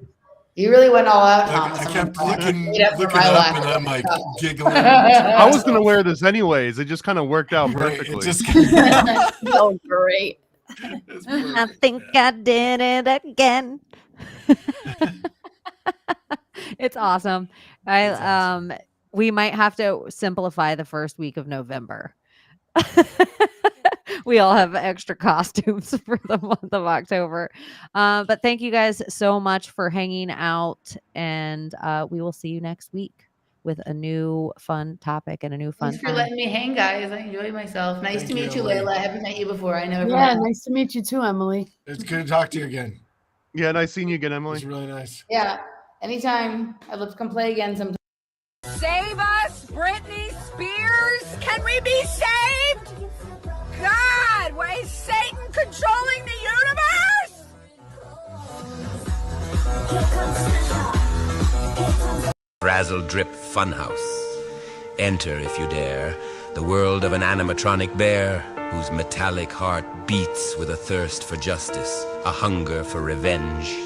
F: You really went all out,
G: Like,
F: Thomas.
G: I
F: I'm
G: kept
F: like,
G: looking
F: made up for
G: up,
F: my life.
G: and I'm like giggling.
E: I was gonna wear this anyways. It just kind of worked out
G: Right,
E: perfectly.
G: it just
D: Oh, great.
G: it's
C: I
G: perfect.
C: think I did it again. It's awesome.
G: It's awesome.
C: We might have to simplify the first week of November. We all have extra costumes for the month of October. But thank you guys so much for hanging out, and we will see you next week with a new fun topic and a new fun
F: Thanks for
C: time.
F: letting me hang, guys. I enjoyed myself. Nice
G: Thank
F: to meet you,
G: you, Emily.
F: Layla. I haven't met you before. I never
D: Yeah,
F: met.
D: nice to meet you too, Emily.
G: It's good to talk to you again.
E: Yeah, nice seeing you again, Emily.
G: It's really nice.
F: Yeah, anytime. I'd love to come play again sometime.
B: Save us, Britney Spears! Can we be saved? God, why is Satan controlling the universe?
J: Frazzledrip Funhouse. Enter, if you dare, the world of an animatronic bear whose metallic heart beats with a thirst for justice, a hunger for revenge.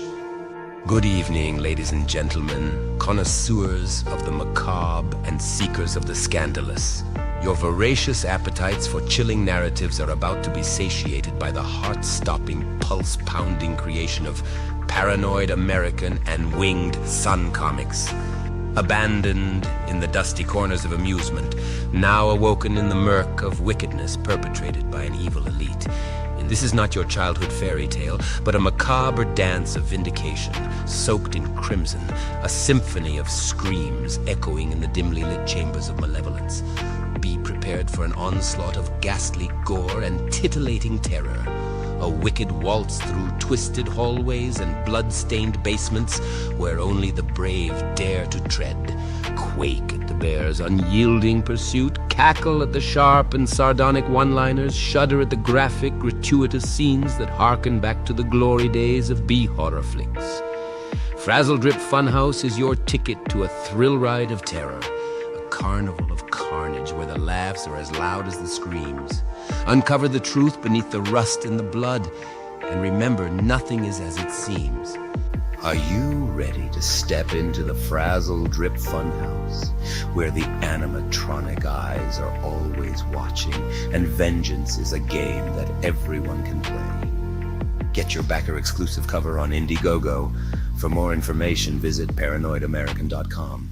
J: Good evening, ladies and gentlemen, connoisseurs of the macabre and seekers of the scandalous. Your voracious appetites for chilling narratives are about to be satiated by the heart-stopping, pulse-pounding creation of paranoid American and winged Sun comics. Abandoned in the dusty corners of amusement, now awoken in the murk of wickedness perpetrated by an evil elite. This is not your childhood fairy tale, but a macabre dance of vindication, soaked in crimson, a symphony of screams echoing in the dimly lit chambers of malevolence. Be prepared for an onslaught of ghastly gore and titillating terror. A wicked waltz through twisted hallways and blood-stained basements where only the brave dare to tread. Quake at the bear's unyielding pursuit, cackle at the sharp and sardonic one-liners, shudder at the graphic, gratuitous scenes that harken back to the glory days of B-horror flicks. Frazzledrip Funhouse is your ticket to a thrill ride of terror. A carnival of carnage where the laughs are as loud as the screams. Uncover the truth beneath the rust and the blood. And remember, nothing is as it seems. Are you ready to step into the Frazzledrip Funhouse, where the animatronic eyes are always watching and vengeance is a game that everyone can play? Get your backer exclusive cover on Indiegogo. For more information, visit paranoidamerican.com.